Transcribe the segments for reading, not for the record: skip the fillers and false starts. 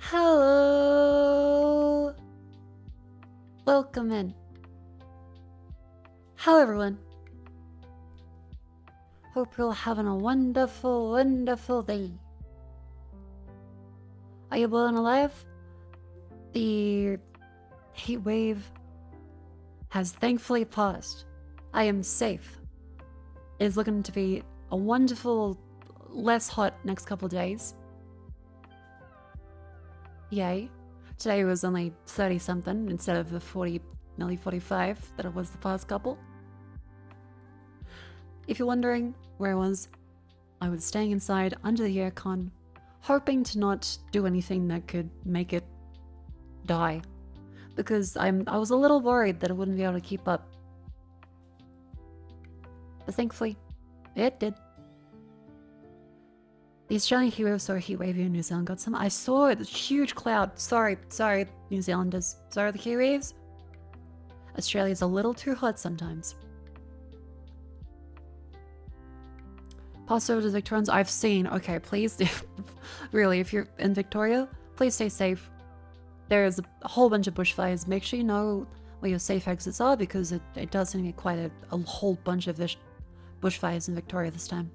Hello! Welcome in. Hello everyone. Hope you're all having a wonderful, wonderful day. Are you well and alive? The heat wave has thankfully passed. I am safe. It is looking to be a wonderful, less hot next couple days. Yay. Today was only 30 something instead of the 40, nearly 45 that it was the past couple. If you're wondering where I was staying inside under the aircon, hoping to not do anything that could make it die. Because I was a little worried that it wouldn't be able to keep up. But thankfully, it did. The Australian heatwave saw a heatwave in New Zealand got some. I saw it, a huge cloud. Sorry, New Zealanders. Sorry, the heatwaves. Australia's a little too hot sometimes. Pass over to the Victorians. I've seen. Okay, please. Really, if you're in Victoria, please stay safe. There's a whole bunch of bushfires. Make sure you know where your safe exits are because it does seem to be quite a whole bunch of bushfires in Victoria this time.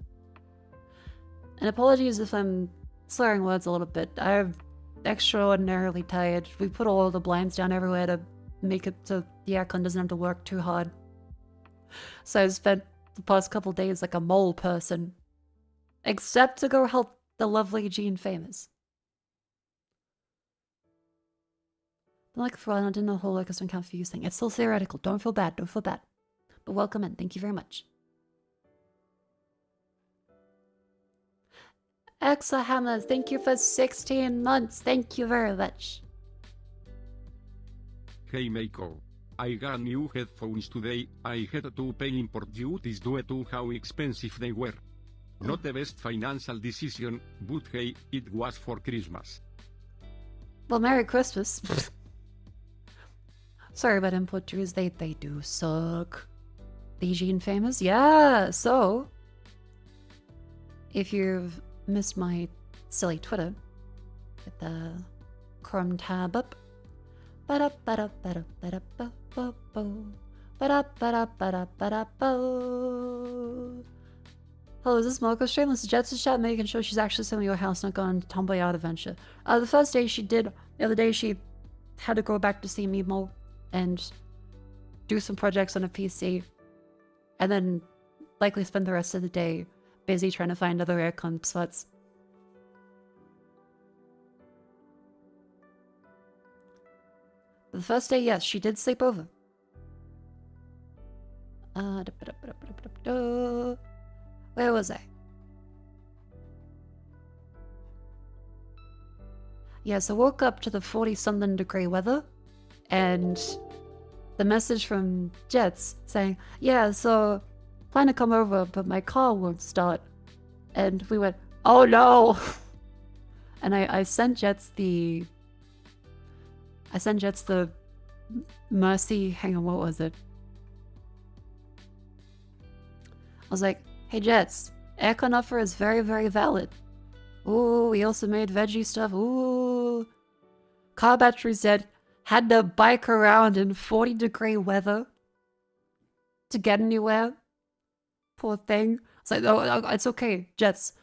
And apologies if I'm slurring words a little bit. I'm extraordinarily tired. We put all the blinds down everywhere to make it so the aircon doesn't have to work too hard. So I spent the past couple days like a mole person. Except to go help the lovely Jean Famous. But like for a while, I didn't know the whole locust and confuse thing. It's still theoretical. Don't feel bad. Don't feel bad. But welcome in. Thank you very much. Exa Hammer, thank you for 16 months. Thank you very much. Hey Mako. I got new headphones today. I had to pay import duties due to how expensive they were. Not the best financial decision, but hey, it was for Christmas. Well, Merry Christmas. Sorry about import duties. They do suck. The Jean Famous? Yeah, so if you've missed my silly Twitter, get the Chrome tab up. Hello, is this Mako stream? This is Jets' chat making sure she's actually still in your house, not gone tumbling out adventure. The first day she did, the other day she had to go back to see Mimo and do some projects on a PC, and then likely spend the rest of the day busy trying to find other aircon spots. The first day, yes, she did sleep over. Where was I? Yes, I woke up to the 40-something degree weather, and the message from Jets saying, yeah, so plan to come over, but my car won't start. And we went, oh no! And I sent Jets the Mercy, hang on, what was it? I was like, hey Jets, aircon offer is very, very valid. Ooh, we also made veggie stuff. Ooh. Car batteries dead. Had to bike around in 40-degree weather to get anywhere. Poor thing. It's like, oh, it's okay, Jets.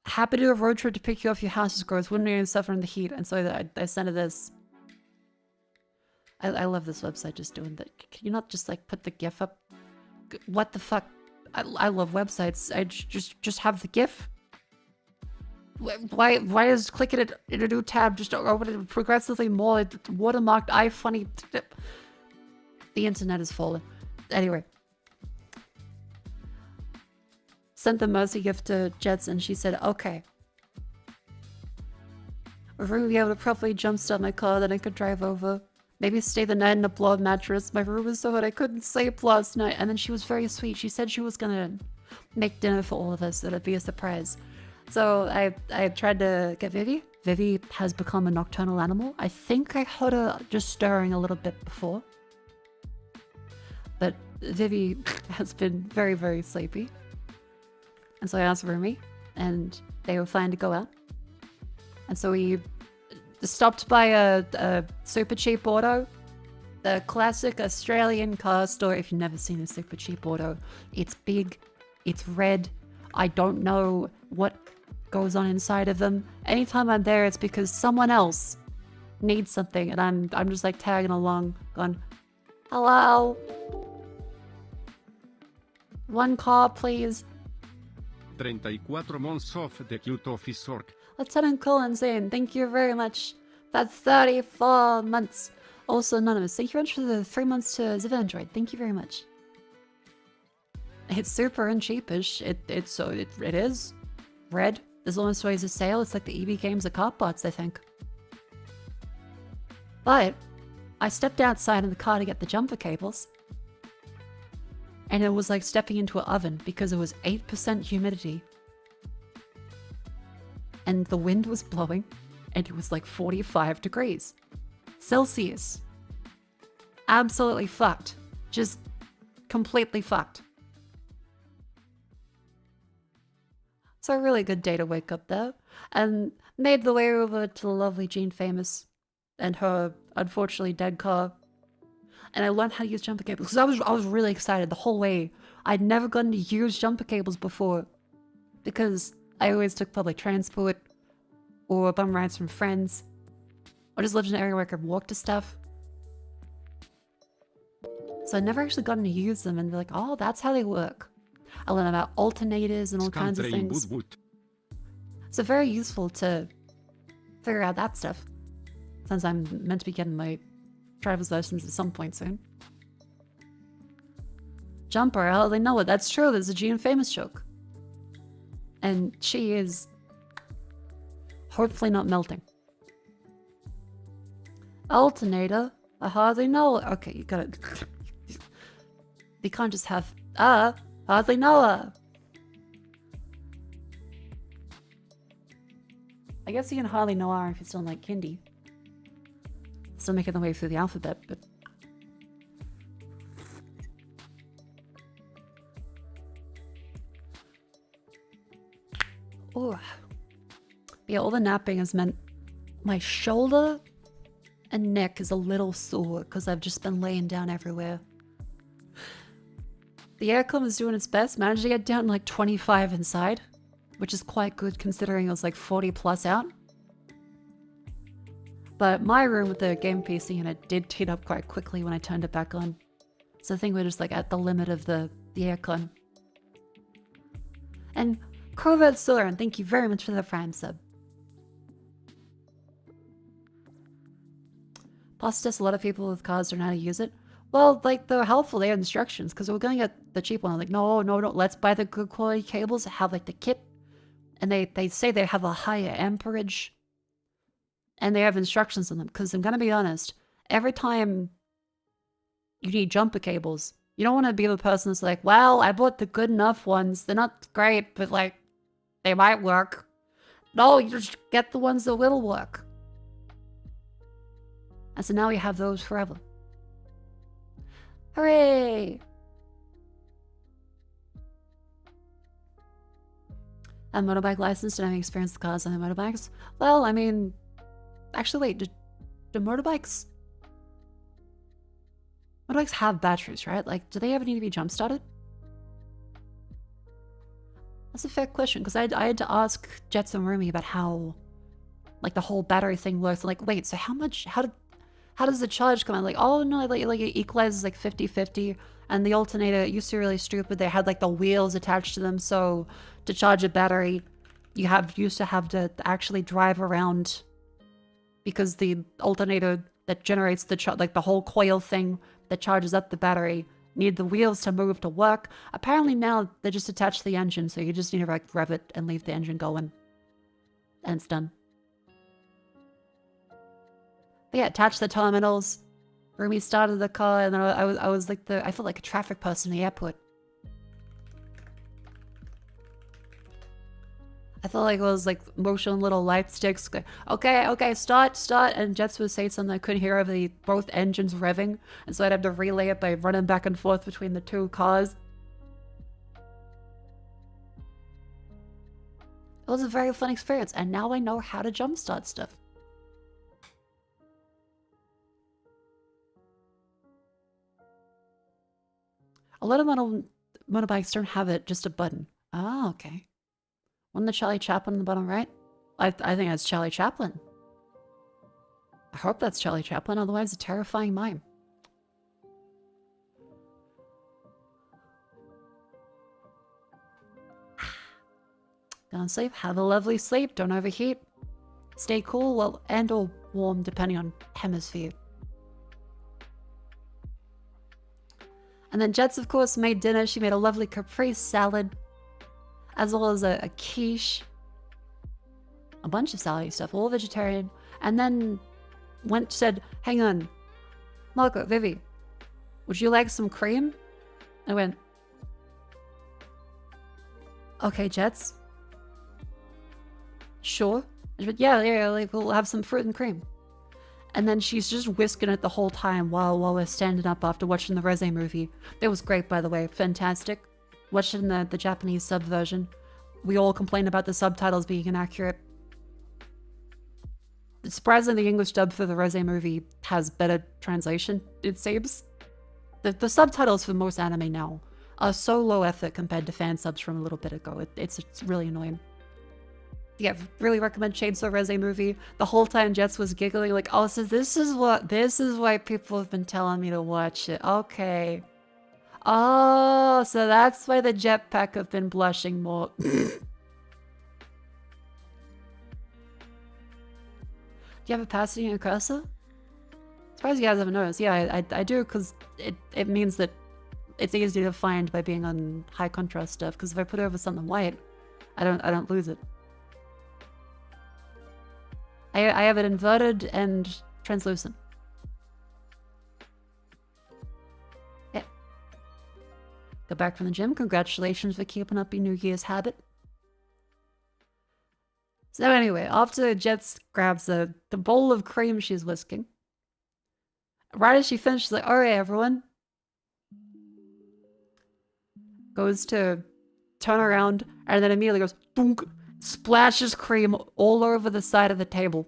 Happy to do a road trip to pick you off your house's growth. Wouldn't even suffer in the heat. And so I sent her this. I love this website just doing that. Can you not just like put the GIF up? What the fuck? I love websites. I just have the GIF. Why is clicking it in a new tab just open it progressively more? It's watermarked iFunny. The internet is falling. Anyway. Sent the Mercy gift to Jets and she said, okay. We're going to be able to properly jumpstart my car, then I could drive over. Maybe stay the night in a blow mattress. My room was so hot I couldn't sleep last night. And then she was very sweet. She said she was gonna make dinner for all of us. That'd be a surprise. So I tried to get Vivi. Vivi has become a nocturnal animal. I think I heard her just stirring a little bit before. But Vivi has been very, very sleepy. And so I asked Rumi, and they were fine to go out. And so we stopped by a super cheap auto. The classic Australian car store. If you've never seen a super cheap auto, it's big, it's red. I don't know what goes on inside of them. Anytime I'm there, it's because someone else needs something, and I'm just like tagging along, going, "Hello, one car, please." 34 months of the cute office work. Lieutenant Collins in, thank you very much. That's 34 months. Also anonymous, thank you very much for the 3 months to Ziv Android. Thank you very much. It's super and cheapish. It is red. There's almost always a sale. It's like the EV games are cart bots, I think. But I stepped outside in the car to get the jumper cables, and it was like stepping into an oven because it was 8% humidity. And the wind was blowing, and it was like 45 degrees Celsius. Absolutely fucked. Just completely fucked. So a really good day to wake up there, and made the way over to the lovely Jean Famous and her unfortunately dead car. And I learned how to use jumper cables because I was really excited the whole way. I'd never gotten to use jumper cables before because I always took public transport or bum rides from friends or just lived in an area where I could walk to stuff. So I never actually gotten to use them and be like, oh, that's how they work. I learned about alternators and all kinds of things. So very useful to figure out that stuff, since I'm meant to be getting my driver's license at some point soon. Jumper, how do they know it? That's true, there's a Jean Famous joke. And she is hopefully not melting. Alternator, I hardly know it. Okay, you gotta... You can't just have, hardly know her. I guess you can hardly know her if you're still in like kindy. Still making the way through the alphabet, but... Ooh. Yeah, all the napping has meant my shoulder and neck is a little sore because I've just been laying down everywhere. The aircon is doing its best, managed to get down like 25 inside, which is quite good considering it was like 40 plus out. But my room with the game PC in it did heat up quite quickly when I turned it back on. So I think we're just like at the limit of the aircon. And Corvette Soren, thank you very much for the Prime sub. Plus, just a lot of people with cars don't know how to use it. Well, like, they're helpful. They have instructions, because we're going to get the cheap one. I'm like, no, let's buy the good quality cables that have, like, the kit. And they say they have a higher amperage. And they have instructions on them, because I'm going to be honest, every time you need jumper cables, you don't want to be the person that's like, well, I bought the good enough ones. They're not great, but, like, they might work. No, you just get the ones that will work. And so now we have those forever. Hooray! A motorbike license, did I have experience with cars on the motorbikes? Well, I mean... Actually, wait, do motorbikes... Motorbikes have batteries, right? Like, do they ever need to be jump-started? That's a fair question, because I had to ask Jets and Rumi about how, like, the whole battery thing works. Like, wait, so how does the charge come out? Like, oh no, like it equalizes like 50-50, and the alternator used to be really stupid. They had like the wheels attached to them, so to charge a battery, you used to have to actually drive around, because the alternator that generates the whole coil thing that charges up the battery need the wheels to move to work. Apparently now they're just attached to the engine, so you just need to like rev it and leave the engine going, and it's done. But yeah, attach the terminals. Rumi started the car, and then I was like I felt like a traffic person in the airport. I felt like it was like motion little light sticks. Okay, start, and Jets would say something I couldn't hear over both engines revving, and so I'd have to relay it by running back and forth between the two cars. It was a very fun experience, and now I know how to jumpstart stuff. A lot of motorbikes don't have it, just a button. Oh, okay. Wasn't the Charlie Chaplin on the bottom right? I think that's Charlie Chaplin. I hope that's Charlie Chaplin, otherwise a terrifying mime. Go and sleep. Have a lovely sleep. Don't overheat. Stay cool, well, and or warm, depending on hemisphere. And then Jets, of course, made dinner. She made a lovely caprese salad, as well as a quiche. A bunch of salady stuff, all vegetarian. And then said, hang on, Mako, Vivi, would you like some cream? I went, okay, Jets. Sure. I went, yeah, like we'll have some fruit and cream. And then she's just whisking it the whole time while we're standing up after watching the Rosé movie. It was great, by the way. Fantastic. Watched it in the Japanese sub version. We all complain about the subtitles being inaccurate. Surprisingly, the English dub for the Rosé movie has better translation, it seems. The subtitles for most anime now are so low effort compared to fan subs from a little bit ago. It's really annoying. Yeah, really recommend Chainsaw Rosé movie. The whole time Jets was giggling like, oh, so this is why people have been telling me to watch it. Okay. Oh, so that's why the jetpack have been blushing more. Do you have opacity in your cursor? Surprised you guys haven't noticed. Yeah, I do, because it means that it's easy to find by being on high contrast stuff, because if I put it over something white, I don't lose it. I have it inverted and translucent. Yeah. Go back from the gym. Congratulations for keeping up your New Year's habit. So anyway, after Jets grabs the bowl of cream she's whisking, right as she finishes, she's like, all right, everyone. Goes to turn around and then immediately goes, dunk, splashes cream all over the side of the table.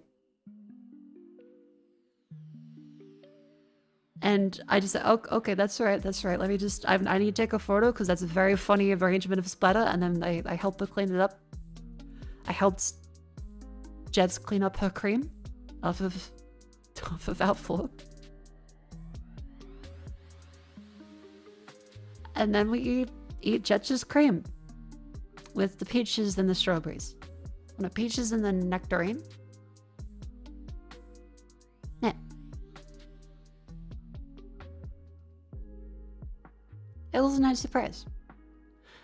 And I just said, oh, okay, that's right. Let me just, I need to take a photo because that's a very funny arrangement of splatter. And then I helped her clean it up. I helped Jets clean up her cream off of our floor. And then we eat Jets' cream with the peaches and the strawberries. And the peaches and the nectarine. Yeah. It was a nice surprise.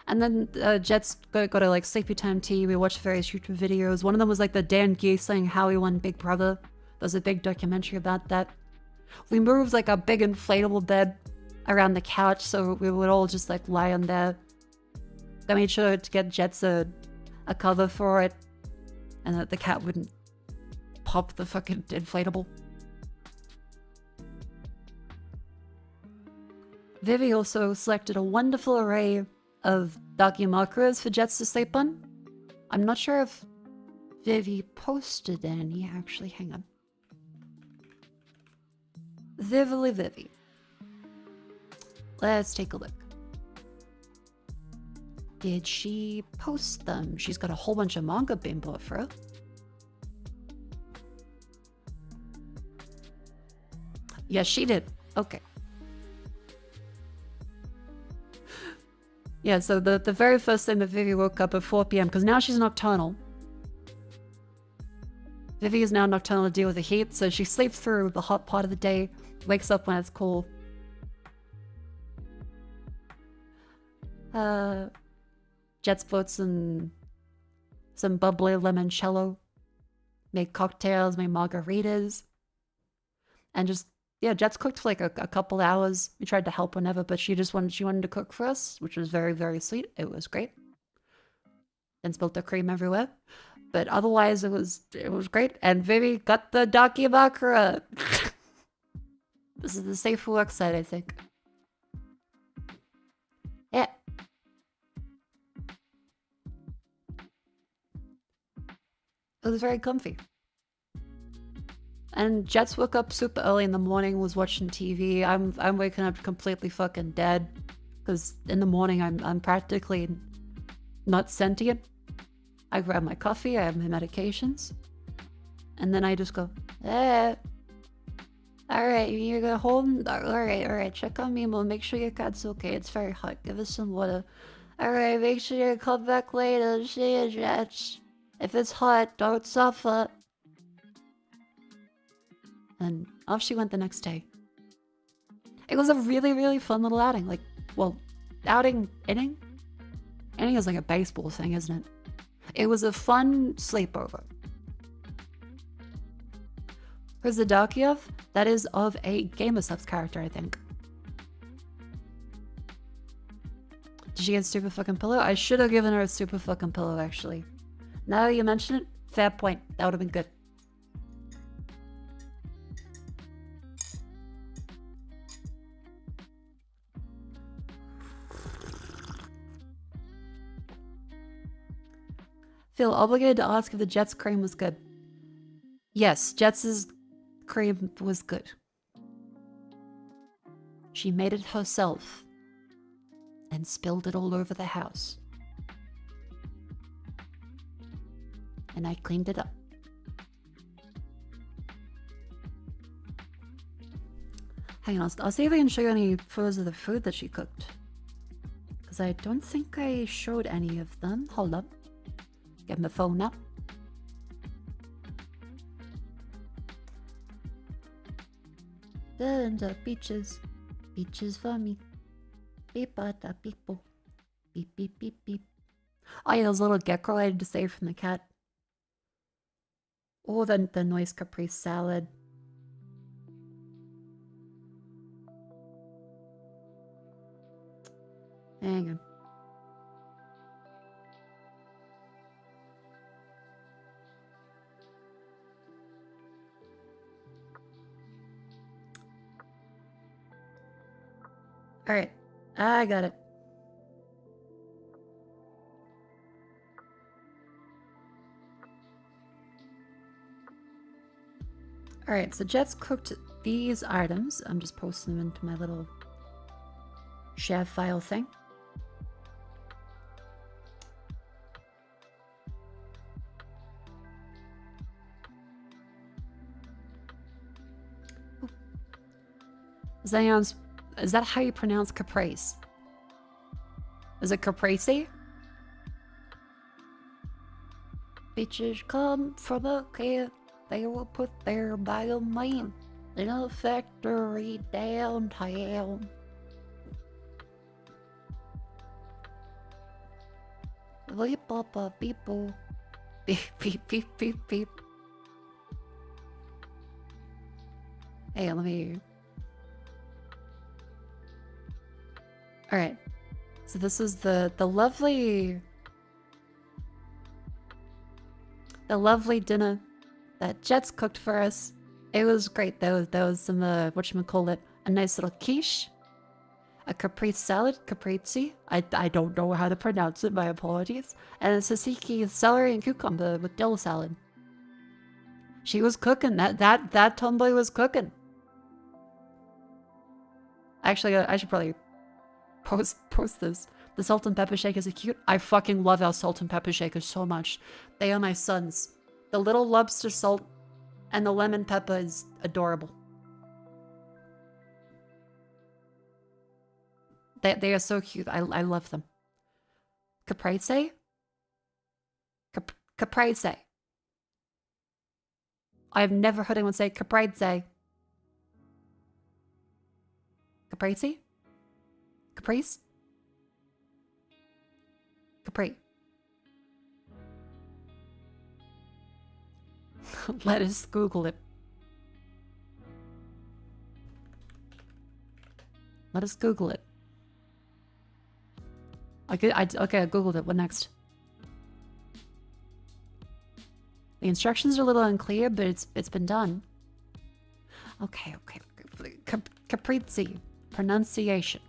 And then Jets got a like sleepy time tea. We watched various YouTube videos. One of them was like the Dan Giesling How He Won Big Brother. There's a big documentary about that. We moved like a big inflatable bed around the couch so we would all just like lie on there. I made sure to get Jets a cover for it and that the cat wouldn't pop the fucking inflatable. Vivi also selected a wonderful array of Dakimakuras for Jets to sleep on. I'm not sure if Vivi posted any, actually, hang on. Vivi. Let's take a look. Did she post them? She's got a whole bunch of manga being bought for her. Yes, she did. Okay. Yeah, so the very first thing that Vivi woke up at 4 p.m. because now she's nocturnal. Vivi is now nocturnal to deal with the heat, so she sleeps through the hot part of the day, wakes up when it's cool. Jets bought some bubbly limoncello, made cocktails, made margaritas, and just, yeah, Jets cooked for like a couple hours. We tried to help whenever, but she wanted to cook for us, which was very, very sweet. It was great. And spilled the cream everywhere. But otherwise it was great. And Vivi got the Dakimakura. This is the safe for work side, I think. Yeah. It was very comfy. And Jets woke up super early in the morning, was watching TV. I'm waking up completely fucking dead Because in the morning, I'm practically not sentient. I grab my coffee, I have my medications, and then I just go, alright, you're gonna hold him? Alright, check on Mimo, make sure your cat's okay, it's very hot, give us some water. Alright, make sure you come back later, see you, Jets. If it's hot, don't suffer. And off she went the next day. It was a really, really fun little outing, like, well, inning? Inning is like a baseball thing, isn't it? It was a fun sleepover. Who's the Darky of? That is of a Game of Subs character, I think. Did she get a super fucking pillow? I should have given her a super fucking pillow, actually. Now that you mention it, fair point. That would have been good. Feel obligated to ask if the Jets cream was good. Yes, Jets' cream was good. She made it herself and spilled it all over the house. And I cleaned it up. Hang on, I'll see if I can show you any photos of the food that she cooked. Because I don't think I showed any of them. Hold up. Get my phone up. And beaches. Beaches for me. Beep da people. Beep beep beep beep. Oh yeah, those little gecko I had to save from the cat. Oh, the noise caprese salad. Hang on. Alright, I got it. Alright, so Jets cooked these items. I'm just posting them into my little share file thing. Ooh. Is that how you pronounce caprese? Is it caprese? Bitches come from a kid. They were put there by a man in a factory downtown. Beep up a people. Beep beep beep beep beep. Hey, let me. Alright, so this is the lovely dinner that Jets cooked for us. It was great. There was some, whatchamacallit, a nice little quiche, a caprese salad, caprese, I don't know how to pronounce it, my apologies, and a tzatziki celery and cucumber with dill salad. She was cooking, that tomboy was cooking. Actually, I should probably post this. The salt and pepper shakers are cute. I fucking love our salt and pepper shakers so much. They are my sons. The little lobster salt and the lemon pepper is adorable. They are so cute. I love them. Caprese? Caprese. I've never heard anyone say caprese. Caprese? Caprice? Capri. Let us Google it. Let us Google it. Okay, I Googled it. What next? The instructions are a little unclear, but it's been done. Okay. Caprese. Pronunciation.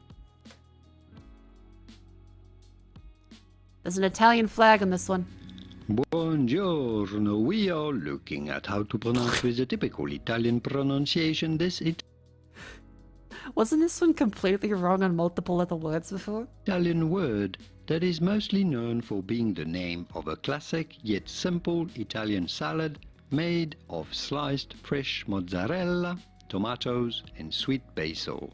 There's an Italian flag on this one. Buongiorno. We are looking at how to pronounce with a typical Italian pronunciation Wasn't this one completely wrong on multiple other words before? Italian word that is mostly known for being the name of a classic yet simple Italian salad made of sliced fresh mozzarella, tomatoes and sweet basil.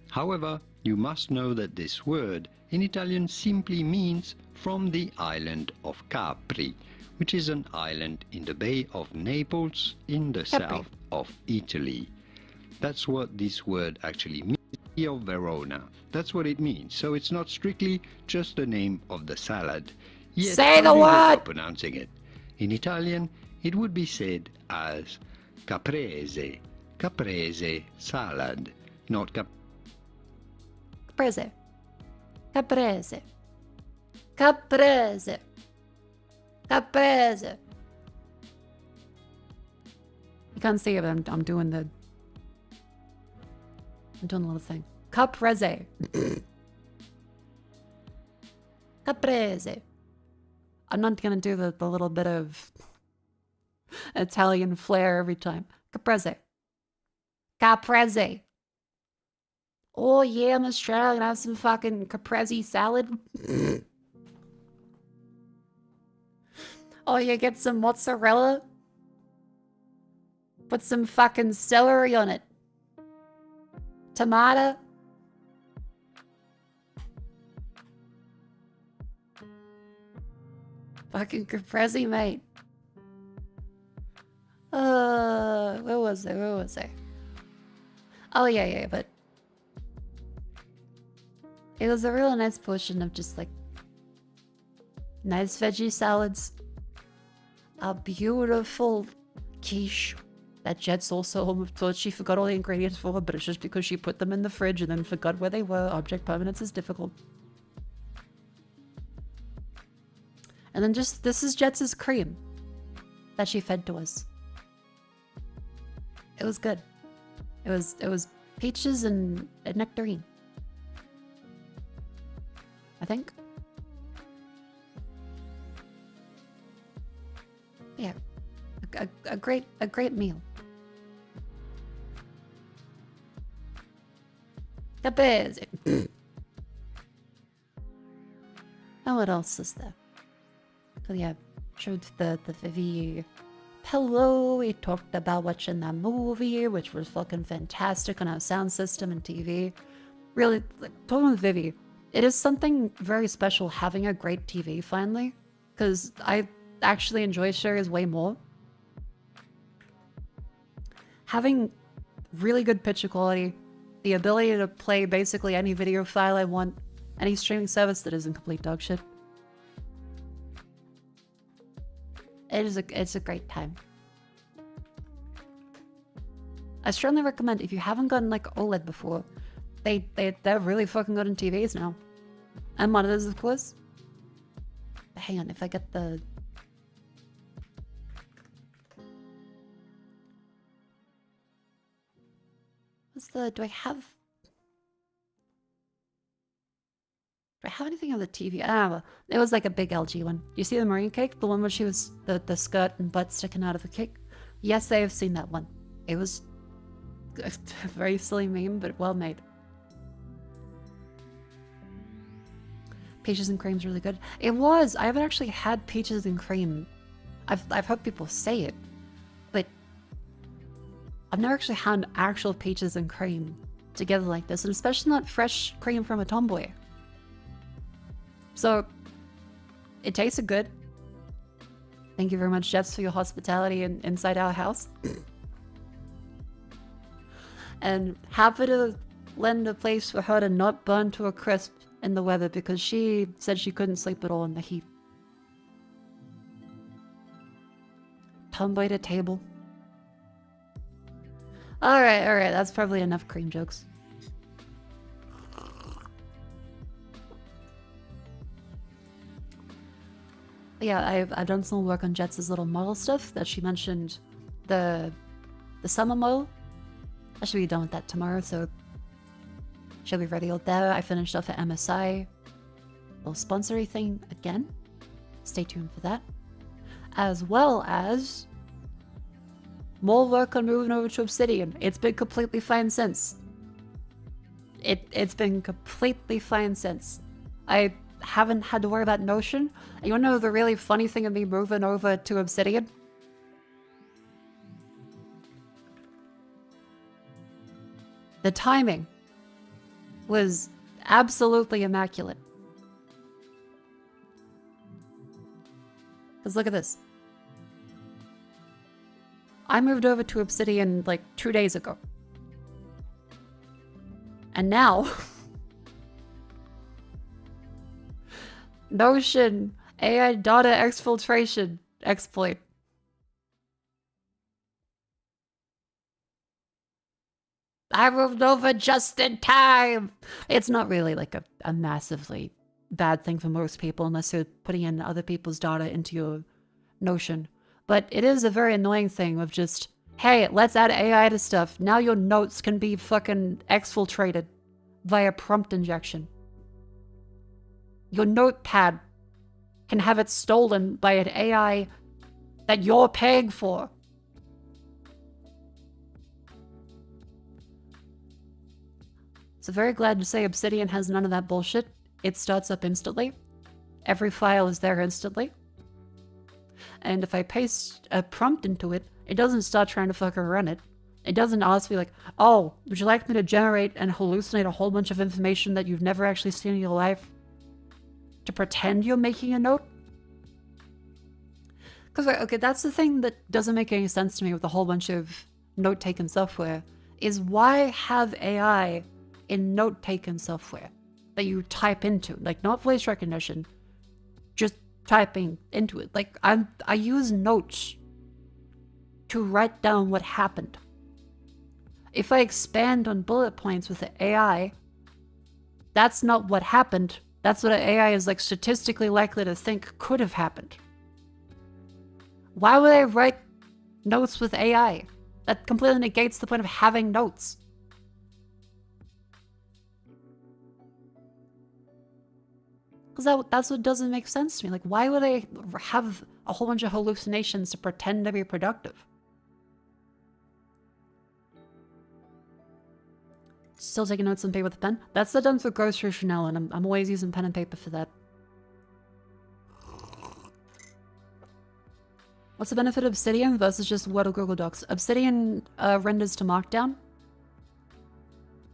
However, you must know that this word in Italian simply means from the island of Capri, which is an island in the Bay of Naples in the Capri. south of Italy. That's what this word actually means. Sea of Verona. That's what it means. So it's not strictly just the name of the salad. Yet, Say the some people are word! pronouncing it. In Italian, it would be said as caprese. Caprese salad, not Caprese. Caprese. Caprese. Caprese. You can't see it, but I'm doing the... I'm doing a little thing. Caprese. Caprese. I'm not gonna do the little bit of Italian flair every time. Caprese. Caprese. Oh yeah, I'm Australian. I have some fucking caprese salad. Oh, you get some mozzarella. Put some fucking celery on it. Tomato. Fucking caprese, mate. Where was I? Where was I? Oh, yeah, but... It was a real nice portion of just, like... nice veggie salads. A beautiful quiche that Jet's also thought she forgot all the ingredients for, but it's just because she put them in the fridge and then forgot where they were. Object permanence is difficult. And then just, this is Jet's cream that she fed to us. It was good. It was peaches and nectarine, I think. Yeah, a great meal. Capese. And what else is there? Oh yeah, showed the Vivi pillow. We talked about watching that movie, which was fucking fantastic on our sound system and TV. Really, like, talking with Vivi, it is something very special having a great TV finally, because I actually enjoy series way more. Having really good picture quality, the ability to play basically any video file I want, any streaming service that isn't complete dog shit. It's a great time. I strongly recommend, if you haven't gotten like OLED before, they're really fucking good on TVs now. And monitors, of course. But hang on, if I get the... What's the... Do I have anything on the TV? Ah, it was like a big LG one. You see the marine cake? The one where she was the skirt and butt sticking out of the cake? Yes, I have seen that one. It was a very silly meme, but well made. Peaches and cream's really good. It was. I haven't actually had peaches and cream. I've heard people say it, but I've never actually had actual peaches and cream together like this, and especially not fresh cream from a tomboy. So, it tasted good. Thank you very much, Jets, for your hospitality inside our house. And happy to lend a place for her to not burn to a crisp in the weather, because she said she couldn't sleep at all in the heat. Tomboy to table. Alright, that's probably enough cream jokes. Yeah, I've done some work on Jets' little model stuff that she mentioned. The summer model. I should be done with that tomorrow, so she'll be ready out there. I finished off at MSI. Little sponsory thing again. Stay tuned for that. As well as more work on moving over to Obsidian. It's been completely fine since. It's been completely fine since. I haven't had to worry about Notion. And you wanna know the really funny thing of me moving over to Obsidian? The timing was absolutely immaculate. Because look at this. I moved over to Obsidian like 2 days ago. And now, Notion AI data exfiltration exploit. I moved over just in time. It's not really like a massively bad thing for most people unless you're putting in other people's data into your Notion. But it is a very annoying thing of just, hey, let's add AI to stuff. Now your notes can be fucking exfiltrated via prompt injection. Your notepad can have it stolen by an AI that you're paying for. So very glad to say Obsidian has none of that bullshit. It starts up instantly. Every file is there instantly. And if I paste a prompt into it, it doesn't start trying to fucking run it. It doesn't ask me like, oh, would you like me to generate and hallucinate a whole bunch of information that you've never actually seen in your life? To pretend you're making a note? Because, okay, that's the thing that doesn't make any sense to me with a whole bunch of note-taking software, is why have AI in note-taking software that you type into? Like, not voice recognition, just typing into it. Like, I use notes to write down what happened. If I expand on bullet points with the AI, that's not what happened. That's what an AI is like statistically likely to think could have happened. Why would I write notes with AI? That completely negates the point of having notes. Because that's what doesn't make sense to me. Like, why would I have a whole bunch of hallucinations to pretend to be productive? Still taking notes on paper with a pen? That's done for grocery Chanel, and I'm always using pen and paper for that. What's the benefit of Obsidian versus just Word or Google Docs? Obsidian renders to Markdown.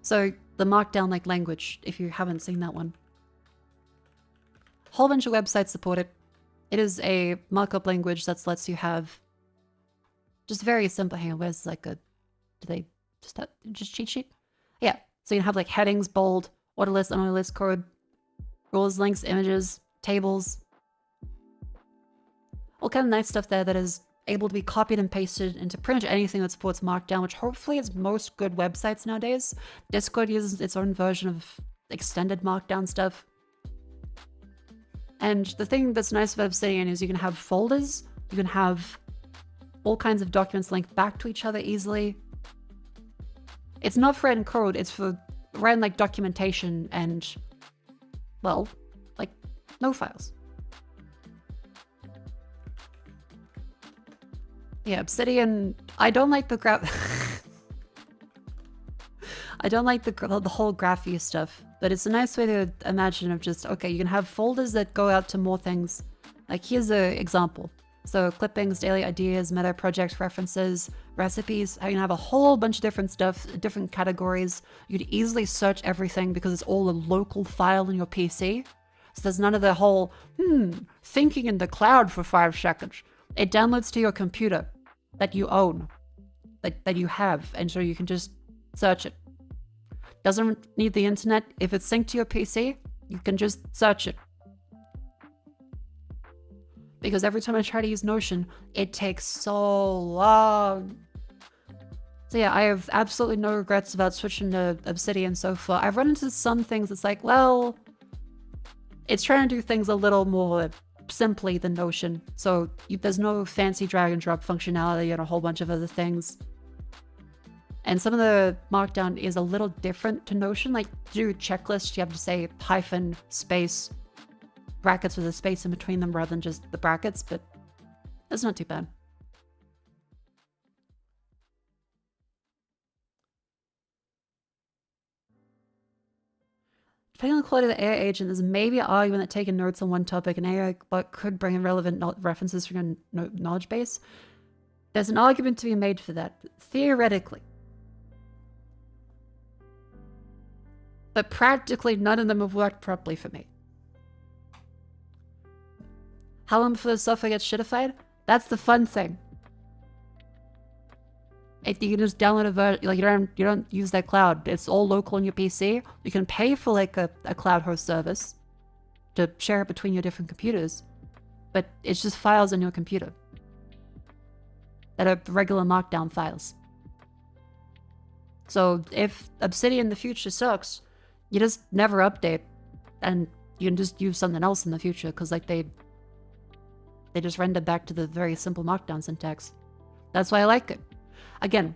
So the Markdown like language, if you haven't seen that one. Whole bunch of websites support it. It is a markup language that lets you have just very simple. Hang on, where's like a? Do they just have just cheat sheet? Yeah. So you can have like headings, bold, order list, unordered list, code, rules, links, images, tables. All kind of nice stuff there that is able to be copied and pasted into pretty much anything that supports Markdown, which hopefully is most good websites nowadays. Discord uses its own version of extended Markdown stuff. And the thing that's nice about Obsidian is you can have folders, you can have all kinds of documents linked back to each other easily. It's not for writing code, it's for writing like documentation and, well, like no files. Yeah, Obsidian, I don't like the I don't like the whole graphy stuff, but it's a nice way to imagine of just, okay, you can have folders that go out to more things. Like here's an example. So clippings, daily ideas, meta project references, recipes. You can have a whole bunch of different stuff, different categories. You could easily search everything because it's all a local file in your PC. So there's none of the whole, thinking in the cloud for 5 seconds. It downloads to your computer that you own, that you have, and so you can just search it. Doesn't need the internet. If it's synced to your PC, you can just search it. Because every time I try to use Notion, it takes so long. So yeah, I have absolutely no regrets about switching to Obsidian so far. I've run into some things that's like, well, it's trying to do things a little more simply than Notion. So there's no fancy drag and drop functionality and a whole bunch of other things. And some of the Markdown is a little different to Notion. Like to do checklists, you have to say hyphen, space, brackets with a space in between them rather than just the brackets, but it's not too bad. Depending on the quality of the AI agent, there's maybe an argument that taking notes on one topic, an AI bot could bring in relevant references from your knowledge base. There's an argument to be made for that, theoretically. But practically, none of them have worked properly for me. How long before the software gets shitified? That's the fun thing. You can just download a version, like you don't use that cloud. It's all local on your PC. You can pay for like a cloud host service to share it between your different computers, but it's just files on your computer that are regular markdown files. So if Obsidian in the future sucks, you just never update, and you can just use something else in the future because like they just render back to the very simple markdown syntax. That's why I like it. Again,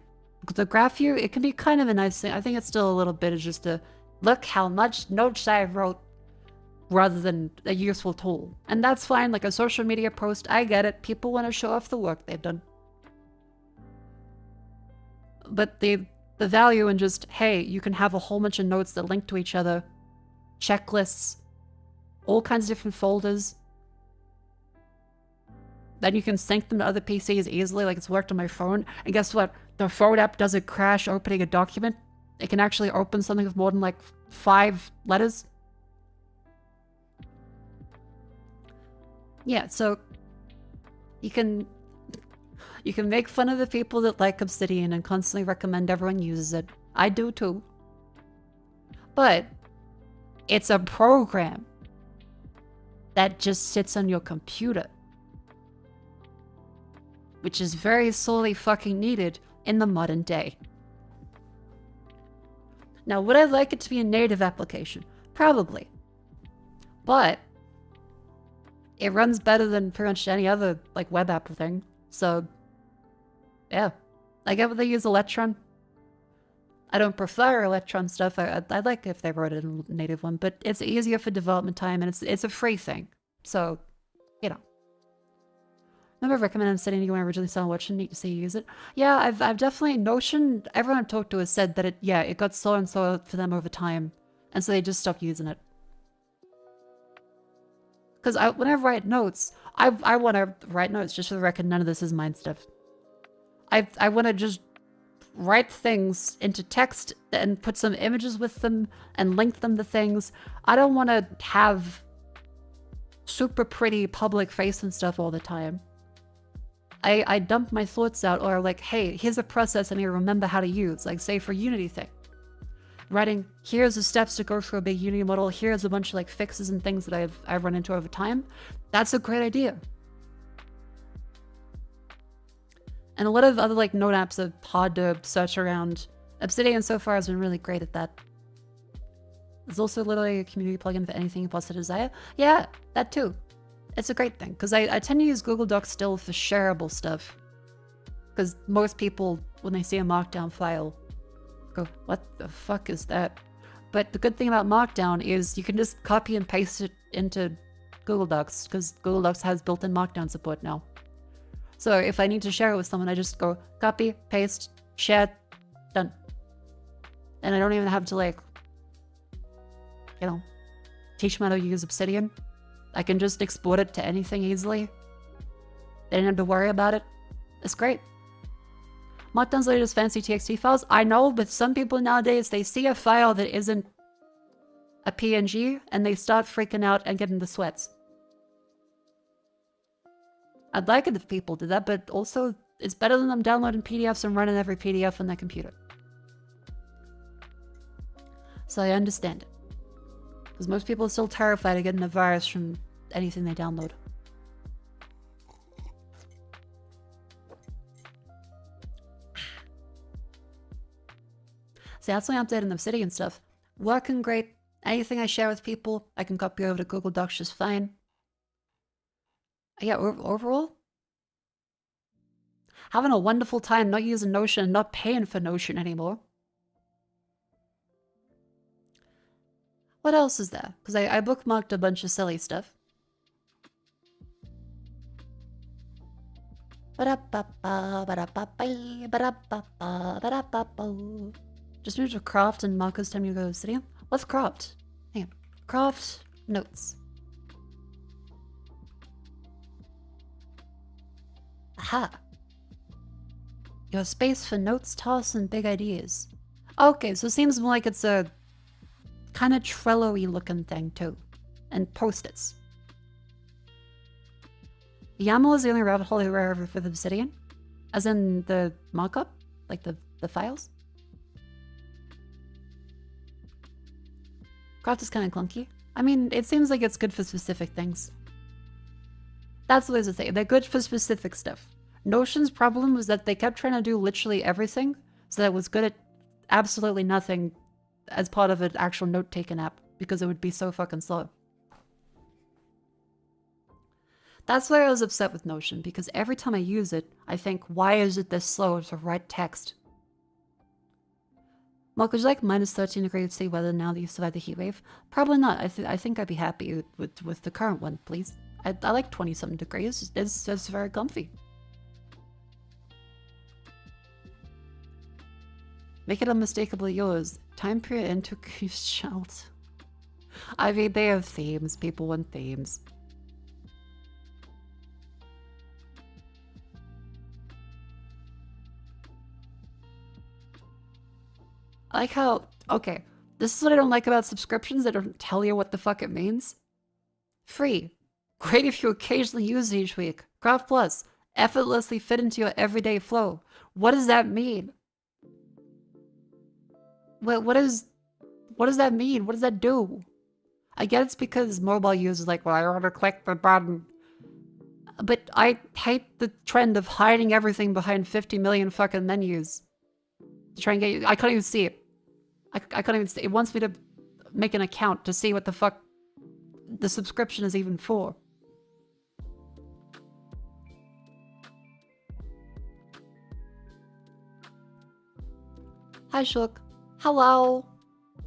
the graph view, it can be kind of a nice thing. I think it's still a little bit of just a look how much notes I wrote rather than a useful tool. And that's fine, like a social media post, I get it. People want to show off the work they've done. But the value in just, hey, you can have a whole bunch of notes that link to each other, checklists, all kinds of different folders. Then you can sync them to other PCs easily, like it's worked on my phone. And guess what? The phone app doesn't crash opening a document. It can actually open something with more than like 5 letters. Yeah, so you can make fun of the people that like Obsidian and constantly recommend everyone uses it. I do too. But it's a program that just sits on your computer, which is very sorely fucking needed in the modern day. Now, would I like it to be a native application? Probably. But it runs better than pretty much any other like web app thing. So yeah, I get what they use Electron. I don't prefer Electron stuff. I'd like if they wrote it in a native one, but it's easier for development time and it's a free thing. So, you know. Remember recommending Obsidian when I originally saw watching, neat to see you use it. Yeah, I've definitely, Notion, everyone I've talked to has said that it got slow and slow for them over time. And so they just stopped using it. Because when I write notes, I want to write notes, just for the record, none of this is mine stuff. I want to just write things into text and put some images with them and link them to things. I don't want to have super pretty public face and stuff all the time. I dump my thoughts out, or like, hey, here's a process I need to remember how to use, like say for Unity thing. Writing, here's the steps to go through a big Unity model, here's a bunch of like fixes and things that I've run into over time. That's a great idea. And a lot of other like note apps are hard to search around. Obsidian so far has been really great at that. There's also literally a community plugin for anything you possibly desire. Yeah, that too. It's a great thing, because I tend to use Google Docs still for shareable stuff. Because most people, when they see a Markdown file, go, what the fuck is that? But the good thing about Markdown is you can just copy and paste it into Google Docs, because Google Docs has built-in Markdown support now. So if I need to share it with someone, I just go copy, paste, share, done. And I don't even have to like, you know, teach them how to use Obsidian. I can just export it to anything easily. They didn't have to worry about it. It's great. Markdown's later as fancy TXT files. I know, but some people nowadays, they see a file that isn't a PNG and they start freaking out and getting the sweats. I'd like it if people did that, but also it's better than them downloading PDFs and running every PDF on their computer. So I understand it. Because most people are still terrified of getting a virus from anything they download. So that's why I'm updating Obsidian stuff. Working great. Anything I share with people, I can copy over to Google Docs just fine. Yeah, overall, having a wonderful time not using Notion and not paying for Notion anymore. What else is there? Because I bookmarked a bunch of silly stuff. Just moved to Craft and Mako's time to go to Obsidian. What's Craft? Hang on. Craft notes. Aha. Your space for notes, tasks, and big ideas. Okay, so it seems more like it's a kind of Trello-y looking thing too. And post-its. YAML is the only rabbit hole ever for the obsidian. As in the mock-up? Like the files? Craft is kind of clunky. I mean, it seems like it's good for specific things. That's what the thing. They're good for specific stuff. Notion's problem was that they kept trying to do literally everything, so that it was good at absolutely nothing as part of an actual note-taking app, because it would be so fucking slow. That's why I was upset with Notion, because every time I use it, I think, why is it this slow to write text? Mark, would you like minus 13 degrees C weather now that you've survived the heat wave? Probably not. I think I'd be happy with the current one, please. I like 20-something degrees. It's very comfy. Make it unmistakably yours. Time period into child. I mean, they have themes. People want themes. I like how, okay, this is what I don't like about subscriptions. They don't tell you what the fuck it means. Free. Great if you occasionally use it each week. Craft Plus. Effortlessly fit into your everyday flow. What does that mean? What does that mean? What does that do? I get it's because mobile users like, well, I want to click the button. But I hate the trend of hiding everything behind 50 million fucking menus. To try and get you, I can't even see it. I can't even see it. It wants me to make an account to see what the fuck the subscription is even for. Hi, Shook. Hello.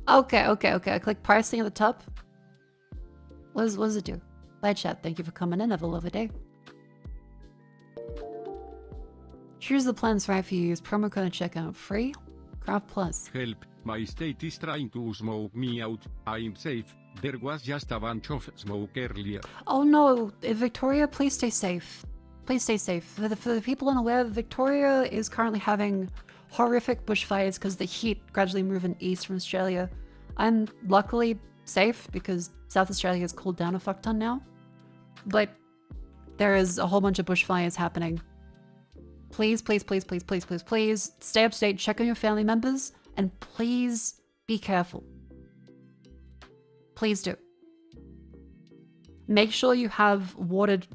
Okay. I click pricing at the top. What does it do? Bye, chat. Thank you for coming in. Have a lovely day. Here's the plans right for you. Use promo code and checkout. Free. Craft Plus. Help, my state is trying to smoke me out. I'm safe. There was just a bunch of smoke earlier. Oh no, Victoria, please stay safe. Please stay safe. For the people unaware, Victoria is currently having horrific bushfires because the heat gradually moving east from Australia. I'm luckily safe because South Australia has cooled down a fuck ton now. But there is a whole bunch of bushfires happening. Please stay up to date, check on your family members, and please be careful. Please do. Make sure you have watered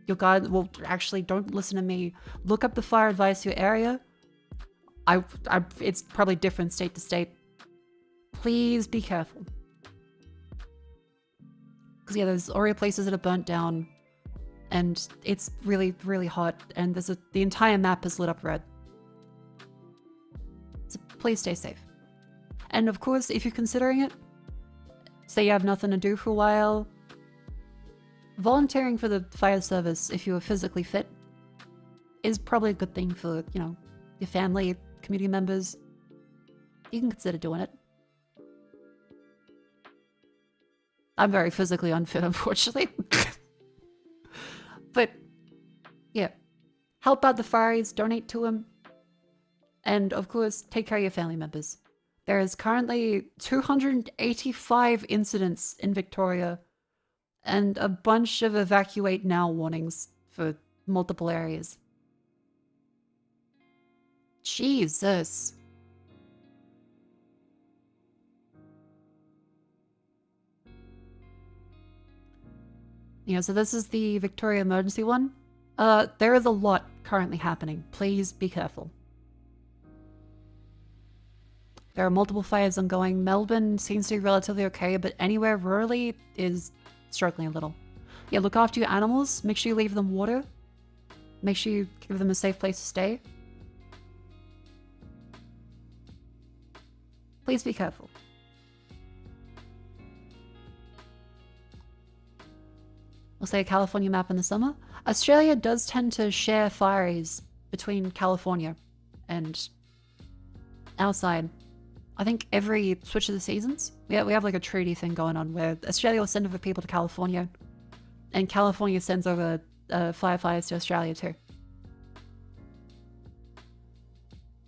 your garden. Well, actually, don't listen to me. Look up the fire advice to your area. It's probably different state to state. Please be careful. Because yeah, there's already places that are burnt down. And it's really, really hot, and the entire map is lit up red. So please stay safe. And of course, if you're considering it, say you have nothing to do for a while, volunteering for the fire service, if you are physically fit, is probably a good thing for, you know, your family, community members. You can consider doing it. I'm very physically unfit, unfortunately. But, yeah. Help out the fireys, donate to them. And, of course, take care of your family members. There is currently 285 incidents in Victoria and a bunch of evacuate now warnings for multiple areas. Jesus. Yeah, so this is the Victoria emergency one. There is a lot currently happening. Please be careful. There are multiple fires ongoing. Melbourne seems to be relatively okay, but anywhere rurally is struggling a little. Yeah, look after your animals. Make sure you leave them water. Make sure you give them a safe place to stay. Please be careful. We'll say a California map in the summer. Australia does tend to share fires between California and outside. I think every switch of the seasons, we have like a treaty thing going on where Australia will send over people to California, and California sends over firefighters to Australia too.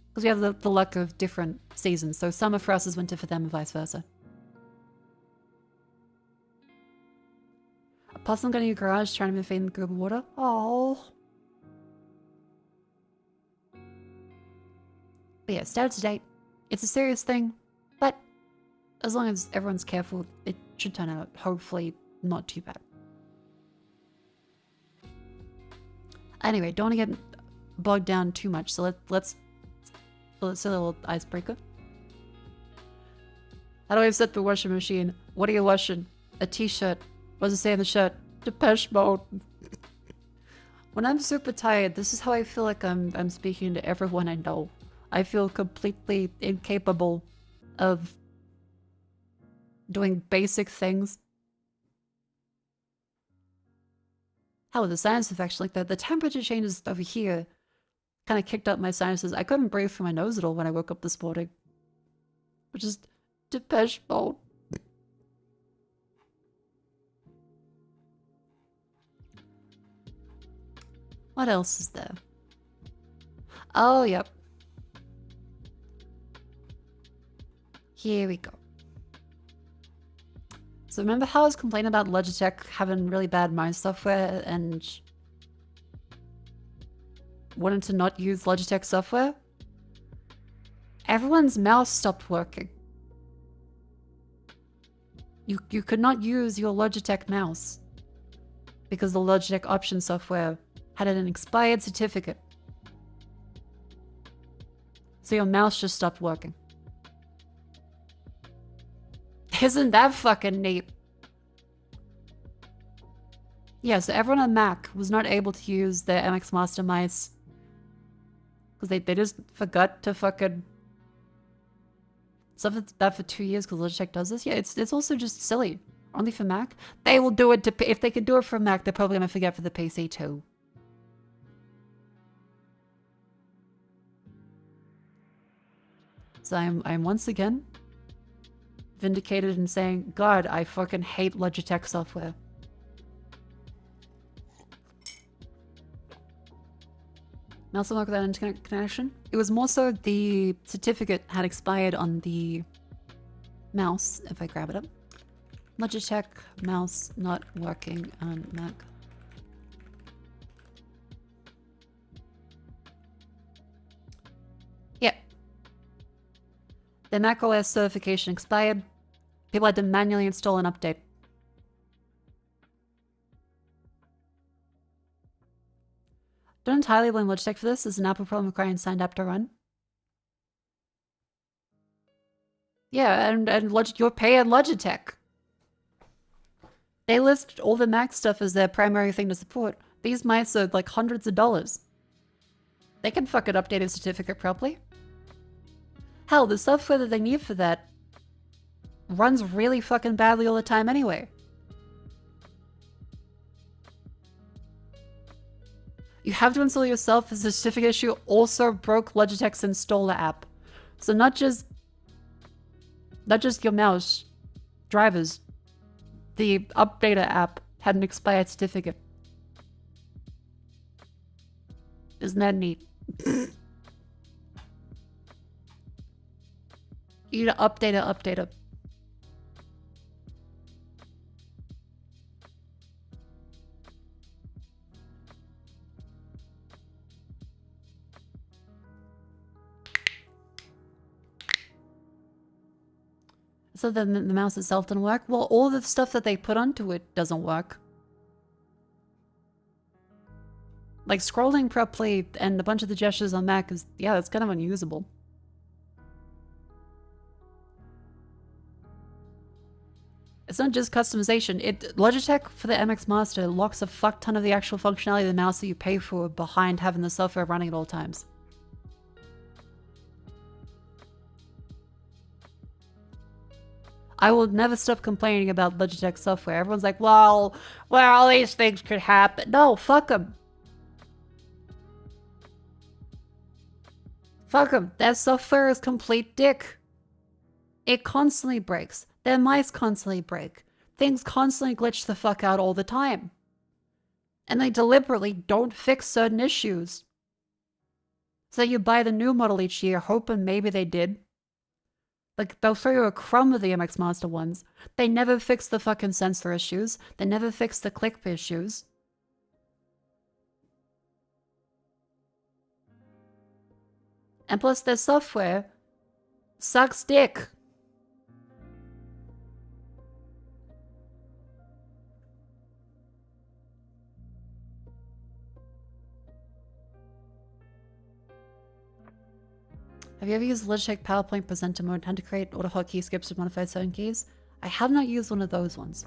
Because we have the luck of different seasons, so summer for us is winter for them and vice versa. A possum got in your garage trying to move in Google water. Oh. But yeah, status to date. It's a serious thing, but as long as everyone's careful, it should turn out, hopefully, not too bad. Anyway, don't want to get bogged down too much, so let's a little icebreaker. How do I set the washing machine? What are you washing? A t-shirt. What does it say on the shirt? Depeche Mode. When I'm super tired, this is how I feel like I'm speaking to everyone I know. I feel completely incapable of doing basic things. Hell, with the sinus infection, like the temperature changes over here kind of kicked up my sinuses. I couldn't breathe through my nose at all when I woke up this morning. Which is Depeche Mode. What else is there? Oh, yep. Here we go. So remember how I was complaining about Logitech having really bad mouse software and wanted to not use Logitech software? Everyone's mouse stopped working. You could not use your Logitech mouse because the Logitech option software had an expired certificate. So your mouse just stopped working. Isn't that fucking neat? Yeah, so everyone on Mac was not able to use their MX Master mice because they just forgot to fucking stuff that for 2 years because Logitech does this. Yeah, it's also just silly. Only for Mac. They will do it to if they can do it for Mac, they're probably gonna forget for the PC too. So I'm once again vindicated in saying, God, I fucking hate Logitech software. Mouse without internet connection. It was more so the certificate had expired on the mouse, if I grab it up. Logitech mouse not working on Mac. Yep. The Mac OS certification expired. People had to manually install an update. Don't entirely blame Logitech for this. It's an Apple problem requiring signed app to run. Yeah, and you're paying Logitech. They list all the Mac stuff as their primary thing to support. These mice are like hundreds of dollars. They can fucking update a certificate properly. Hell, the software that they need for that runs really fucking badly all the time anyway. You have to install yourself as a certificate issue also broke Logitech's installer app. So not just your mouse drivers, the updater app had an expired certificate. Isn't that neat? You need to update it. So then the mouse itself didn't work? Well, all the stuff that they put onto it doesn't work. Like scrolling properly and a bunch of the gestures on Mac is, yeah, it's kind of unusable. It's not just customization. Logitech for the MX Master locks a fuck ton of the actual functionality of the mouse that you pay for behind having the software running at all times. I will never stop complaining about Logitech software. Everyone's like, well, all these things could happen. No, fuck them. Fuck them. That software is complete dick. It constantly breaks. Their mice constantly break. Things constantly glitch the fuck out all the time. And they deliberately don't fix certain issues. So you buy the new model each year, hoping maybe they did. Like, they'll throw you a crumb of the MX Master ones. They never fix the fucking sensor issues. They never fix the click issues. And plus, their software sucks dick. Have you ever used Logitech PowerPoint Presenter mode to create auto-hotkey skips with modified certain keys? I have not used one of those ones.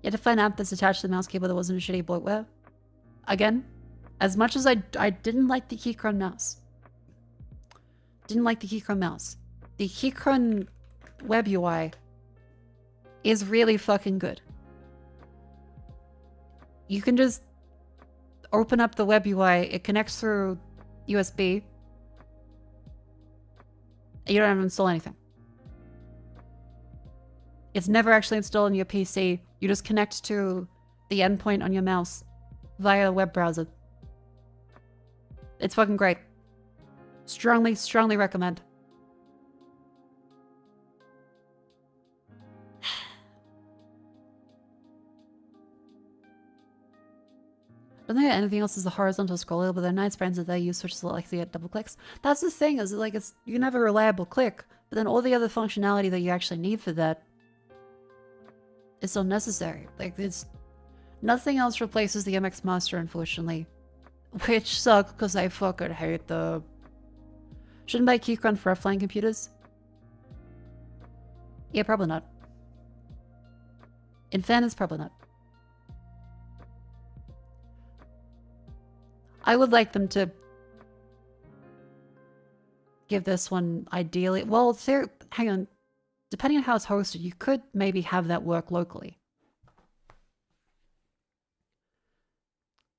You had to find an app that's attached to the mouse keyboard that wasn't a shitty bloatware. Again, as much as I didn't like the Keychron mouse. The Keychron web UI is really fucking good. You can just open up the web UI, it connects through USB. You don't have to install anything. It's never actually installed on your PC. You just connect to the endpoint on your mouse via a web browser. It's fucking great. Strongly, strongly recommend. I don't think anything else is a horizontal scroller, but there are nice brands that they use which is like to get double clicks. That's the thing, is like you can have a reliable click, but then all the other functionality that you actually need for that is unnecessary. Like nothing else replaces the MX Master, unfortunately. Which sucks because I fucking hate the... Shouldn't buy Keychron for offline computers? Yeah, probably not. In fairness, probably not. I would like them to give this one ideally... Well, hang on. Depending on how it's hosted, you could maybe have that work locally.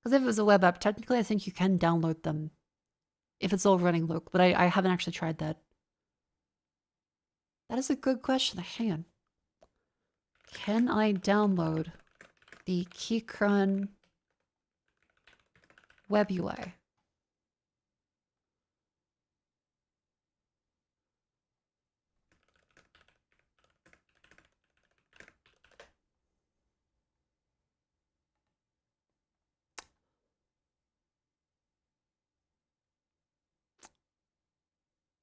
Because if it was a web app, technically I think you can download them if it's all running local, but I haven't actually tried that. That is a good question. Hang on. Can I download the Keychron web UI?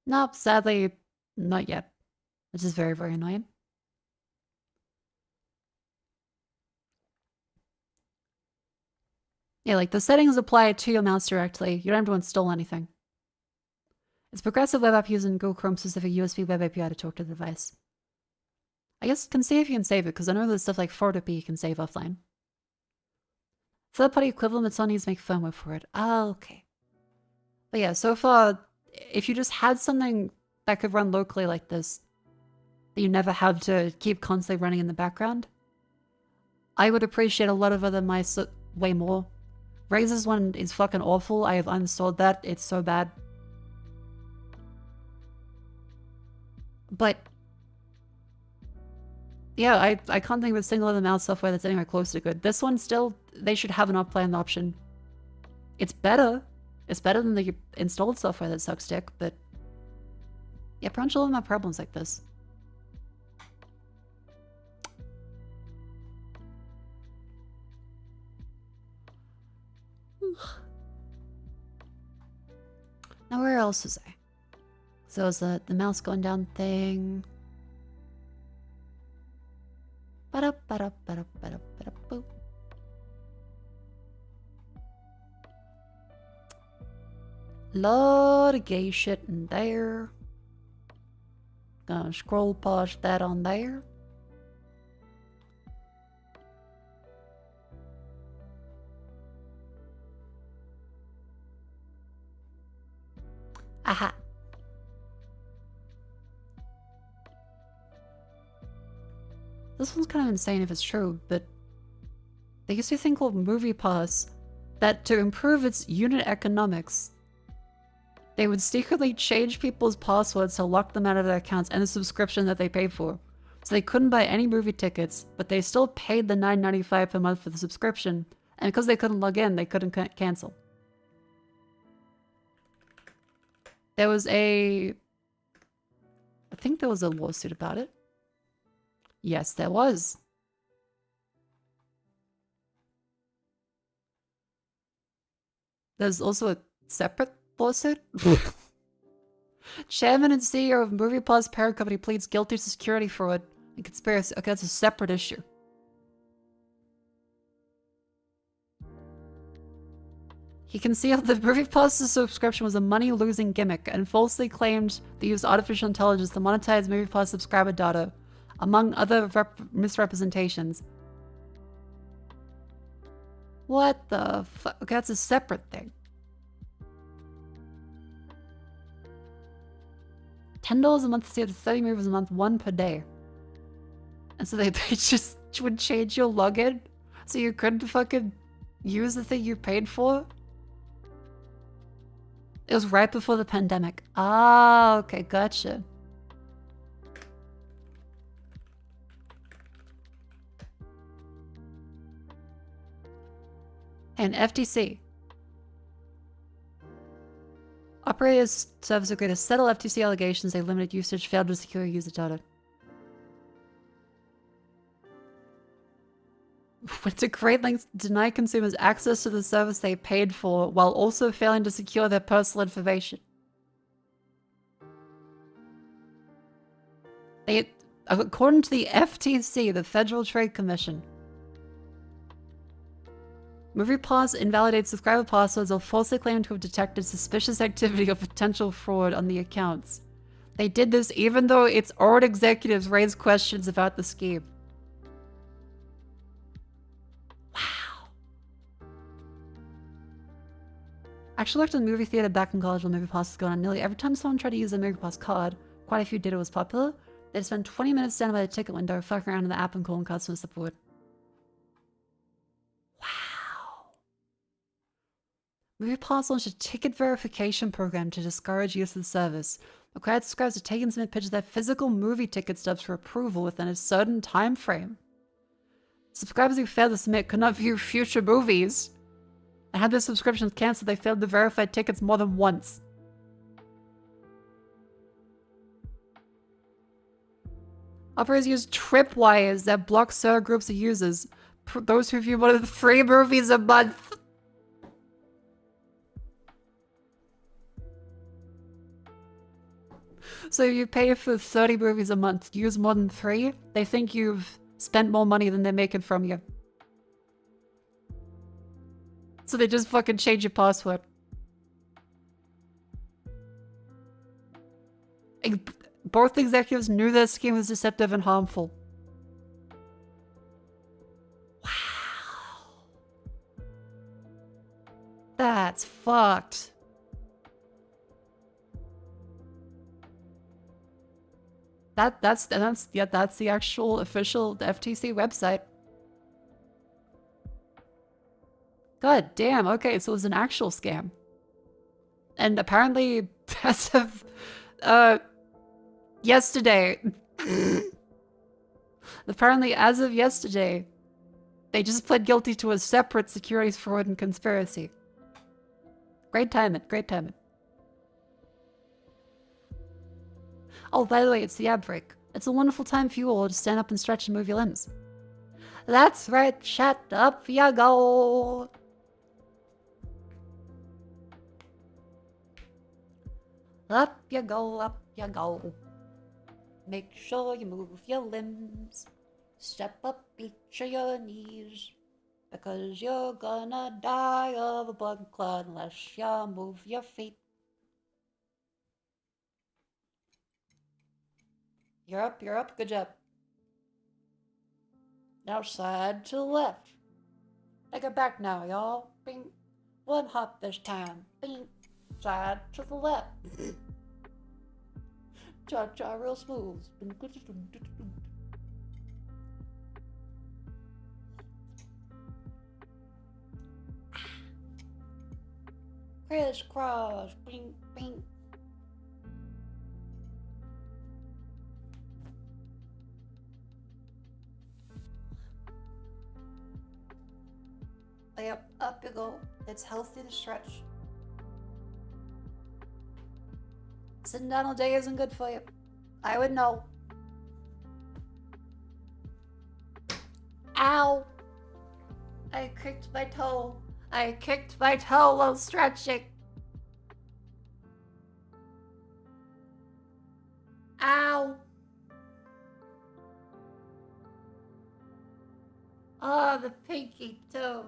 Nope, sadly, not yet. Which is very, very annoying. Yeah, like the settings apply to your mouse directly. You don't have to install anything. It's progressive web app using Google Chrome specific USB web API to talk to the device. I guess can see if you can save it, because I know there's stuff like Photopea you can save offline. Third-party equivalent, it's on needs to make firmware for it. Ah, okay. But yeah, so far, if you just had something that could run locally like this, that you never have to keep constantly running in the background, I would appreciate a lot of other mice way more. Razor's one is fucking awful. I have uninstalled that. It's so bad. But yeah, I can't think of a single other mouse software that's anywhere close to good. This one still, they should have an offline option. It's better. It's better than the installed software that sucks dick, but yeah, pretty much all of my problems like this. Now where else was I? So is the mouse going down thing. Ba-da-ba-da-ba-da-ba-da-ba-da-boop. Lot of gay shit in there. Gonna scroll past that on there. Aha. This one's kind of insane if it's true, but they used to think called Movie Pass that to improve its unit economics, They would secretly change people's passwords to lock them out of their accounts and the subscription that they paid for. So they couldn't buy any movie tickets, but they still paid the $9.95 per month for the subscription. And because they couldn't log in, they couldn't cancel. There was I think there was a lawsuit about it. Yes, there was. There's also a separate lawsuit. Chairman and CEO of Movie Plus parent company pleads guilty to security fraud and conspiracy. Okay, that's a separate issue. He concealed that Movie Plus' subscription was a money-losing gimmick and falsely claimed they used artificial intelligence to monetize Movie Plus subscriber data, among other misrepresentations. What the fuck? Okay, that's a separate thing. $10 a month to see up to 30 movies a month, 1 per day. And so they just would change your login so you couldn't fucking use the thing you paid for? It was right before the pandemic. Ah, okay, gotcha. And FTC. Operators service agreed to settle FTC allegations they limited usage, failed to secure user data. Went to great lengths to deny consumers access to the service they paid for while also failing to secure their personal information. According to the FTC, the Federal Trade Commission, MoviePass invalidates subscriber passwords or falsely claimed to have detected suspicious activity or potential fraud on the accounts. They did this even though its own executives raised questions about the scheme. Wow. I actually worked in a movie theater back in college when MoviePass was going on. Nearly every time someone tried to use a MoviePass card, quite a few did, it was popular, they'd spend 20 minutes standing by the ticket window, fucking around in the app and calling customer support. MoviePass launched a ticket verification program to discourage use of the service. Required subscribers to take and submit pictures of their physical movie ticket stubs for approval within a certain time frame. Subscribers who failed to submit could not view future movies. And had their subscriptions cancelled, they failed to verify tickets more than once. Operators use tripwires that block certain groups of users. Those who view more than 3 movies a month. So if you pay for 30 movies a month, use more than 3, they think you've spent more money than they're making from you. So they just fucking change your password. Both executives knew their scheme was deceptive and harmful. Wow. That's fucked. That's the actual official FTC website. God damn, okay, so it was an actual scam. And apparently, as of, yesterday, apparently as of yesterday, they just pled guilty to a separate securities fraud and conspiracy. Great timing, great timing. Oh, by the way, it's the ad break. It's a wonderful time for you all to stand up and stretch and move your limbs. That's right, chat, up ya go. Up you go, up you go. Make sure you move your limbs. Step up each of your knees. Because you're gonna die of a blood clot unless you move your feet. You're up, good job. Now side to the left. Take it back now, y'all. Bing. 1 hop this time. Bing. Side to the left. Cha-cha real smooth. Crisscross. Bing, bing. Mako. It's healthy to stretch. Sitting down all day isn't good for you. I would know. Ow! I kicked my toe. I kicked my toe while stretching. Ow! Oh, the pinky too.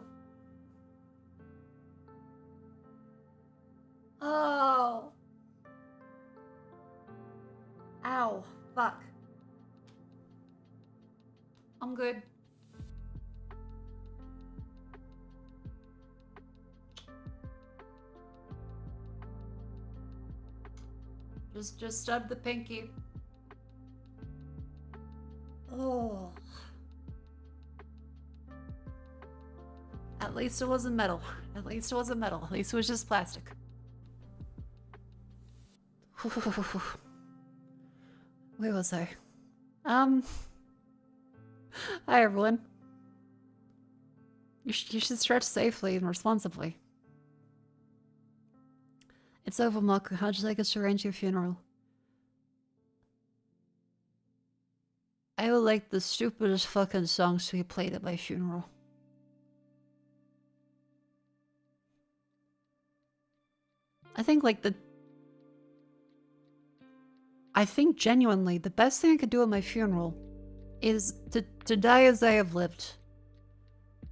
Oh. Ow. Fuck. I'm good. Just stub the pinky. Oh. At least it wasn't metal. At least it wasn't metal. At least it was just plastic. Where was I? Hi everyone. You should stretch safely and responsibly. It's over, Mako. How'd you like us to arrange your funeral? I would like the stupidest fucking songs to be played at my funeral. I think genuinely the best thing I could do at my funeral is to die as I have lived.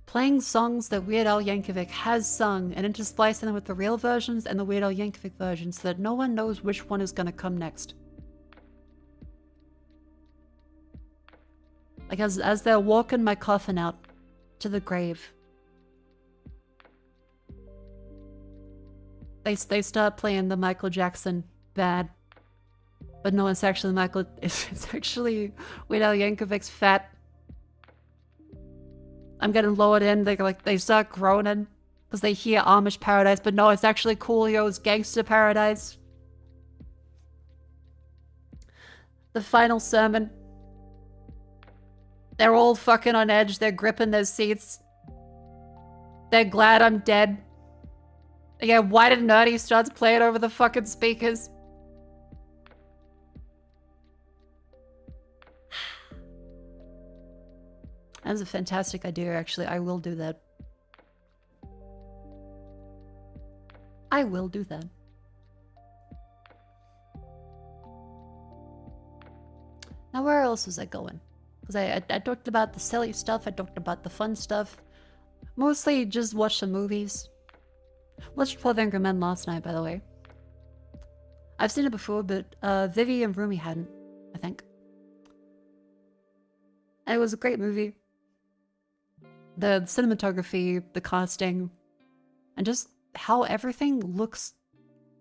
Playing songs that Weird Al Yankovic has sung and intersplicing them with the real versions and the Weird Al Yankovic version so that no one knows which one is gonna come next. Like as they're walking my coffin out to the grave. They start playing the Michael Jackson Bad. But no, it's actually it's actually Weird Al Yankovic's Fat. I'm getting lowered in, they start groaning because they hear Amish Paradise, but no, it's actually Coolio's Gangster Paradise. The final sermon. They're all fucking on edge, they're gripping their seats. They're glad I'm dead. Yeah, why did Nerdy starts playing over the fucking speakers? That's a fantastic idea, actually. I will do that. I will do that. Now, where else was I going? Because I talked about the silly stuff, I talked about the fun stuff. Mostly just watch some movies. Watched 12 Angry Men last night, by the way. I've seen it before, but Vivi and Rumi hadn't, I think. And it was a great movie. The cinematography, the casting, and just how everything looks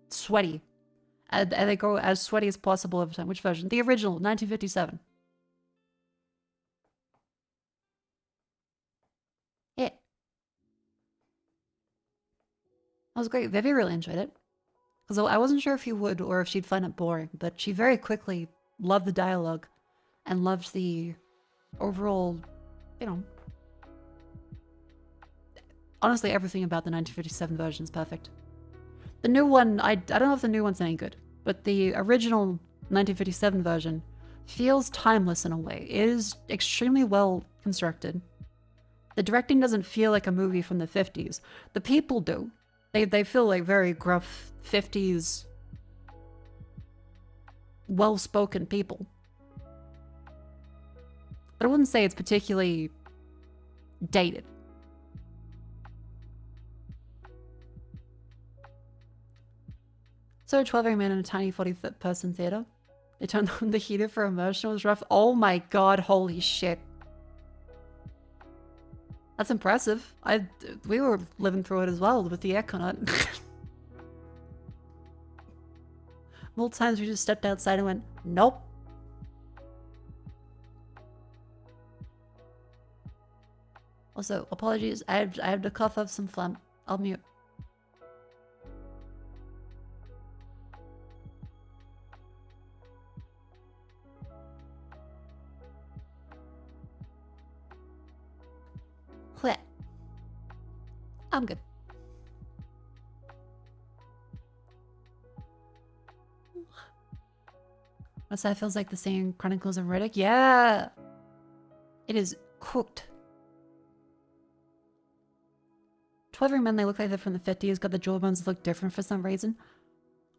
sweaty. And they go as sweaty as possible every time. Which version? The original, 1957. Yeah. That was great. Vivi really enjoyed it. Because I wasn't sure if he would or if she'd find it boring, but she very quickly loved the dialogue and loved the overall, you know... Honestly, everything about the 1957 version is perfect. The new one, I don't know if the new one's any good, but the original 1957 version feels timeless in a way. It is extremely well constructed. The directing doesn't feel like a movie from the 50s. The people do. They feel like very gruff 50s, well-spoken people. But I wouldn't say it's particularly dated. So 12 Angry Men in a tiny 40-person theater. They turned on the heater for immersion. It was rough. Oh my god, holy shit. That's impressive. We were living through it as well with the aircon on. Multiple times we just stepped outside and went, nope. Also, apologies. I have to cough up some phlegm. I'll mute. I'm good. What's that? Feels like the same Chronicles of Riddick? Yeah! It is cooked. 12 men, they look like they're from the 50s, got the jawbones look different for some reason.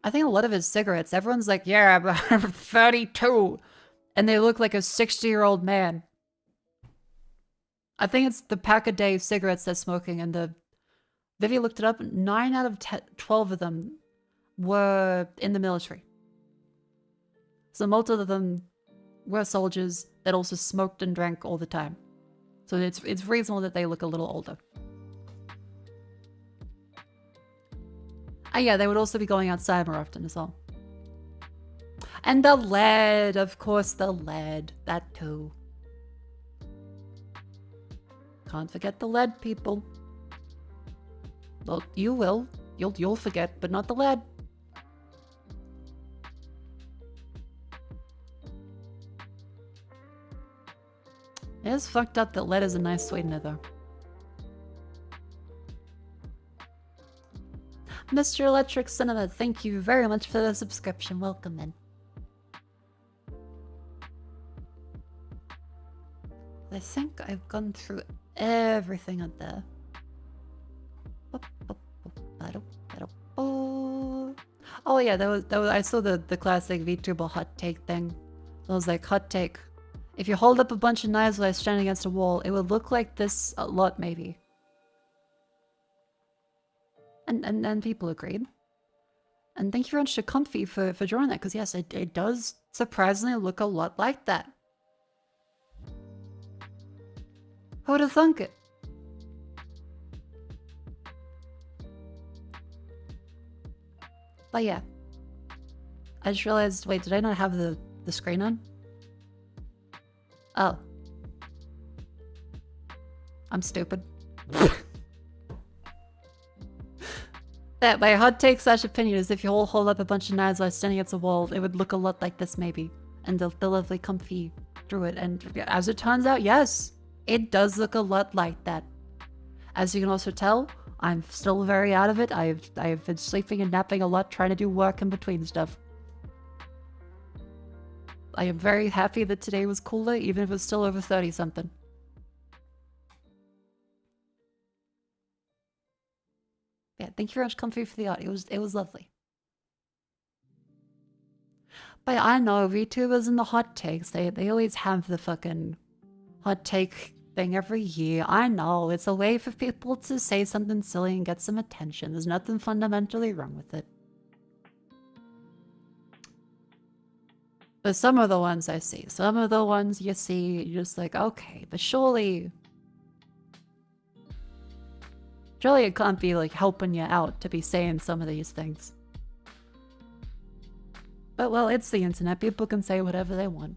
I think a lot of it's cigarettes. Everyone's like, yeah, I'm 32. And they look like a 60-year-old man. I think it's the pack-a-day cigarettes they're smoking, and the... Vivi looked it up, 9 out of 12 of them were in the military. So most of them were soldiers that also smoked and drank all the time. So it's reasonable that they look a little older. Yeah, they would also be going outside more often as well. And the lead, of course, the lead. That too. Can't forget the lead, people. Well, you will. You'll forget, but not the lead. It is fucked up that lead is a nice sweetener, though. Mr. Electric Cinema, thank you very much for the subscription. Welcome in. I think I've gone through everything out there. Oh yeah, that was I saw the classic VTuber hot take thing. It was like, hot take. If you hold up a bunch of knives while standing against a wall, it would look like this a lot, maybe. And people agreed. And thank you very much to Comfy for drawing that, because yes, it does surprisingly look a lot like that. Who would have thunk it? But yeah. I just realized, wait, did I not have the screen on? Oh. I'm stupid. That my hot take / opinion is if you all hold up a bunch of knives while standing against a wall, it would look a lot like this maybe. And the lovely Comfy drew it. And as it turns out, yes, it does look a lot like that. As you can also tell, I'm still very out of it. I've been sleeping and napping a lot, trying to do work in between stuff. I am very happy that today was cooler, even if it's still over 30 something. Yeah, thank you very much, Comfy, for the art. It was lovely. But I know VTubers and the hot takes, they always have the fucking hot take thing every year. I know, it's a way for people to say something silly and get some attention. There's nothing fundamentally wrong with it. But some of the ones I see, some of the ones you see, you're just like, okay, but surely it can't be like helping you out to be saying some of these things. But well, it's the internet. People can say whatever they want.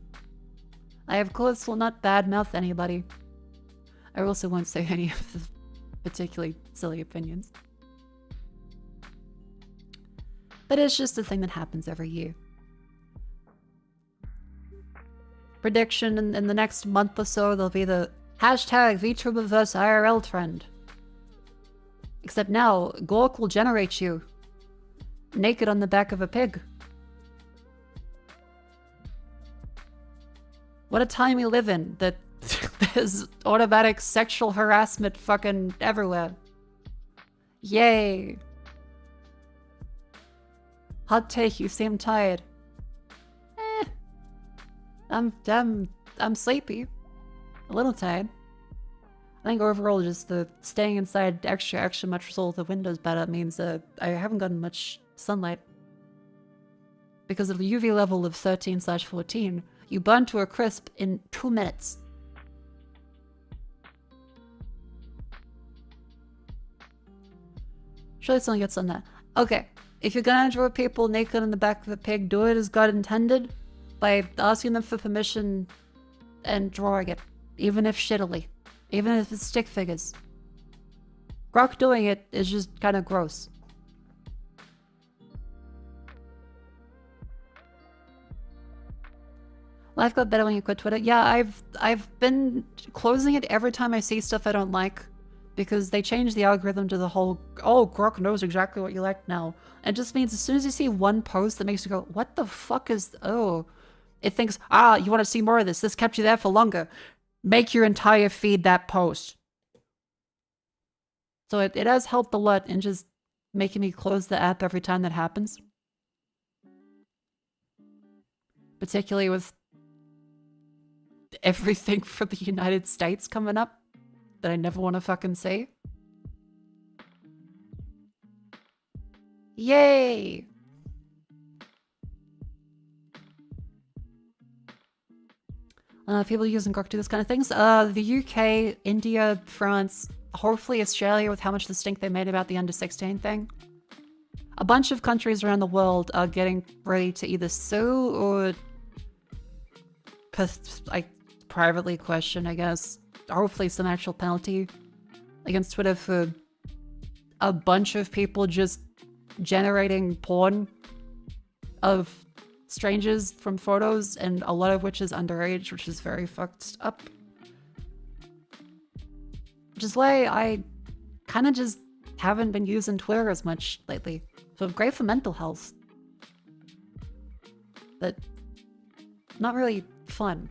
I, of course, will not badmouth anybody. I also won't say any of the particularly silly opinions. But it's just a thing that happens every year. Prediction in the next month or so, there'll be the hashtag VTuber vs IRL trend. Except now, Gork will generate you naked on the back of a pig. What a time we live in, that there's automatic sexual harassment fucking everywhere. Yay. Hot take, you seem tired. I'm sleepy. A little tired. I think overall just the staying inside extra much so the windows better means I haven't gotten much sunlight. Because of the UV level of 13/14, you burn to a crisp in 2 minutes. Surely someone gets on that. Okay, if you're gonna draw people naked on the back of a pig, do it as God intended by asking them for permission and drawing it, even if shittily. Even if it's stick figures. Grok doing it is just kind of gross. Life got better when you quit Twitter. Yeah, I've been closing it every time I see stuff I don't like, because they changed the algorithm to the whole, oh, Grok knows exactly what you like now. It just means as soon as you see one post that makes you go, what the fuck is, oh, It thinks, ah, you want to see more of this. This kept you there for longer. Make your entire feed that post. So it has helped a lot in just making me close the app every time that happens. Particularly with everything from the United States coming up that I never want to fucking say. Yay! People using Grok do this kind of things. The UK, India, France, hopefully Australia with how much the stink they made about the under 16 thing. A bunch of countries around the world are getting ready to either sue or privately question, I guess, hopefully some actual penalty against Twitter for a bunch of people just generating porn of strangers from photos, and a lot of which is underage, which is very fucked up. Which is why I kind of just haven't been using Twitter as much lately. So great for mental health. But not really fun.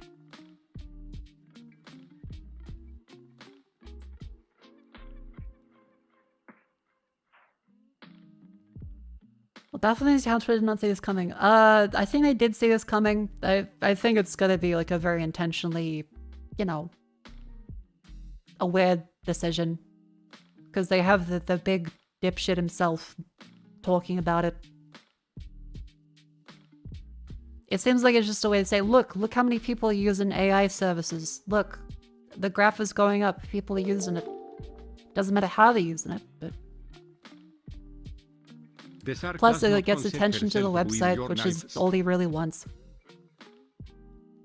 Well, Baphomet's how Twitter did not see this coming. I think they did see this coming. I think it's gonna be like a very intentionally, you know, a weird decision. Because they have the big dipshit himself talking about it. It seems like it's just a way to say, look how many people are using AI services. Look, the graph is going up. People are using it. Doesn't matter how they're using it, but... Plus, it gets attention to the website, which is all he really wants.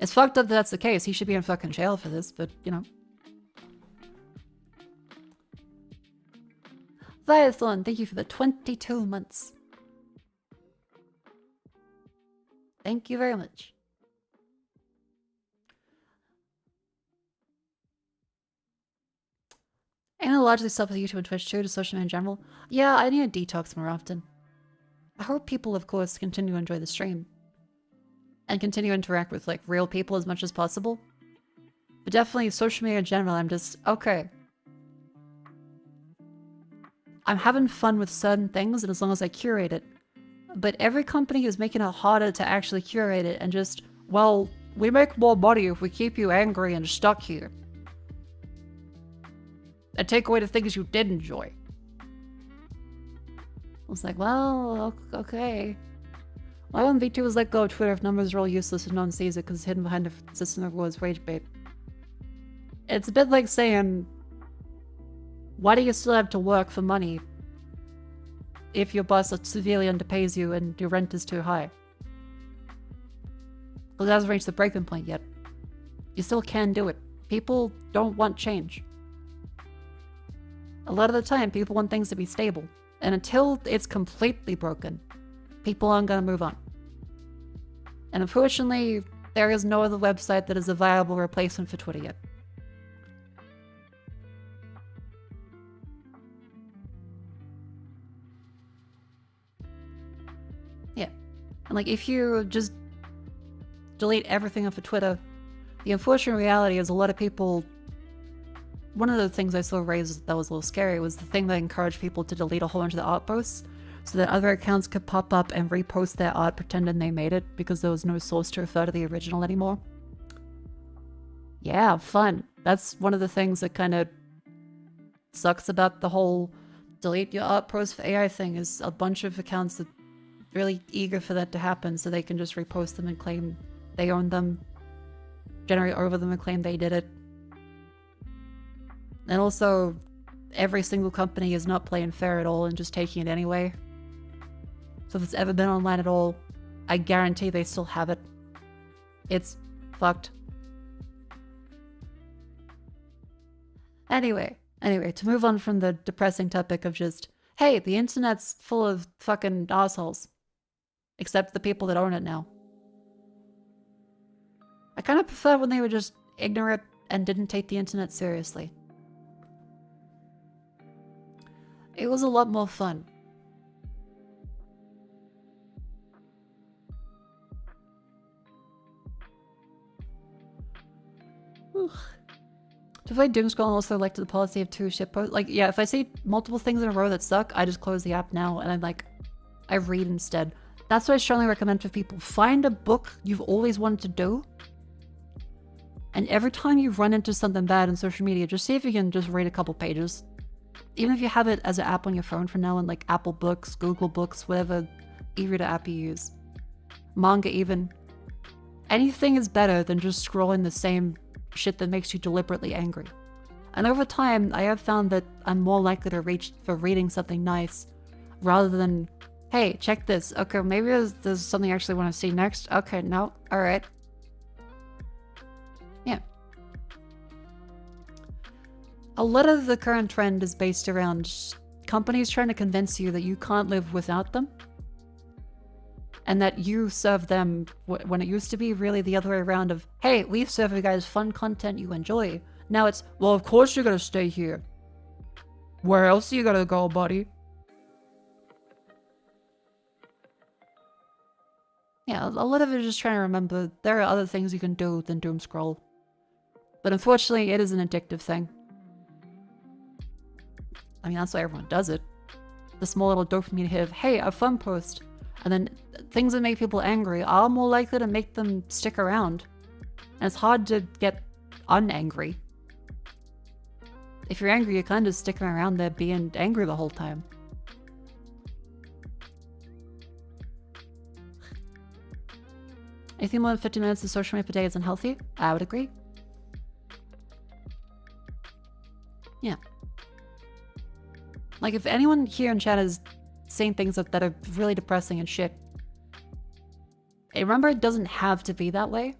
It's fucked up that that's the case. He should be in fucking jail for this, but, you know. Viathlon, thank you for the 22 months. Thank you very much. And it largely stops with YouTube and Twitch too, to social media in general. Yeah, I need to detox more often. I hope people, of course, continue to enjoy the stream. And continue to interact with, like, real people as much as possible. But definitely social media in general, I'm just, okay. I'm having fun with certain things, and as long as I curate it. But every company is making it harder to actually curate it and just, well, we make more money if we keep you angry and stuck here. And take away the things you did enjoy. I was like, well, okay. Why wouldn't vtubers let go of Twitter if numbers are all useless and no one sees it because it's hidden behind a system of rewards rage bait? It's a bit like saying, why do you still have to work for money if your boss severely underpays you and your rent is too high? Well, it hasn't reached the breaking point yet. You still can do it. People don't want change. A lot of the time, people want things to be stable. And until it's completely broken, people aren't going to move on. And unfortunately, there is no other website that is a viable replacement for Twitter yet. Yeah. And like, if you just delete everything off of Twitter, the unfortunate reality is a lot of people... One of the things I saw raised that was a little scary was the thing that encouraged people to delete a whole bunch of the art posts so that other accounts could pop up and repost their art pretending they made it because there was no source to refer to the original anymore. Yeah, fun. That's one of the things that kind of sucks about the whole delete your art post for AI thing, is a bunch of accounts that are really eager for that to happen so they can just repost them and claim they own them, generate over them and claim they did it. And also, every single company is not playing fair at all and just taking it anyway. So if it's ever been online at all, I guarantee they still have it. It's fucked. Anyway, to move on from the depressing topic of just, hey, the internet's full of fucking assholes. Except the people that own it now. I kind of prefer when they were just ignorant and didn't take the internet seriously. It was a lot more fun. To avoid doom scroll, I also like the policy of 2 shit posts. Like, yeah, if I see multiple things in a row that suck, I just close the app now and I read instead. That's what I strongly recommend for people. Find a book you've always wanted to do. And every time you run into something bad on social media, just see if you can just read a couple pages. Even if you have it as an app on your phone for now, on like Apple Books, Google Books, whatever e-reader app you use. Manga even. Anything is better than just scrolling the same shit that makes you deliberately angry. And over time, I have found that I'm more likely to reach for reading something nice rather than, hey, check this. Okay, maybe there's something I actually want to see next. Okay, no, alright. Yeah. A lot of the current trend is based around companies trying to convince you that you can't live without them. And that you serve them when it used to be really the other way around of, hey, we serve you guys fun content you enjoy. Now it's, well, of course you're gonna stay here. Where else are you gonna go, buddy? Yeah, a lot of it is just trying to remember there are other things you can do than doom scroll. But unfortunately, it is an addictive thing. I mean, that's why everyone does it. The small little dopamine hit of, hey, a fun post. And then things that make people angry are more likely to make them stick around. And it's hard to get unangry. If you're angry, you're kind of sticking around there being angry the whole time. Anything more than 50 minutes of social media per day is unhealthy? I would agree. Yeah. Like, if anyone here in chat is saying things that are really depressing and shit, remember, it doesn't have to be that way.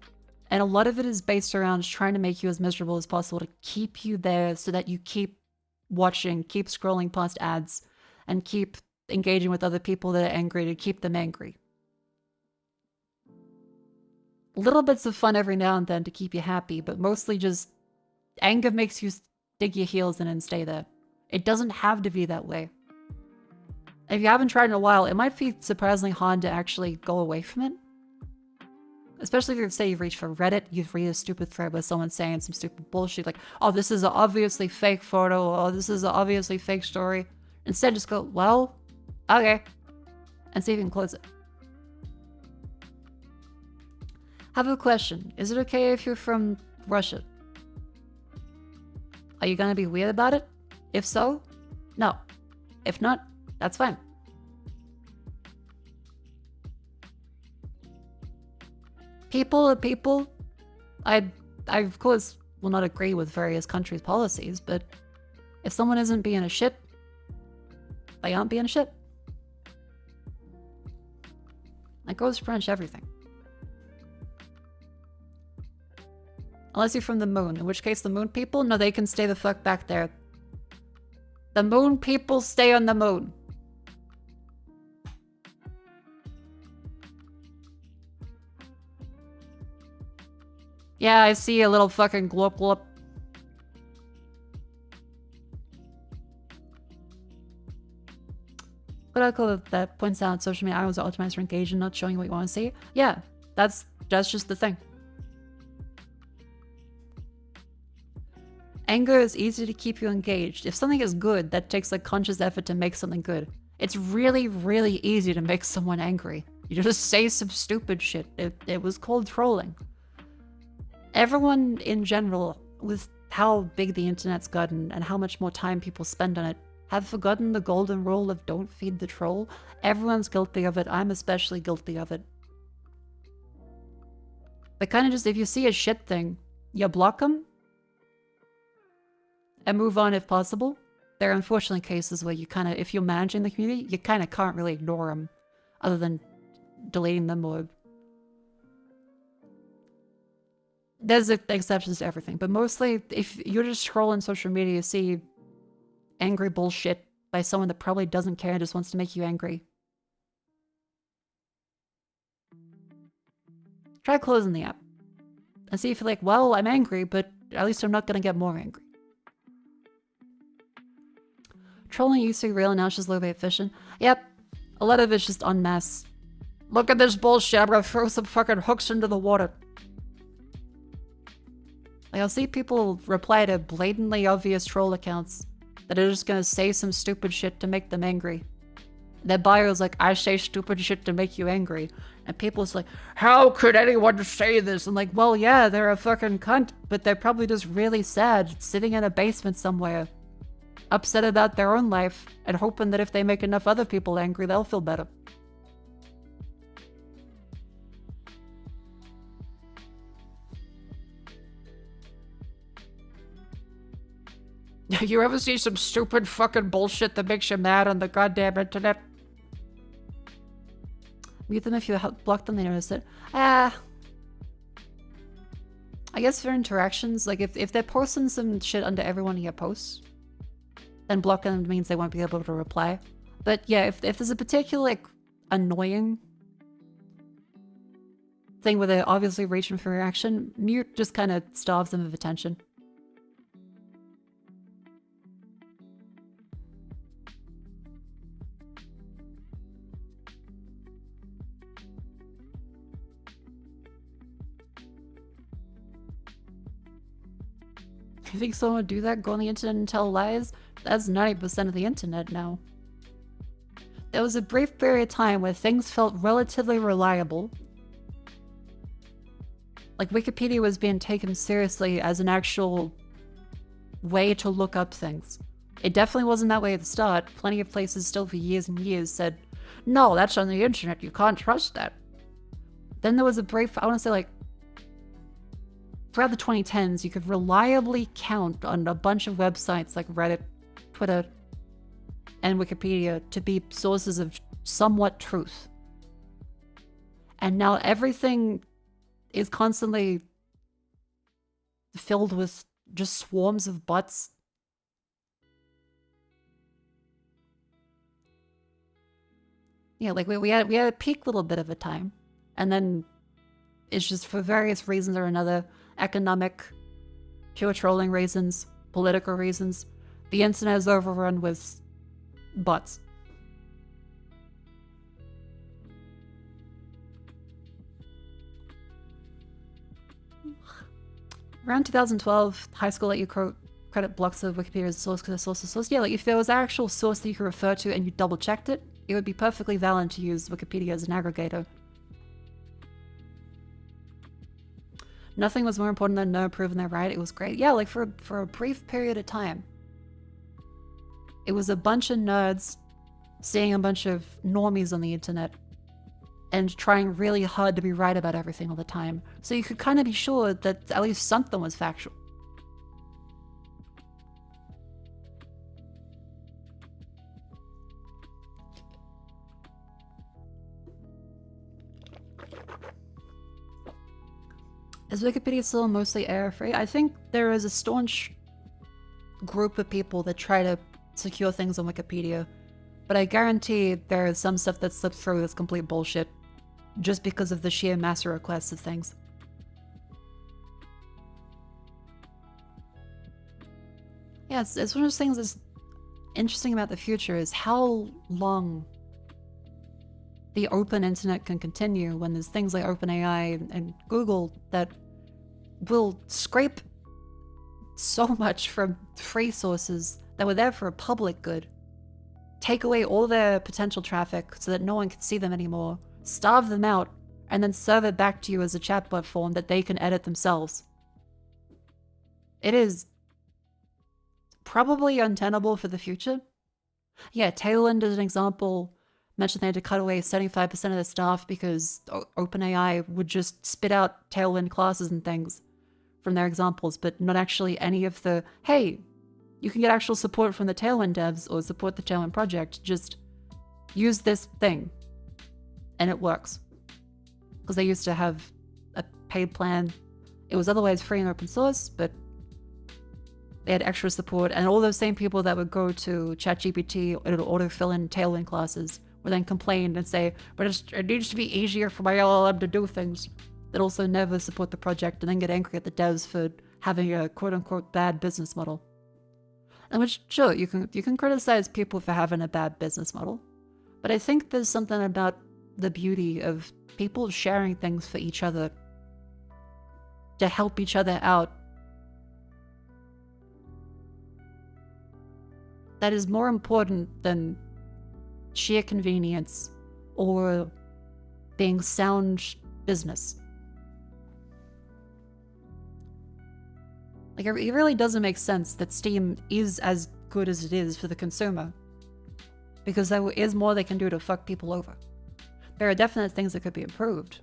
And a lot of it is based around trying to make you as miserable as possible to keep you there so that you keep watching, keep scrolling past ads, and keep engaging with other people that are angry to keep them angry. Little bits of fun every now and then to keep you happy, but mostly just anger makes you dig your heels in and stay there. It doesn't have to be that way. If you haven't tried in a while, it might be surprisingly hard to actually go away from it. Especially if you say you've reached for Reddit, you read a stupid thread with someone saying some stupid bullshit like, oh, this is an obviously fake photo, or this is an obviously fake story. Instead, just go, well, okay, and see if you can close it. Have a question. Is it okay if you're from Russia? Are you gonna be weird about it? If so, no. If not, that's fine. People are people. I of course will not agree with various countries' policies, but if someone isn't being a shit, they aren't being a shit. That goes for pretty much everything. Unless you're from the moon, in which case the moon people, no, they can stay the fuck back there. The moon people stay on the moon. Yeah, I see a little fucking glop glop. What I call that points out social media items are optimized for engagement, not showing what you want to see. Yeah, that's just the thing. Anger is easy to keep you engaged. If something is good, that takes a conscious effort to make something good. It's really, really easy to make someone angry. You just say some stupid shit. It was called trolling. Everyone in general, with how big the internet's gotten and how much more time people spend on it, have forgotten the golden rule of don't feed the troll. Everyone's guilty of it. I'm especially guilty of it. But kind of just, if you see a shit thing, you block them and move on if possible. There are unfortunately cases where you kind of, if you're managing the community, you kind of can't really ignore them other than deleting them or... There's exceptions to everything, but mostly if you're just scrolling social media, you see angry bullshit by someone that probably doesn't care and just wants to make you angry. Try closing the app and see if you're like, well, I'm angry, but at least I'm not going to get more angry. Trolling used to be real, now it's just low bait fishing. Yep, a lot of it's just en masse. Look at this bullshit, I'm gonna throw some fucking hooks into the water. Like, I'll see people reply to blatantly obvious troll accounts that are just gonna say some stupid shit to make them angry. Their bio's like, I say stupid shit to make you angry. And people's like, how could anyone say this? I'm like, well, yeah, they're a fucking cunt, but they're probably just really sad, sitting in a basement somewhere, upset about their own life, and hoping that if they make enough other people angry, they'll feel better. You ever see some stupid fucking bullshit that makes you mad on the goddamn internet? Mute them if you block them, they notice it. I guess for interactions, like if they're posting some shit under every one of your posts, then blocking them means they won't be able to reply. But yeah, if there's a particular, like, annoying thing where they're obviously reaching for reaction, mute just kind of starves them of attention. You think someone would do that? Go on the internet and tell lies? That's 90% of the internet now. There was a brief period of time where things felt relatively reliable. Like, Wikipedia was being taken seriously as an actual way to look up things. It definitely wasn't that way at the start. Plenty of places still for years and years said, no, that's on the internet, you can't trust that. Then there was a brief, I want to say, like, throughout the 2010s, you could reliably count on a bunch of websites like Reddit, Twitter, and Wikipedia to be sources of somewhat truth. And now everything is constantly filled with just swarms of bots. Yeah, like we had a peak little bit of a time, and then it's just for various reasons or another, economic, pure trolling reasons, political reasons, the internet is overrun with bots. Around 2012, high school let you credit blocks of Wikipedia as a source because the source is source. Yeah, like if there was an actual source that you could refer to and you double checked it, it would be perfectly valid to use Wikipedia as an aggregator. Nothing was more important than no proving they're right. It was great. Yeah, like for a brief period of time. It was a bunch of nerds seeing a bunch of normies on the internet and trying really hard to be right about everything all the time. So you could kind of be sure that at least something was factual. Is Wikipedia still mostly error-free? I think there is a staunch group of people that try to secure things on Wikipedia, but I guarantee there is some stuff that slips through that's complete bullshit, just because of the sheer mass requests of things. Yeah, it's one of those things that's interesting about the future is how long the open internet can continue when there's things like OpenAI and Google that will scrape so much from free sources that were there for a public good, take away all their potential traffic so that no one can see them anymore, starve them out, and then serve it back to you as a chatbot form that they can edit themselves. It is probably untenable for the future. Yeah, Tailwind is an example. Mentioned they had to cut away 75% of their staff because OpenAI would just spit out Tailwind classes and things from their examples, but not actually any of the, hey, you can get actual support from the Tailwind devs or support the Tailwind project, just use this thing. And it works. Because they used to have a paid plan. It was otherwise free and open source, but they had extra support, and all those same people that would go to ChatGPT or autofill in Tailwind classes would then complain and say, but it needs to be easier for my LLM to do things, that also never support the project and then get angry at the devs for having a quote-unquote bad business model. And which, sure, you can criticize people for having a bad business model, but I think there's something about the beauty of people sharing things for each other to help each other out that is more important than sheer convenience or being sound business. Like, it really doesn't make sense that Steam is as good as it is for the consumer, because there is more they can do to fuck people over. There are definite things that could be improved.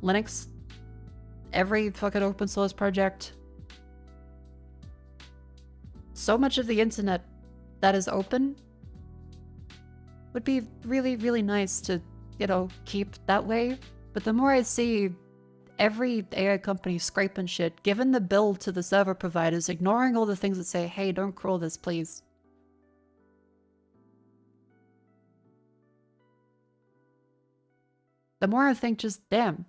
Linux, every fucking open source project, so much of the internet that is open would be really, really nice to, you know, keep that way. But the more I see every AI company scraping shit, giving the bill to the server providers, ignoring all the things that say, hey, don't crawl this, please. The more I think, just damn.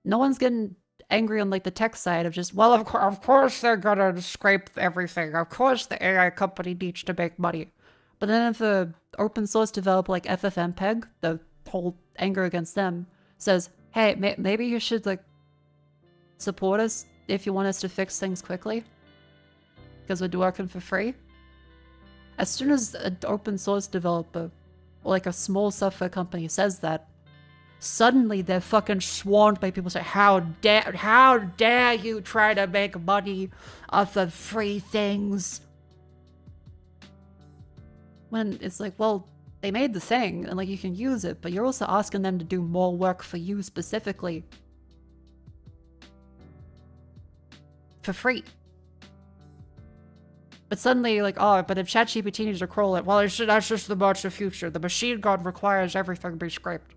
No one's getting angry on like the tech side of just, well, of course they're gonna scrape everything. Of course the AI company needs to make money. But then if the open source developer like FFmpeg, the whole anger against them, says, hey, maybe you should like support us if you want us to fix things quickly, because we're working for free. As soon as an open source developer or like a small software company says that, suddenly they're fucking swarmed by people saying, how dare you try to make money off of free things? When it's like, well, they made the thing and like you can use it, but you're also asking them to do more work for you specifically for free. But suddenly you're like, oh, but if ChatGPT needs to crawl it, well, that's just the future. The machine god requires everything be scraped.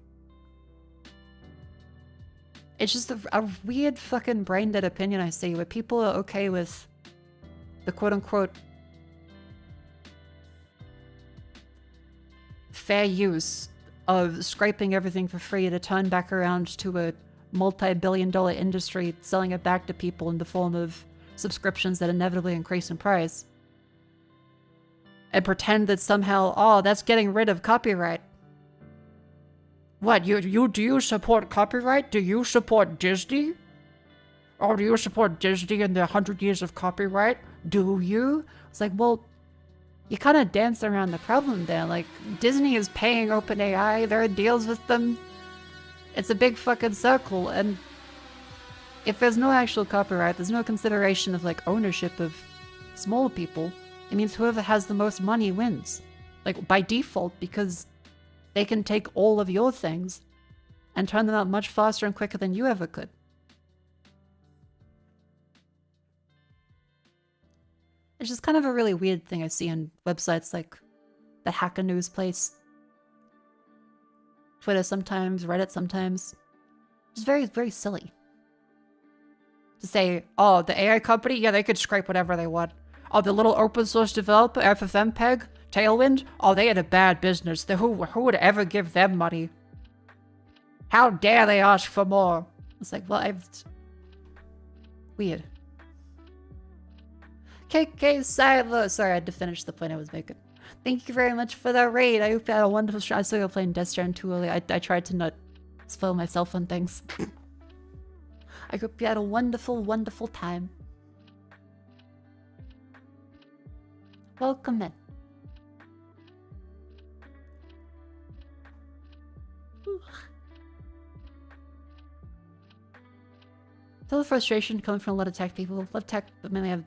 It's just a weird fucking brain-dead opinion I see, where people are okay with the quote-unquote fair use of scraping everything for free to turn back around to a multi-billion-dollar industry, selling it back to people in the form of subscriptions that inevitably increase in price. And pretend that somehow, oh, that's getting rid of copyright. What, do you support copyright? Do you support Disney? Or do you support Disney and their 100 years of copyright? Do you? It's like, well, you kind of dance around the problem there. Like, Disney is paying OpenAI, there are deals with them. It's a big fucking circle, and if there's no actual copyright, there's no consideration of, like, ownership of small people, it means whoever has the most money wins. Like, by default, because they can take all of your things and turn them out much faster and quicker than you ever could. It's just kind of a really weird thing I see on websites like the Hacker News place, Twitter sometimes, Reddit sometimes. It's very, very silly. To say, oh, the AI company, yeah, they could scrape whatever they want. Oh, the little open source developer, FFmpeg, Tailwind, oh, they had a bad business. Who would ever give them money? How dare they ask for more? It's like, well, weird. KK Silo. Sorry, I had to finish the point I was making. Thank you very much for the raid. I hope you had a wonderful show. I still got playing Death Strand too early. I tried to not spoil myself on things. I hope you had a wonderful, wonderful time. Welcome in. Feel the frustration coming from a lot of tech people. Love tech, but mainly have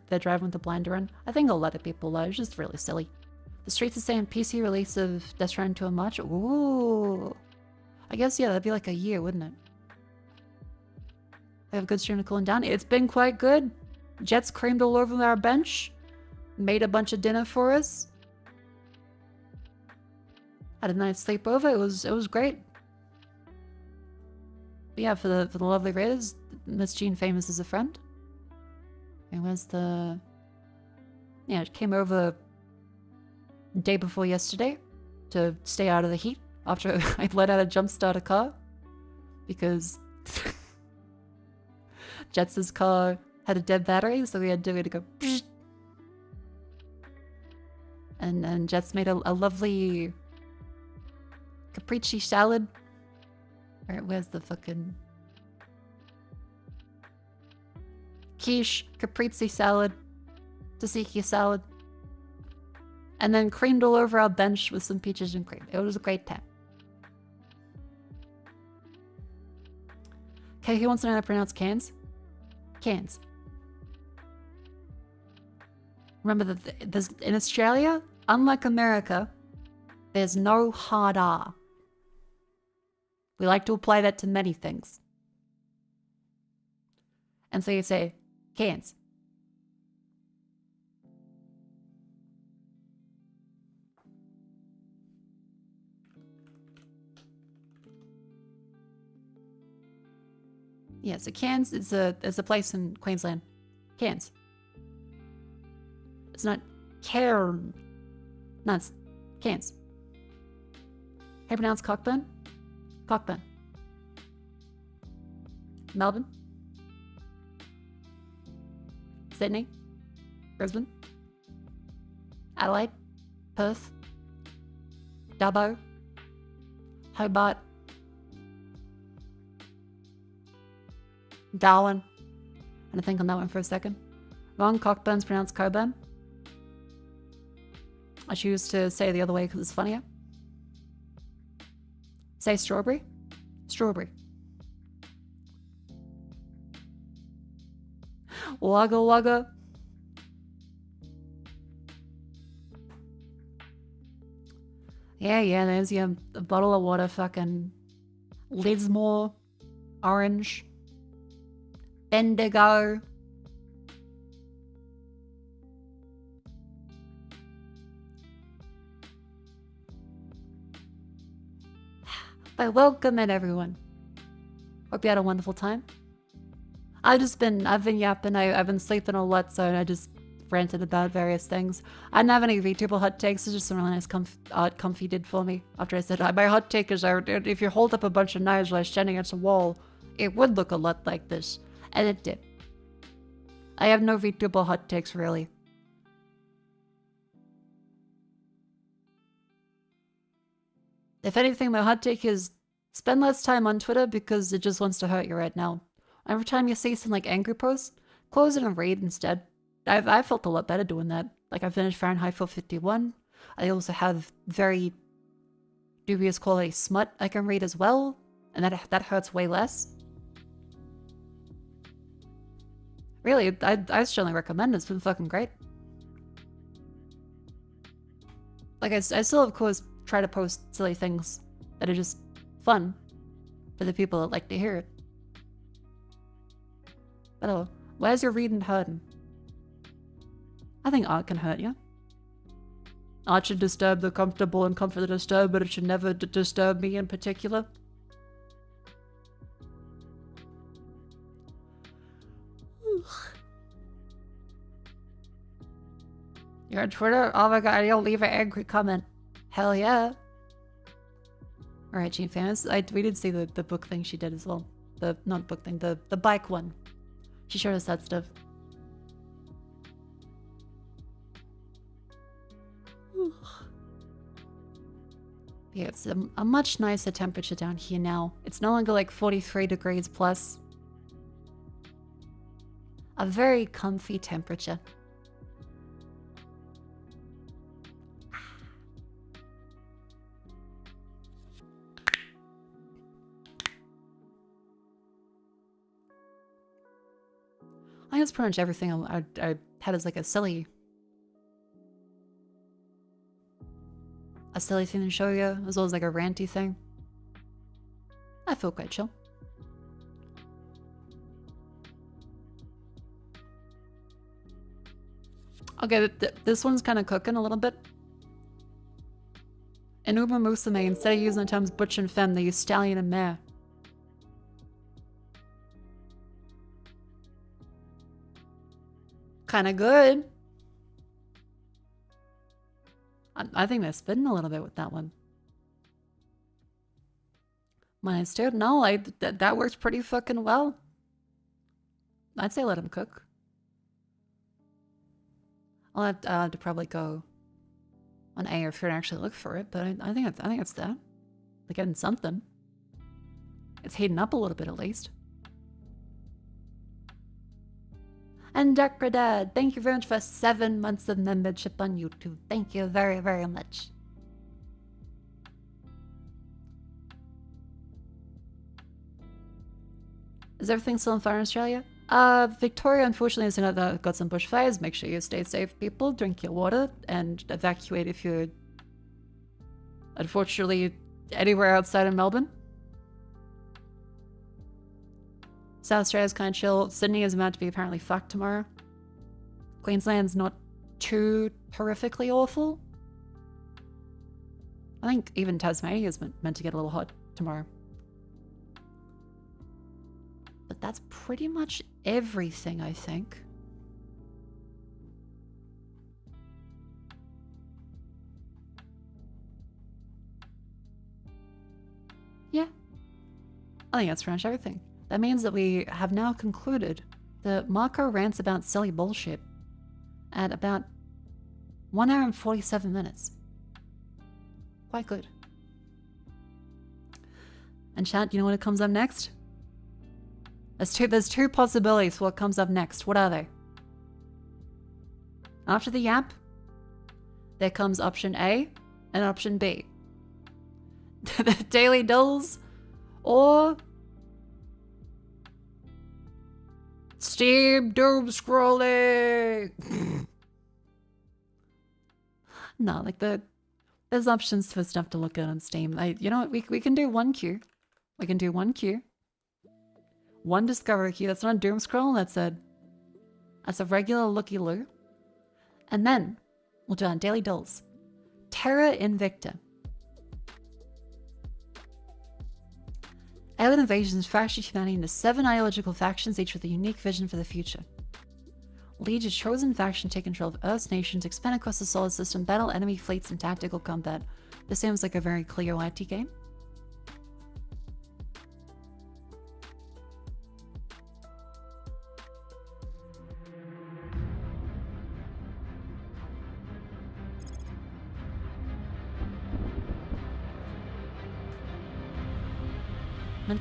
they're driving with the blinder on. I think a lot of people are. It's just really silly. The streets is saying PC release of Death Stranding 2 in March. Ooh. I guess, yeah, that'd be like a year, wouldn't it? I have a good stream to cooling down. It's been quite good. Jets creamed all over our bench. Made a bunch of dinner for us. Had a nice sleepover. It was great. But yeah, for the lovely raiders, Miss Jean famous as a friend. And where's the... Yeah, it came over day before yesterday to stay out of the heat after I let out a jumpstart a car. Because Jets's car had a dead battery, so we had to go... And Jets made a lovely capricci salad. Alright, where's the fucking... quiche, caprese salad, tzatziki salad, and then creamed all over our bench with some peaches and cream. It was a great time. Okay, who wants to know how to pronounce cans? Cans. Remember that there's, in Australia, unlike America, there's no hard R. We like to apply that to many things. And so you say, cans. Yeah, so Cairns is a place in Queensland. Cairns. It's not Cairn. No, it's Cairns. How do you pronounce Cockburn? Cockburn. Melbourne. Sydney. Brisbane. Adelaide. Perth. Dubbo. Hobart. Darwin. I'm gonna think on that one for a second. Wrong. Cockburn's pronounced Coburn. I choose to say it the other way because it's funnier. Say strawberry. Strawberry. Wagga wagga. Yeah, there's your bottle of water, fucking Lismore, orange, Bendigo. But welcome in, everyone. Hope you had a wonderful time. I've been yapping. I've been sleeping a lot, so I just ranted about various things. I didn't have any VTuber hot takes. It's just some really nice comfy did for me after I said my hot take is if you hold up a bunch of knives while standing against a wall, it would look a lot like this, and it did. I have no VTuber hot takes really. If anything, my hot take is spend less time on Twitter because it just wants to hurt you right now. Every time you see some like angry posts, close it and read instead. I felt a lot better doing that. Like I finished Fahrenheit 451. I also have very dubious quality smut I can read as well, and that hurts way less. Really, I strongly recommend it. It's been fucking great. Like I still of course try to post silly things that are just fun for the people that like to hear it. But oh, where's your reading hurting? I think art can hurt you. Art should disturb the comfortable and comfort the disturbed, but it should never disturb me in particular. You're on Twitter? Oh my god, you'll leave an angry comment. Hell yeah. Alright, Gene fans. We did see the book thing she did as well. Not book thing, the bike one. She showed us that stuff. Yeah, it's a much nicer temperature down here now. It's no longer like 43 degrees plus. A very comfy temperature. I think that's pretty much everything I had as like a silly thing to show you, as well as like a ranty thing. I feel quite chill. Okay, this one's kind of cooking a little bit. In Uber Musume, instead of using the terms butch and femme, they use stallion and mare. Kind of good. I think they're spitting a little bit with that one. Minus two? No, that works pretty fucking well. I'd say let him cook. I'll have to probably go on A or if you're to actually look for it, but I think it's that. They're getting something. It's heating up a little bit at least. And Decradad, thank you very much for 7 months of membership on YouTube. Thank you very, very much. Is everything still on fire in Australia? Victoria, unfortunately, has got some bushfires. Make sure you stay safe, people. Drink your water and evacuate if you're, unfortunately, anywhere outside of Melbourne. South Australia's kind of chill. Sydney is about to be apparently fucked tomorrow. Queensland's not too horrifically awful. I think even Tasmania is meant to get a little hot tomorrow. But that's pretty much everything, I think. Yeah. I think that's pretty much everything. That means that we have now concluded the Mako rants about silly bullshit at about 1 hour and 47 minutes. Quite good. And chat, you know what comes up next? There's two possibilities for what comes up next. What are they? After the yap, there comes option A and option B. The daily dulls or Steam doom scrolling. No, like there's options for stuff to look at on Steam. You know what? We can do one queue. We can do one queue. One discovery queue. That's not a doom scroll. That's a regular looky loo. And then we'll do our daily dulls. Terra Invicta. Alien invasions fractured humanity into 7 ideological factions, each with a unique vision for the future. Lead your chosen faction take control of Earth's nations, expand across the solar system, battle enemy fleets in tactical combat. This seems like a very clear YT game.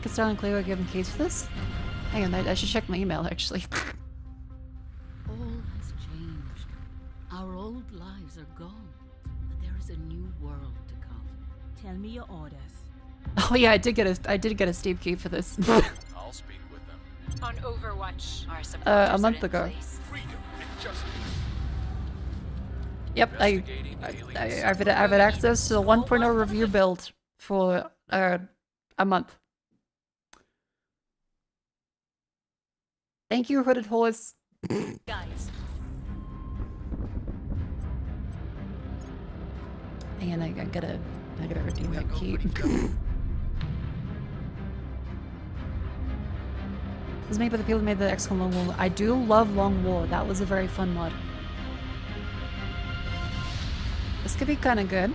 Castello and Cleo are given keys for this? Hang on, I should check my email actually. All has changed. Our old lives are gone, but there is a new world to come. Tell me your orders. Oh yeah, I did get a Steam key for this. I'll speak with them. On Overwatch. Our supporters a month are in ago. place. Freedom and justice. Yep, I've had access to the 1.0 review build for a month. Thank you, Hooded Horse. Guys. Hang on, I gotta redeem my key. This is made by the people who made the XCOM Long War. I do love Long War. That was a very fun mod. This could be kind of good.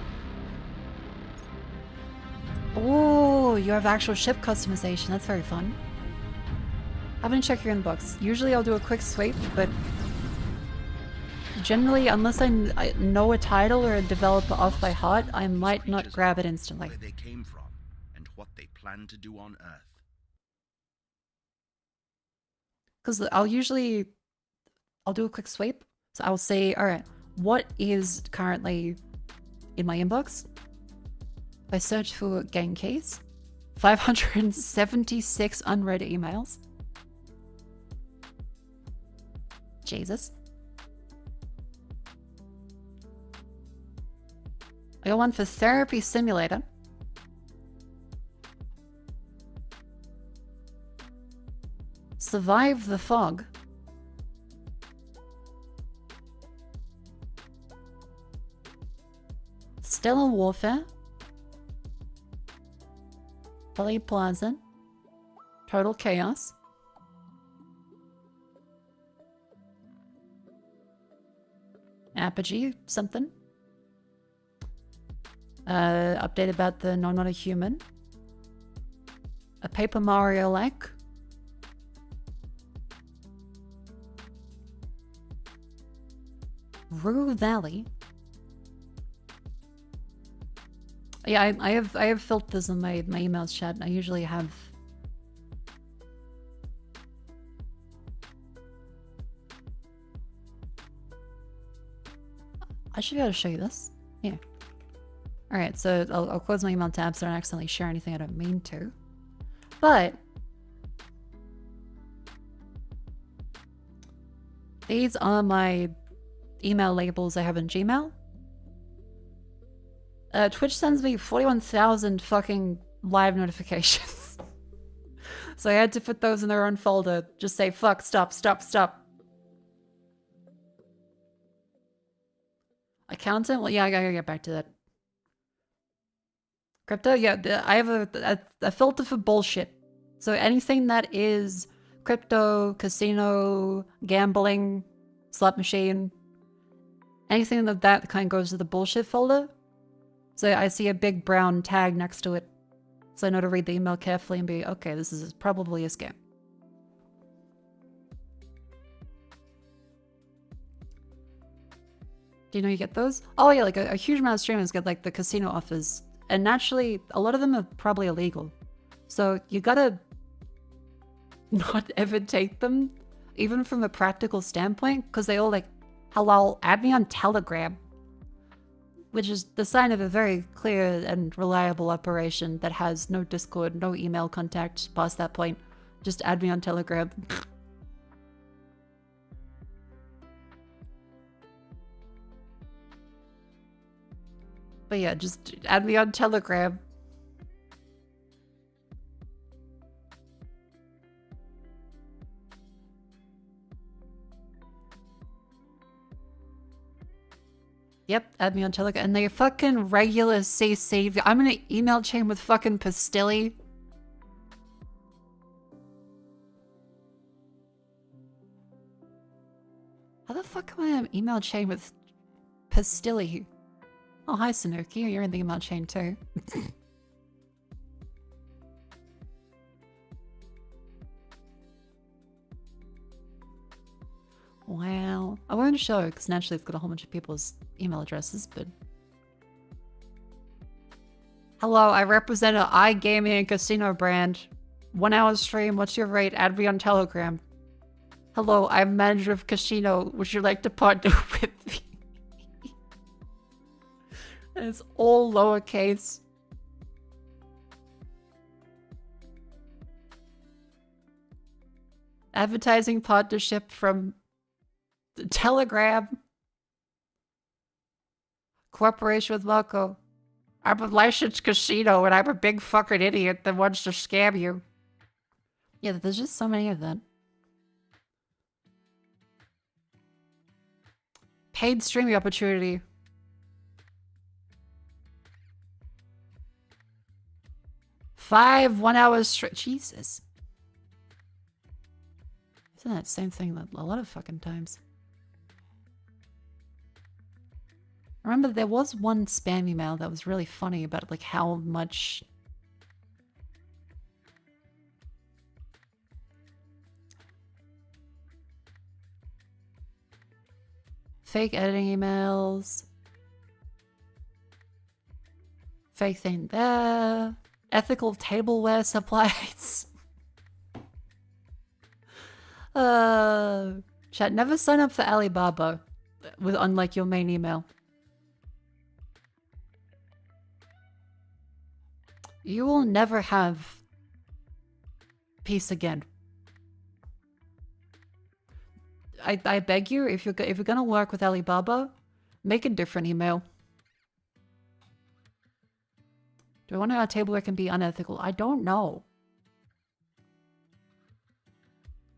Oh, you have actual ship customization. That's very fun. I'm gonna check your inbox. Usually I'll do a quick swipe, but generally, unless I know a title or a developer off by heart, I might not grab it instantly. Where they came from and what they plan to do on Earth. Because I'll do a quick swipe. So I'll say, all right, what is currently in my inbox? If I search for game keys, 576 unread emails. Jesus. I got one for Therapy Simulator. Survive the Fog. Stellar Warfare. Bully Plaza. Total Chaos. Apogee something. Update about the No Not a Human. A Paper Mario like. Rue Valley. Yeah, I have filters on my emails chat. I usually have I should be able to show you this. Yeah. Alright, so I'll close my email tab so I don't accidentally share anything I don't mean to. But these are my email labels I have in Gmail. Twitch sends me 41,000 fucking live notifications. So I had to put those in their own folder. Just say, fuck, stop, stop, stop. Accountant? Well, yeah, I gotta get back to that. Crypto? Yeah, I have a filter for bullshit. So anything that is crypto, casino, gambling, slot machine, anything that kind goes to the bullshit folder. So I see a big brown tag next to it. So I know to read the email carefully and be, okay, this is probably a scam. Do you know you get those? Oh yeah, like a huge amount of streamers get like the casino offers. And naturally, a lot of them are probably illegal. So you gotta not ever take them, even from a practical standpoint, because they all like, hello, add me on Telegram. Which is the sign of a very clear and reliable operation that has no Discord, no email contact past that point. Just add me on Telegram. But yeah, just add me on Telegram. Yep, add me on Telegram. And they fucking regular CC. I'm in an email chain with fucking Pastilli. How the fuck am I in an email chain with Pastilli? Oh, hi, Sanuki. You're in the email chain too. Wow. I won't show because naturally it's got a whole bunch of people's email addresses, but... Hello, I represent an iGaming and casino brand. 1 hour stream, what's your rate? Add me on Telegram. Hello, I'm manager of casino. Would you like to partner with me? And it's all lowercase. Advertising partnership from Telegram. Cooperation with Mako. I'm a licensed casino and I'm a big fucking idiot that wants to scam you. Yeah, there's just so many of them. Paid streaming opportunity. Five 1 hour straight. Jesus. Isn't that the same thing a lot of fucking times? I remember there was one spam email that was really funny about like how much fake editing emails, fake thing there, ethical tableware supplies. Chat, never sign up for Alibaba on like your main email. You will never have peace again. I beg you, if you're gonna work with Alibaba, make a different email. Do I want our tableware can be unethical? I don't know.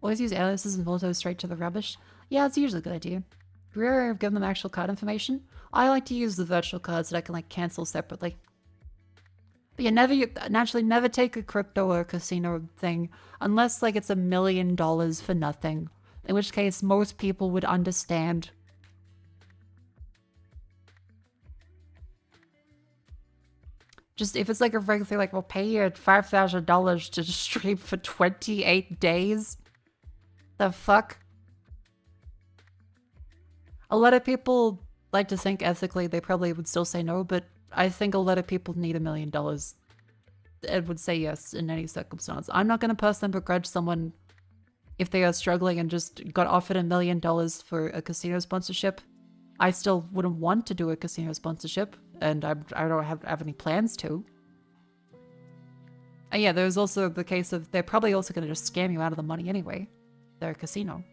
Always use aliases and photos straight to the rubbish. Yeah, it's usually a good idea. If you're giving them actual card information, I like to use the virtual cards that I can like cancel separately. But you naturally never take a crypto or casino thing unless like it's $1 million for nothing. In which case most people would understand. Just if it's like a regular thing, like we'll pay you $5,000 to stream for 28 days. The fuck? A lot of people like to think ethically they probably would still say no, but I think a lot of people need $1 million and would say yes in any circumstance. I'm not going to personally begrudge someone if they are struggling and just got offered $1 million for a casino sponsorship I still wouldn't want to do a casino sponsorship, and I don't have any plans to. And yeah, there's also the case of they're probably also going to just scam you out of the money anyway. They're a casino.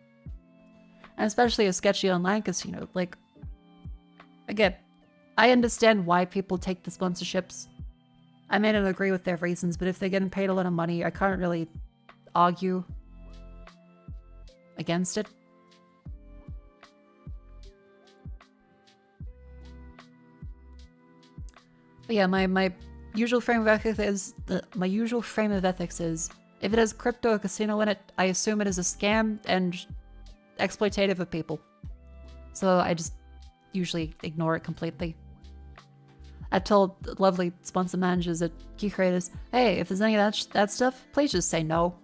And especially a sketchy online casino. Like, again, I understand why people take the sponsorships. I may not agree with their reasons, but if they're getting paid a lot of money, I can't really argue against it. But yeah, my usual frame of ethics is if it has crypto or casino in it, I assume it is a scam and exploitative of people. So I just usually ignore it completely. I told lovely sponsor managers at Key Creators, hey, if there's any of that stuff, please just say no.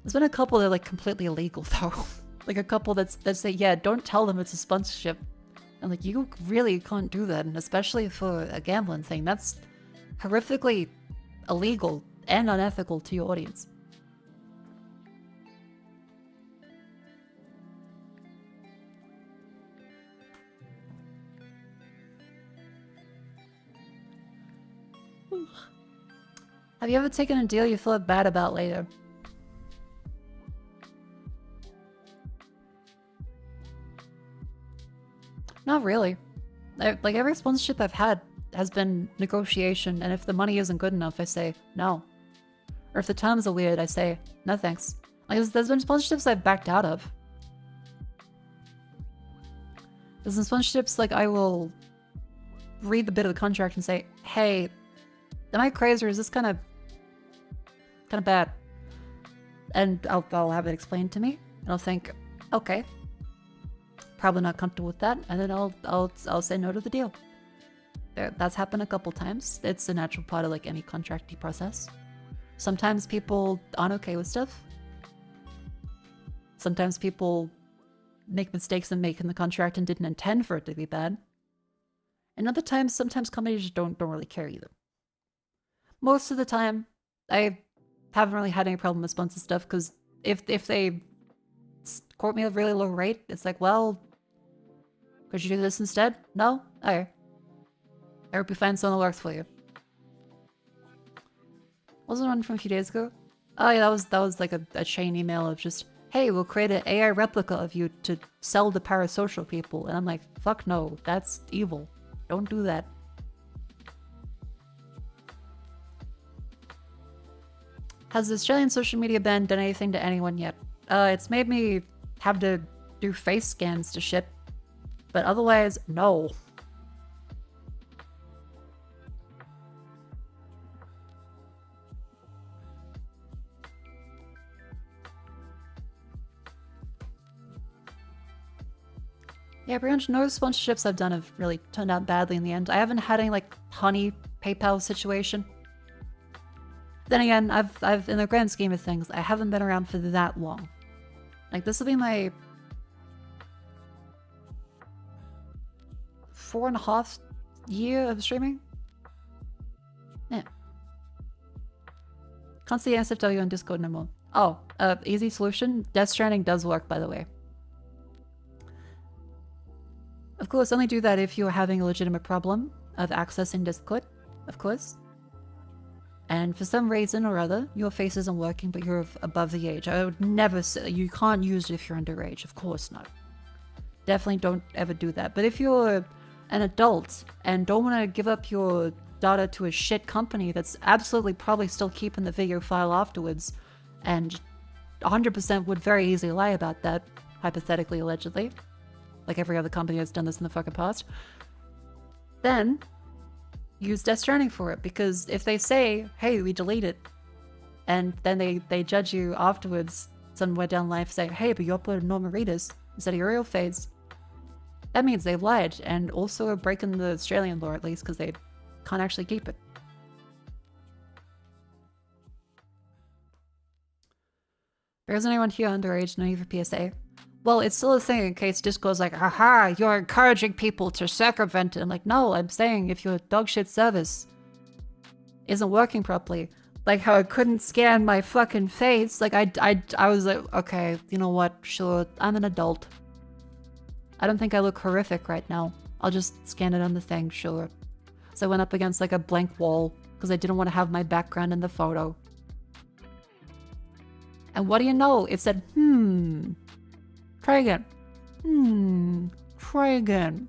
There's been a couple that are like completely illegal though. Like a couple that say, yeah, don't tell them it's a sponsorship. And like, you really can't do that, and especially for a gambling thing. That's horrifically illegal and unethical to your audience. Have you ever taken a deal you felt bad about later? Not really. Like every sponsorship I've had has been negotiation, and if the money isn't good enough, I say no. Or if the terms are weird, I say no thanks. Like there's been sponsorships I've backed out of. There's some sponsorships like I will read the bit of the contract and say, hey, am I crazy or is this kind of bad? And I'll have it explained to me, and I'll think, okay, probably not comfortable with that, and then I'll say no to the deal. That's happened a couple times. It's a natural part of like any contracting process. Sometimes people aren't okay with stuff. Sometimes people make mistakes in making the contract and didn't intend for it to be bad. And other times, sometimes companies just don't really care either. Most of the time, I haven't really had any problem with sponsor stuff, because if they quote me a really low rate, it's like, well, could you do this instead? No? Okay. I hope you find someone that works for you. Wasn't one from a few days ago? Oh yeah, that was like a chain email of just, hey, we'll create an AI replica of you to sell to parasocial people. And I'm like, fuck no, that's evil. Don't do that. Has the Australian social media ban done anything to anyone yet? It's made me have to do face scans to shit. But otherwise, no. Yeah, pretty much no sponsorships I've done have really turned out badly in the end. I haven't had any like honey PayPal situation. Then again, I've in the grand scheme of things, I haven't been around for that long. Like this will be my 4.5 year of streaming. Yeah. Can't see SFW on Discord no more. Oh, easy solution. Death Stranding does work, by the way. Of course, only do that if you're having a legitimate problem of accessing Discord, of course. And for some reason or other, your face isn't working, but you're above the age. I would never say you can't use it if you're underage. Of course not. Definitely don't ever do that. But if you're an adult and don't want to give up your data to a shit company that's absolutely probably still keeping the video file afterwards, and 100% would very easily lie about that, hypothetically, allegedly, like every other company that's done this in the fucking past, then use Death Stranding for it. Because if they say, hey, we delete it, and then they judge you afterwards somewhere down life, say, hey, but you uploaded Norman Reedus instead of your real face, that means they lied, and also are breaking the Australian law at least, because they can't actually keep it. There isn't anyone here underage, no need for PSA. Well, it's still a thing in case Discord's like, haha, you're encouraging people to circumvent it. I'm like, no, I'm saying if your dogshit service isn't working properly, Like how I couldn't scan my fucking face. Like I was like, okay, you know what? Sure, I'm an adult. I don't think I look horrific right now. I'll just scan it on the thing, sure. So I went up against like a blank wall because I didn't want to have my background in the photo. And what do you know? It said, try again. Try again.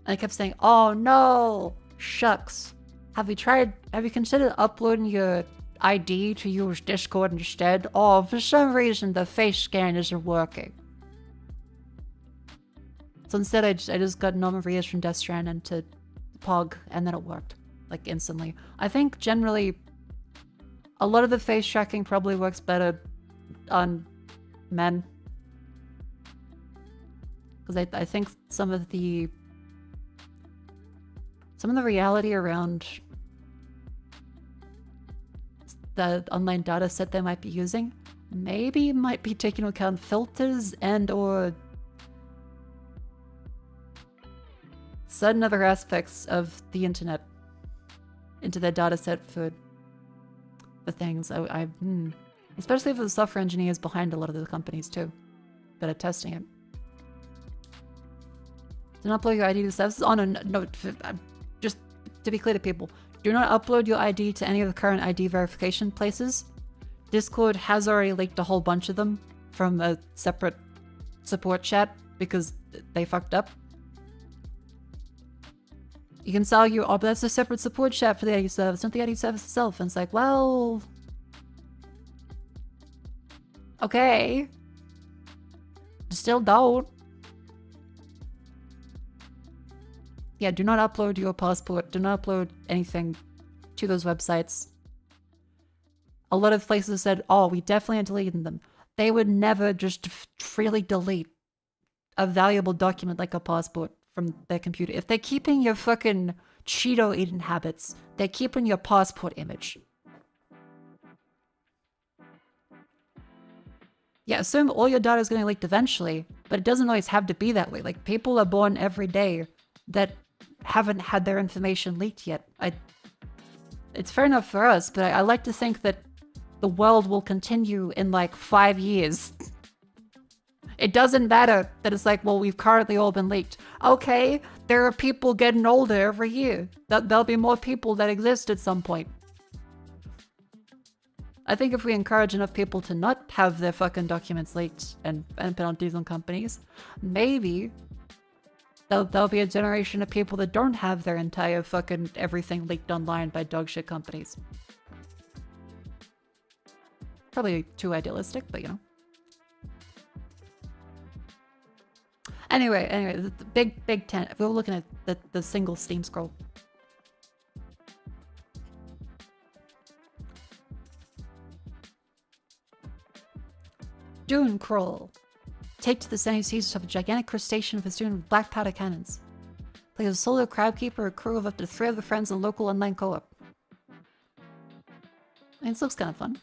And I kept saying, oh no, shucks. Have you considered uploading your ID to use Discord instead? Oh, for some reason the face scan isn't working. So instead I just got Norman Reedus from Death Stranding to Pog, and then it worked. Like instantly. I think generally a lot of the face tracking probably works better on men. Because I think some of the reality around the online data set they might be using might be taking into account filters and or certain other aspects of the internet into their data set for things. Especially if the software engineers behind a lot of the companies too that are testing it. Do not upload your ID to services. Oh no, just to be clear to people, do not upload your ID to any of the current ID verification places. Discord has already leaked a whole bunch of them from a separate support chat because they fucked up. You can argue, oh, but that's a separate support chat for the ID service, not the ID service itself. And it's like, well, okay. Still don't. Yeah, do not upload your passport. Do not upload anything to those websites. A lot of places said, oh, we definitely are deleting them. They would never just freely delete a valuable document like a passport from their computer. If they're keeping your fucking Cheeto eating habits, they're keeping your passport image. Yeah, assume all your data is going to leak eventually, but it doesn't always have to be that way. Like, people are born every day that haven't had their information leaked yet. It's fair enough for us, but I like to think that the world will continue in like 5 years. It doesn't matter that it's like, well, we've currently all been leaked. Okay, there are people getting older every year. There'll be more people that exist at some point. I think if we encourage enough people to not have their fucking documents leaked and penalties on companies, maybe there'll be a generation of people that don't have their entire fucking everything leaked online by dogshit companies. Probably too idealistic, but you know. Anyway, the big tent. If we were looking at the single Steam scroll. Dune Crawl. Take to the sunny seas to have a gigantic crustacean festooned with black powder cannons. Play as a solo crab keeper or a crew of up to 3 other friends in local online co-op. I mean, this looks kind of fun.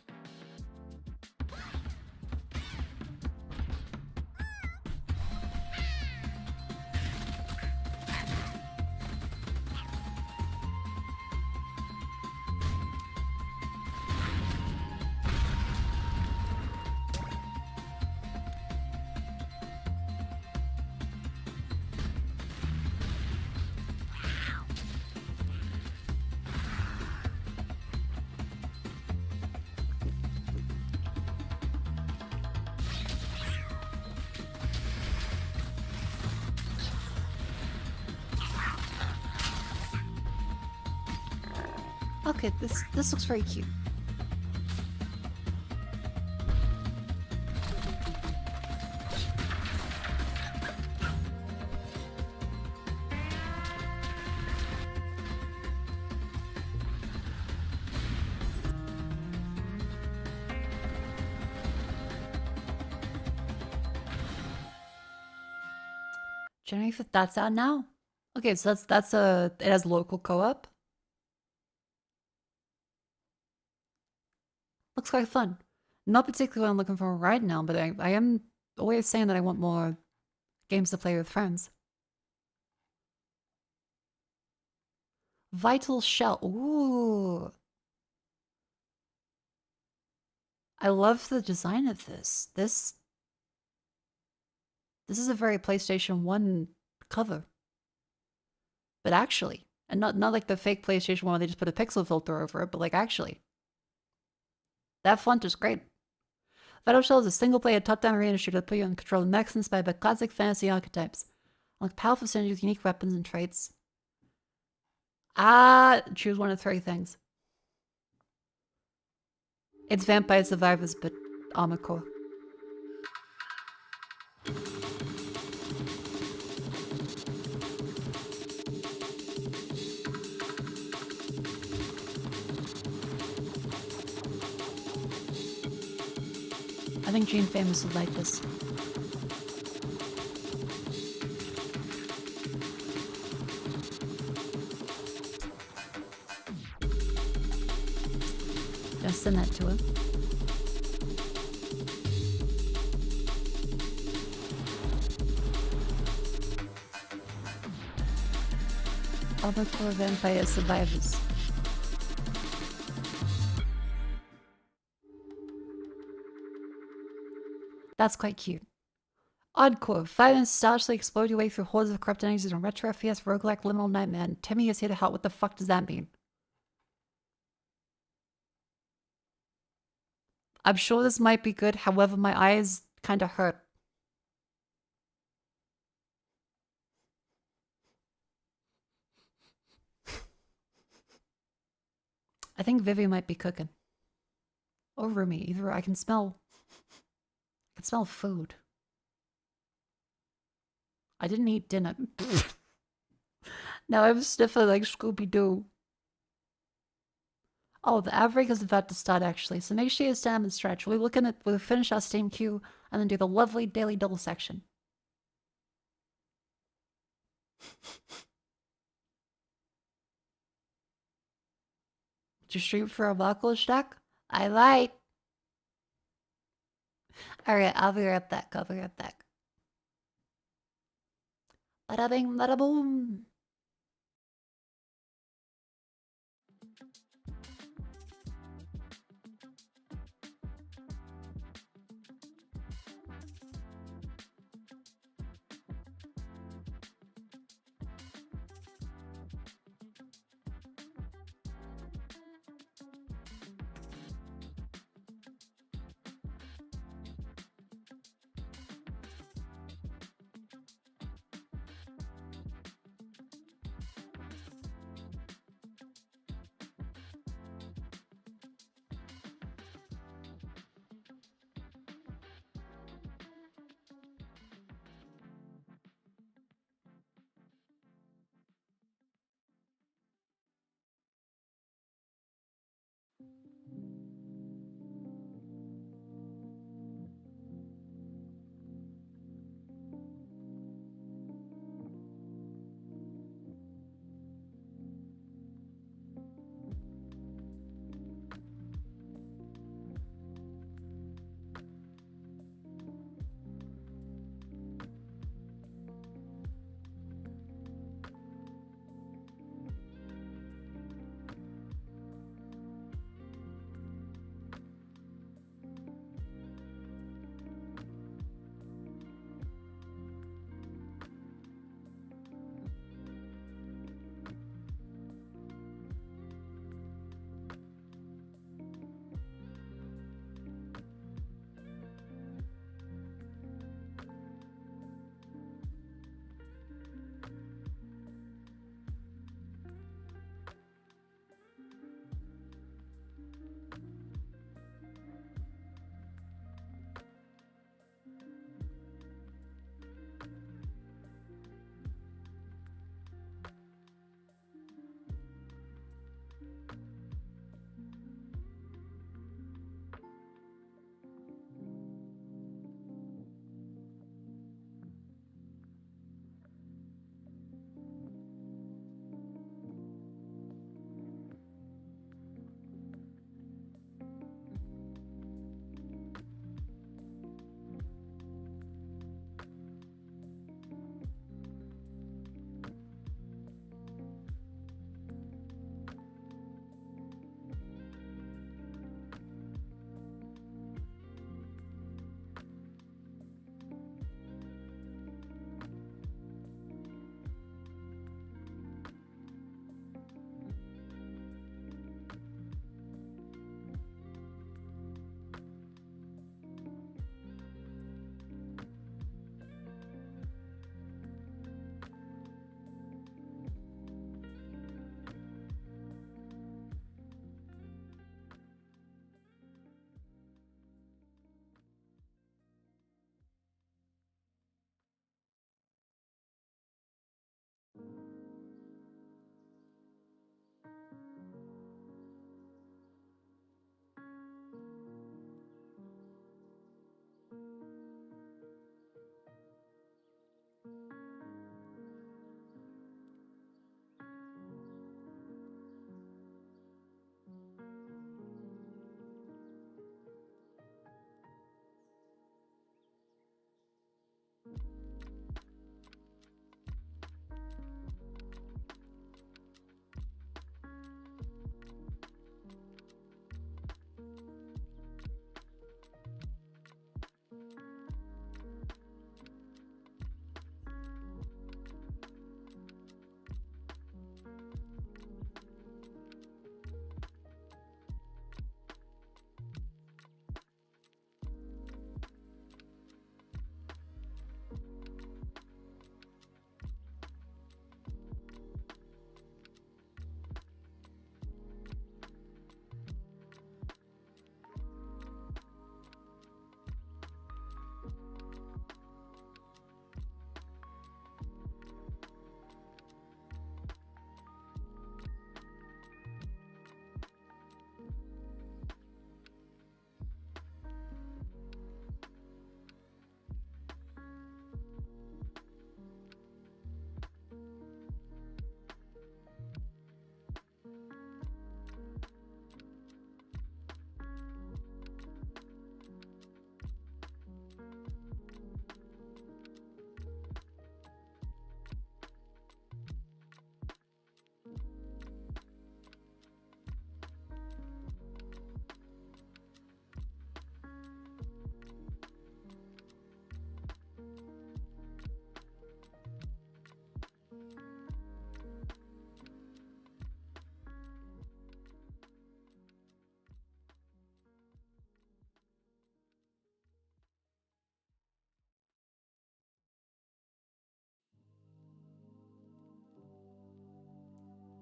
Okay, this looks very cute. January 5th, that's out now? Okay, so it has local co-op. Looks quite fun. Not particularly what I'm looking for right now, but I am always saying that I want more games to play with friends. Vital shell. Ooh. I love the design of this. This is a very PlayStation 1 cover. But actually, and not like the fake PlayStation 1 where they just put a pixel filter over it, but like actually. That font is great. Vital Shell is a single-player top-down arena shooter that put you in control of mechs inspired by classic fantasy archetypes. Unlock powerful synergies with unique weapons and traits. Choose one of 3 things. It's Vampire Survivors, but Armor Core. I think Gene Famous would like this. Gonna send that to her. Armor Core Vampire Survivors. That's quite cute. Oddcore. Fight and stylishly explode your way through hordes of corrupt enemies in a retro FPS roguelike liminal nightmare. And Timmy is here to help. What the fuck does that mean? I'm sure this might be good, however my eyes kinda hurt. I think Vivi might be cooking. Or Rumi. Either I can smell food. I didn't eat dinner. Now I'm sniffing like Scooby-Doo. Oh, the ad break is about to start actually, so make sure you stand and stretch. We'll finish our Steam queue and then do the lovely daily double section. Did you stream for a Mako stack? I lied. Alright, I'll be right back. Bada bing, bada boom.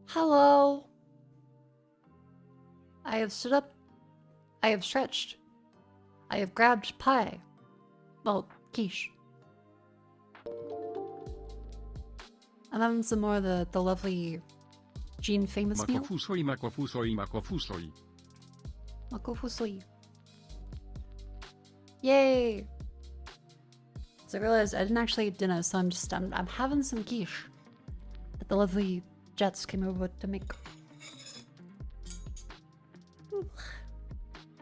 Hello. I have stood up. I have stretched. I have grabbed pie. Well, quiche. I'm having some more of the lovely Jean famous meal. Makofusoi, makofusoi, makofusoi. Mako fusui. Yay! So I realized I didn't actually eat dinner, so I'm having some quiche that the lovely Jets came over to make.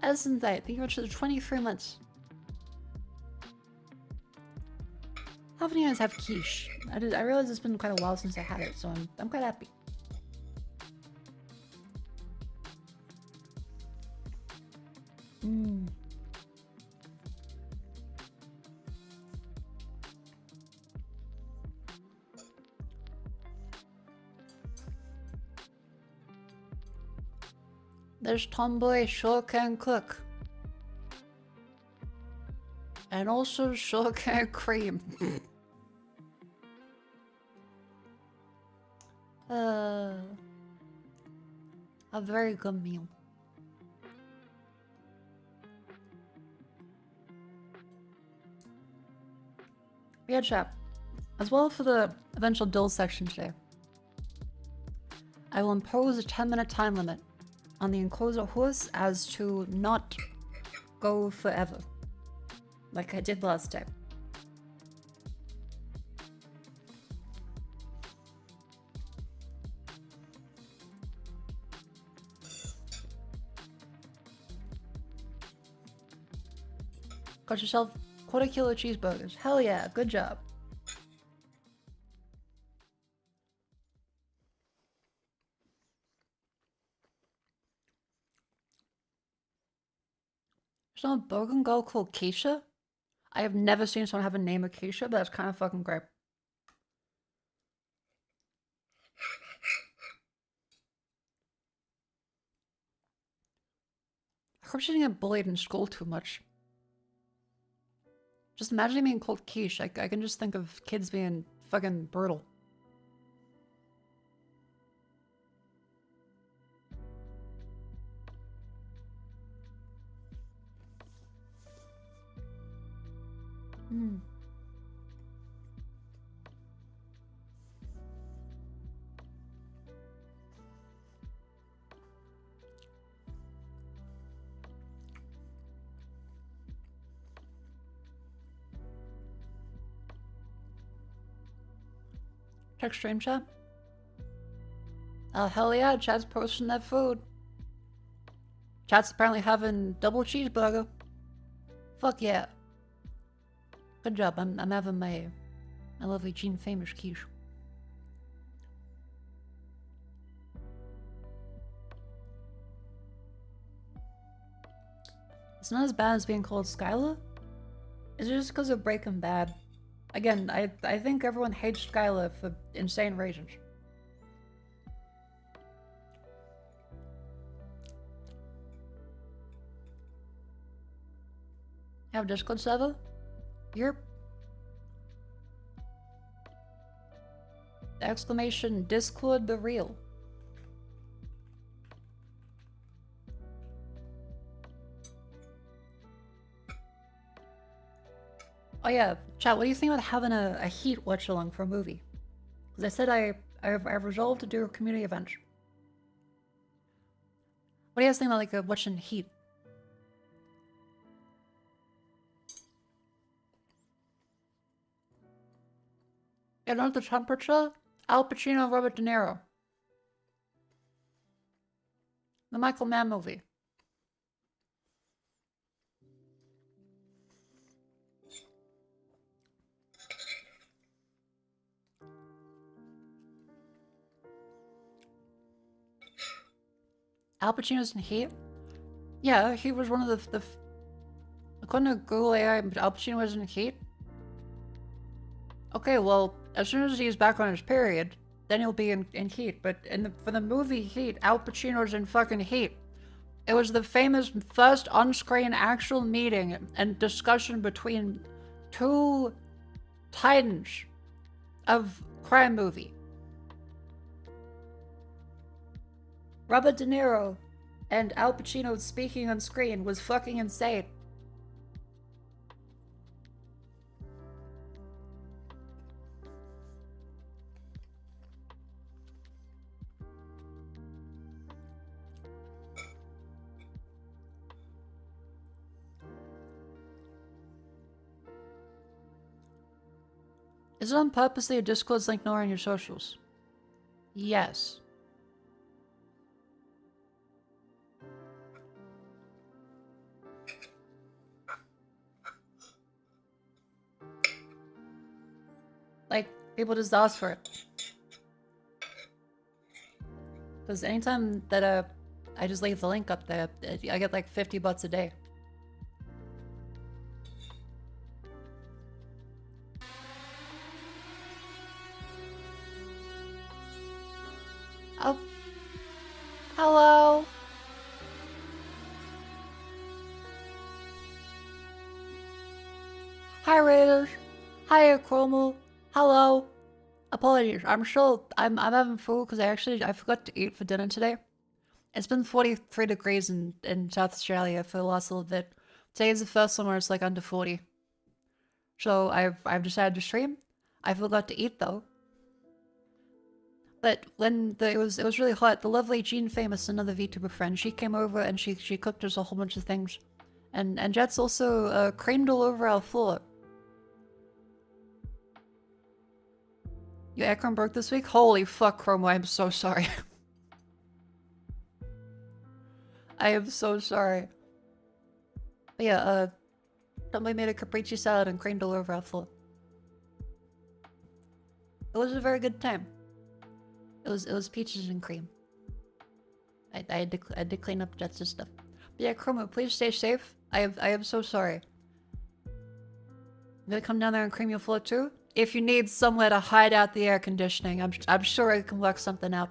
Isn't that? Thank you much for the 23 months. How many of you guys have quiche? I realize it's been quite a while since I had it, so I'm quite happy. Mmm. This tomboy sure can cook. And also sure can cream. A very good meal. Yeah, chat. As well for the eventual duel section today, I will impose a 10-minute time limit on the enclosure horse as to not go forever, like I did last time. Got yourself quarter kilo cheeseburgers. Hell yeah, good job. There's not a burger girl called Keisha? I have never seen someone have a name of Keisha, but that's kind of fucking great. I hope she didn't get bullied in school too much. Just imagining being called quiche. I can just think of kids being fucking brutal. Hmm. Check stream chat. Oh hell yeah, chat's posting that food. Chat's apparently having double cheeseburger. Fuck yeah. Good job. I'm having my lovely Jean famous quiche. It's not as bad as being called Skyla. Is it just because of Breaking Bad? Again, I think everyone hates Skyla for insane reasons. You have Discord server? You're... Exclamation Discord the real. Oh yeah, chat, what do you think about having a Heat watch along for a movie? Because I said I've resolved to do a community event. What do you guys think about like watching Heat? You know the temperature? Al Pacino, Robert De Niro. The Michael Mann movie. Al Pacino's in Heat? Yeah, he was one of the according to Google AI, Al Pacino was in Heat? Okay, well, as soon as he's back on his period, then he'll be in Heat. But for the movie Heat, Al Pacino's in fucking Heat. It was the famous first on-screen actual meeting and discussion between two titans of crime movie. Robert De Niro and Al Pacino speaking on screen was fucking insane. Is it on purpose that your Discord's link nowhere in your socials? Yes. Like, people just ask for it. Because anytime that I just leave the link up there, I get like $50 a day. Oh. Hello. Hi Raiders. Hi Chromo. Hello. Apologies. I'm having food because I forgot to eat for dinner today. It's been 43 degrees in South Australia for the last little bit. Today is the first one where it's like under 40. So I've decided to stream. I forgot to eat though. But when it was really hot, the lovely Jean Famous, another VTuber friend, she came over and she cooked us a whole bunch of things. And Jet's also creamed all over our floor. Your aircon broke this week? Holy fuck, Chromo, I'm so sorry. I am so sorry. But yeah, somebody made a capricci salad and creamed all over our floor. It was a very good time. It was peaches and cream. I had to clean up Jets' stuff. But yeah, Chromo, please stay safe. I am so sorry. I'm gonna come down there and cream your floor too. If you need somewhere to hide out the air conditioning, I'm sure I can work something out.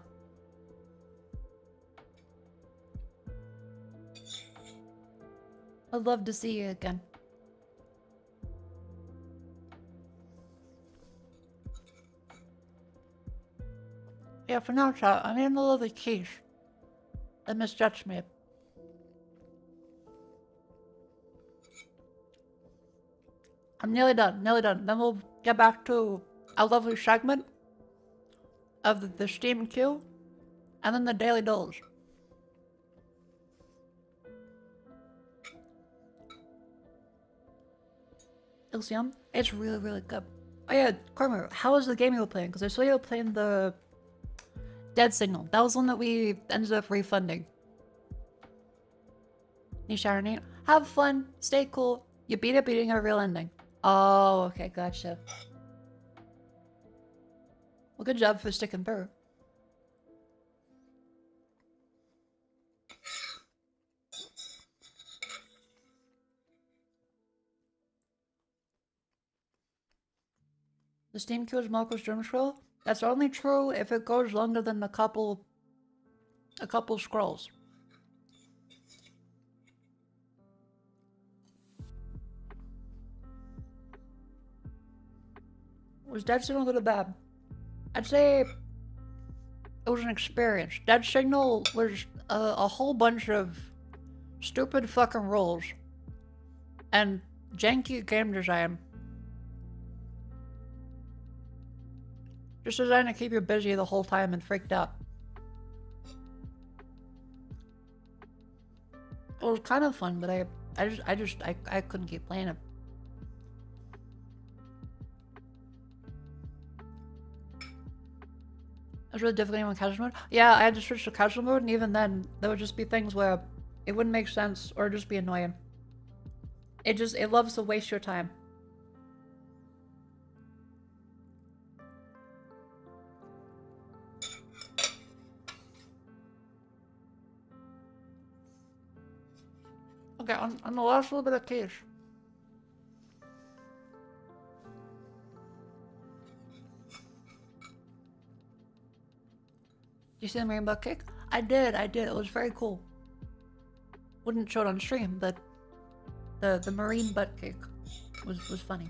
I'd love to see you again. Yeah, for now, chat, I'm in the lovely quiche that Miss Judge made. I'm nearly done, Then we'll get back to a lovely segment of the Steam queue, and then the Daily Dose. It's yum. It's really, really good. Oh yeah, Cormer, how was the game you were playing? Because I saw you were playing the Dead Signal. That was one that we ended up refunding. Nisharanate. Have fun. Stay cool. You beat it beating a real ending. Oh, okay, gotcha. Well, good job for sticking through. The Steam queue is Mako's drum scroll? That's only true if it goes longer than a couple scrolls. Was Dead Signal good or bad? I'd say it was an experience. Dead Signal was a whole bunch of stupid fucking rules and janky game design. Just designed to keep you busy the whole time and freaked out. It was kind of fun, but I couldn't keep playing it. It was really difficult on casual mode. Yeah, I had to switch to casual mode, and even then, there would just be things where it wouldn't make sense or just be annoying. It loves to waste your time. Okay, on the last little bit of quiche. You see the rainbow cake? I did. It was very cool. Wouldn't show it on stream, but the marine butt cake was funny.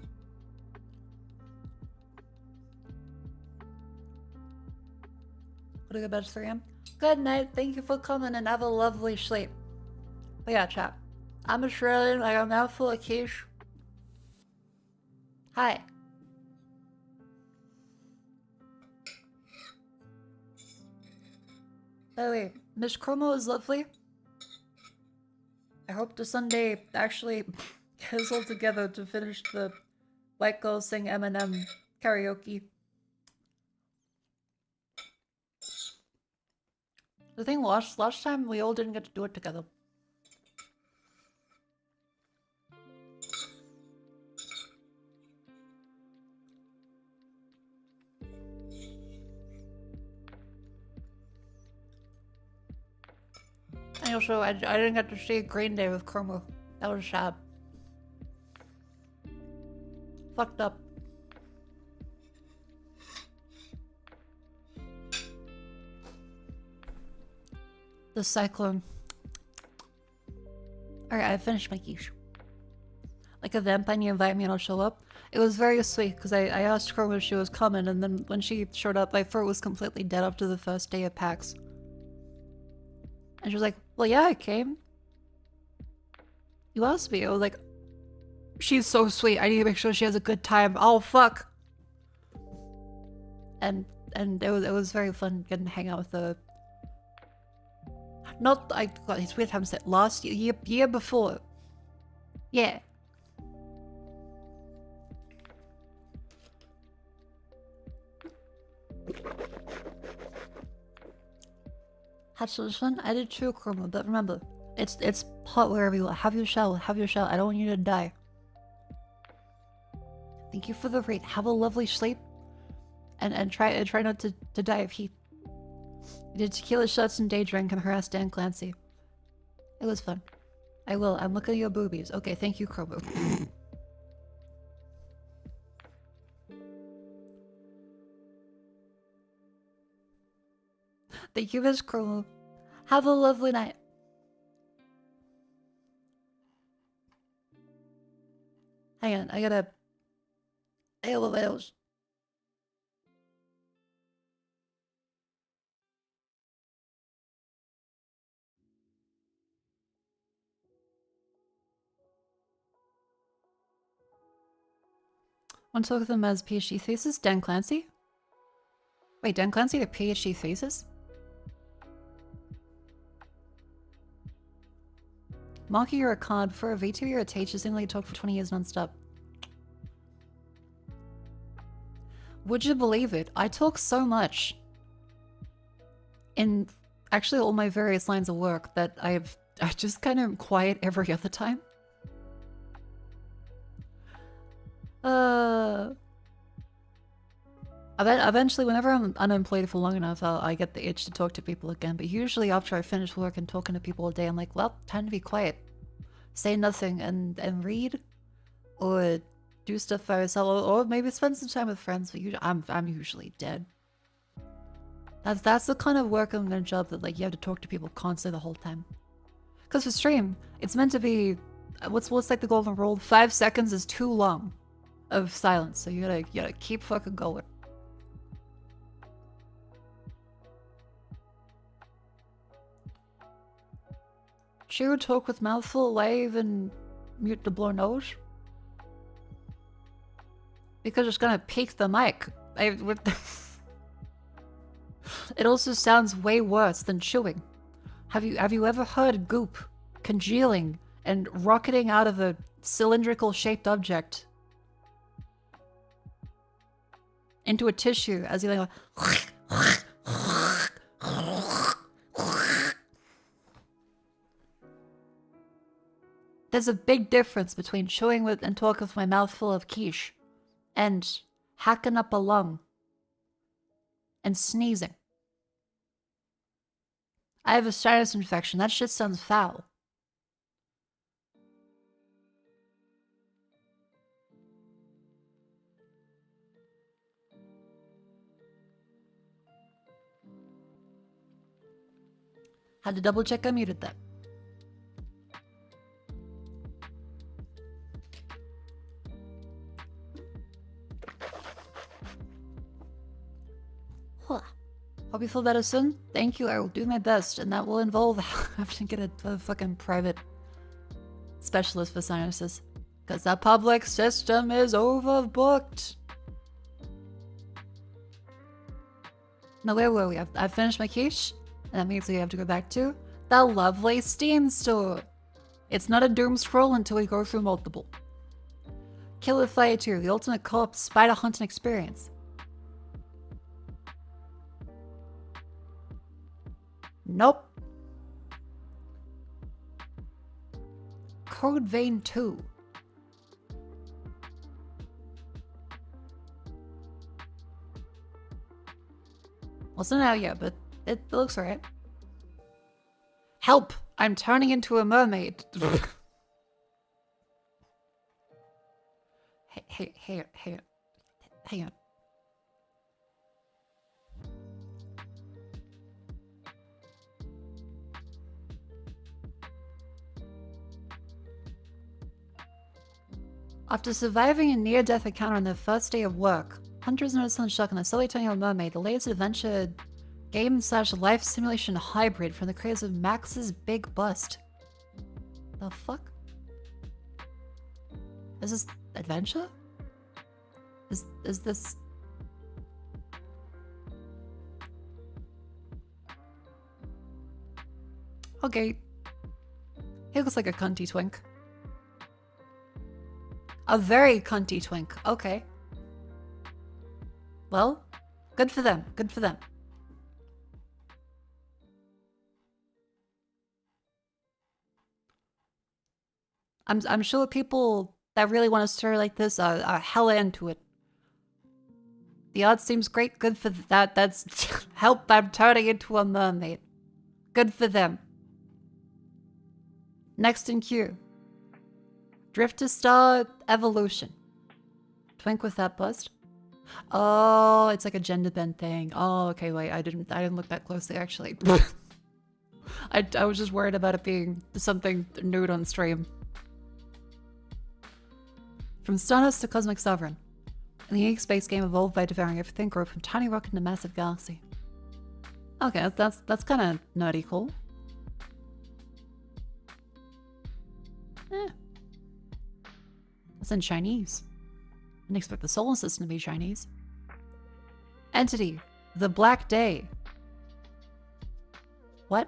Go to bed at 3 a.m. Good night. Thank you for coming and have a lovely sleep. But yeah, chat. I'm Australian. I got a mouthful of quiche. Hi. By the way, Miss Chromo is lovely. I hope the Sunday actually gets all together to finish the White Girls Sing Eminem karaoke. The thing last time we all didn't get to do it together. And also, I didn't get to see Green Day with Chromo. That was sad. Fucked up. The cyclone. Alright, I finished my quiche. Like a vampire, you invite me and I'll show up. It was very sweet because I asked her when she was coming, and then when she showed up, my throat was completely dead after the first day of PAX. And she was like, well, yeah, I came. You asked me. I was like, she's so sweet. I need to make sure she has a good time. Oh, fuck. And it was very fun getting to hang out with the... Not, God, it's weird how to say it. Last year before. Yeah. Had so much fun. I did too, Chroma, but remember, it's hot wherever you are. Have your shower. Have your shower. I don't want you to die. Thank you for the rate. Have a lovely sleep, and try not to die of heat. I did tequila shots and day drink and harass Dan Clancy. It was fun. I will. I'm looking at your boobies. Okay, thank you, Chroma. Thank you, Miss Chroma. Have a lovely night. Hang on, I gotta... Elevators. Want to talk with them as PhD thesis? Dan Clancy? Wait, Dan Clancy had a PhD thesis? Mako, you're a card. For a vtuber, you're a teacher. Seems like you talk for 20 years non-stop. Would you believe it? I talk so much in actually all my various lines of work that I just kind of quiet every other time. Eventually, whenever I'm unemployed for long enough, I get the itch to talk to people again. But usually after I finish work and talking to people all day, I'm like, well, time to be quiet. Say nothing and read. Or do stuff by myself. Or maybe spend some time with friends. But usually, I'm usually dead. That's the kind of work in a job that like you have to talk to people constantly the whole time. Because for stream, it's meant to be... What's like the golden rule? 5 seconds is too long of silence. So you gotta keep fucking going. Chew, talk with mouthful, wave, and mute the blow nose. Because it's gonna peak the mic. It also sounds way worse than chewing. Have you ever heard goop congealing and rocketing out of a cylindrical shaped object into a tissue as you like There's a big difference between chewing with and talking with my mouth full of quiche and hacking up a lung and sneezing. I have a sinus infection. That shit sounds foul. Had to double check I muted that. Hope you feel better soon. Thank you, I will do my best, and that will involve having to get a fucking private specialist for sinuses. Because the public system is overbooked. Now, where were we? I've finished my quiche, and that means we have to go back to the lovely Steam store. It's not a doom scroll until we go through multiple. Killer Fire 2, the ultimate co-op spider hunting experience. Nope. Code Vein 2. Wasn't out yet, but it looks alright. Help! I'm turning into a mermaid. Hey, hang on. After surviving a near-death encounter on their first day of work, hunters notice on shock on the slowly turning a mermaid, the latest adventure game/life simulation hybrid from the creators of Max's Big Bust. The fuck? Is this adventure? Is this... Okay. He looks like a cunty twink. A very cunty twink. Okay. Well, good for them. Good for them. I'm sure people that really want a story like this are hella into it. The art seems great. Good for that. That's help. I'm turning into a mermaid. Good for them. Next in queue. Drifter Star Evolution. Twink with that bust. Oh, it's like a gender bend thing. Oh, okay, wait, I didn't look that closely actually. I was just worried about it being something nude on stream. From Stardust to Cosmic Sovereign. An unique space game evolved by devouring everything, grow from tiny rock into massive galaxy. Okay, that's kind of nerdy cool. That's in Chinese. I didn't expect the solar system to be Chinese. Entity, the Black Day. What?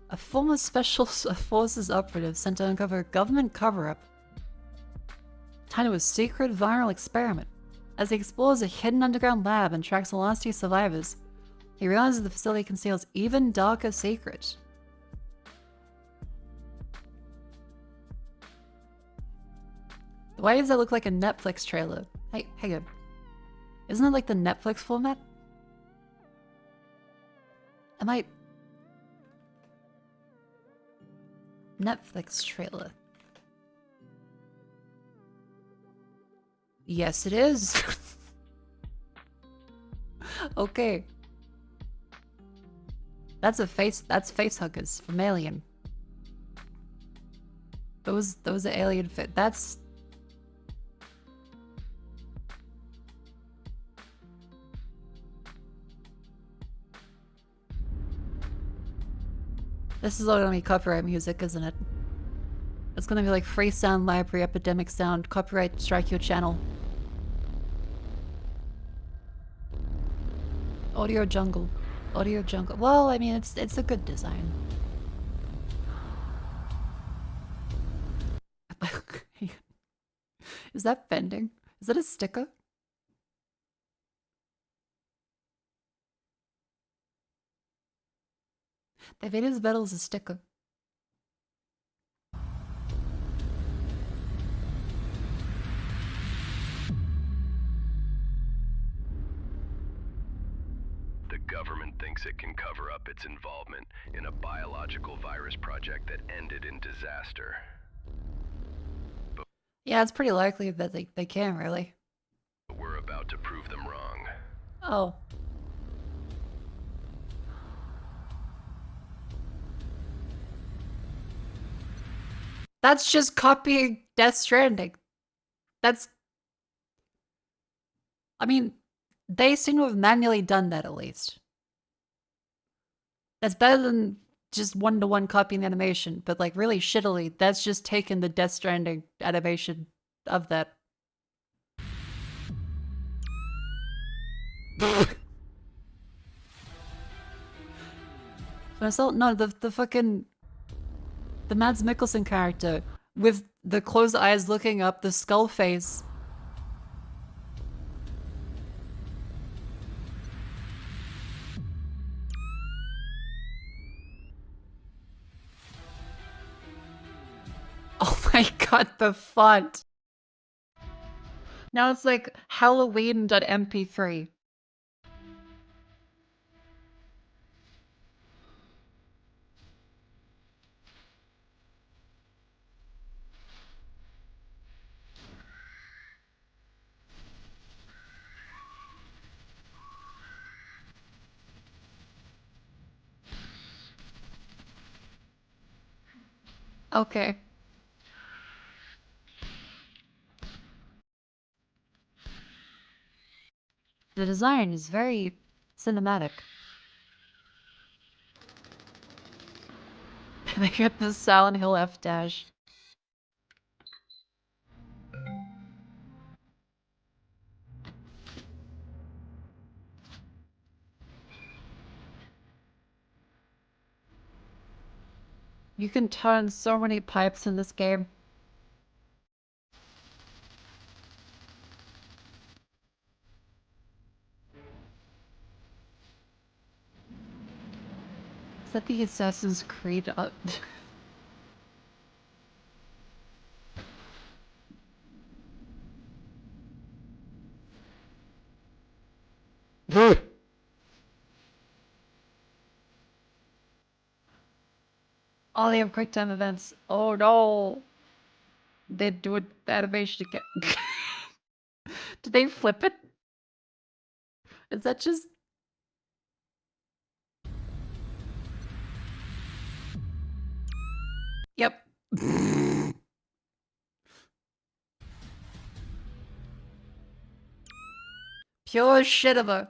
A former Special Forces operative sent to uncover a government cover-up tied to a secret viral experiment. As he explores a hidden underground lab and tracks the last two survivors, he realizes the facility conceals even darker secrets. Why does that look like a Netflix trailer? Hey, hang on. Isn't that like the Netflix format? Am I... Netflix trailer. Yes, it is. Okay. That's facehuggers from Alien. Those are alien fit. That's... This is all gonna be copyright music, isn't it? It's gonna be like Free Sound Library, Epidemic Sound, copyright strike your channel. Audio Jungle. Audio Jungle. Well, I mean, it's a good design. Is that bending? Is that a sticker? The Vader's Battle is a sticker. The government thinks it can cover up its involvement in a biological virus project that ended in disaster. But Yeah, it's pretty likely that they can, really. we're about to prove them wrong. Oh. That's just copying Death Stranding. That's... I mean, they seem to have manually done that at least. That's better than just one-to-one copying animation, but like really shittily, that's just taken the Death Stranding animation of that. No, the fucking... The Mads Mikkelsen character with the closed eyes looking up, the skull face. Oh my god, the font. Now it's like Halloween.mp3. Okay. The design is very cinematic. They get the Silent Hill F dash. You can turn so many pipes in this game. Is that the Assassin's Creed up? Oh, they have quick time events. Oh no! They do it animation again. Did they flip it? Is that just... Yep. Pure shit of a...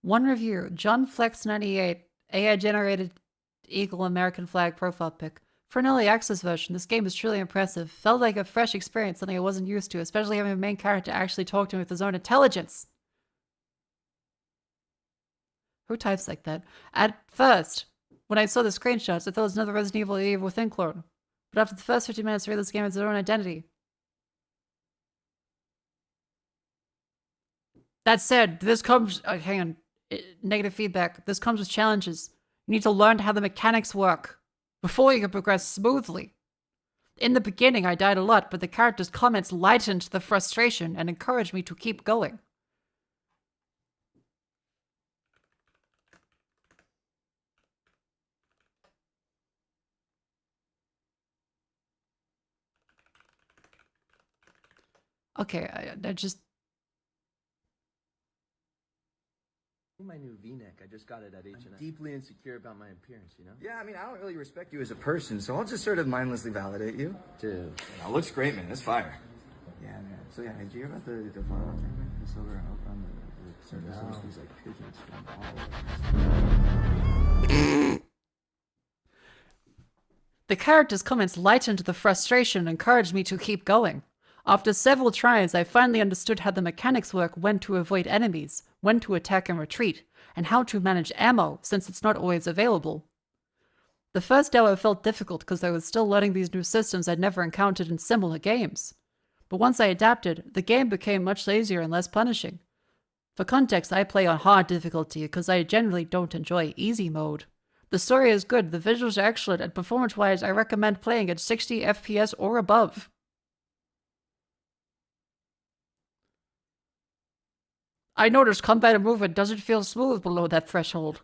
One review, John Flex 98, AI generated Eagle American flag profile pic. For an early access version, this game is truly impressive. Felt like a fresh experience, something I wasn't used to, especially having a main character actually talk to me with his own intelligence. Who types like that? At first, when I saw the screenshots, I thought it was another Resident Evil Within clone. But after the first 15 minutes, I realized this game has its own identity. That said, this comes... hang on. Negative feedback. This comes with challenges. You need to learn how the mechanics work before you can progress smoothly. In the beginning, I died a lot, but the character's comments lightened the frustration and encouraged me to keep going. Okay, I just... My new V-neck, I just got it at H&M. I'm deeply insecure about my appearance, you know? Yeah, I mean, I don't really respect you as a person, so I'll just sort of mindlessly validate you. Dude. It looks great, man. It's fire. Yeah, man. So, yeah, did you hear about the volleyball tournament? The silver and oak on the surface of these, like, pigeons from all over. The character's comments lightened the frustration and encouraged me to keep going. After several tries, I finally understood how the mechanics work, when to avoid enemies, when to attack and retreat, and how to manage ammo, since it's not always available. The first hour felt difficult because I was still learning these new systems I'd never encountered in similar games. But once I adapted, the game became much easier and less punishing. For context, I play on hard difficulty because I generally don't enjoy easy mode. The story is good, the visuals are excellent, and performance-wise, I recommend playing at 60 FPS or above. I noticed combat and movement doesn't feel smooth below that threshold.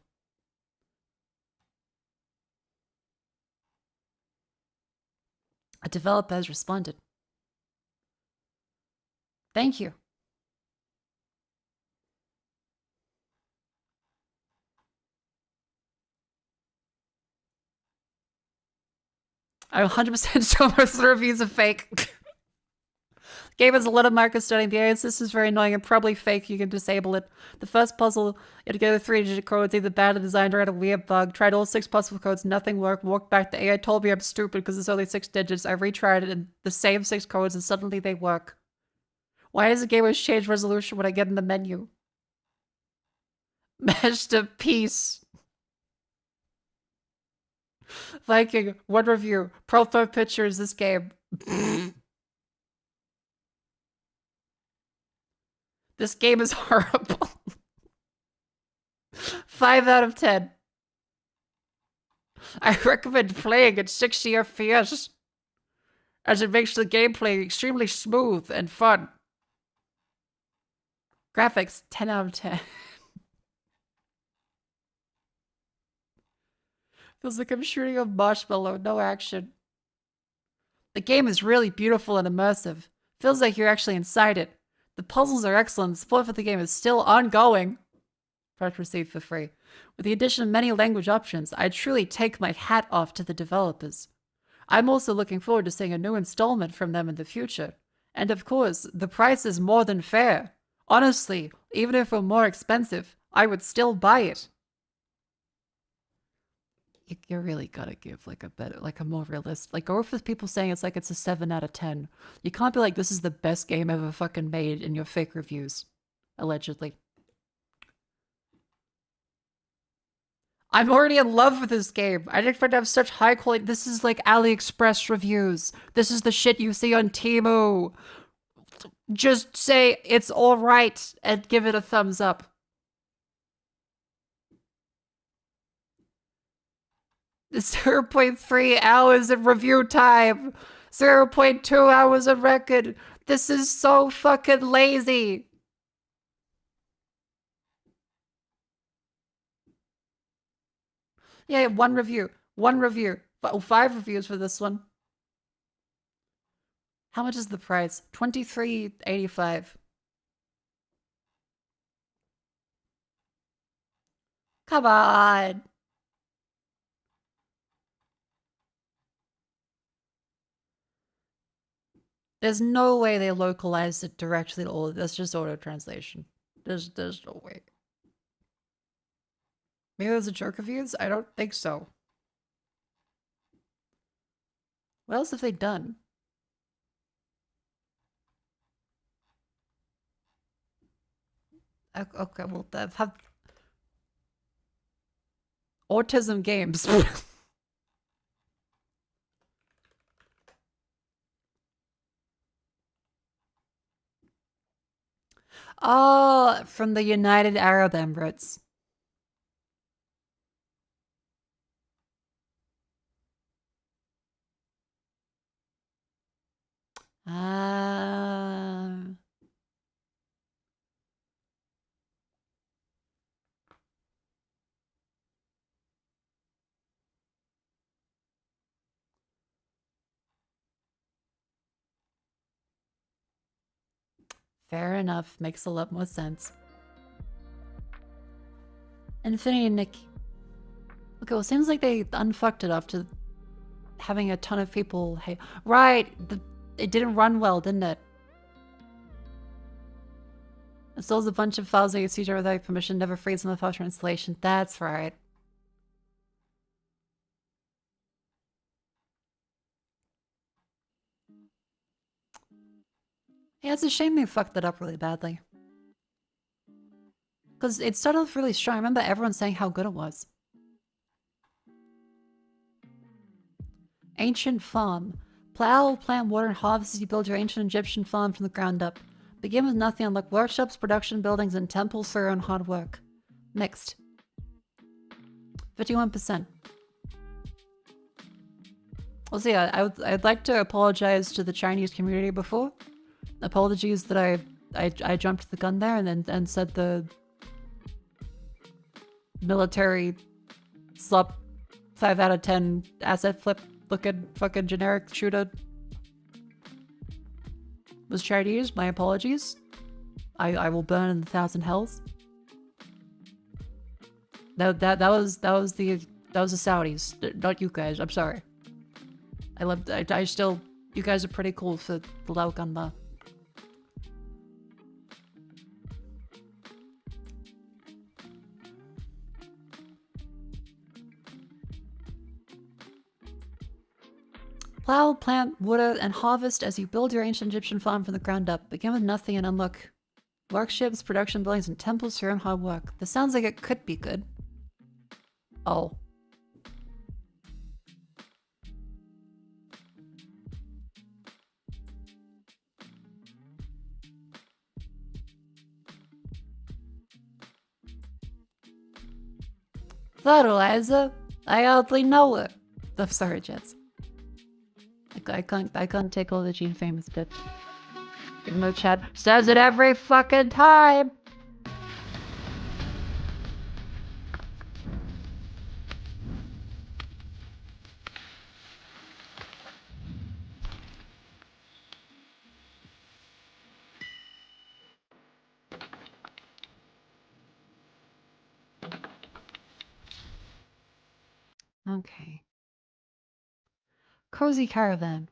A developer has responded. Thank you. I'm 100% sure most of the reviews are fake. Game has a lot of markers studying the areas. This is very annoying and probably fake. You can disable it. The first puzzle, you had to go to 3-digit codes, either badly designed or had a weird bug. Tried all 6 possible codes, nothing worked. Walked back. The AI told me I'm stupid because it's only 6 digits. I retried it and the same 6 codes and suddenly they work. Why does the game always change resolution when I get in the menu? Masterpiece. Viking, 1 review. Profile picture is this game. This game is horrible. 5 out of 10. I recommend playing at 60 FPS, as it makes the gameplay extremely smooth and fun. Graphics, 10 out of 10. Feels like I'm shooting a marshmallow, no action. The game is really beautiful and immersive. Feels like you're actually inside it. The puzzles are excellent. Support for the game is still ongoing. First received for free. With the addition of many language options, I truly take my hat off to the developers. I'm also looking forward to seeing a new installment from them in the future. And of course, the price is more than fair. Honestly, even if it were more expensive, I would still buy it. You really gotta give like a better, like a more realistic, like go for people saying it's like it's a 7 out of 10. You can't be like, this is the best game ever fucking made in your fake reviews. Allegedly. I'm already in love with this game. I didn't expect to have such high quality. This is like AliExpress reviews. This is the shit you see on Temu. Just say it's alright and give it a thumbs up. The 0.3 hours of review time. 0.2 hours of record. This is so fucking lazy. Yeah, 1 review. 1 review. Oh, 5 reviews for this one. How much is the price? $23.85. Come on. There's no way they localized it directly to all of this. Just auto translation. There's no way. Maybe there's a joke reviews? I don't think so. What else have they done? Okay, well, have autism games. Oh, from the United Arab Emirates. Fair enough. Makes a lot more sense. Infinity Nick. Okay, well, it seems like they unfucked it after having a ton of people. Hey, right. It didn't run well, didn't it? Installs a bunch of files that you see without permission, never frees them the file translation. That's right. Yeah, it's a shame they fucked that up really badly. Because it started off really strong. I remember everyone saying how good it was. Ancient farm. Plow, plant, water, and harvest as you build your ancient Egyptian farm from the ground up. Begin with nothing, unlock workshops, production buildings, and temples for your own hard work. Next. 51%. Well, see, I'd like to apologize to the Chinese community before. Apologies that I jumped the gun there and said the military slop 5 out of 10 asset flip looking fucking generic shooter was Chinese. My apologies. I will burn in 1,000 hells. That was the Saudis, not you guys. I'm sorry. I still, you guys are pretty cool for the low gun bar. Plow, plant, water, and harvest as you build your ancient Egyptian farm from the ground up. Begin with nothing and unlock workshops, production buildings, and temples for your own hard work. This sounds like it could be good. Oh. Fertilizer? I hardly know it. I'm sorry, Jets. I can't take all the Gene famous bits. Even though Chad says it every fucking time. Okay. Cozy caravan.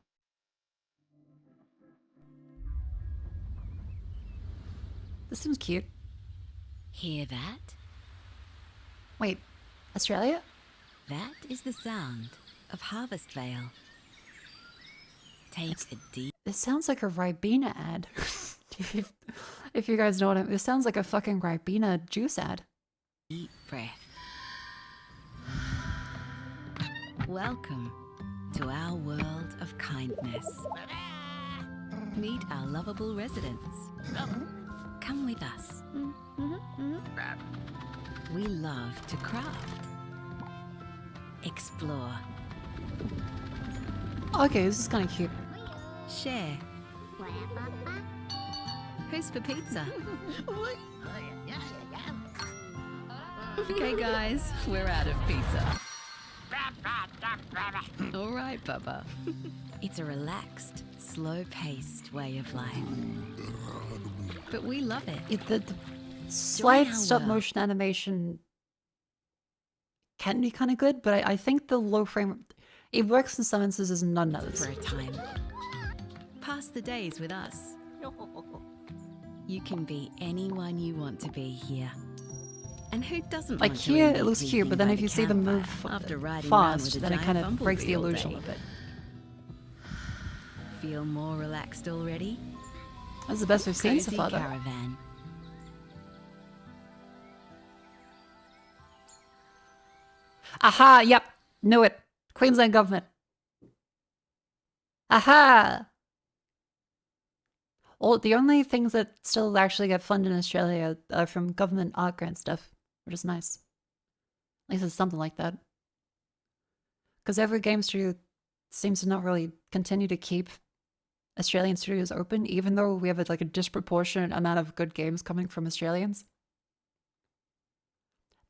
This seems cute. Hear that? Wait, Australia? That is the sound of Harvest Vale. Take a deep... This sounds like a Ribena ad. if you guys know what I mean. This sounds like a fucking Ribena juice ad. Deep breath. Welcome to our world of kindness. Meet our lovable residents. Come with us. We love to craft. Explore. Okay, this is kind of cute. Share. Who's for pizza? Okay, guys, we're out of pizza. All right, Papa. It's a relaxed, slow-paced way of life. But we love it. The slight our stop world. motion animation can be kind of good, but I think the low frame... It works in some instances and not in others. For a time. Pass the days with us. You can be anyone you want to be here. And who doesn't Like want to here, eat it looks cute, but then by if you see them campfire move after riding around with fast, a then it giant kind of breaks the bumblebee all illusion day? a bit. Feel more relaxed already? That's the best we've seen so Cozy far, though. Caravan. Aha! Yep! Knew it! Queensland government. Aha! Well, the only things that still actually get funded in Australia are from government art grant stuff, which is nice. At least it's something like that. Because every game studio seems to not really continue to keep Australian studios open, even though we have like a disproportionate amount of good games coming from Australians.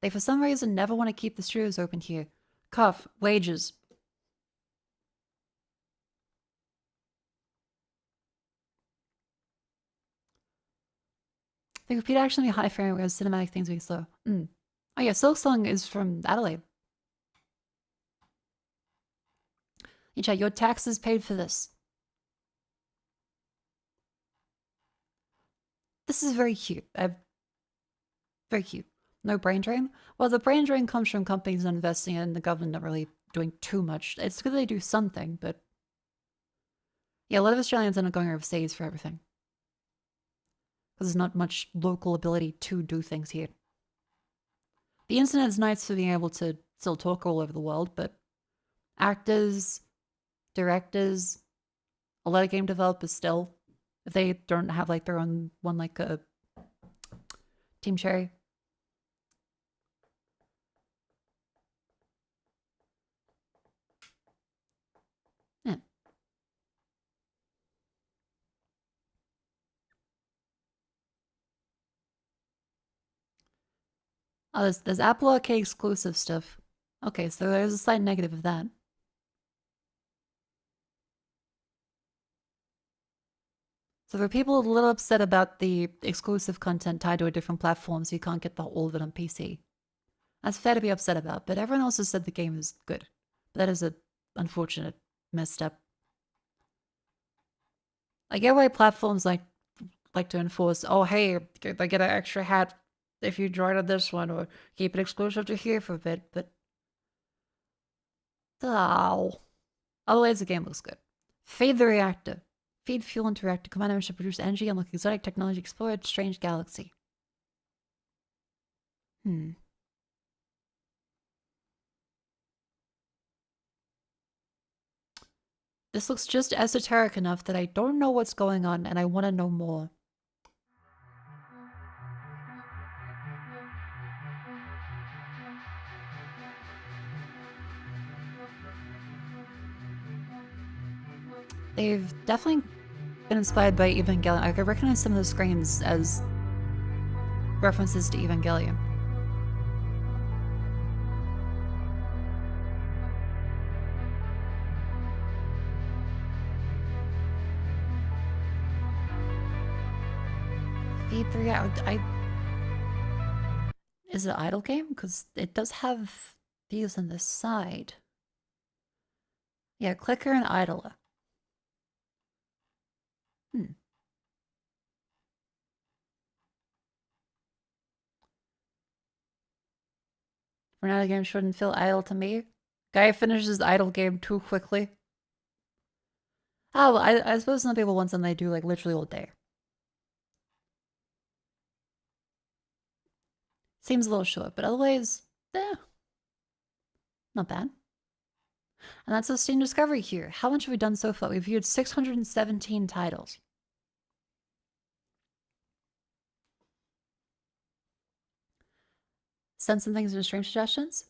They, for some reason, never want to keep the studios open here. Cough, wages. The computer actually high frame whereas cinematic things being slow. Oh yeah, Silksong is from Adelaide. Icha, your taxes paid for this. This is very cute. Very cute. No brain drain? Well, the brain drain comes from companies not investing in the government not really doing too much. It's good they do something, but... Yeah, a lot of Australians end up going overseas for everything. Because there's not much local ability to do things here. The internet's nice for being able to still talk all over the world, but actors, directors, a lot of game developers still, if they don't have like their own one like a Team Cherry. Yeah. Oh, there's Apple Arcade exclusive stuff. Okay, so there's a slight negative of that. So there are people a little upset about the exclusive content tied to a different platform, so you can't get all of it on PC. That's fair to be upset about, but everyone else has said the game is good. But that is unfortunate messed up. I get why platforms like to enforce, oh hey, they get an extra hat if you join on this one, or keep it exclusive to here for a bit, but oh. Otherwise the game looks good. Feed the reactor. Feed fuel into reactor. Command mission to produce energy, unlock exotic technology, explore a strange galaxy. This looks just esoteric enough that I don't know what's going on and I want to know more. They've definitely been inspired by Evangelion. I could recognize some of the screens as references to Evangelion. Feed 3 out. Is it an idle game? Because it does have these on the side. Yeah, clicker and idler. For now, the game shouldn't feel idle to me. Guy finishes idle game too quickly. Oh, well, I suppose some people want something they do like literally all day. Seems a little short, but otherwise, not bad. And that's a Steam Discovery here. How much have we done so far? We've viewed 617 titles. Send some things in stream suggestions.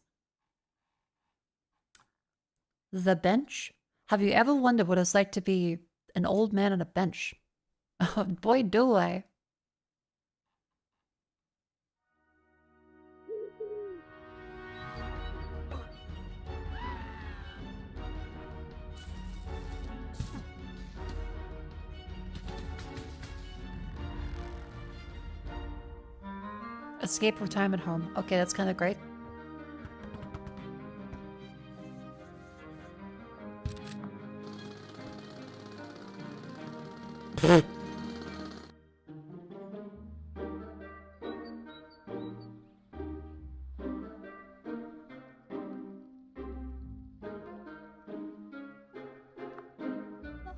The bench. Have you ever wondered what it's like to be an old man on a bench? Oh, boy, do I. Escape retirement home. Okay, that's kind of great.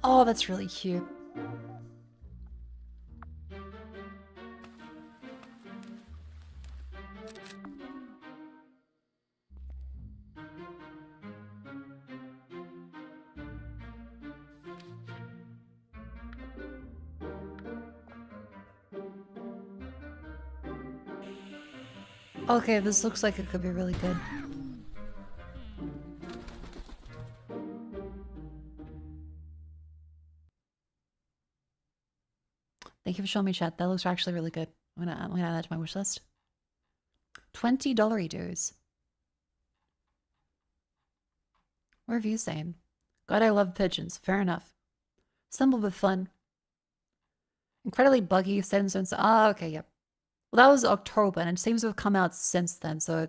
Oh, that's really cute. Okay, this looks like it could be really good. Thank you for showing me, chat. That looks actually really good. I'm gonna add that to my wish list. $20 dues. What are you saying? God, I love pigeons. Fair enough. Simple but fun. Incredibly buggy. Since ah, okay, yep. Well, that was October, and it seems to have come out since then, so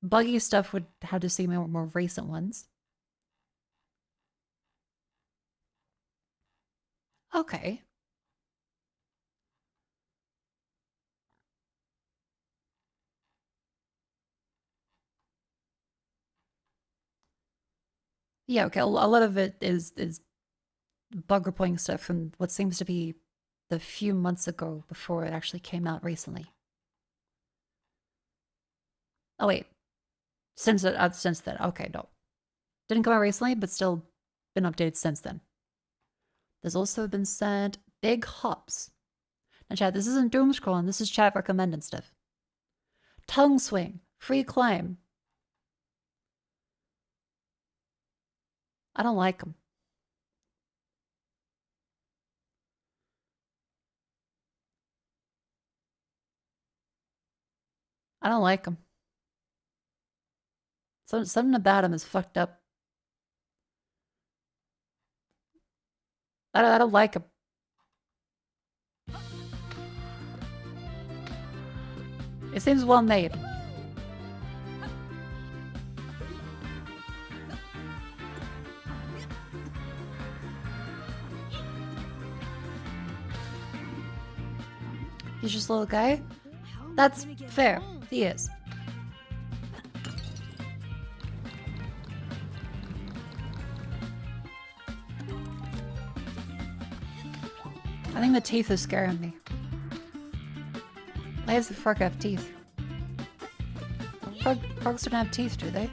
buggy stuff would have to see more recent ones. Okay. Yeah, okay, a lot of it is bug reporting stuff from what seems to be the few months ago before it actually came out recently. Oh wait, since then, okay, no. Didn't come out recently, but still been updated since then. There's also been said big hops. Now chat, this isn't doom scrolling, this is chat recommending stuff. Tongue swing, free climb. I don't like them. I don't like them. Something about them is fucked up. I don't like them. It seems well made. He's just a little guy? That's fair. He is. I think the teeth is scaring me. Why does the frog have teeth? Frogs don't have teeth, do they?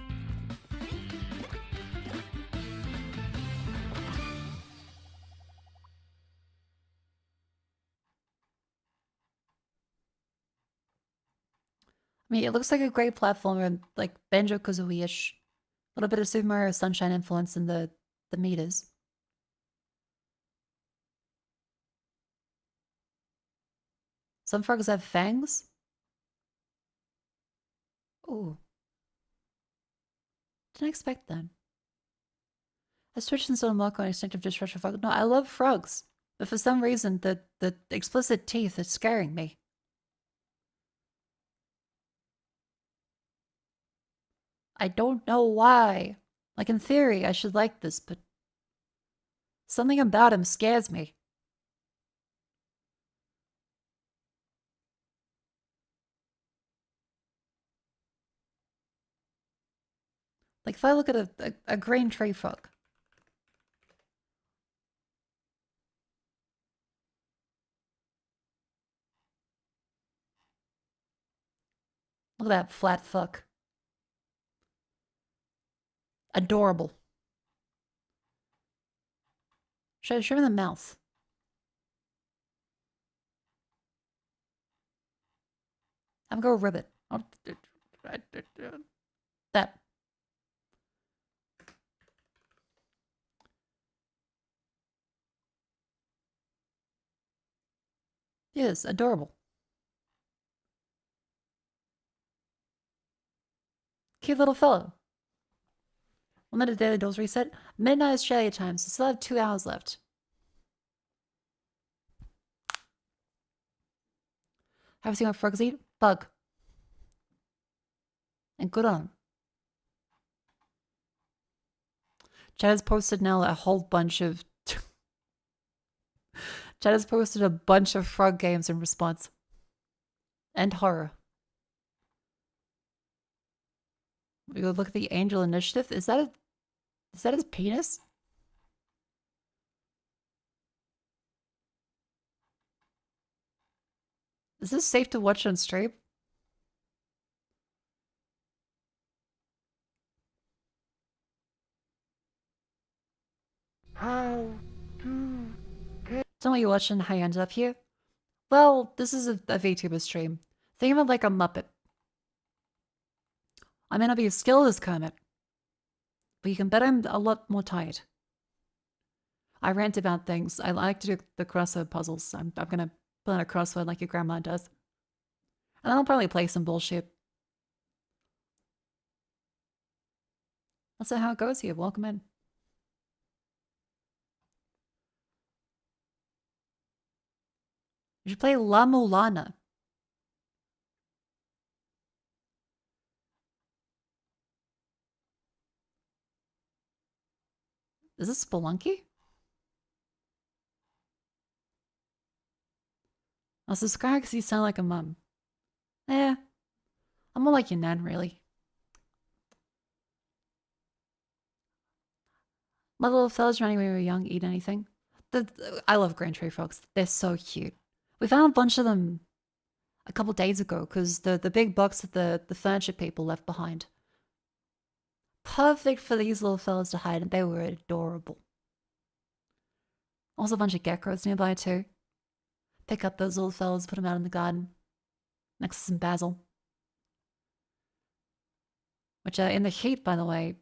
I mean, it looks like a great platformer, like Banjo-Kazooie-ish. A little bit of Super Mario Sunshine influence in the meters. Some frogs have fangs. Ooh. Didn't expect that. I switched into a Mako and instinctive distrust of frog. No, I love frogs. But for some reason, the explicit teeth is scaring me. I don't know why. Like, in theory, I should like this, but something about him scares me. Like, if I look at a green tree frog. Look at that flat fuck. Adorable. Show him in the mouth. I'm gonna go ribbit. Oh, that. Yes, adorable. Cute little fellow. One minute daily dose reset. Midnight Australia time, so still have 2 hours left. Have you seen what frogs eat? Bug. And good on 'em. Chad has posted now a whole bunch of... Chad has posted a bunch of frog games in response. And horror. We go look at the Angel Initiative. Is that his penis? Is this safe to watch on stream? How do... Tell me you watching how you ended up here? Well, this is a VTuber stream. Think of it like a Muppet. I may not be as skilled as Kermit, but you can bet I'm a lot more tired. I rant about things. I like to do the crossword puzzles. I'm gonna pull out a crossword like your grandma does. And I'll probably play some bullshit. That's not how it goes here. Welcome in. You should play La Mulana. Is this Spelunky? I'll subscribe because you sound like a mum. Eh, I'm more like your nan, really. My little fellas running when we were young, eat anything. I love Grand Tree Frogs. They're so cute. We found a bunch of them a couple days ago because the big box that the furniture people left behind. Perfect for these little fellas to hide, and they were adorable. Also a bunch of geckos nearby too. Pick up those little fellas, put them out in the garden. Next to some basil. Which, in the heat, by the way,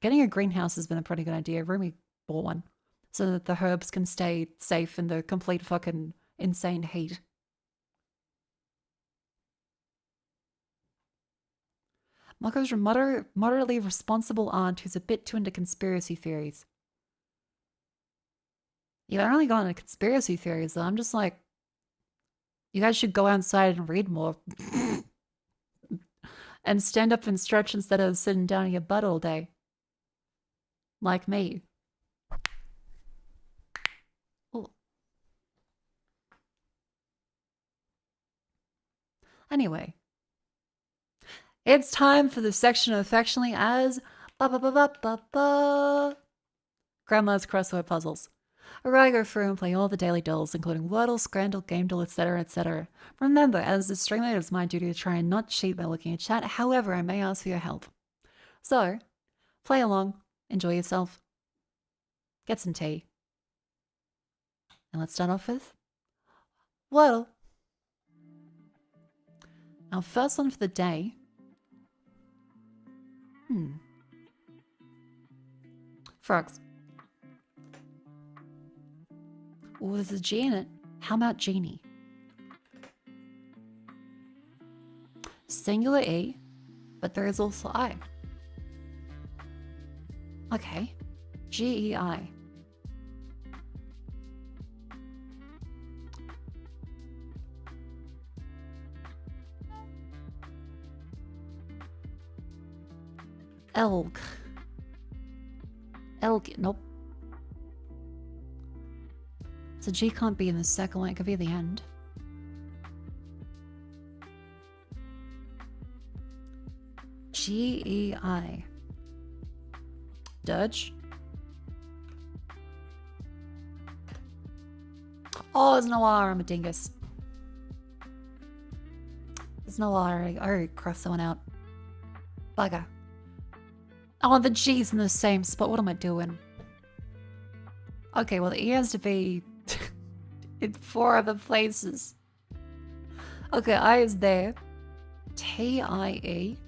getting a greenhouse has been a pretty good idea. Rumi bought one. So that the herbs can stay safe in the complete fucking insane heat. Mako's moderately responsible aunt who's a bit too into conspiracy theories. Yeah, I only got into conspiracy theories though. I'm just like, you guys should go outside and read more. And stand up and stretch instead of sitting down in your butt all day. Like me. Ooh. Anyway, it's time for the section affectionately as Grandma's crossword puzzles, where I go through and play all the daily dolls, including Wordle, Scrandle, GameDoll, etc., etc. Remember, as the streamer, it is my duty to try and not cheat by looking at chat. However, I may ask for your help. So, play along, enjoy yourself, get some tea, and let's start off with Wordle. Our first one for the day. Frogs. Oh, there's a G in it. How about genie? Singular E, but there is also I. Okay. G-E-I. Elk. Elk. Nope. So G can't be in the second one. It could be at the end. G-E-I. Dirge. Oh, there's no R. I'm a dingus. There's no R. I already crossed someone out. Bugger. Oh, the G's in the same spot. What am I doing? Okay, well, the E has to be in 4 other places. Okay, I is there. T-I-E.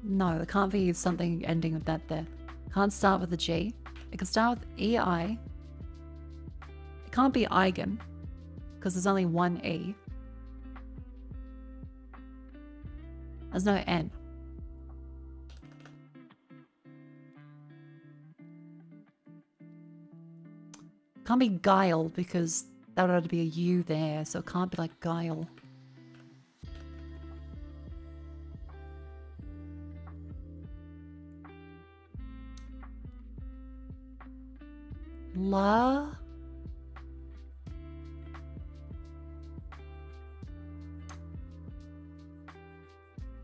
No, it can't be something ending with that there. Can't start with a G. It can start with E-I. It can't be eigen, because there's only one E. There's no N. Can't be guile because that would have to be a U there, so it can't be like guile. La.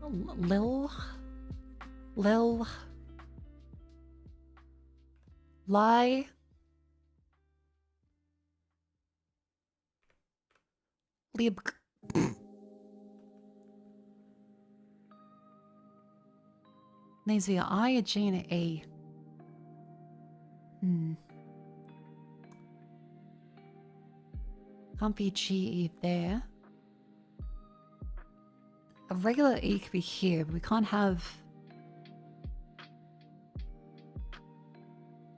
Lil. Lil. Lie. Lib. Needs to be an I, a G, and an A. Can't be G-E there. A regular E could be here, but we can't have...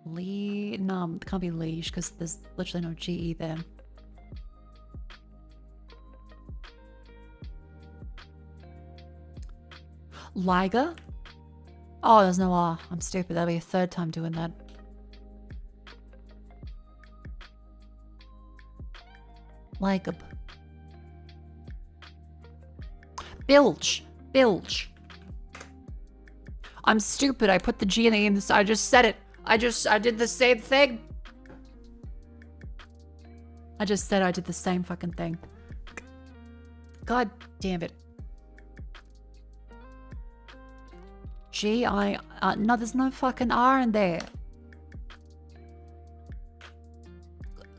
No, it can't be leash, because there's literally no G-E there. Liger? Oh, there's no R. I'm stupid. That'll be a 3rd time doing that. Liger. Bilge. Bilge. I'm stupid. I put the G in the E. I just said it. I did the same thing. I just said I did the same fucking thing. God damn it. G-I... no, there's no fucking R in there.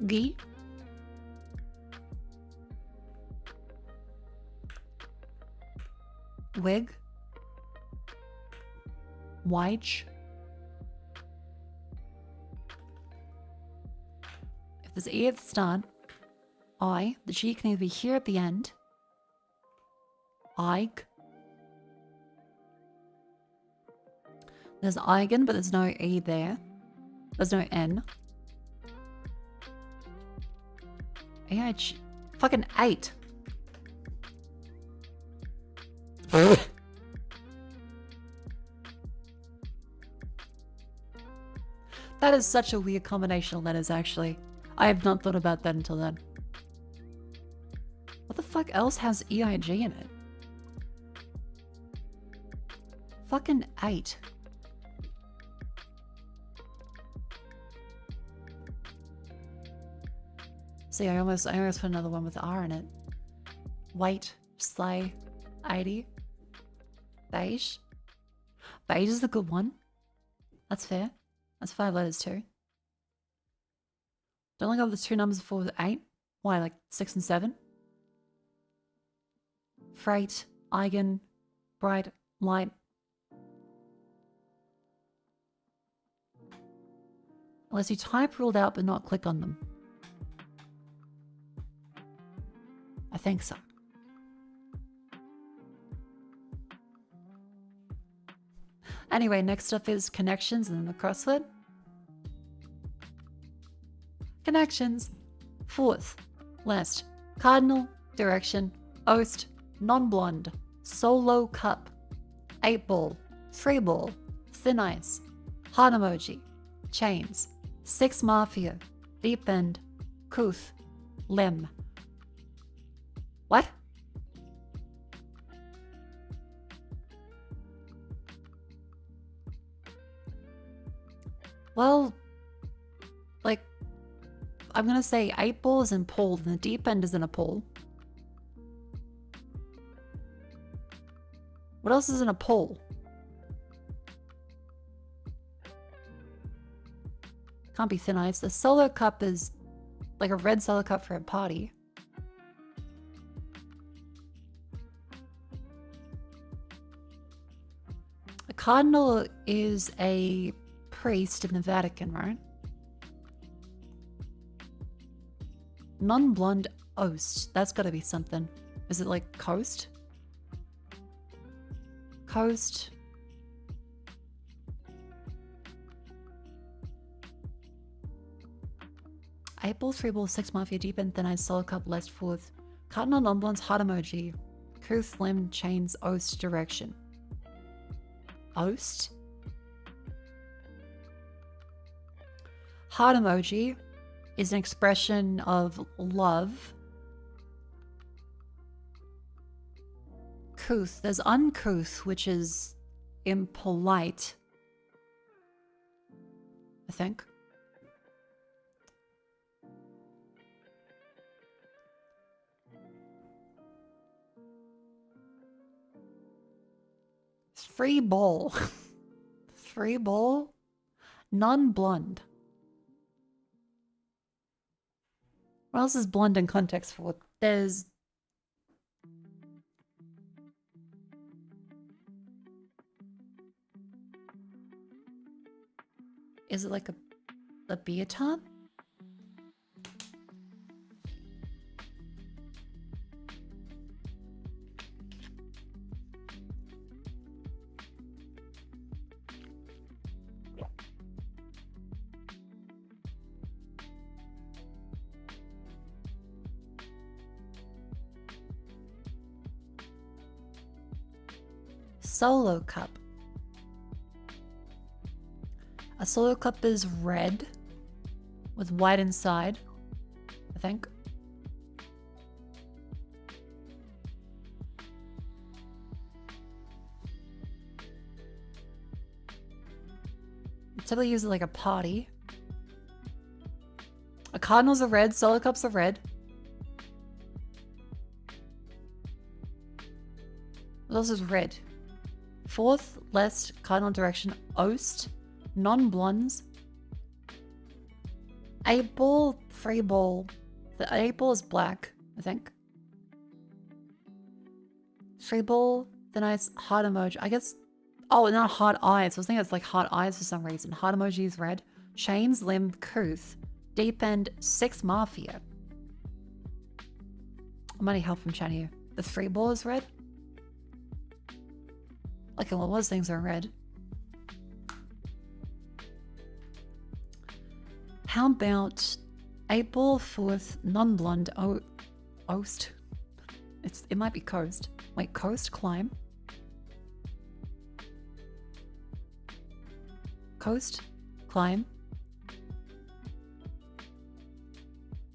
G? Wig? Wige? If there's E at the start, I, the G can either be here at the end. Ig. There's eigen, but there's no E there. There's no N. A-H... Fucking 8. That is such a weird combination of letters, actually. I have not thought about that until then. What the fuck else has E-I-G in it? Fucking 8. See, I almost put another one with R in it. White, slay, 80. Beige. Beige is the good one. That's fair. That's 5 letters too. Don't look up the 2 numbers before the 8. Why, like 6 and 7? Freight, eigen, bright, light. Unless you type ruled out but not click on them. I think so. Anyway, next up is connections and then the crossword. Connections. 4th, left, cardinal, direction, oast, non-blonde, solo cup, 8 ball, 3 ball, thin ice, heart emoji, chains, 6 mafia, deep end, couth, lem. What? Well, like, I'm gonna say 8 ball is in pool, and the deep end is in a pool. What else is in a pool? Can't be thin ice. The solo cup is like a red solo cup for a party. A cardinal is a priest in the Vatican, right? Non-blonde oast. That's got to be something. Is it like coast? Coast. Eight ball, 3 ball, 6 mafia, deep end, thin ice, solo cup, left, 4th. Cardinal, non-blondes, heart emoji. Couth, limb, chains, oast, direction. Oast? Heart emoji is an expression of love. Couth. There's uncouth, which is impolite, I think. Free ball. Free ball? Non-blonde. What else is blonde in context for? There's... Is it like a beer tub? Solo cup. A solo cup is red with white inside, I think. Typically use it like a party. A cardinal's a red, solo cups are red. What else is red? 4th, left, cardinal direction, oast, non-blondes. 8 ball, 3 ball. The 8 ball is black, I think. 3 ball, the nice heart emoji. I guess, oh, not heart eyes. I was thinking it's like heart eyes for some reason. Heart emoji is red. Chains, limb, couth. Deep end, 6 mafia. I'm gonna help from chat here. The 3 ball is red. Like, well, those things are red. How about 8 ball, 4th, non-blonde, oast? It might be coast. Wait, coast, climb. Coast, climb.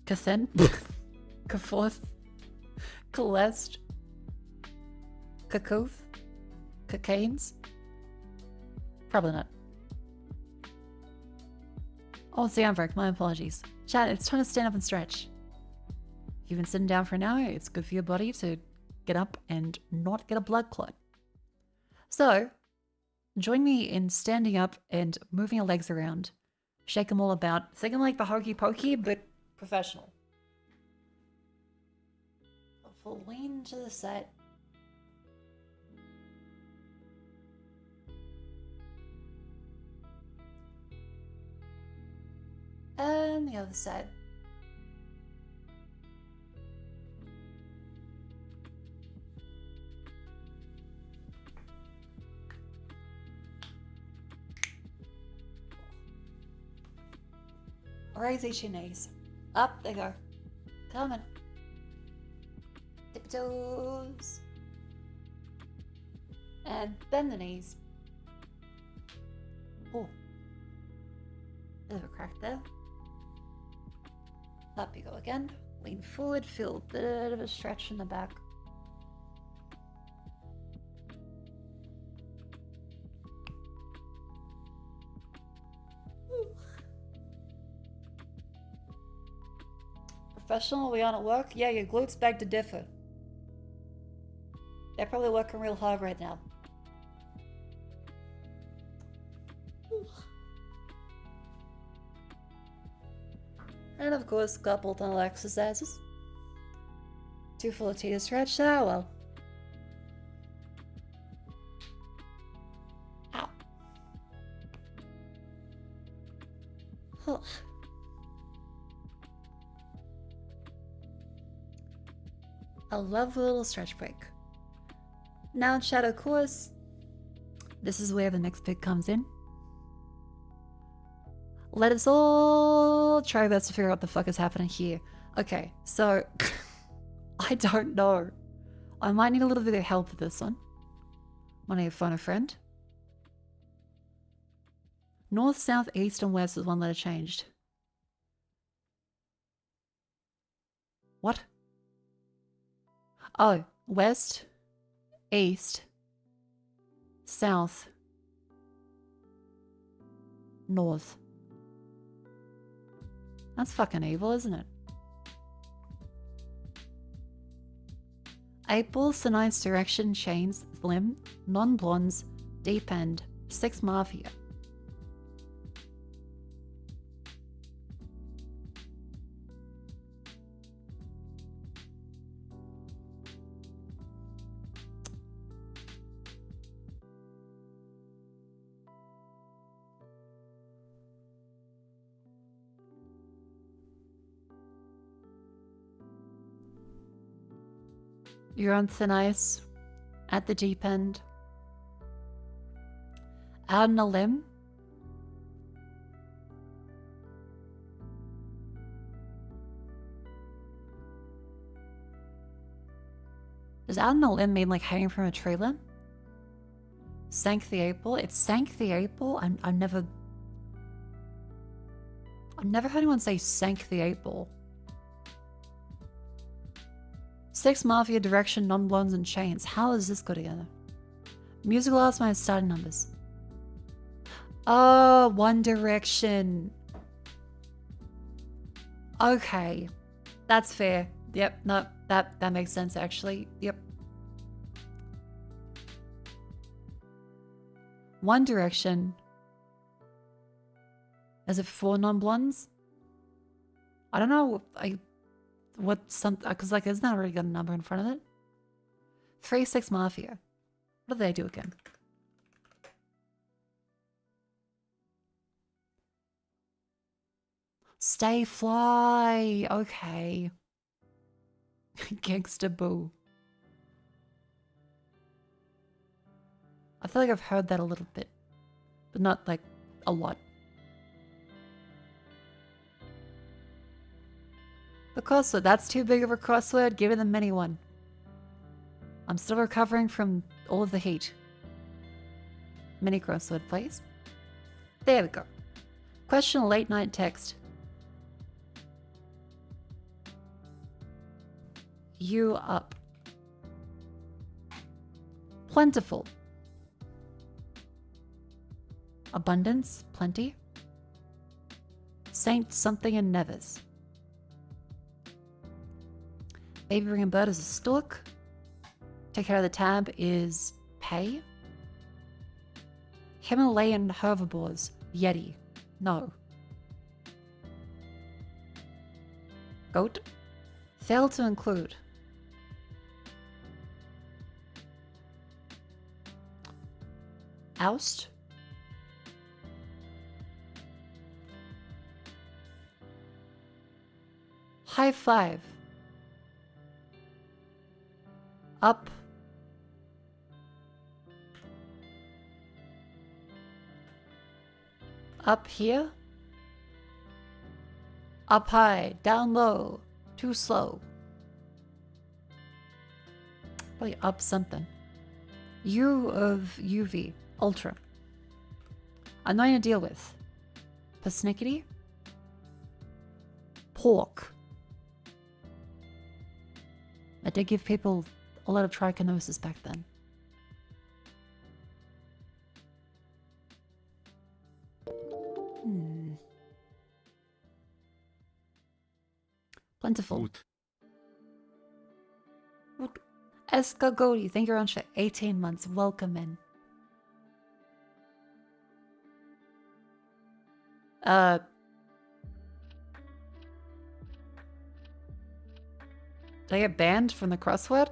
Cathen. Caforth. Calest. Cacoth. Cocaines? Probably not. Oh, it's the Ambric. My apologies. Chat, it's time to stand up and stretch. If you've been sitting down for an hour, it's good for your body to get up and not get a blood clot. So, join me in standing up and moving your legs around. Shake them all about. Thinking like the hokey pokey, but professional. Full lean to the side. And the other side. Raise each your knees. Up they go. Coming. Tip toes. And bend the knees. Oh. Bit of a crack there. Up you go again. Lean forward, feel a bit of a stretch in the back. Professional, we on at work? Yeah, your glutes beg to differ. They're probably working real hard right now. And of course, couple tunnel exercises. Too full of tea to stretch? Ah, well. Ow. Huh. A lovely little stretch break. Now in shadow course, this is where the next bit comes in. Let us all try our best to figure out what the fuck is happening here. Okay, so I don't know. I might need a little bit of help with this one. Want to phone a friend? North, south, east, and west is one letter changed. What? Oh, west, east, south, north. That's fucking evil, isn't it? April, Sinus direction, chains, limb, non-blondes, deep end, 6 mafia. You're on thin ice, at the deep end, out on a limb. Does out on a limb mean like hanging from a tree limb? Sank the April? It sank the April? I've never heard anyone say sank the April. 6 mafia direction, non-blondes and chains. How does this go together? Musical arts minus starting numbers. Oh, One Direction. Okay. That's fair. Yep, no, that makes sense actually. Yep. One Direction. Is it 4 non-blondes? I don't know. Because like, isn't that already got a number in front of it? 3-6 mafia. What do they do again? Stay fly. Okay. Gangsta boo. I feel like I've heard that a little bit, but not like a lot. The crossword, that's too big of a crossword. Give them anyone. I'm still recovering from all of the heat. Mini crossword, please. There we go. Question late night text. You up. Plentiful. Abundance, plenty. Saint something and Nevis. Baby ring bird is a stork. Take care of the tab is pay. Himalayan herbivores. Yeti. No. Goat. Fail to include. Oust. High five. Up. Up here. Up high. Down low. Too slow. Probably up something. U of UV. Ultra. Annoying to deal with. Persnickety. Pork. I did give people a lot of trichinosis back then. Plentiful. Wood. Escagodi, thank you very much for 18 months. Welcome in. Did I get banned from the crossword?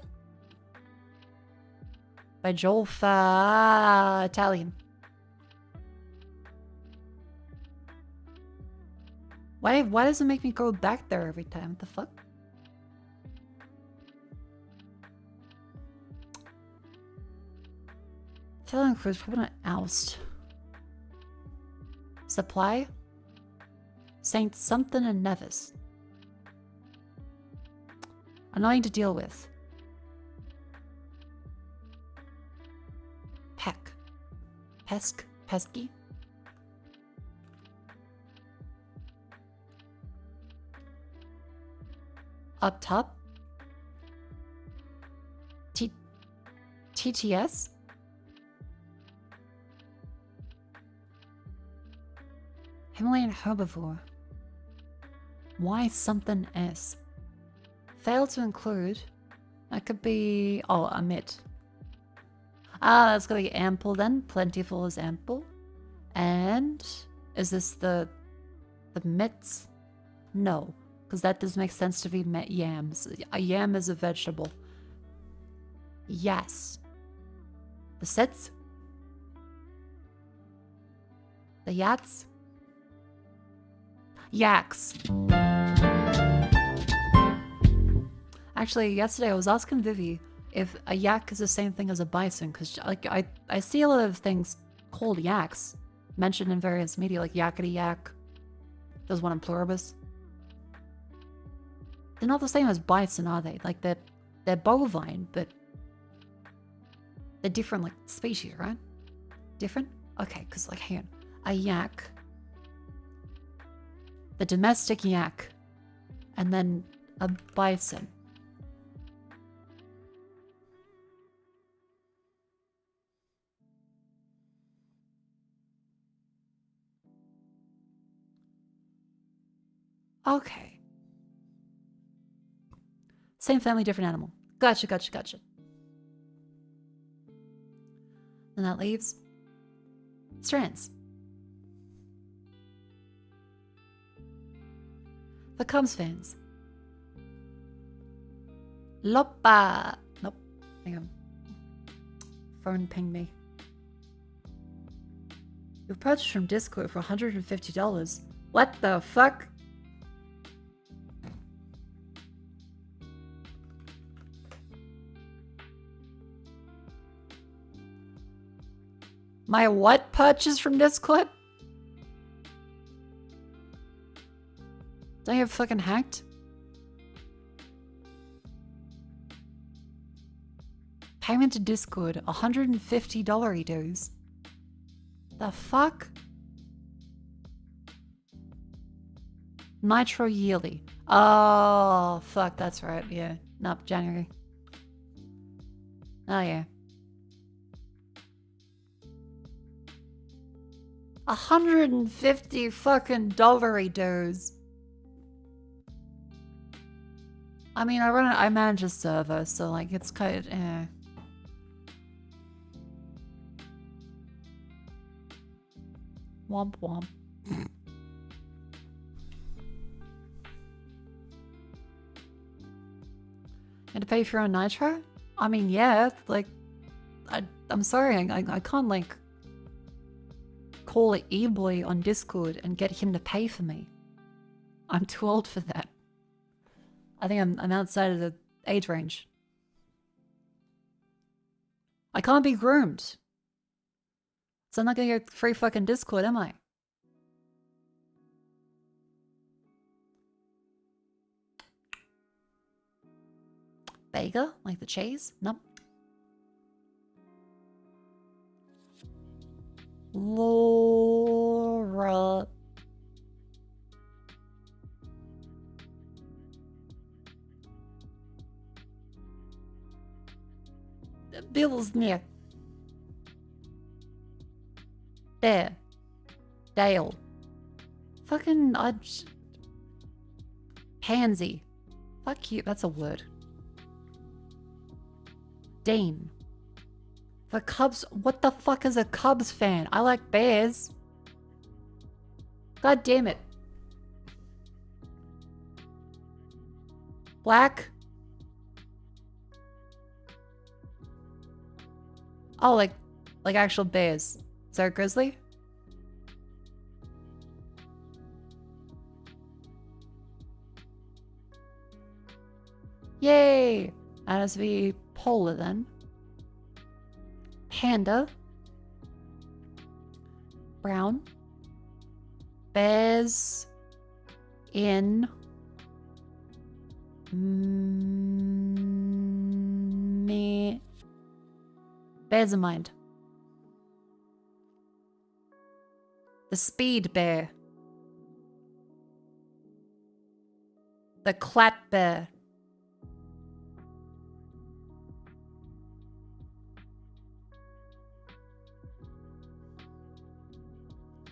By Joel Italian. Why does it make me go back there every time? What the fuck? Telling Cruz, probably not oust. Supply? Saint something and Nevis. Annoying to deal with. Peck. Pesk. Pesky. Up top. TTS. Himalayan herbivore. Why something S? Fail to include. That could be... Oh, omit. Ah, that's gonna be ample then. Plentiful is ample. And... Is this the mitts? No. Because that does make sense to be yams. A yam is a vegetable. Yes. The sets? The yats? Yaks. Actually, yesterday I was asking Vivi if a yak is the same thing as a bison, because like I see a lot of things called yaks mentioned in various media, like yakety yak. There's one in pluribus. They're not the same as bison, are they? Like they're bovine, but they're different, like species, right? Different? Okay, because like hang on, a yak, the domestic yak, and then a bison. Okay. Same family, different animal. Gotcha, gotcha, gotcha. And that leaves strands. The Cubs fans. Lopa. Nope. Hang on. Phone pinged me. You've purchased from Discord for $150. What the fuck? My what purchase from Discord? Did I get fucking hacked? Payment to Discord, $150 dues. The fuck? Nitro yearly. Oh, fuck, that's right, yeah. Nope, January. Oh, yeah. 150 fucking dollary dues. I mean, I manage a server, so like it's kind of Womp womp. And to pay for your own nitro? I mean, yeah, like, I'm sorry, I can't, like, call it E-Boy on Discord and get him to pay for me. I'm too old for that. I think I'm outside of the age range. I can't be groomed. So I'm not gonna get free fucking Discord, am I? Vega? Like the cheese? Nope. Laura. Bill's near. There. Dale. Fucking... Pansy. Fuck you. That's a word. Dane. The Cubs... What the fuck is a Cubs fan? I like Bears. God damn it. Black. Oh, like actual bears. Is there a grizzly? Yay! That has to be polar then. Panda. Brown. Bears. In. Me. Bears in mind. The speed bear. The clat bear.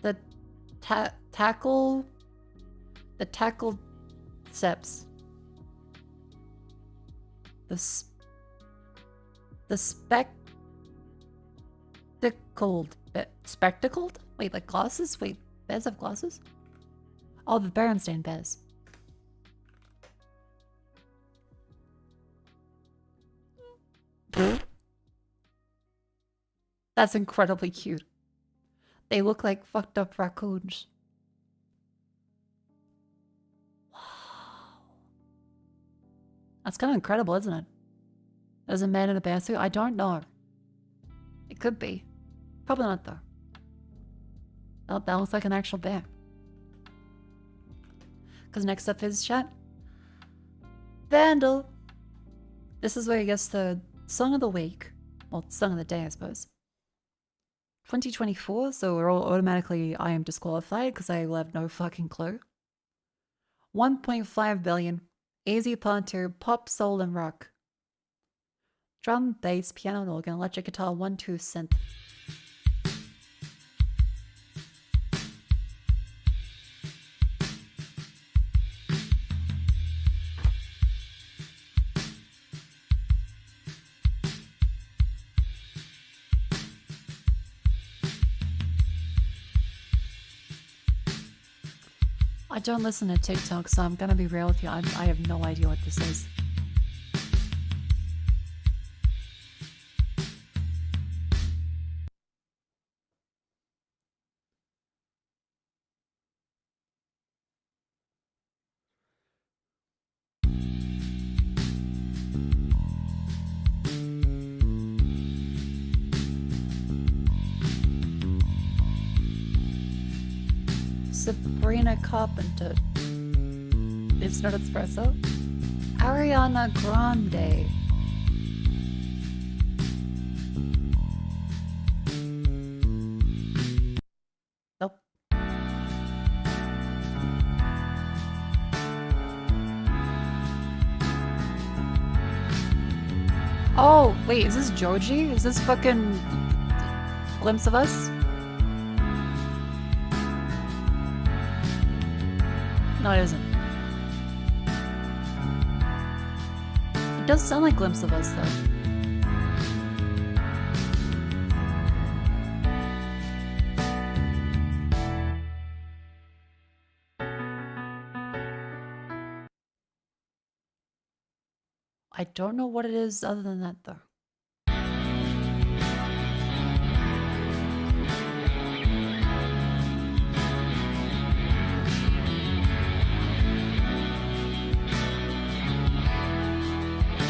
The tackle. The tackle seps. The spectacled? Wait, like glasses? Wait, bears have glasses? Oh, the Berenstain bears. That's incredibly cute. They look like fucked up raccoons. Wow. That's kind of incredible, isn't it? There's a man in a bear suit? I don't know. It could be. Probably not, though. Oh, that looks like an actual bear. Because next up is chat. Vandal. This is where I guess the song of the week. Well, song of the day, I suppose. 2024, so we're all automatically I am disqualified because I will have no fucking clue. 1.5 billion. Easy punter, pop, soul, and rock. Drum, bass, piano, and organ, electric guitar, 1/2 synth. I don't listen to TikTok, so I'm gonna be real with you. I have no idea what this is. Sabrina Carpenter. It's not espresso. Ariana Grande. Nope. Oh, wait, is this Joji? Is this fucking Glimpse of Us? No, it isn't. does sound like Glimpse of Us, though. I don't know what it is other than that, though.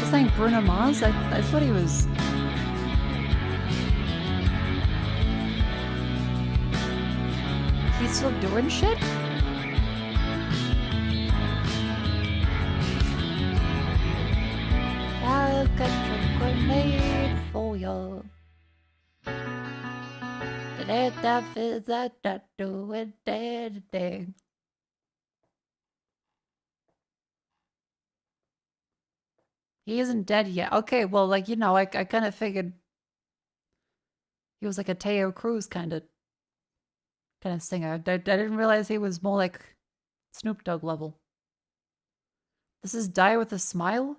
Just like Bruno Mars? I thought he was... He's still doing shit? I'll cut your grenade for you. He isn't dead yet. Okay, well, like, you know, I kind of figured he was like a Teo Cruz kind of singer. I didn't realize he was more like Snoop Dogg level. This is Die with a Smile?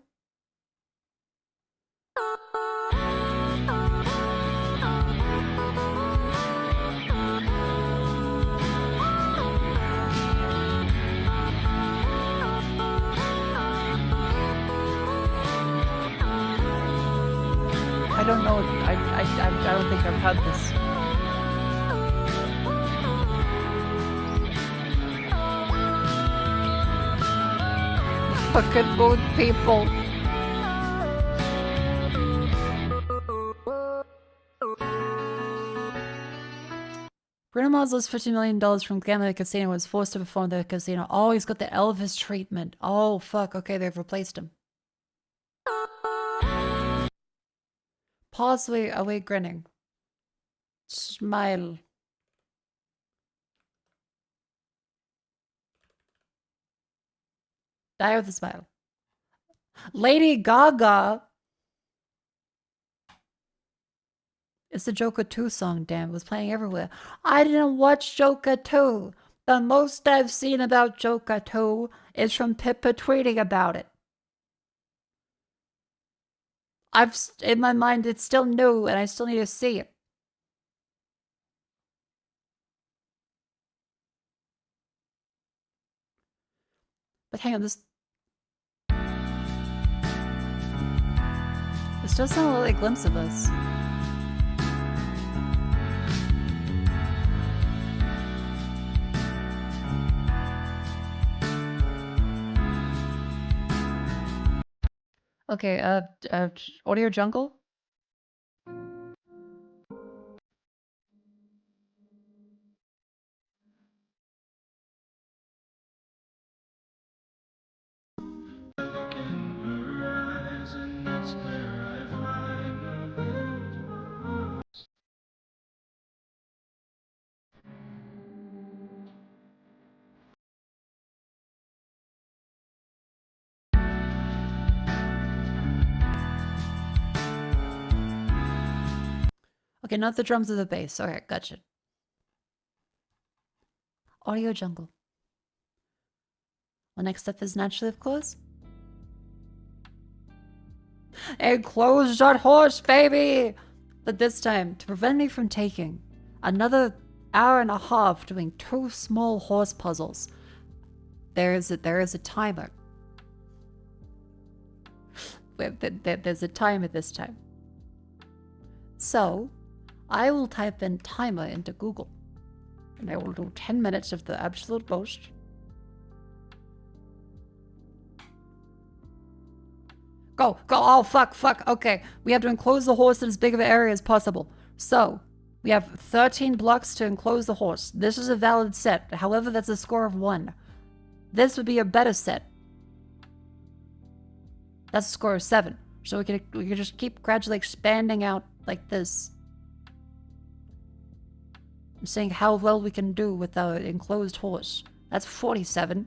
I don't know. I don't think I've had this. Fucking mood people. Bruno Mars lost $50 million from gambling at a casino and was forced to perform at the casino. Oh, he's got the Elvis treatment. Oh, fuck. Okay, they've replaced him. Pause away grinning. Smile. Die with a smile. Lady Gaga. It's the Joker 2 song, damn. It was playing everywhere. I didn't watch Joker 2. The most I've seen about Joker 2 is from Pippa tweeting about it. In my mind, it's still new, and I still need to see it. But hang on, this does sound like a Glimpse of Us. Okay, Audio Jungle? Okay, not the drums or the bass. Alright, gotcha. Audio Jungle. Well, next up is naturally, of course. Enclose that horse, baby! But this time, to prevent me from taking another hour and a half doing 2 small horse puzzles, there is a timer. There's a timer this time. So, I will type in timer into Google, and I will do 10 minutes of the absolute most. Go! Oh, fuck! Okay, we have to enclose the horse in as big of an area as possible. So, we have 13 blocks to enclose the horse. This is a valid set. However, that's a score of 1. This would be a better set. That's a score of 7. So we can just keep gradually expanding out like this. I'm saying how well we can do with our enclosed horse. That's 47.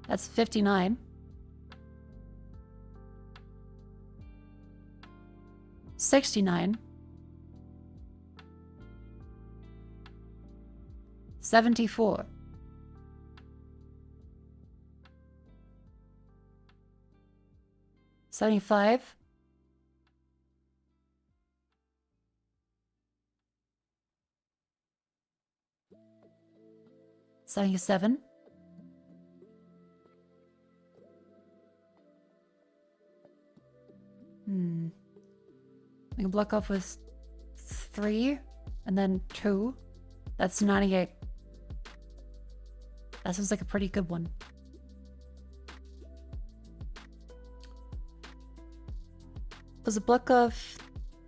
That's 59. $69. 74. 75. 77. We can block off with 3 and then 2. That's 98. That sounds like a pretty good one. Because a block off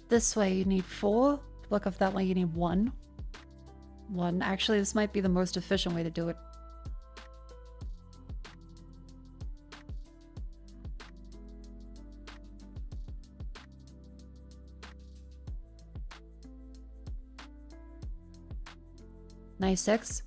this way you need 4. To block off that way you need 1. 1. Actually, this might be the most efficient way to do it. Nice 6.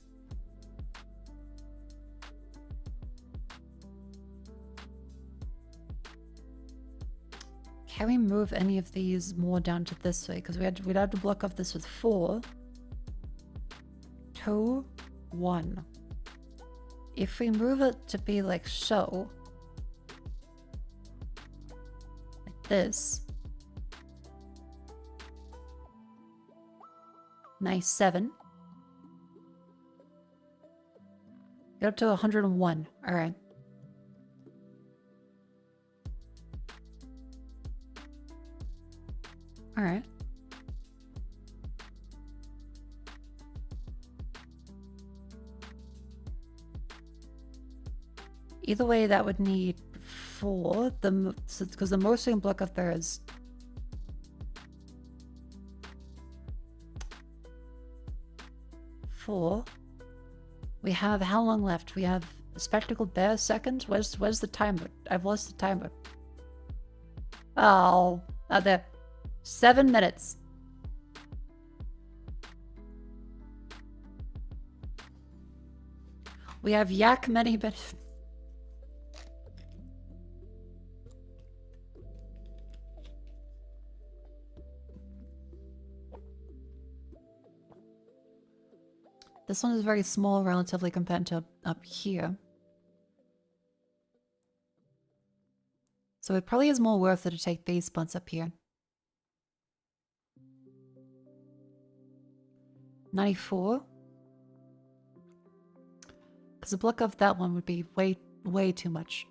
Can we move any of these more down to this way? Because we'd have to block off this with 4. 2, 1. If we move it to be like so, like this. Nice 7. Get up to 101. All right. All right. Either way, that would need 4. Because the most we can block up there is 4. We have how long left? We have a spectacled bear second. Where's the timer? I've lost the timer. Oh, out there. 7 minutes. We have yak many minutes. This one is very small relatively compared to up here. So it probably is more worth it to take these spots up here. 94. Because a block of that one would be way too much.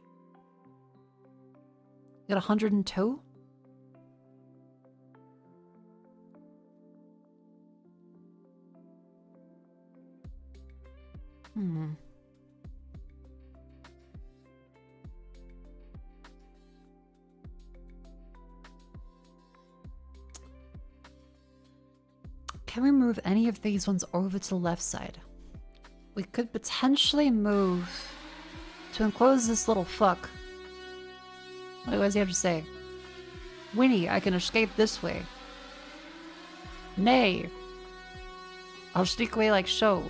Got 102. Can we move any of these ones over to the left side? We could potentially move to enclose this little fuck. What does he have to say? Winnie, I can escape this way. Nay. I'll sneak away like so.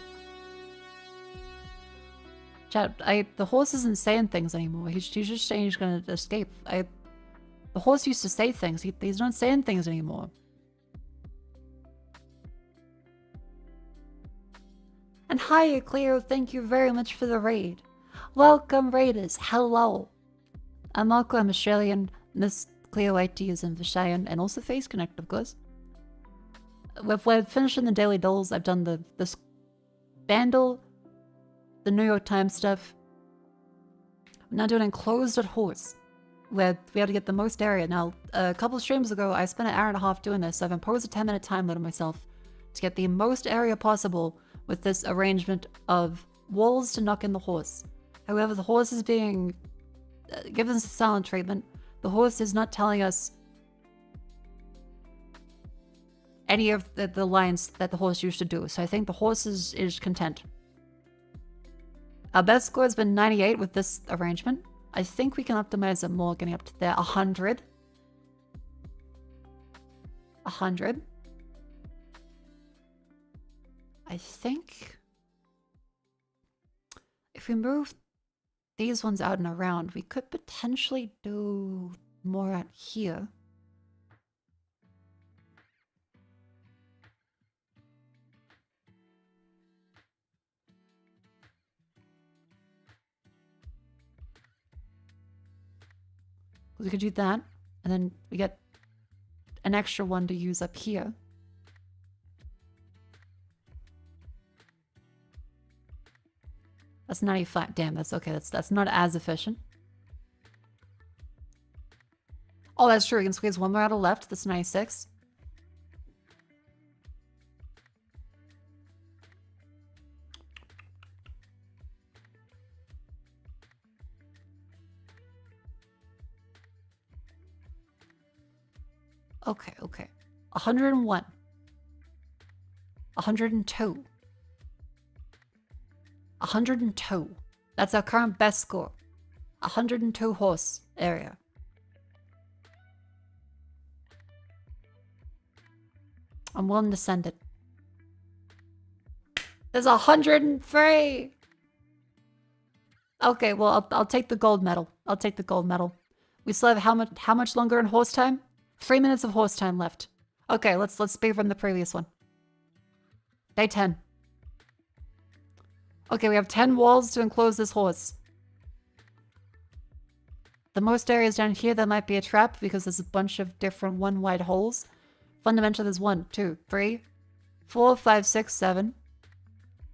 Chat, the horse isn't saying things anymore. He's just saying he's gonna escape. The horse used to say things. He's not saying things anymore. And hi, Cleo, thank you very much for the raid. Welcome, raiders. Hello. I'm Mako, I'm Australian. Miss Cleo IT is in Vishayan, and also Face Connect, of course. We're finishing the daily dolls. I've done the Vandal, the New York Times stuff. I'm now doing enclosed at horse, where we have to get the most area. Now, a couple of streams ago, I spent an hour and a half doing this, so I've imposed a 10-minute time limit on myself to get the most area possible with this arrangement of walls to knock in the horse. However, the horse is being given silent treatment. The horse is not telling us any of the lines that the horse used to do, so I think the horse is content. Our best score has been 98 with this arrangement. I think we can optimize it more, getting up to there. 100. 100. I think if we move these ones out and around, we could potentially do more out here. We could do that, and then we get an extra one to use up here. That's 95. Damn, that's okay. That's not as efficient. Oh, that's true. We can squeeze one more out of left. That's 96. Okay, okay. 101. 102. 102. That's our current best score. 102 horse area. I'm willing to send it. There's 103. Okay, well, I'll take the gold medal. I'll take the gold medal. We still have how much longer in horse time? 3 minutes of horse time left. Okay, let's speed from the previous one. Day 10. Okay, we have 10 walls to enclose this horse. The most areas down here, that might be a trap because there's a bunch of different one wide holes. Fundamentally, there's 1, 2, 3, 4, 5, 6, 7,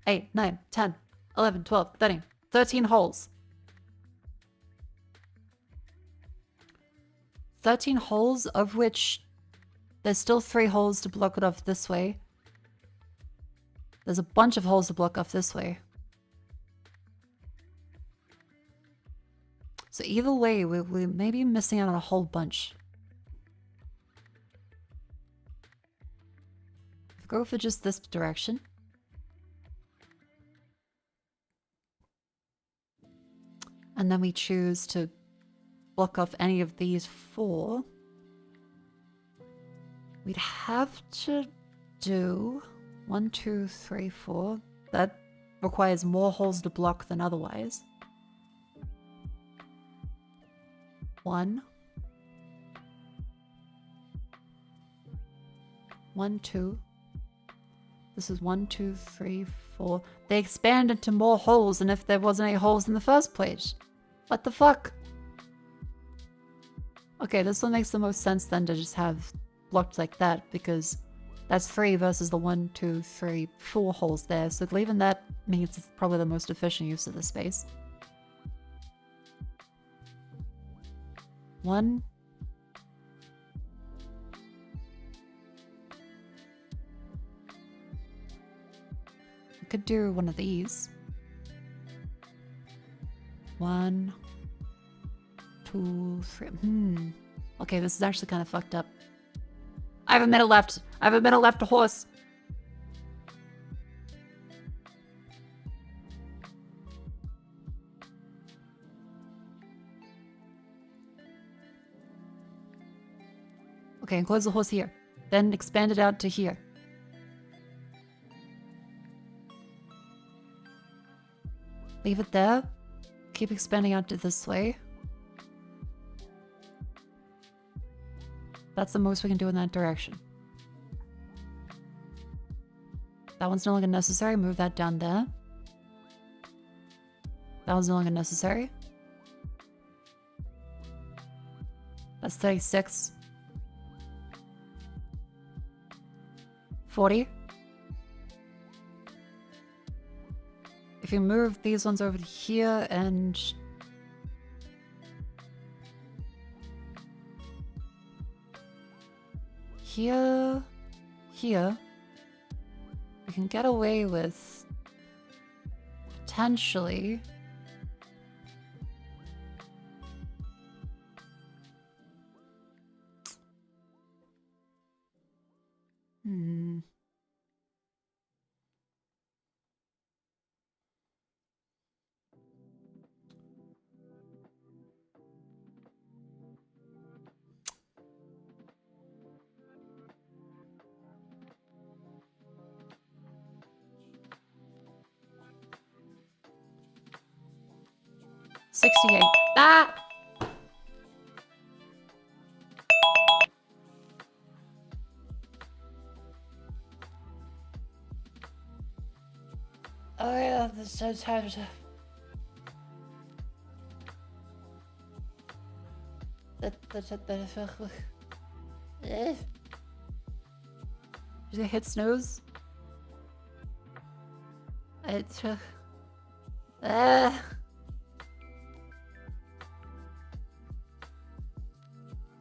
8, 9, 10, 11, 12, 13, 13 holes. 13 holes, of which there's still 3 holes to block it off this way. There's a bunch of holes to block off this way. So either way, we may be missing out on a whole bunch. Go for just this direction. And then we choose to block off any of these 4. We'd have to do 1, 2, 3, 4. That requires more holes to block than otherwise. 1. 1, 2. This is 1, 2, 3, 4. They expand into more holes than if there wasn't any holes in the first place. What the fuck? Okay, this one makes the most sense then to just have blocked like that, because that's 3 versus the 1, 2, 3, 4 holes there. So leaving that means it's probably the most efficient use of the space. 1. Could do one of these. 1, 2, 3. Okay, this is actually kind of fucked up. I have a minute left. I have a minute left to horse. Okay, enclose the horse here. Then expand it out to here. Leave it there. Keep expanding out to this way. That's the most we can do in that direction. That one's no longer necessary. Move that down there. That one's no longer necessary. That's 36. 40. If you move these ones over to here and here, we can get away with potentially $68. Ah! Oh yeah, this is so tired. Did it hit snooze?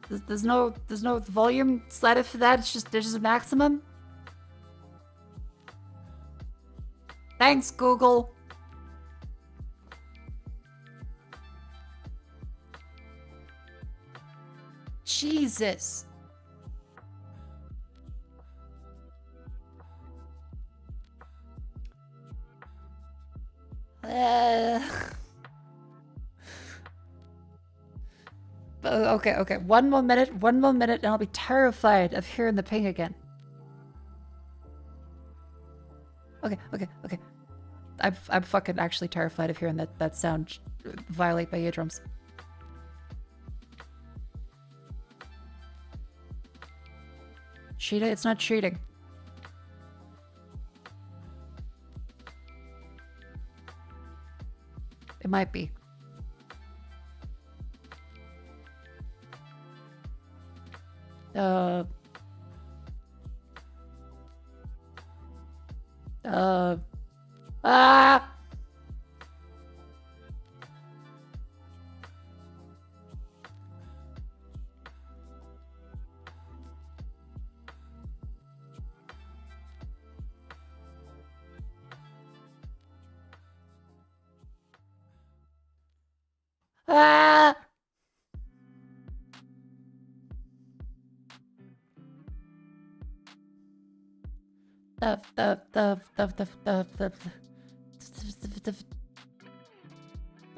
There's no volume slider for that. It's just there's just a maximum. Thanks, Google. Jesus. Okay. One more minute, and I'll be terrified of hearing the ping again. Okay. I'm fucking actually terrified of hearing that sound violate my eardrums. Cheetah? It's not cheating. It might be. Ah! Ah!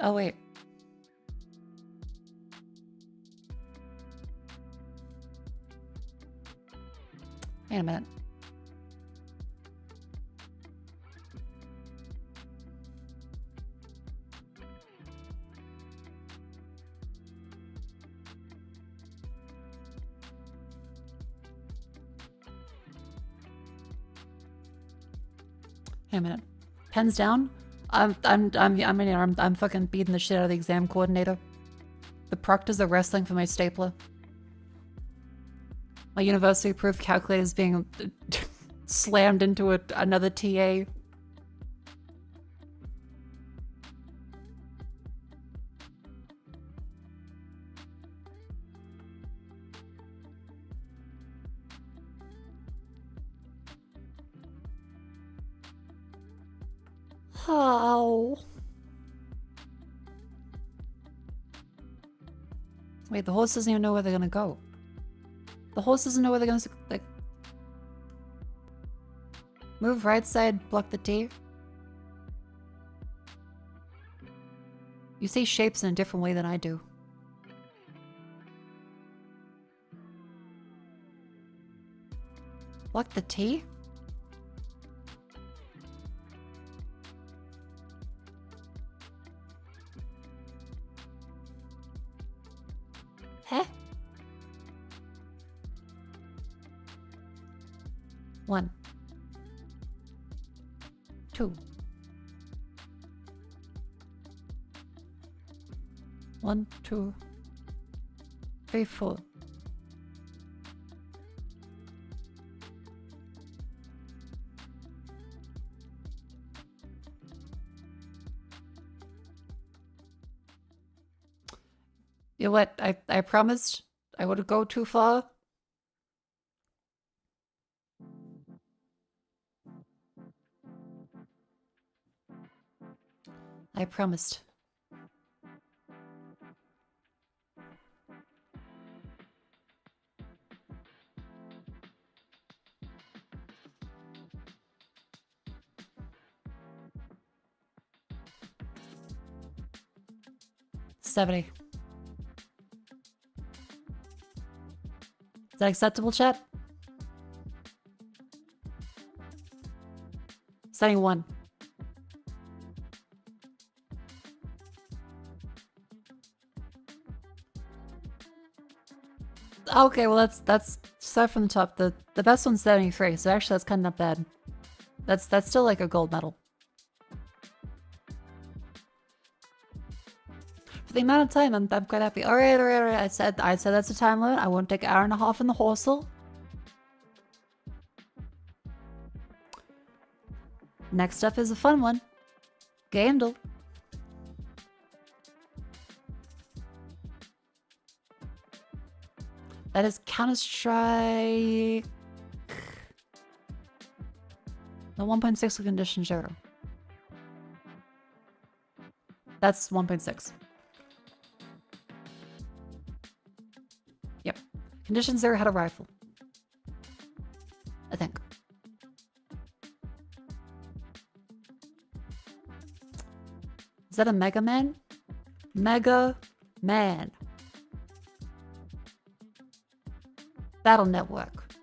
Oh wait. Wait a minute. Wait a minute. Pens down? I'm fucking beating the shit out of the exam coordinator. The proctors are wrestling for my stapler. My university-approved calculator is being slammed into another TA. Oh. Wait, the horse doesn't even know where they're gonna go. The horse doesn't know where they're gonna, like... Move right side, block the T. You see shapes in a different way than I do. Block the T? Huh? 1, 2, 1, 2, 3, 4. You know what? I promised I wouldn't go too far. I promised. $70. Is that acceptable, chat? 71. Okay, well that's start from the top. The best one's 73, so actually that's kind of not bad. That's still like a gold medal. For the amount of time, I'm quite happy. Alright. I said that's a time limit. I won't take an hour and a half in the hostel. Next up is a fun one. Gandalf. That is Counter-Strike. The 1.6 condition 0. That's 1.6. Yep. Condition 0 had a rifle. I think. Is that a Mega Man? Mega Man. Battle Network.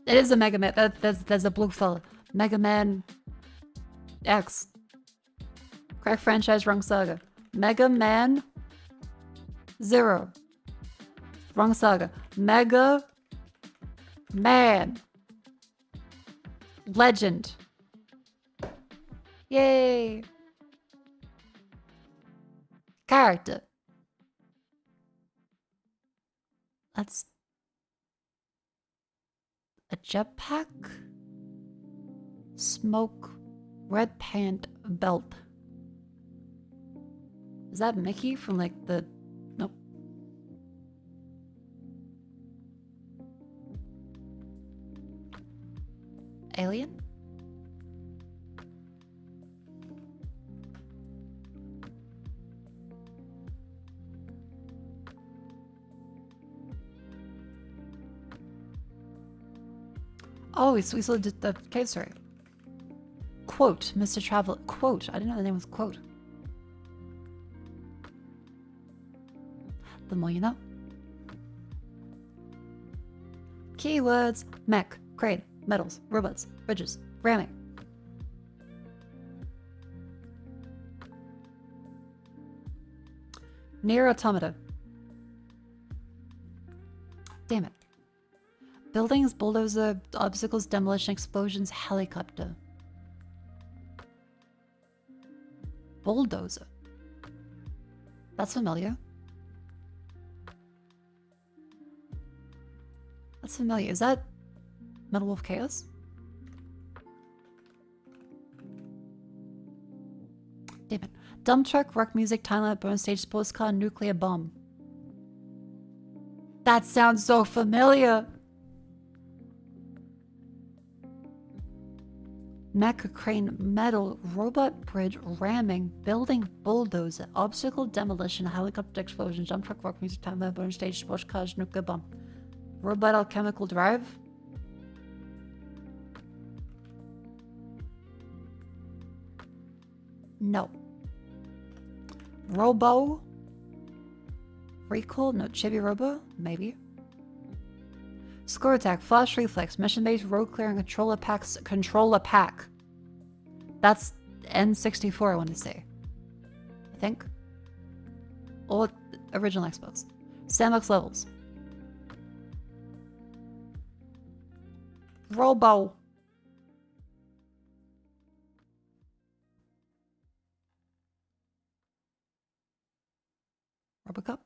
It is a Mega Man. That's a blue fella. Mega Man X. Crack franchise, wrong saga. Mega Man 0. Wrong saga. Mega Man. Legend. Yay. Character. That's a jetpack. Smoke. Red pant belt. Is that Mickey from like the... Nope. Alien? Oh, we still did the cave story. Quote, Mr. Travel. Quote. I didn't know the name was Quote. The more you know. Keywords: mech, crane, metals, robots, bridges, ramming. Near automata. Damn it. Buildings, bulldozer, obstacles, demolition, explosions, helicopter. Bulldozer. That's familiar. That's familiar. Is that Metal Wolf Chaos? Damn it. Dump truck, rock music, time limit, burn stage, sports car, nuclear bomb. That sounds so familiar. Mecha crane, metal, robot bridge, ramming, building, bulldozer, obstacle, demolition, helicopter explosion, dump truck, rock music, time limit, burn stage, sports cars, nuclear bomb. Robot alchemical drive? No. Robo? Recall? No. Chibi Robo? Maybe. Score attack, flash reflex, mission based, road clearing, controller packs, controller pack. That's N64, I want to say. I think. Or original Xbox. Sandbox levels. Robo. Robocup.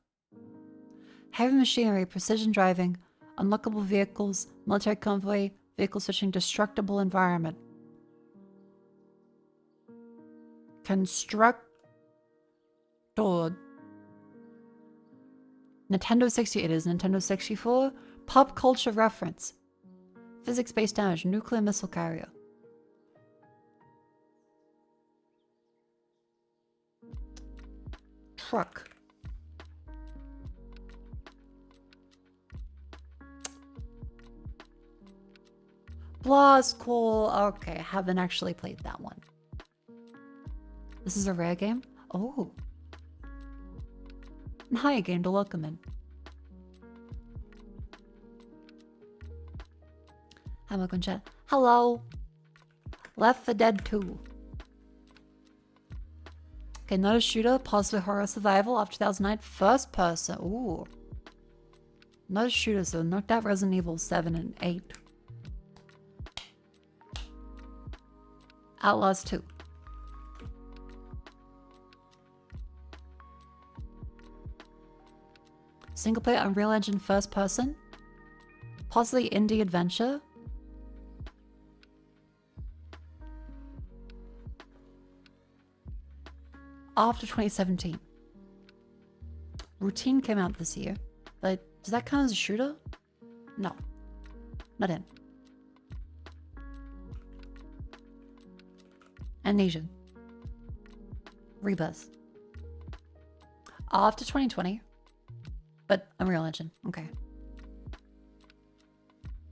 Heavy machinery, precision driving, unlockable vehicles, military convoy, vehicle switching, destructible environment. Constructor. Nintendo 60. It is Nintendo 64. Pop culture reference. Physics-based damage. Nuclear missile carrier. Truck. Blah's cool. Okay, haven't actually played that one. This is a rare game? Oh. Hi, game to welcome in. Hi, welcome chat. Hello. Left 4 Dead 2. Okay, not a shooter, possibly horror survival of 2009. First person. Ooh. Not a shooter, so knocked out Resident Evil 7 and 8. Outlaws 2. Single player Unreal Engine first person. Possibly indie adventure. After 2017. Routine came out this year. But does that count as a shooter? No. Not in. Amnesia. Rebirth. After 2020. But Unreal Engine. Okay.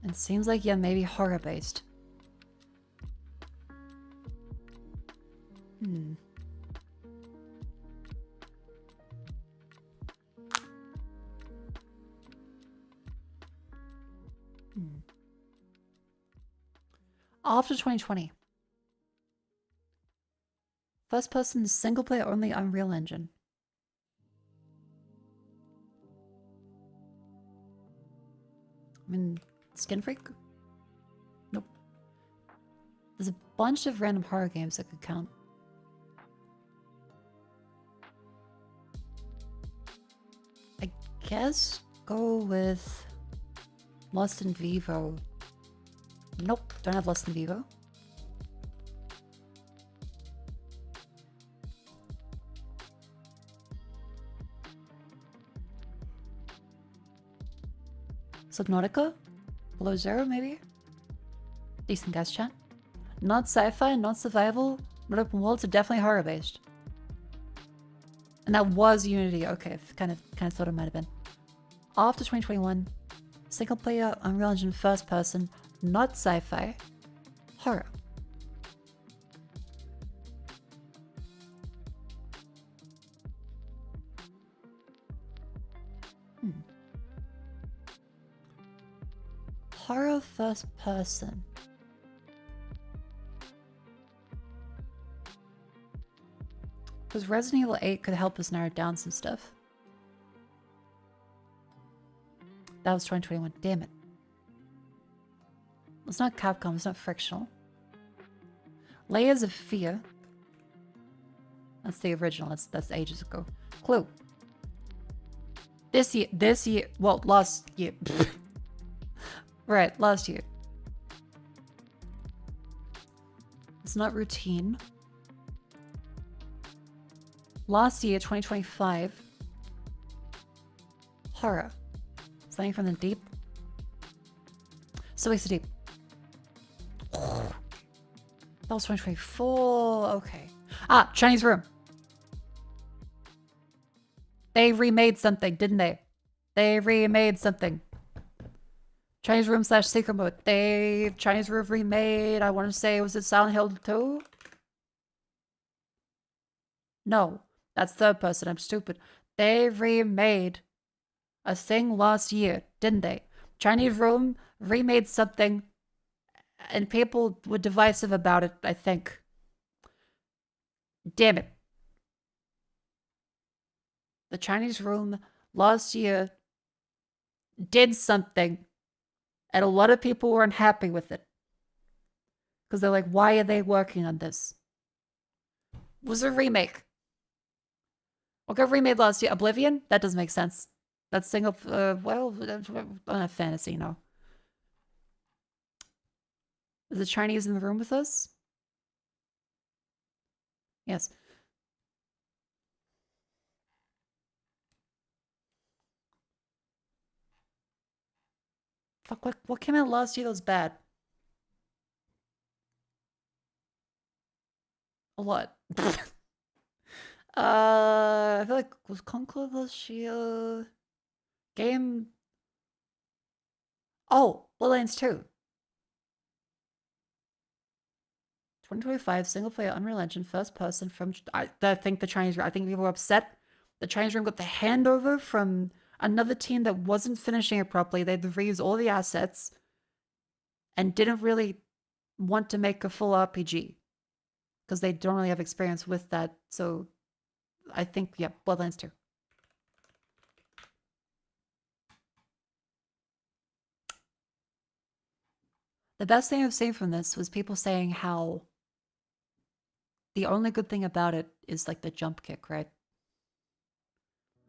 It seems like, yeah, maybe horror based. After 2020. First person single player only Unreal Engine. I mean, Skin Freak? Nope. There's a bunch of random horror games that could count. I guess go with Lost in Vivo. Nope, don't have Lost in Vivo. Subnautica? Below Zero, maybe? Decent guys chat. Not sci-fi, not survival, not open world, so definitely horror-based. And that was Unity. Okay, kind of thought it might have been. After 2021, single player, Unreal Engine first person, not sci-fi, horror. Horror first person. Because Resident Evil 8 could help us narrow down some stuff. That was 2021. Damn it. It's not Capcom, it's not frictional. Layers of Fear. That's the original, that's ages ago. Clue. This year, well, last year. Right, last year. It's not Routine. Last year, 2025. Horror. Something from the deep. So Weeks of Deep. That was 2024. Okay. Ah, Chinese Room. They remade something, didn't they? They remade something. Chinese Room / Secret Mode. Chinese Room remade, I want to say, was it Silent Hill 2? No, that's third person. I'm stupid. They remade a thing last year, didn't they? Chinese Room remade something, and people were divisive about it, I think. Damn it. The Chinese Room last year did something, and a lot of people weren't happy with it. Because they're like, why are they working on this? It was a remake. What got remade last year? Oblivion? That doesn't make sense. That's single, well, fantasy, no. Is the Chinese in the room with us? Yes. Fuck, what came out last year that was bad? A lot. I feel like, was Concord last year? Game... Oh, Bloodlines 2. 2025, single player Unreal Engine, first person from... I think the Chinese room... I think people were upset. The Chinese room got the handover from another team that wasn't finishing it properly. They'd reused all the assets and didn't really want to make a full RPG because they don't really have experience with that. So I think, yeah, Bloodlines 2. The best thing I've seen from this was people saying how the only good thing about it is like the jump kick, right?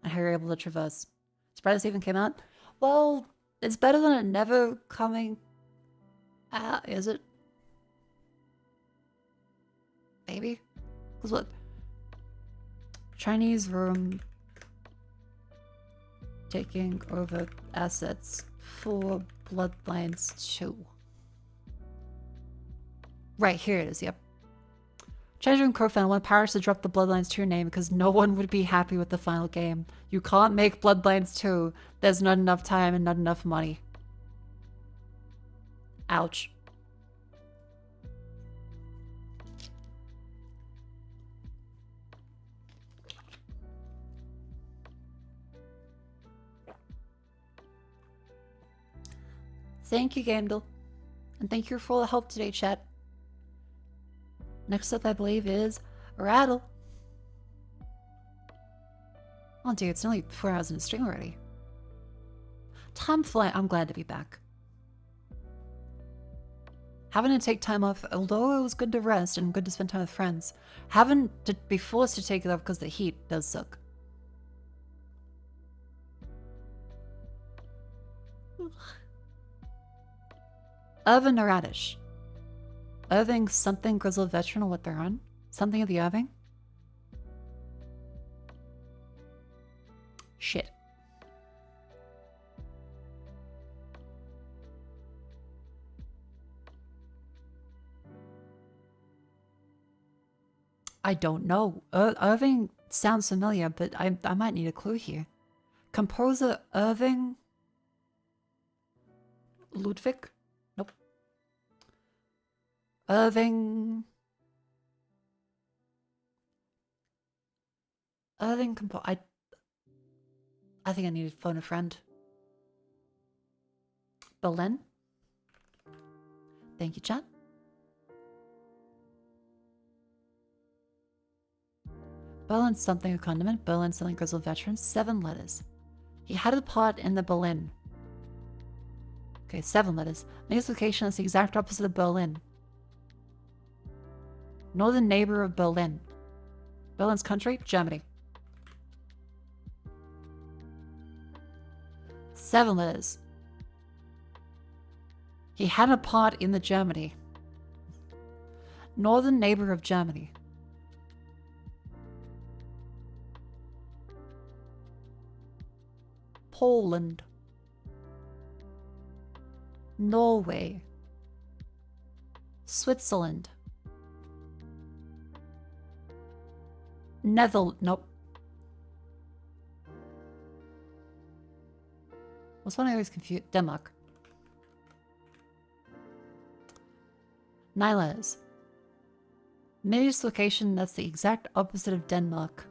And how you're able to traverse. Surprised it even came out. Well, it's better than it never coming out, is it? Maybe? Because what? Chinese room taking over assets for Bloodlines 2. Right, here it is, yep. Chinese room co-found want Paris to drop the Bloodlines 2 name because no one would be happy with the final game. You can't make Bloodlines 2. There's not enough time and not enough money. Ouch. Thank you, Gamdel. And thank you for all the help today, chat. Next up, I believe, is Rattle. Oh, dude, it's nearly 4 hours in the stream already. Time flies. I'm glad to be back. Having to take time off, although it was good to rest and good to spend time with friends, having to be forced to take it off because the heat does suck. Irving or Radish? Irving something grizzled veteran or what they're on? Something of the Irving? Shit. I don't know. Irving sounds familiar, but I might need a clue here. Composer Irving Ludwig? Nope. Irving I think I need to phone a friend. Berlin? Thank you, chat. Berlin something a condiment. Berlin something grizzled veteran. 7 letters. He had a part in the Berlin. Okay, 7 letters. Next location is the exact opposite of Berlin. Northern neighbor of Berlin. Berlin's country? Germany. 7 letters. He had a part in the Germany. Northern neighbor of Germany. Poland. Norway. Switzerland. Nope. What's one I always confuse? Denmark. 9 letters. Nearest location that's the exact opposite of Denmark.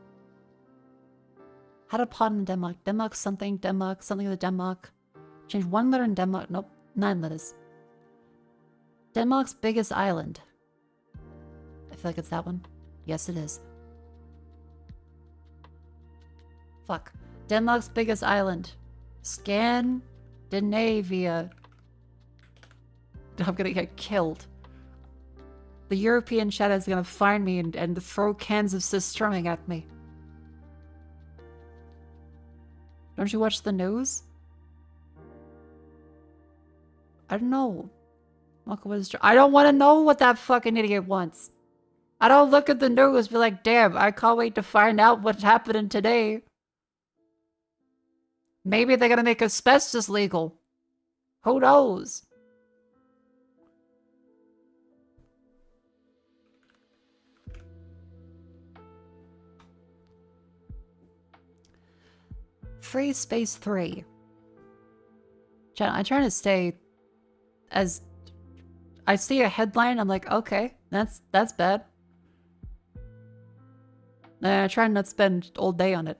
Had a part in Denmark. Denmark something of the Denmark. Change 1 letter in Denmark. Nope. 9 letters. Denmark's biggest island. I feel like it's that one. Yes, it is. Fuck. Denmark's biggest island. Scandinavia. I'm gonna get killed. The European shadow is gonna find me and throw cans of surströmming at me. Don't you watch the news? I don't know. Mako was I don't want to know what that fucking idiot wants. I don't look at the news and be like, damn, I can't wait to find out what's happening today. Maybe they're gonna make asbestos legal. Who knows? Free space 3. I'm trying to stay as I see a headline, I'm like, okay, that's bad. And I try not to spend all day on it.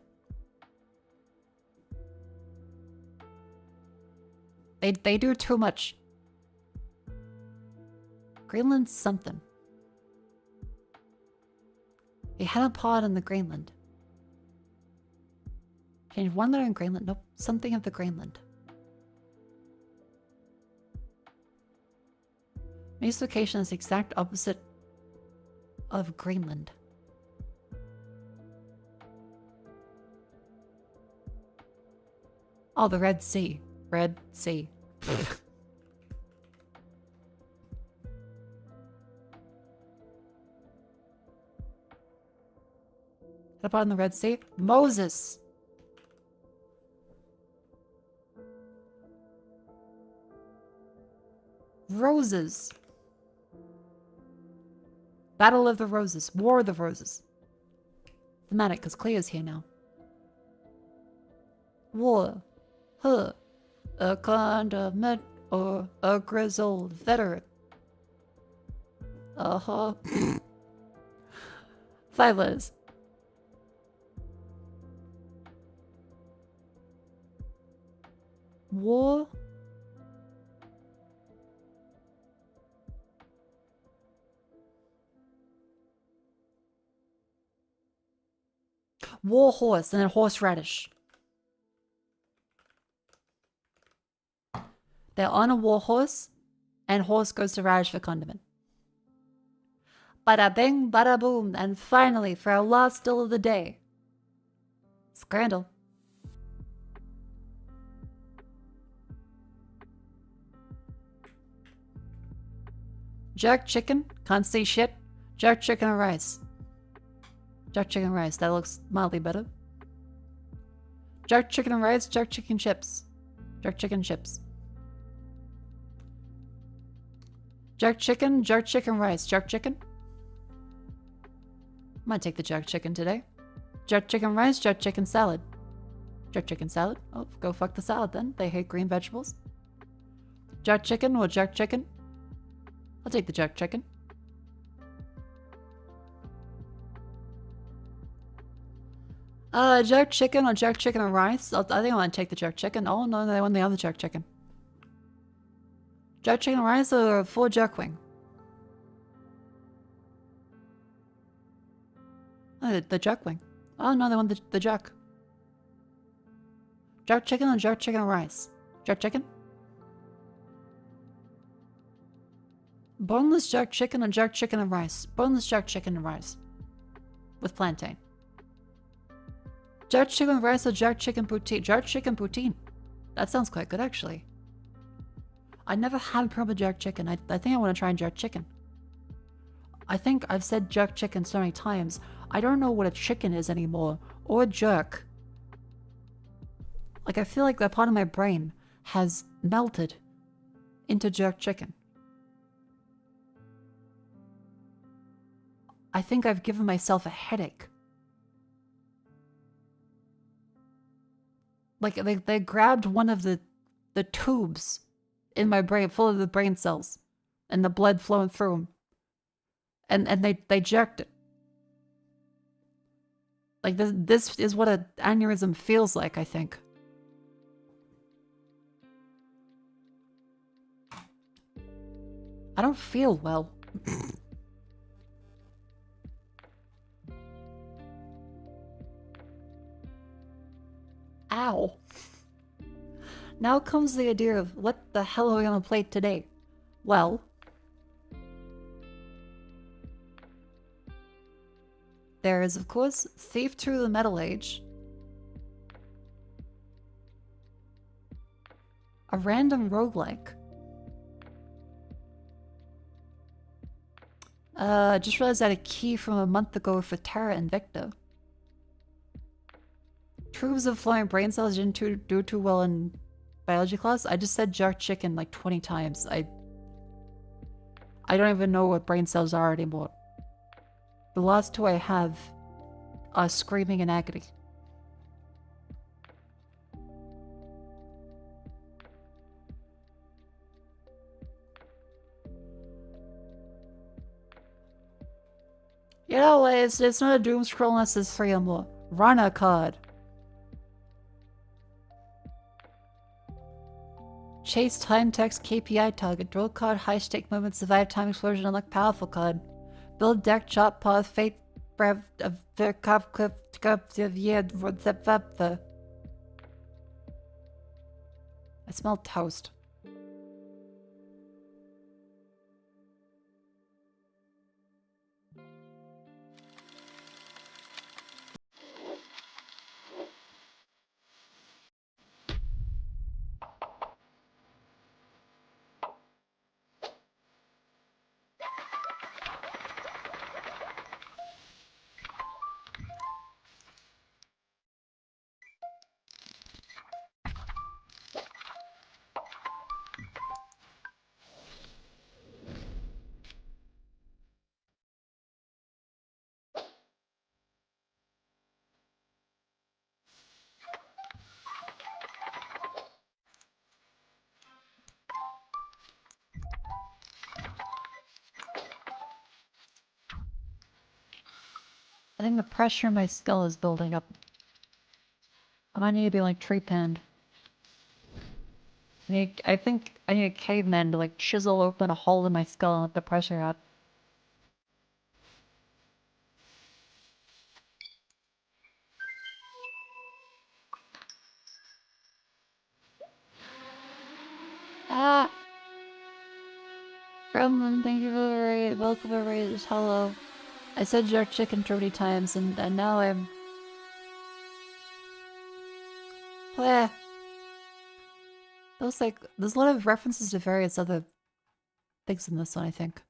They do too much. Greenland's something. He had a pod in the Greenland. Change 1 letter in Greenland. Nope. Something of the Greenland. Next location is the exact opposite of Greenland. Oh, the Red Sea. Red Sea. Up on the Red Sea? Moses! Roses. Battle of the Roses. War of the Roses. Thematic, because Cleo's here now. War. Huh. A condiment or a grizzled veteran. Uh-huh. 5 letters. War. War horse and then horseradish. They're on a war horse, and horse goes to radish for condiment. Bada bing, bada boom, and finally, for our last still of the day, scandal. Jerk chicken, can't see shit. Jerk chicken and rice. Jerk chicken and rice, that looks mildly better. Jerk chicken and rice, jerk chicken chips. Jerk chicken chips. Jerk chicken rice. Jerk chicken. I'm gonna take the jerk chicken today. Jerk chicken rice, jerk chicken salad. Jerk chicken salad? Oh, go fuck the salad then. They hate green vegetables. Jerk chicken or jerk chicken? I'll take the jerk chicken. Jerk chicken or jerk chicken and rice? I think I want to take the jerk chicken. Oh no, they want the other jerk chicken. Jerk chicken and rice or a full jerk wing? Oh, the jerk wing. Oh no, they want the jerk. Jerk chicken or jerk chicken and rice? Jerk chicken? Boneless jerk chicken or jerk chicken and rice? Boneless jerk chicken and rice. With plantain. Jerk chicken rice or jerk chicken poutine? Jerk chicken poutine. That sounds quite good actually. I never had proper jerk chicken. I think I want to try jerk chicken. I think I've said jerk chicken so many times. I don't know what a chicken is anymore. Or a jerk. Like I feel like that part of my brain has melted into jerk chicken. I think I've given myself a headache. Like they grabbed one of the tubes in my brain, full of the brain cells, and the blood flowing through them, and they jerked it. Like this is what an aneurysm feels like, I think. I don't feel well. Ow. Now comes the idea of what the hell are we gonna play today? Well, there is, of course, Thief Through the Metal Age, a random roguelike. Just realized I had a key from a month ago for Terra Invicta. Troops of flying brain cells didn't do too well in biology class. I just said jerk chicken like 20 times. I don't even know what brain cells are anymore. The last two I have are screaming in agony. You know, it's not a doom scroll unless it's 3 or more. Run a card. Chase time text KPI target. Draw card, high stake movement, survive time explosion, unlock powerful card. Build deck, chop, path, fate, brev, the cup, yeah, the. I smell toast. think the pressure in my skull is building up. I might need to be like tree pinned. I think I need a caveman to like chisel open a hole in my skull and let the pressure out. Ah! Gremlin, thank you for the raid. Welcome to raid. Hello. I said jerk chicken 30 times and now I'm... Bleh. There's a lot of references to various other things in this one, I think.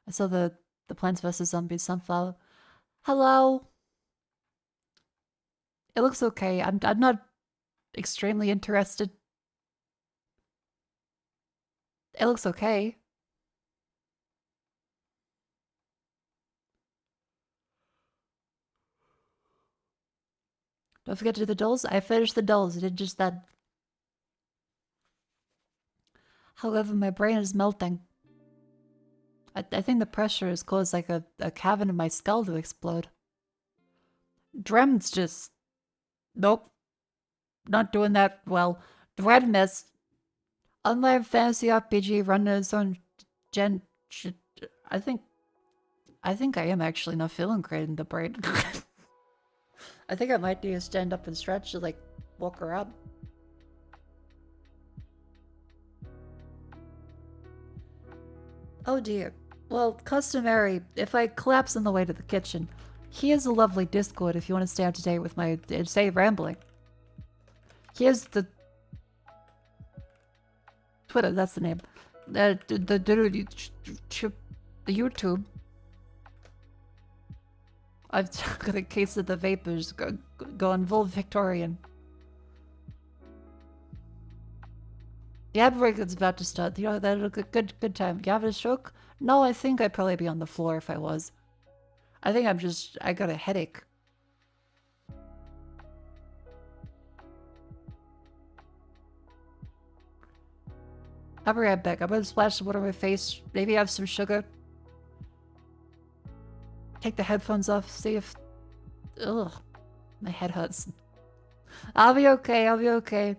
I saw the Plants vs. Zombies sunflower. Hello! It looks okay. I'm not extremely interested. It looks okay. Don't forget to do the dolls. I finished the dolls. I did just that. However, my brain is melting. I think the pressure has caused like a cavern in my skull to explode. Drem's just... Nope. Not doing that well. Dread miss. Online fantasy RPG runners on Gen... I think I am actually not feeling great in the brain. I think I might need to stand up and stretch to like walk around. Oh dear. Well, customary, if I collapse on the way to the kitchen, here's a lovely Discord if you want to stay up to date with my insane rambling. Here's the Twitter, that's the name. The YouTube. I've got a case of the vapors going full Victorian. The ad break is about to start. You know, that'll be a good time. You having a stroke? No, I think I'd probably be on the floor if I was. I think I got a headache. I'll be right back. I'm gonna splash some water on my face. Maybe have some sugar. Take the headphones off. See if... Ugh. My head hurts. I'll be okay. I'll be okay.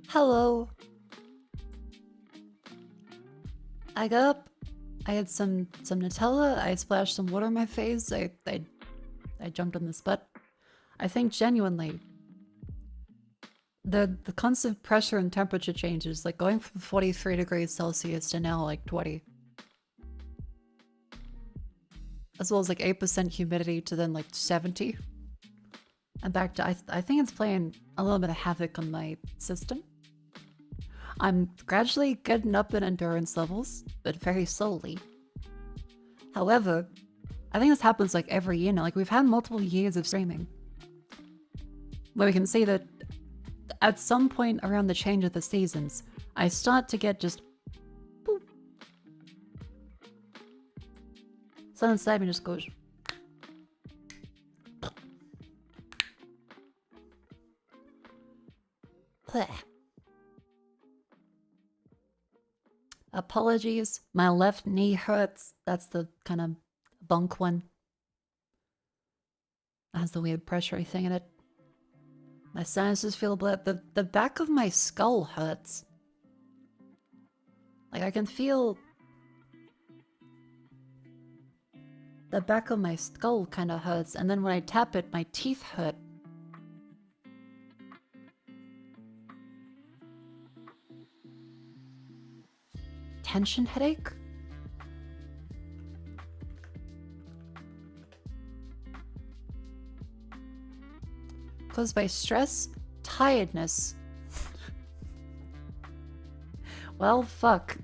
Hello. I got up. I had some Nutella. I splashed some water on my face. I jumped on the spot. I think genuinely the constant pressure and temperature changes, like going from 43 degrees Celsius to now like 20. As well as like 8% humidity to then like 70. And back to, I think it's playing a little bit of havoc on my system. I'm gradually getting up in endurance levels, but very slowly. However, I think this happens like every year now. Like we've had multiple years of streaming, where we can see that at some point around the change of the seasons, I start to get just boop. Something inside me just goes. Blech. Apologies, my left knee hurts. That's the kind of bunk one. That has the weird pressure thing in it. My sinuses feel blood. The back of my skull hurts. Like I can feel the back of my skull kind of hurts, and then when I tap it, my teeth hurt. Tension headache? Caused by stress, tiredness. Well, fuck.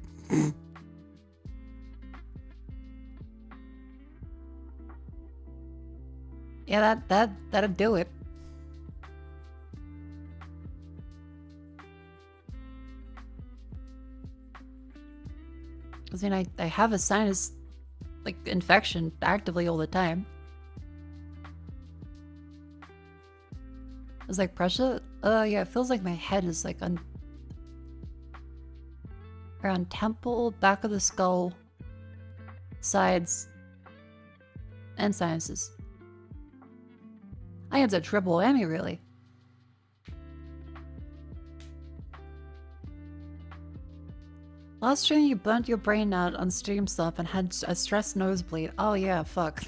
Yeah, that'd do it. I mean, I have a sinus, like, infection actively all the time. It's like pressure? Yeah, it feels like my head is like around temple, back of the skull, sides, and sinuses. I think it's a triple whammy, really. Last stream you burnt your brain out on stream stuff and had a stress nosebleed. Oh yeah, fuck.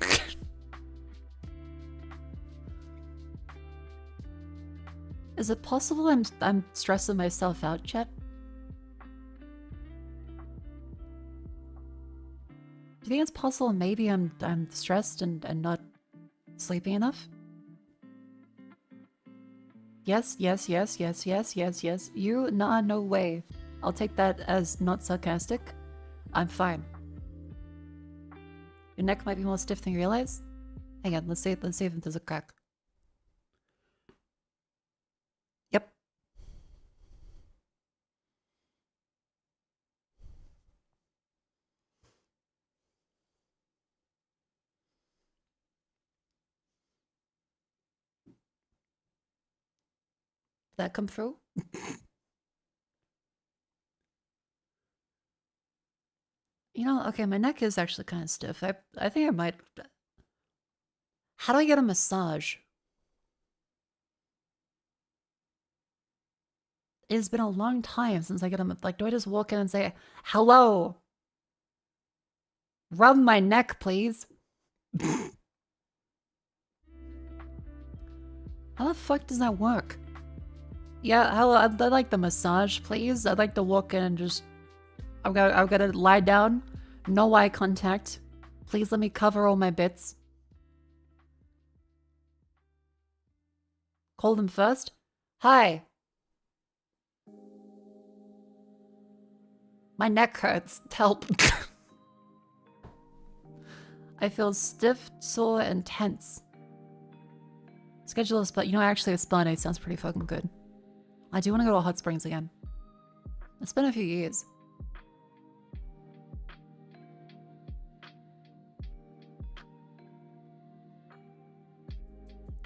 Is it possible I'm stressing myself out, chat? Do you think it's possible maybe I'm stressed and not sleeping enough? Yes, yes, yes, yes, yes, yes, yes. You? Nah, no way. I'll take that as not sarcastic. I'm fine. Your neck might be more stiff than you realize. Hang on, let's see if there's a crack. Yep. Did that come through? You know, okay, my neck is actually kind of stiff. I think I might... How do I get a massage? It's been a long time since I get a... Like, do I just walk in and say, hello? Rub my neck, please. How the fuck does that work? Yeah, hello, I'd like the massage, please. I'd like to walk in and just... I've got to lie down. No eye contact. Please let me cover all my bits. Call them first. Hi. My neck hurts. Help. I feel stiff, sore, and tense. Schedule a spot. You know, actually, a spa night sounds pretty fucking good. I do want to go to hot springs again. It's been a few years.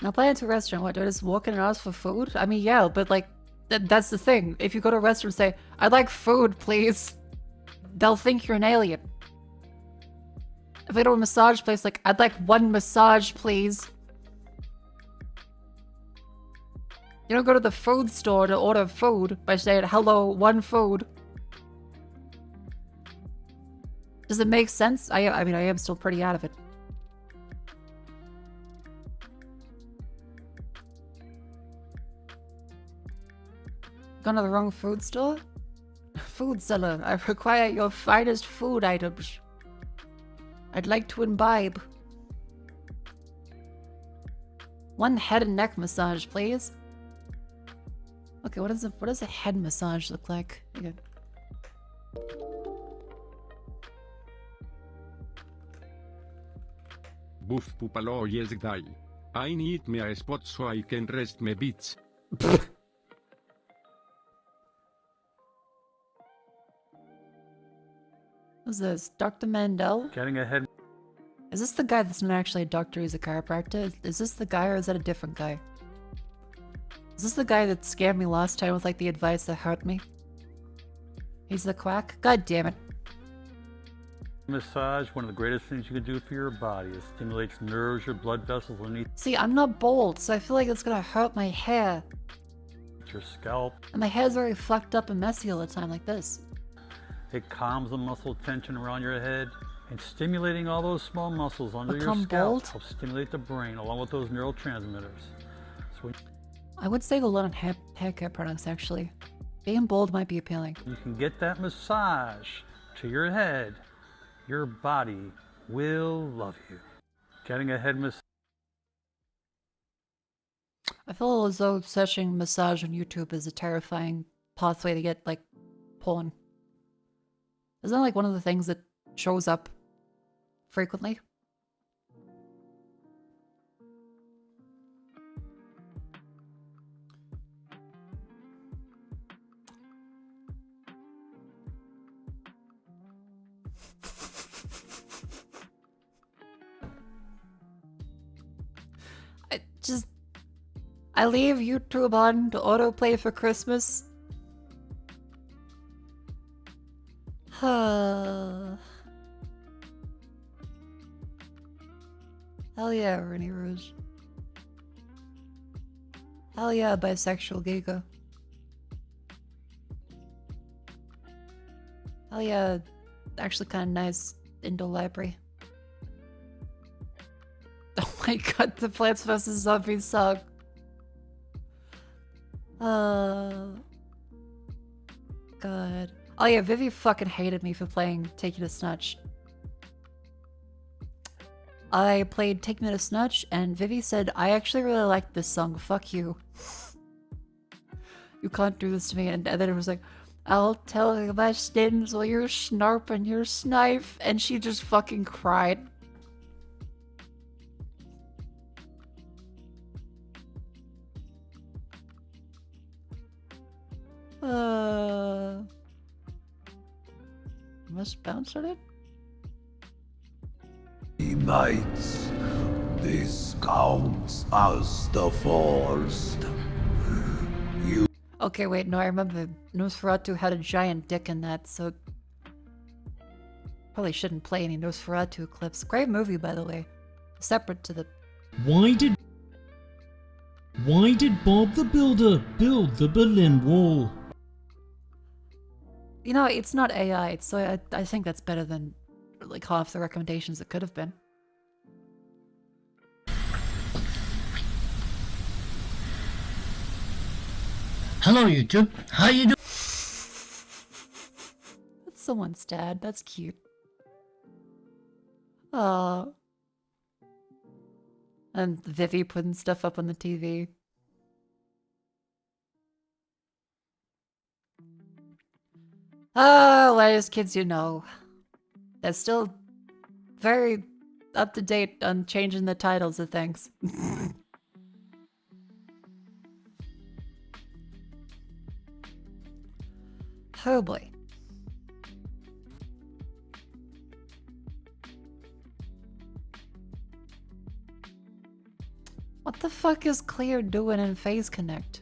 Now, play into a restaurant. What, do I just walk in and ask for food? I mean, yeah, but like, that's the thing. If you go to a restaurant and say, I'd like food, please, they'll think you're an alien. If I go to a massage place, like, I'd like one massage, please. You don't go to the food store to order food by saying, hello, one food. Does it make sense? I mean, I am still pretty out of it. Gone to the wrong food store? Food seller, I require your finest food items. I'd like to imbibe. One head and neck massage, please. Okay, what does a head massage look like? Okay. Buff pupalo yes die. I need me a spot so I can rest my bits. Who's this? Dr. Mandel? Getting ahead. Is this the guy that's not actually a doctor, he's a chiropractor? Is this the guy or is that a different guy? Is this the guy that scammed me last time with like the advice that hurt me? He's the quack? God damn it. Massage, one of the greatest things you can do for your body. It stimulates nerves, your blood vessels underneath See, I'm not bald, so I feel like it's gonna hurt my hair. your scalp. And my hair's very fucked up and messy all the time like this. It calms the muscle tension around your head and stimulating all those small muscles under Become your scalp bald? helps stimulate the brain along with those neurotransmitters. So I would save a lot on hair care products, actually. Being bald might be appealing. you can get that massage to your head, your body will love you. Getting a head massage. I feel as though searching massage on YouTube is a terrifying pathway to get, like, porn. Isn't that, like, one of the things that shows up frequently? I leave YouTube on to autoplay for Christmas. Hell yeah, Rennie Rose. Hell yeah, bisexual Giga. Hell yeah, actually kind of nice Indo library. Oh my god, the Plants vs. Zombies song. God. Oh yeah, Vivi fucking hated me for playing Take You to Snatch. I played Take Me to Snatch and Vivi said, I actually really like this song, fuck you. You can't do this to me. And then it was like, I'll tell you my sins while you're snarping your snife. And she just fucking cried. Must bounce on it? Mates, this counts as the first. Okay, wait, no, I remember Nosferatu had a giant dick in that, so probably shouldn't play any Nosferatu clips. Great movie, by the way. Separate to the... Why did Bob the Builder build the Berlin Wall? You know, it's not AI, so I think that's better than like half the recommendations it could have been. Hello, YouTube. How you doing? That's someone's dad. That's cute. Oh. And Vivi putting stuff up on the TV. Oh, latest kids you know. They're still very up to date on changing the titles of things. Oh boy. What the fuck is Clear doing in Phase Connect?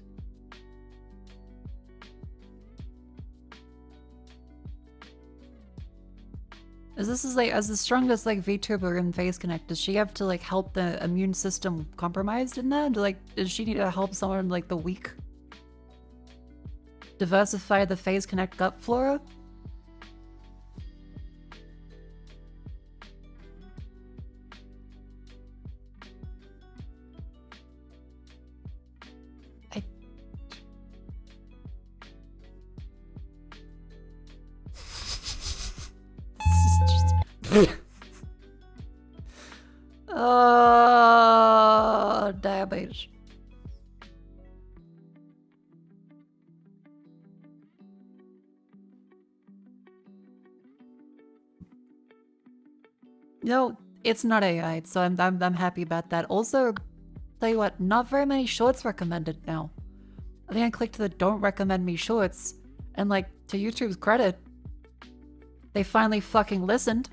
Is this like as the strongest like VTuber in Phase Connect? Does she have to like help the immune system compromised in that? Like, does she need to help someone like the weak? Diversify the Phase Connect gut flora? Oh, diabetes. No, it's not AI, so I'm happy about that. Also, tell you what, not very many shorts recommended now. I think I clicked the don't recommend me shorts, and like, to YouTube's credit, they finally fucking listened.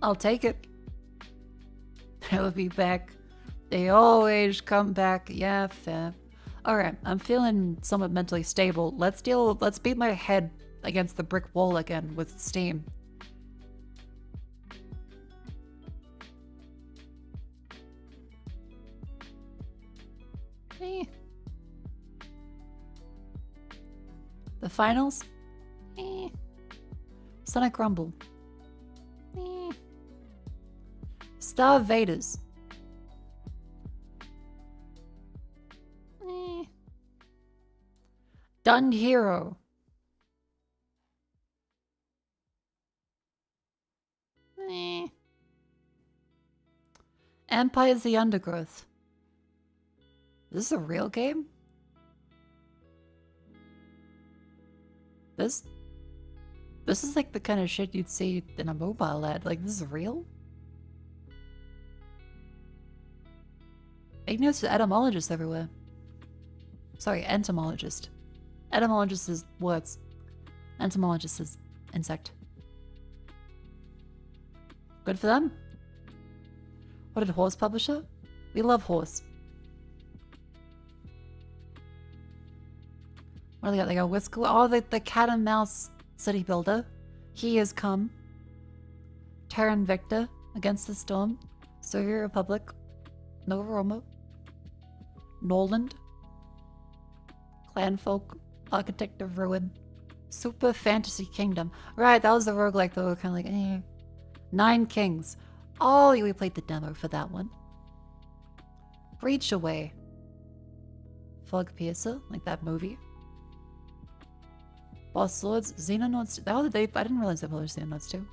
I'll take it. They'll be back. They always come back. Yeah, fair. Alright, I'm feeling somewhat mentally stable. Let's beat my head against the brick wall again with Steam. Eh. The finals? Eh. Sonic Rumble. Eh. Star Vaders. Eh. Done Hero. Eh. Empire's the Undergrowth. Is this a real game? This is like the kind of shit you'd see in a mobile ad. Like, this is real? Big news to etymologists everywhere. Sorry, entomologist. Etymologist is words. Entomologist is insect. Good for them. What did Horse publisher? We love Horse. What do they got? They got Whisker. Oh, the cat and mouse city builder. He has come. Terran Victor against the storm. Soviet Republic. Nova Roma. Noland. Clanfolk. Architect of Ruin. Super Fantasy Kingdom. Right, that was the roguelike though. Kind of like, eh. 9 Kings. Oh, we played the demo for that one. Breach Away. Fog Piercer, like that movie. Boss Lords, Xenonauts. Oh, I didn't realize they published Xenonauts too.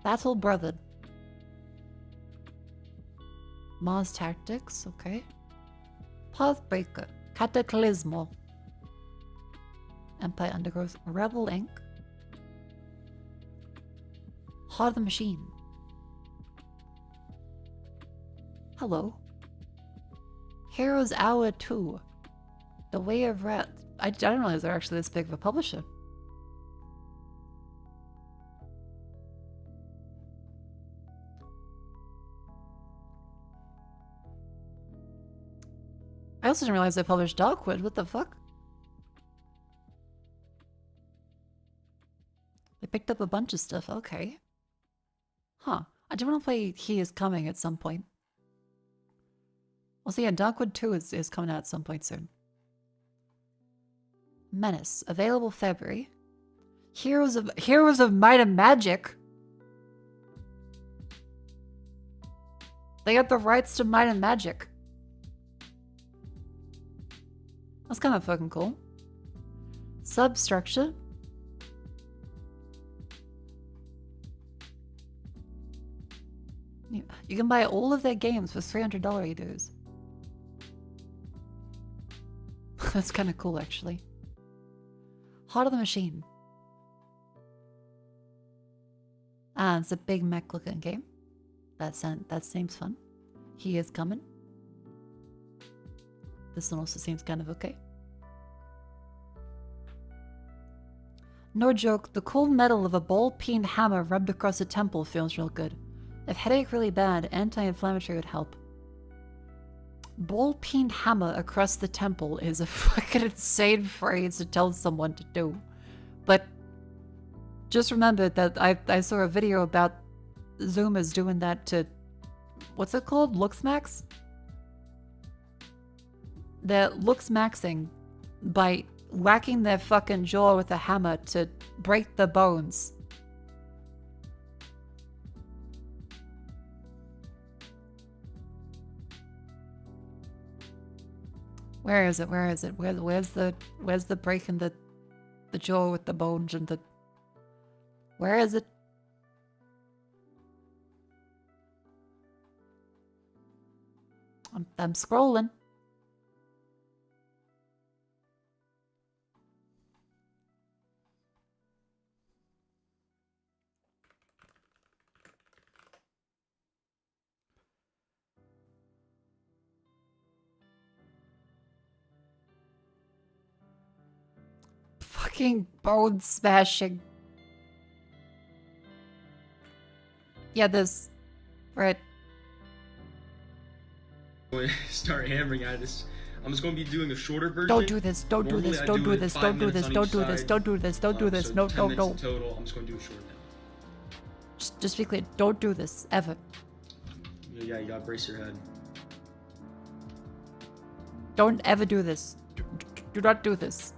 Battle Brothered. Mars Tactics, okay. Pathbreaker. Cataclysmal. Empire Undergrowth. Rebel Inc. Heart of the Machine. Hello. Heroes Hour 2. The Way of Rat. I didn't realize they're actually this big of a publisher. I also didn't realize they published Dogwood. What the fuck? They picked up a bunch of stuff. Okay. Huh. I do want to play He Is Coming at some point. Well, so yeah, Dogwood 2 is coming out at some point soon. Menace. Available February. Heroes of Might and Magic. They have the rights to might and magic. That's kind of fucking cool. Substructure. You can buy all of their games for $300 dues. That's kind of cool, actually. Heart of the Machine. Ah, it's a Big Mac looking game. That seems fun. He is coming. This one also seems kind of okay. No joke, the cool metal of a ball-peen hammer rubbed across a temple feels real good. If headache really bad, anti-inflammatory would help. Ball-peen hammer across the temple is a fucking insane phrase to tell someone to do. But just remember that I saw a video about Zoomers doing that to... What's it called? Looks-max? They're looks-maxing by whacking their fucking jaw with a hammer to break the bones. Where is it? Where is it? Where's the breaking the jaw with the bones and the... Where is it? I'm scrolling. Fucking bone smashing. Yeah, this. Right. Start hammering at this. I'm just going to be doing a shorter version. Don't do this. Don't do this. Don't do this. Don't do this. Don't do this. Don't do this. Don't do this. No, no, no. Total. I'm just going to do it short now. Just be clear. Don't do this ever. Yeah, you gotta brace your head. Don't ever do this. Do not do this.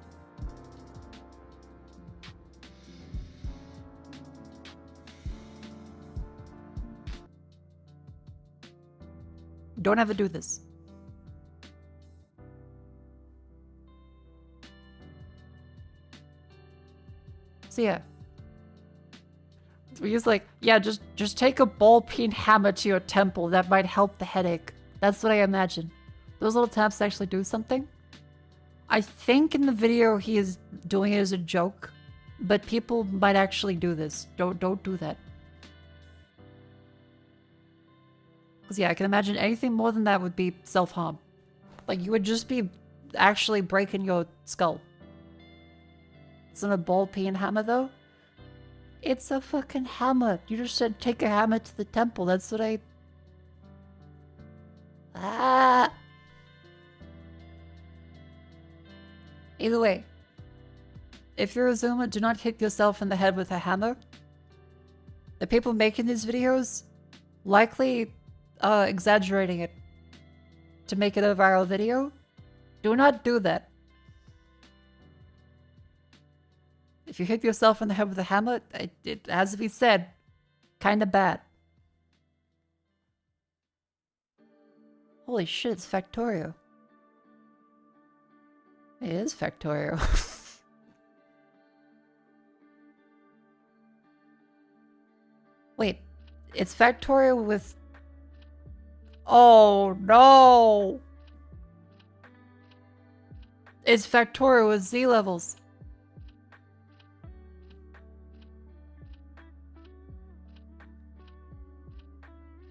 Don't ever do this. So yeah. He's like, yeah, just take a ball-peen hammer to your temple. That might help the headache. That's what I imagine. Those little taps actually do something. I think in the video he is doing it as a joke, but people might actually do this. Don't do that. Because yeah, I can imagine anything more than that would be self-harm. Like, you would just be actually breaking your skull. It's not a ball-peen hammer, though. It's a fucking hammer. You just said take a hammer to the temple. That's what I... Ah! Either way, if you're a Zoomer, do not hit yourself in the head with a hammer. The people making these videos likely exaggerating it to make it a viral video. Do not do that. If you hit yourself in the head with a hammer, it has to be said, kinda bad. Holy shit, it's Factorio. It is Factorio. Wait, it's Factorio with... Oh no! It's Factorio with Z levels.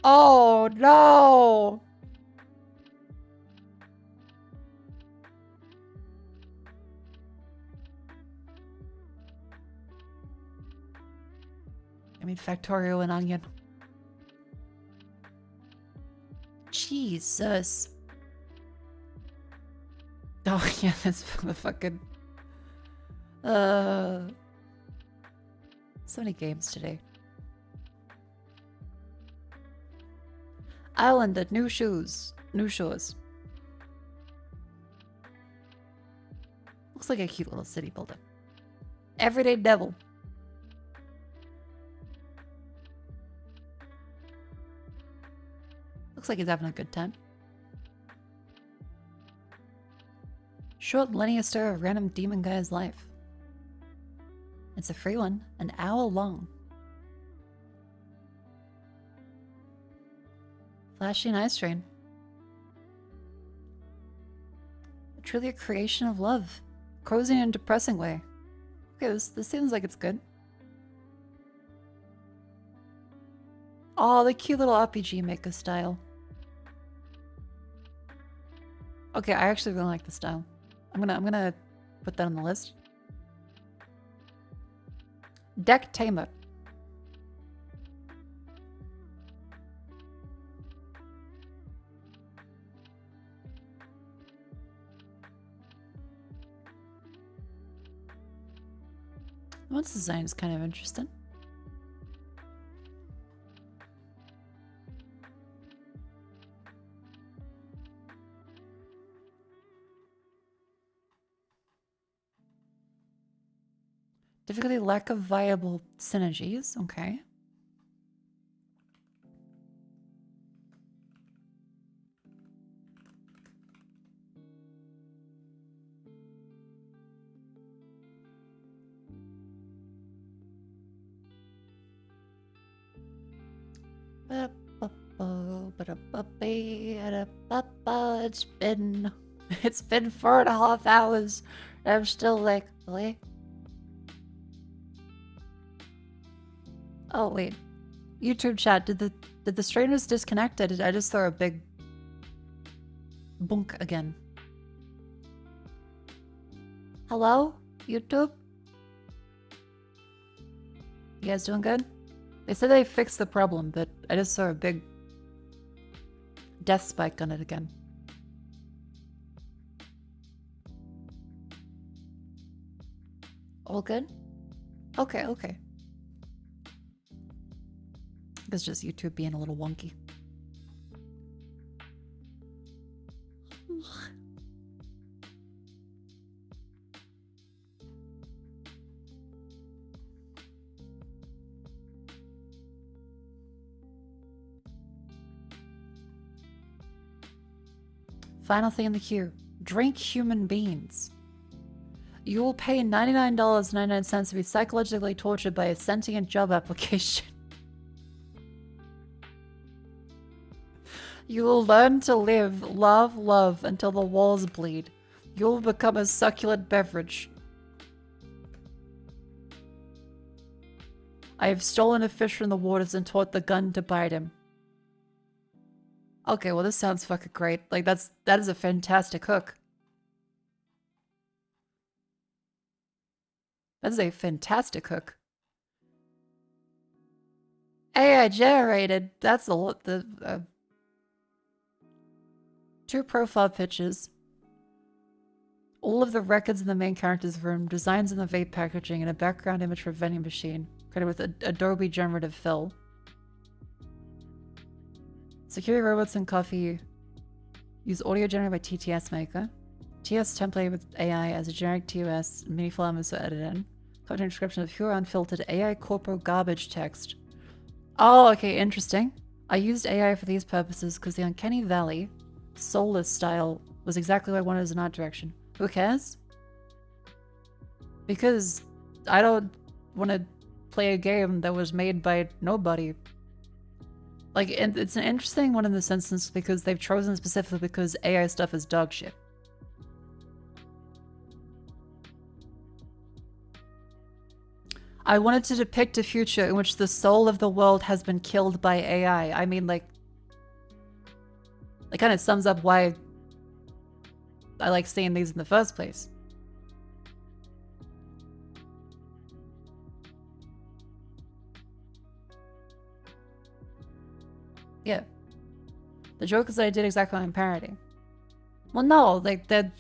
Oh no! I mean, Factorio and Onion. Jesus. Oh yeah, that's the fucking... So many games today. Island at new shoes. New shores. Looks like a cute little city builder. Everyday Devil. Looks like he's having a good time. Short linear story of a random demon guy's life. It's a free one, an hour long. Flashy and ice train. Truly a creation of love. Cozy in a depressing way. Okay, this seems like it's good. Oh, the cute little RPG Mako style. Okay, I actually really like the style. I'm gonna put that on the list. Deck Tamer. One's design is kind of interesting. Difficulty, lack of viable synergies. Okay. It's been 4.5 hours and I'm still like, really? Oh wait. YouTube chat, did the strainers disconnect? Did I just throw a big bunk again? Hello? YouTube? You guys doing good? They said they fixed the problem, but I just saw a big death spike on it again. All good? Okay, okay. It's just YouTube being a little wonky. Final thing in the queue. Drink human beings. You will pay $99.99 to be psychologically tortured by a sentient job application. You will learn to live, love until the walls bleed. You will become a succulent beverage. I have stolen a fish from the waters and taught the gun to bite him. Okay, well this sounds fucking great. Like that is a fantastic hook. That is a fantastic hook. AI generated. That's the 2 profile pictures. All of the records in the main character's room, designs in the vape packaging, and a background image for a vending machine. Created with Adobe Generative Fill. Security robots and coffee. Use audio generated by TTS Maker. TS template with AI as a generic TOS. Mini file is edited. Content description of pure unfiltered AI corpo garbage text. Oh, okay, interesting. I used AI for these purposes because the Uncanny Valley soulless style was exactly what I wanted as an art direction. Who cares? Because I don't want to play a game that was made by nobody. Like, it's an interesting one in this instance because they've chosen specifically because AI stuff is dog shit. I wanted to depict a future in which the soul of the world has been killed by AI. I mean, like, it kind of sums up why I like seeing these in the first place. Yeah. The joke is that I did exactly what I'm parodying. Well, no, like, they're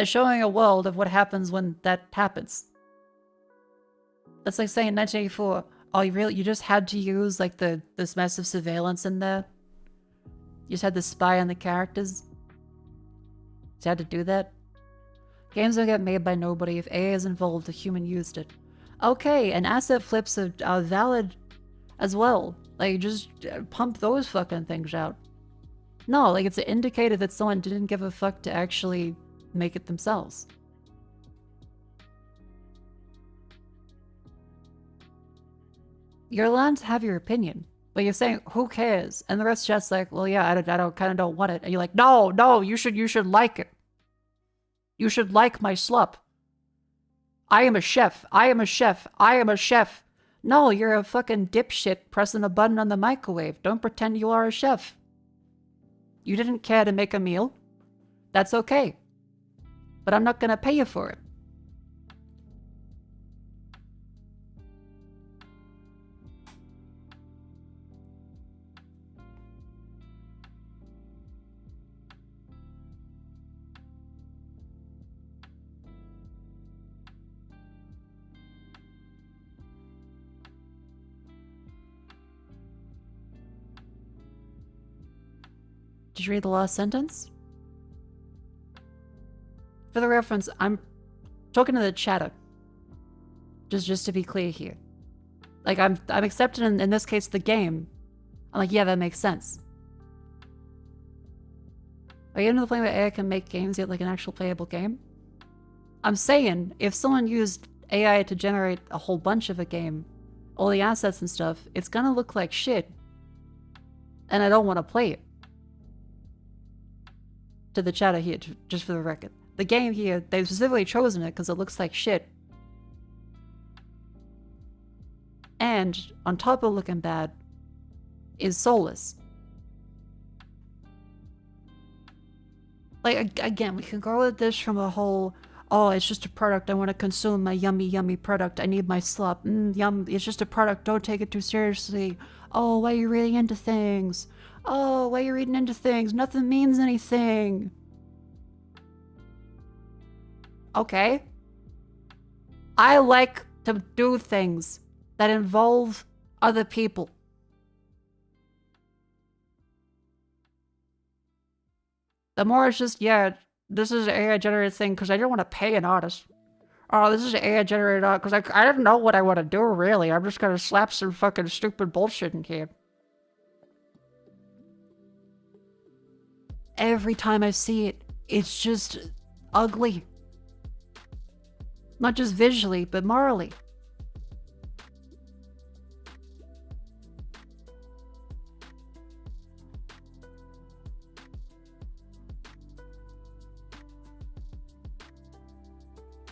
showing a world of what happens when that happens. That's like saying in 1984, oh, you just had to use, like, this massive surveillance in there? You just had to spy on the characters? You just had to do that? Games don't get made by nobody. If AI is involved, a human used it. Okay, and asset flips are valid as well. Like, just pump those fucking things out. No, like, it's an indicator that someone didn't give a fuck to actually make it themselves. You're allowed to have your opinion, but you're saying, who cares? And the rest just like, well, yeah, I kind of don't want it. And you're like, no, you should like it. You should like my slup. I am a chef. I am a chef. I am a chef. No, you're a fucking dipshit pressing a button on the microwave. Don't pretend you are a chef. You didn't care to make a meal. That's okay. But I'm not gonna pay you for it. Did you read the last sentence? For the reference, I'm talking to the chatter. Just to be clear here. Like, I'm accepting in this case the game. I'm like, yeah, that makes sense. Are you into the point where AI can make games yet like an actual playable game? I'm saying, if someone used AI to generate a whole bunch of a game, all the assets and stuff, it's gonna look like shit. And I don't want to play it. To the chatter here, just for the record. The game here, they've specifically chosen it because it looks like shit. And, on top of looking bad, is soulless. Like, again, we can go at this from a whole, oh, it's just a product, I want to consume my yummy, yummy product, I need my slop, yum, it's just a product, don't take it too seriously. Oh, why are you reading into things? Oh, why are you reading into things? Nothing means anything. Okay. I like to do things that involve other people. The more it's just, yeah, this is an AI generated thing because I didn't want to pay an artist. Oh, this is an AI generated art because I don't know what I want to do really. I'm just gonna slap some fucking stupid bullshit in here. Every time I see it, it's just ugly. Not just visually, but morally.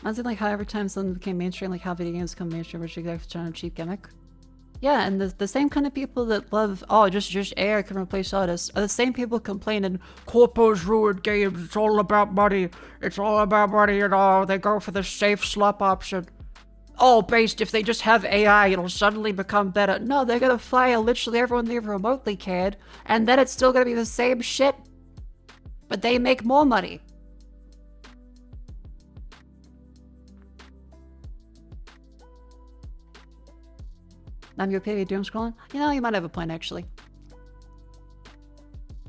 Imagine like how every time something became mainstream, like how video games become mainstream, which is actually a cheap gimmick. Yeah, and the same kind of people that love, oh, just AI can replace artists, are the same people complaining, corpos ruined games, it's all about money, you know, they go for the safe slop option. Oh, based, if they just have AI, it'll suddenly become better. No, they're gonna fire literally everyone they remotely cared, and then it's still gonna be the same shit. But they make more money. I'm your pity doom scrolling? You know, you might have a point, actually.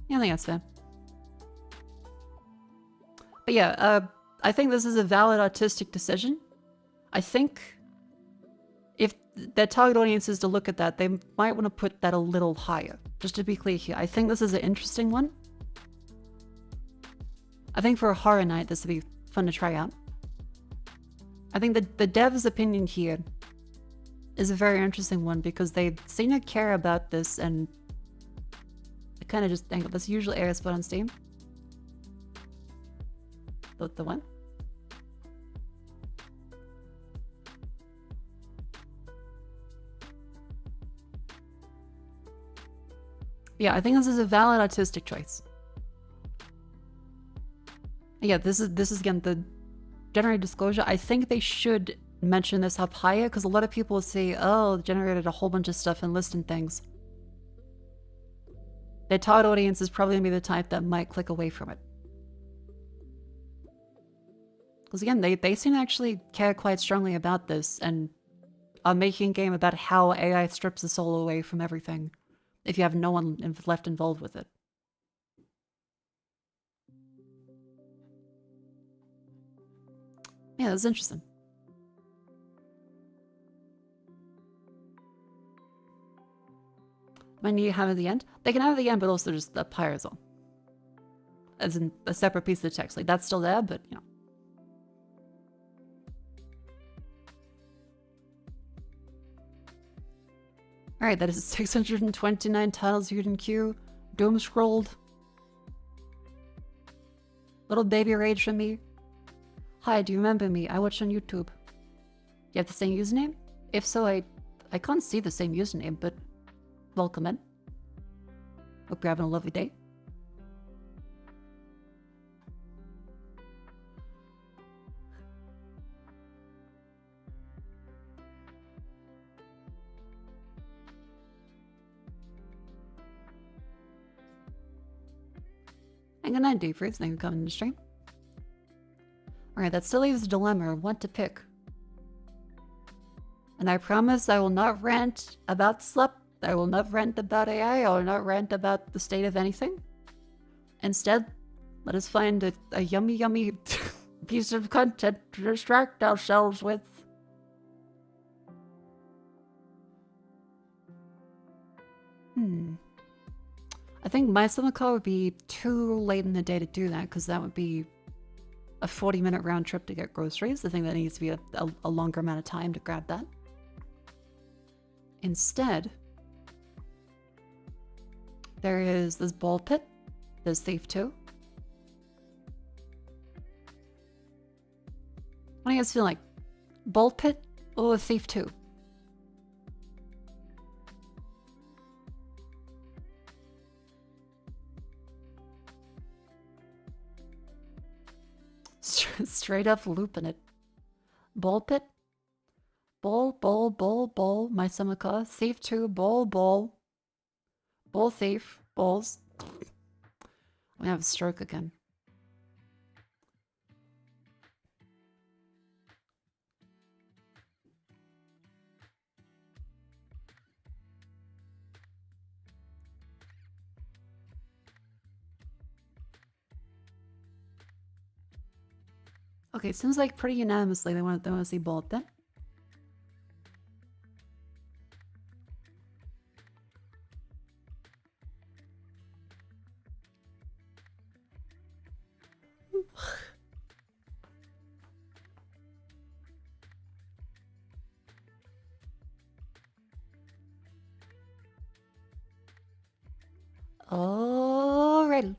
Yeah, I think that's fair. But yeah, I think this is a valid artistic decision. I think if their target audience is to look at that, they might want to put that a little higher. Just to be clear here, I think this is an interesting one. I think for a horror night, this would be fun to try out. I think the dev's opinion here is a very interesting one because they seem to care about this and it kind of just think this usually airs but on Steam. The one? Yeah, I think this is a valid artistic choice. Yeah, this is again the generated disclosure. I think they should mention this up higher because a lot of people say, oh, generated a whole bunch of stuff and listing things. Their target audience is probably gonna be the type that might click away from it. Because again, they seem to actually care quite strongly about this and are making a game about how AI strips the soul away from everything if you have no one left involved with it. Yeah, that's interesting. when you have at the end. They can have at the end, but also just the pyrazole. As in a separate piece of text. Like, that's still there, but, you know. Alright, that is 629 titles you can queue. Doom scrolled. Little baby rage from me. Hi, do you remember me? I watch on YouTube. You have the same username? If so, I can't see the same username, but welcome in. Hope you're having a lovely day. And good night, Deep Fruits. Thank you for coming to the stream. Alright, that still leaves a dilemma of what to pick. And I promise I will not rant about SLEP. I will not rant about AI. I will not rant about the state of anything. Instead, let us find a yummy, yummy piece of content to distract ourselves with. I think my summer call would be too late in the day to do that, because that would be a 40-minute round trip to get groceries. I think that needs to be a longer amount of time to grab that. Instead, there is this Ball Pit, there's Thief 2. What do you guys feel like? Ball Pit or Thief 2? Straight up looping it. Ball Pit. Ball. My summer car. Thief 2. Ball. Ball Thief. Balls. I'm gonna have a stroke again. Okay, seems like pretty unanimously they want to see Ball then. Alrighty.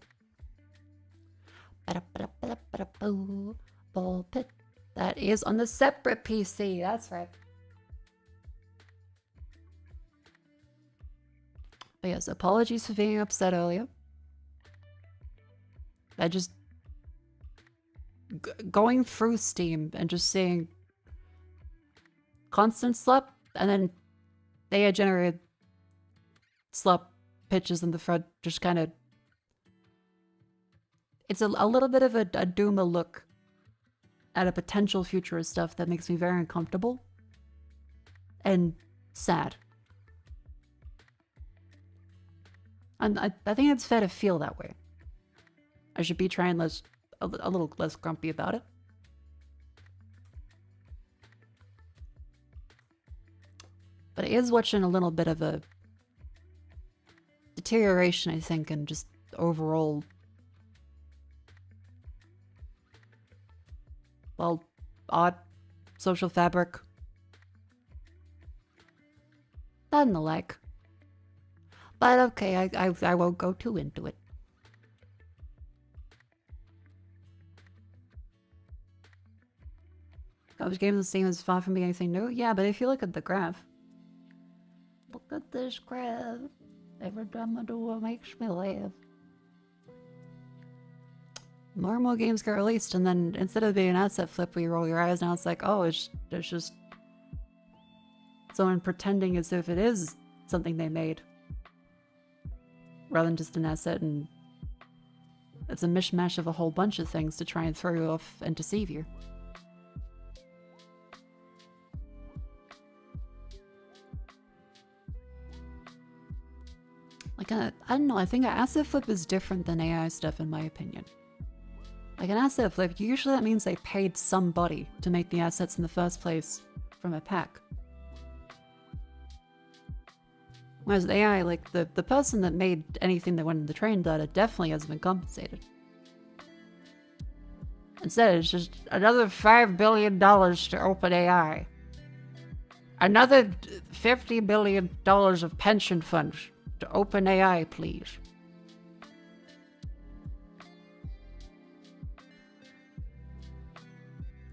Ball Pit. That is on the separate PC. That's right. But yes, apologies for being upset earlier. I just going through Steam and just seeing constant SLEP, and then they had generated SLEP pitches in the front. Just kind of, it's a little bit of a doomer look at a potential future of stuff that makes me very uncomfortable and sad. And I think it's fair to feel that way. I should be trying a little less grumpy about it. But it is watching a little bit of a deterioration, I think, and just overall, well, odd social fabric. That and the like. But okay, I won't go too into it. Garbage games the same as far from being anything new? Yeah, but if you look at the graph. Look at this graph. Every time I do it makes me laugh. More and more games get released, and then instead of being an asset flip where you roll your eyes, now it's like, oh, it's just someone pretending as if it is something they made. Rather than just an asset, and it's a mishmash of a whole bunch of things to try and throw you off and deceive you. Like, I don't know, I think an asset flip is different than AI stuff in my opinion. Like an asset flip, usually that means they paid somebody to make the assets in the first place from a pack. Whereas the AI, like, the person that made anything that went in the training data definitely hasn't been compensated. Instead, it's just another $5 billion to open AI. Another $50 billion of pension funds to open AI, please.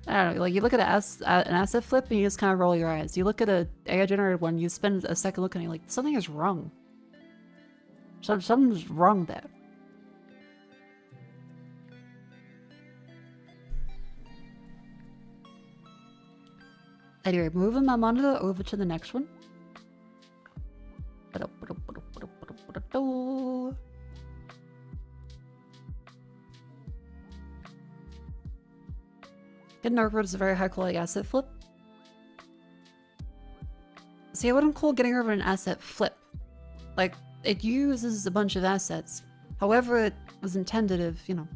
I don't know, like, you look at an asset flip and you just kind of roll your eyes. You look at an AI-generated one, you spend a second looking at it, like, something is wrong. Something's wrong there. Anyway, moving my monitor over to the next one. Getting over is a very high quality asset flip. See, I wouldn't call getting over an asset flip. Like, it uses a bunch of assets. However, it was intended of, you know.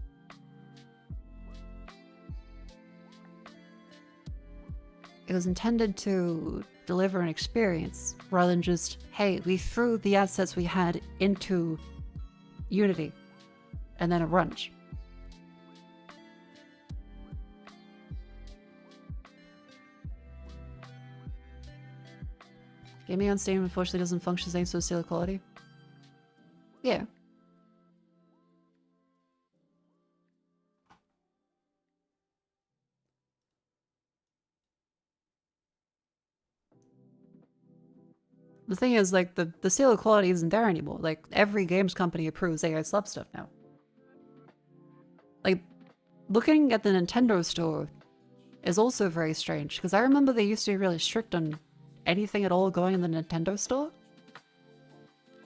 It was intended to deliver an experience rather than just, hey, we threw the assets we had into Unity and then it runs. Gaming on Steam unfortunately doesn't function thanks to the sale quality. Yeah. The thing is, like, the sale quality isn't there anymore. Like, every games company approves AI sub stuff now. Like, looking at the Nintendo store is also very strange, because I remember they used to be really strict on anything at all going in the Nintendo store.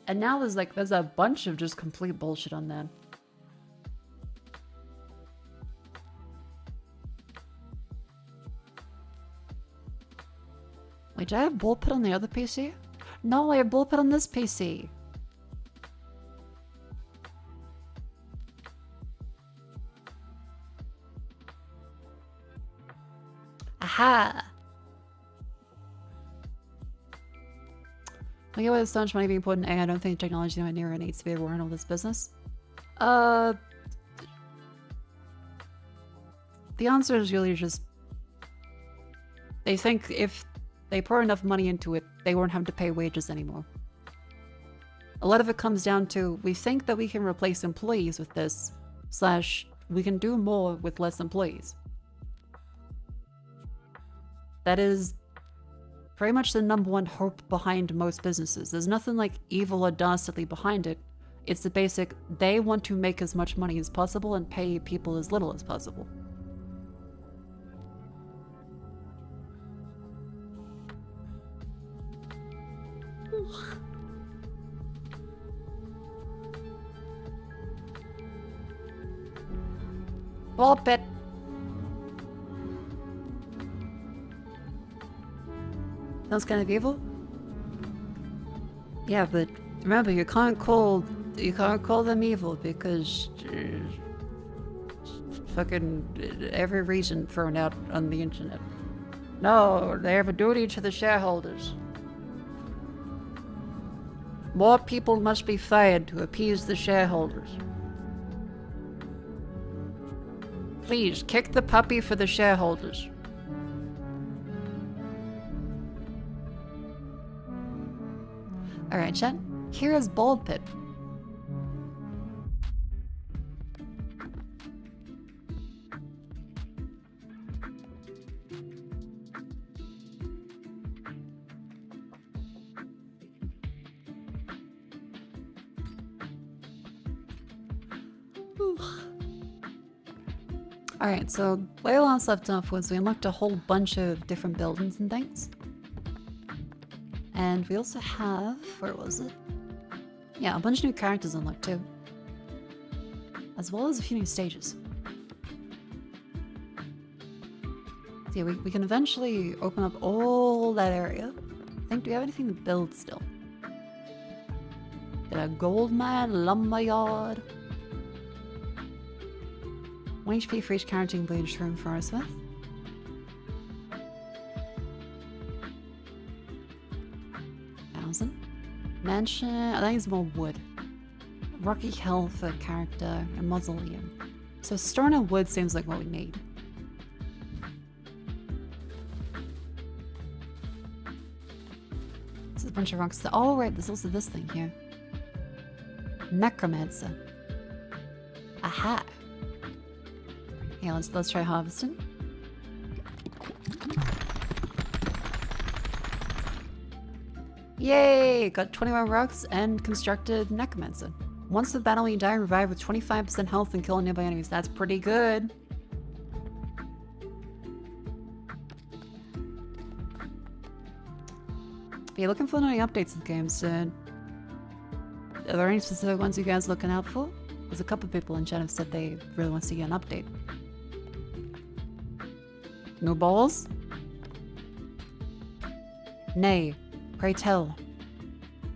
And now there's a bunch of just complete bullshit on that. Wait, did I have bullpit on the other PC? No, I have bullpit on this PC. Aha! Like, with so much money being put in AI, I don't think technology anywhere near needs to be aware of this business. The answer is really just they think if they pour enough money into it, they won't have to pay wages anymore. A lot of it comes down to, we think that we can replace employees with this, / we can do more with less employees. That is pretty much the #1 hope behind most businesses. There's nothing like evil or dastardly behind it. It's the basic, they want to make as much money as possible and pay people as little as possible. Ball pit. Sounds kind of evil. Yeah, but remember, you can't call them evil because fucking every reason thrown out on the internet. No, they have a duty to the shareholders. More people must be fired to appease the shareholders. Please, kick the puppy for the shareholders. Alright, chat. Here is Bald Pit. Alright, so where we last left off was we unlocked a whole bunch of different buildings and things. And we also have, where was it? Yeah, a bunch of new characters unlocked too. As well as a few new stages. So yeah, we can eventually open up all that area. I think, do we have anything to build still? Got a gold mine, lumberyard. 1 HP for each character in Bleach Room for us with. Mansion, I think it's more wood. Rocky Hill for character, and mausoleum. So stone and wood seems like what we need. There's a bunch of rocks. Oh right, there's also this thing here. Necromancer. Aha. Yeah, let's try harvesting. Yay! Got 21 rocks and constructed Necromancer. Once the battle you die, revive with 25% health and kill nearby enemies. That's pretty good. If you're looking for any updates in the game soon, are there any specific ones you guys looking out for? There's a couple people in chat have said they really want to see an update. No balls? Nay, pray tell.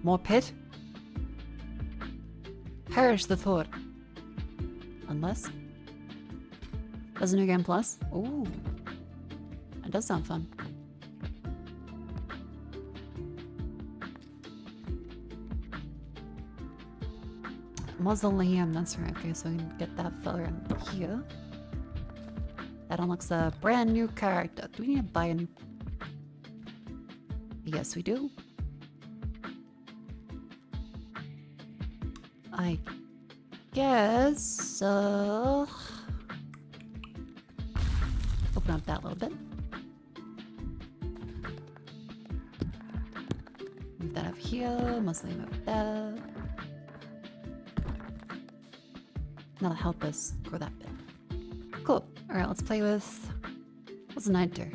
More pit? Perish the thought. Unless? There's a new game plus? Ooh. That does sound fun. Mausoleum, that's right. Okay, so we can get that fella in here. That unlocks a brand new character. Do we need to buy a new? Yes, we do. I guess, open up that a little bit. Move that up here, mostly move that. That'll help us grow that bit. Cool. Alright, let's play with... What's a knight do?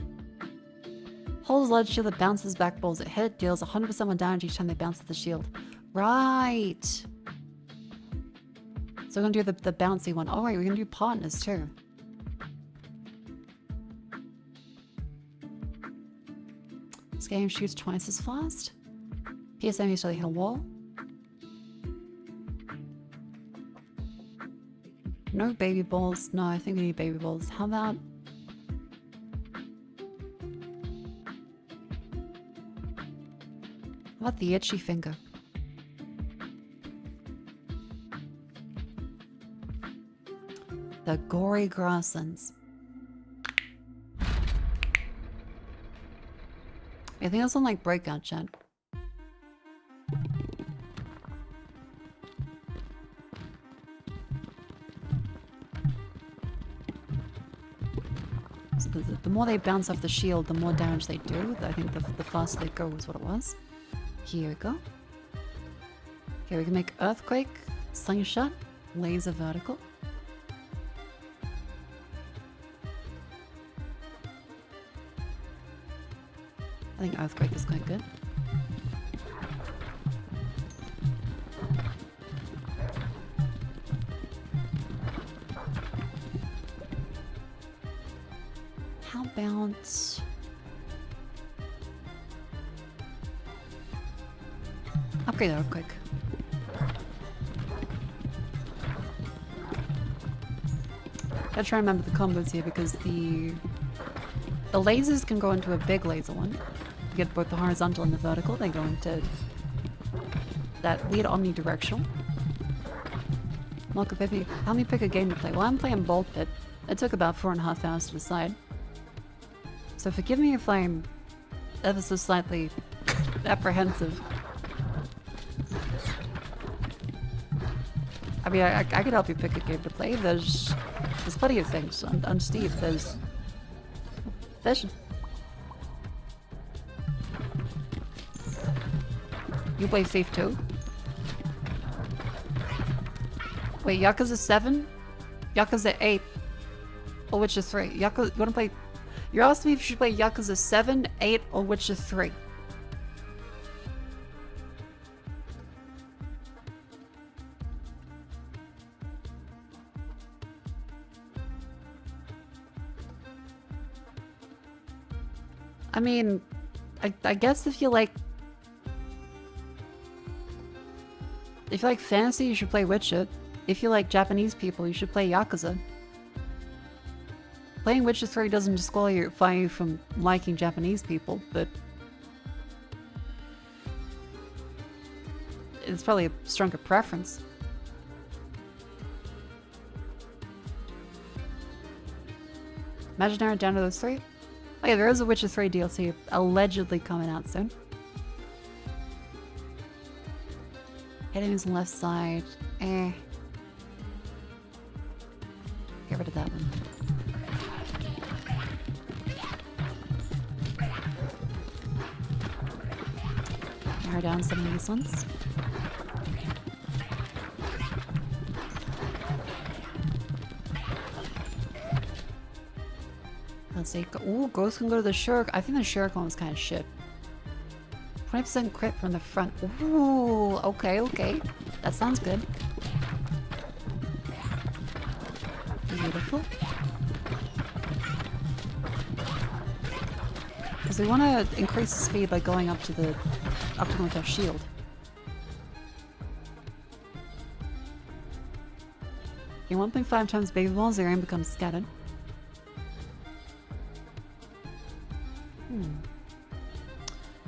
Holds a large shield that bounces back balls it hit, deals 100% more damage each time they bounce at the shield. Right! So we're gonna do the bouncy one. Oh right, we're gonna do partners too. This game shoots twice as fast. PSM usually hit a wall. No baby balls. No, I think we need baby balls. How about... How about the itchy finger? The gory grasslands. I think that's on like breakout chat. So the more they bounce off the shield, the more damage they do. I think the faster they go is what it was. Here we go. Okay, we can make earthquake, slingshot, laser vertical. I think earthquake is quite good. How about... Upgrade earthquake. Gotta try and remember the combos here because the lasers can go into a big laser one. You get both the horizontal and the vertical. They go into that lead omnidirectional. Mako Pepe, help me pick a game to play. Well, I'm playing Ball Pit. It took about 4.5 hours to decide. So forgive me if I'm ever so slightly apprehensive. I mean, I could help you pick a game to play. There's plenty of things on Steam. There's Vision. You play Thief 2? Wait, Yakuza 7? Yakuza 8? Or Witcher 3? You wanna play... You're asking me if you should play Yakuza 7, 8, or Witcher 3? I mean, I guess if you like fantasy, you should play Witcher. If you like Japanese people, you should play Yakuza. Playing Witcher 3 doesn't disqualify you from liking Japanese people, but... it's probably a stronger preference. Imagine narrowing down to those three. Oh yeah, there is a Witcher 3 DLC allegedly coming out soon. Hitting his left side. Eh. Get rid of that one. Narrow down some of these ones. Let's see. Ooh, Ghost can go to the Shuriken. I think the Shuriken was kind of shit. 20% crit from the front. Ooh, okay, okay. That sounds good. Beautiful. Because we want to increase the speed by going up to the with our shield. You 1.5 times baby balls, your aim becomes scattered.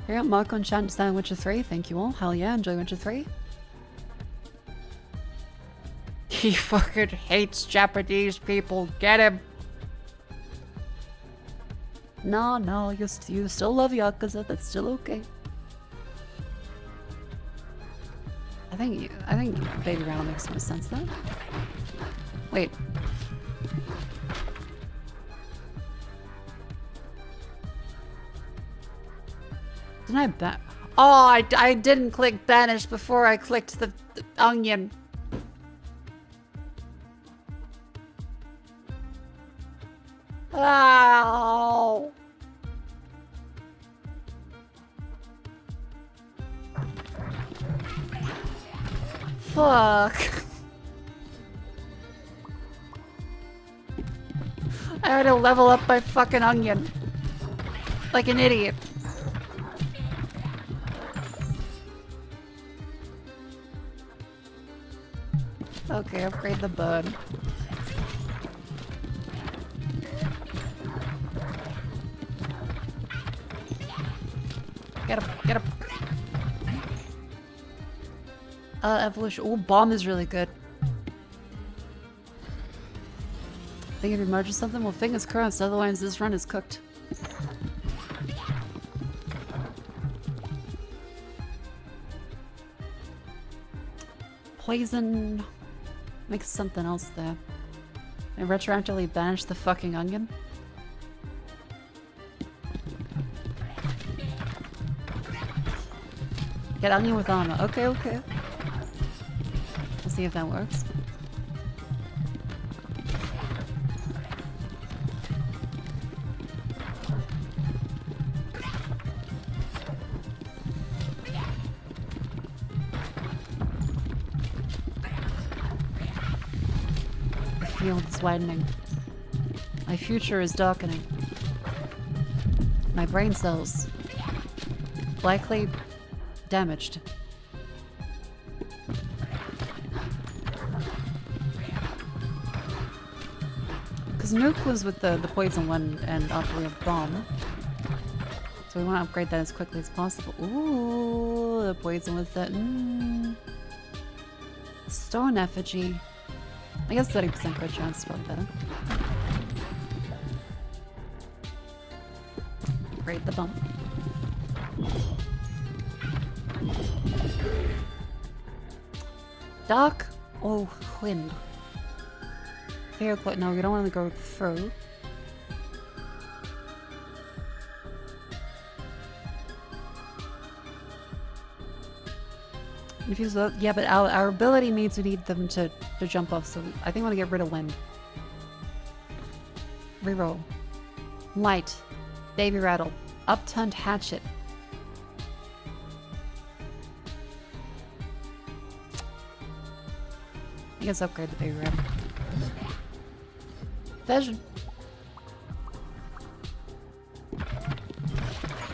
Here, Mako and Chat stand Witcher 3. Thank you all. Hell yeah, enjoy Witcher 3. He fucking hates Japanese people. Get him. No, no, you still love Yakuza. That's still okay. I think Baby Rattle makes more sense though. Wait. Didn't I ban? Oh, I didn't click banish before I clicked the onion. Ow. Fuck. I had to level up my fucking onion. Like an idiot. Okay, upgrade the bud. Get up, get up. Evolution. Oh, bomb is really good. Think if you merge something, well, fingers crossed, otherwise this run is cooked. Poison makes something else there. And retroactively banish the fucking onion. Get onion with armor. Okay, okay. We'll see if that works. The field is widening. My future is darkening. My brain cells likely damaged. Because Nuke was with the poison one and after we have bomb. So we want to upgrade that as quickly as possible. Ooh, the poison with that. Stone effigy. I guess 30% crit chance is probably better. Upgrade the bump. Dark or wind? Fair play. No, we don't want to go through. Infuse the, yeah, but our ability means we need them to jump off, so I think I want to get rid of wind. Reroll. Light. Baby rattle. Upturned hatchet. I guess upgrade the baby rattle. Vision.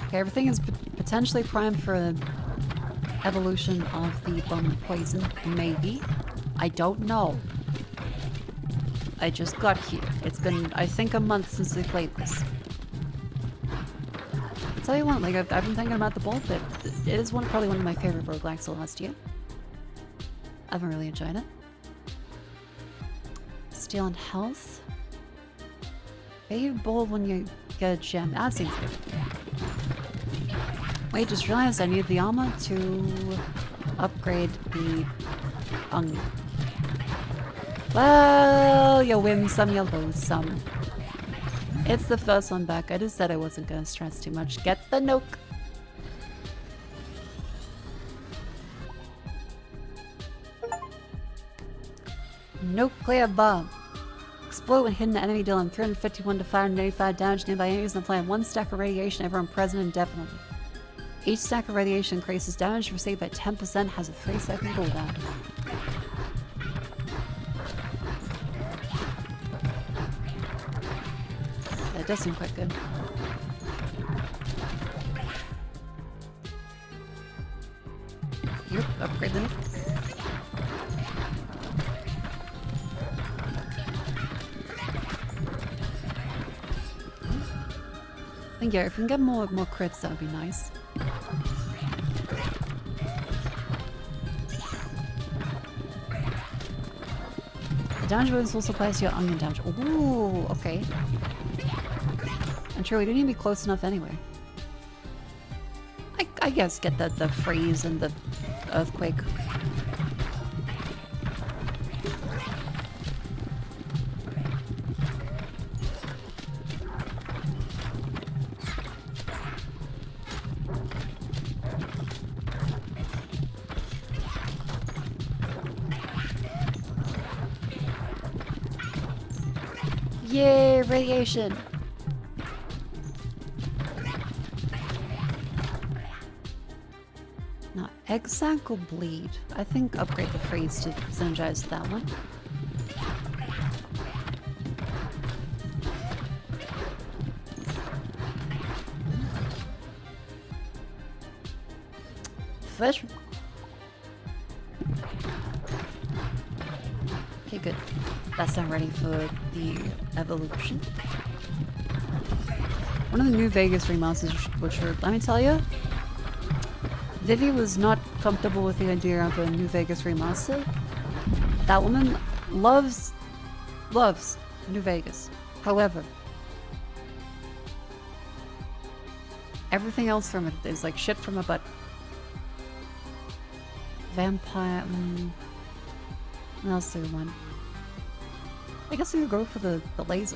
Okay, everything is potentially primed for the evolution of the bomb poison. Maybe. I don't know. I just got here. It's been, I think, a month since we played this. I'll tell you what, like, I've been thinking about the bolt, but it is probably one of my favorite roguelikes last year. I haven't really enjoyed it. Steel and health. Fade bold when you get a gem. That seems good. Wait, just realized I need the armor to upgrade the onion. Well, you win some, you lose some. It's the first one back. I just said I wasn't gonna stress too much. Get the nuke. Nuclear bomb. Explode when hidden enemy, dealing 351 to 585 damage nearby enemies and applying 1 stack of radiation everyone present indefinitely. Each stack of radiation increases damage received by 10%, has a 3-second cooldown. That does seem quite good. Yep, upgrade them. I think yeah, if we can get more crits, that would be nice. The damage bonus also applies to your onion damage. Ooh, okay. And sure, we don't need to be close enough anyway. I guess get the freeze and the earthquake. Yay, radiation! Now, exact or bleed? I think upgrade the freeze to synergize that one. Fish. Okay, good. That's not ready for the evolution. One of the New Vegas remasters, which are, let me tell you, Vivi was not comfortable with the idea of a New Vegas remaster. That woman loves New Vegas. However, everything else from it is like shit from a butt. Vampire. What else do we want? I guess we could go for the laser.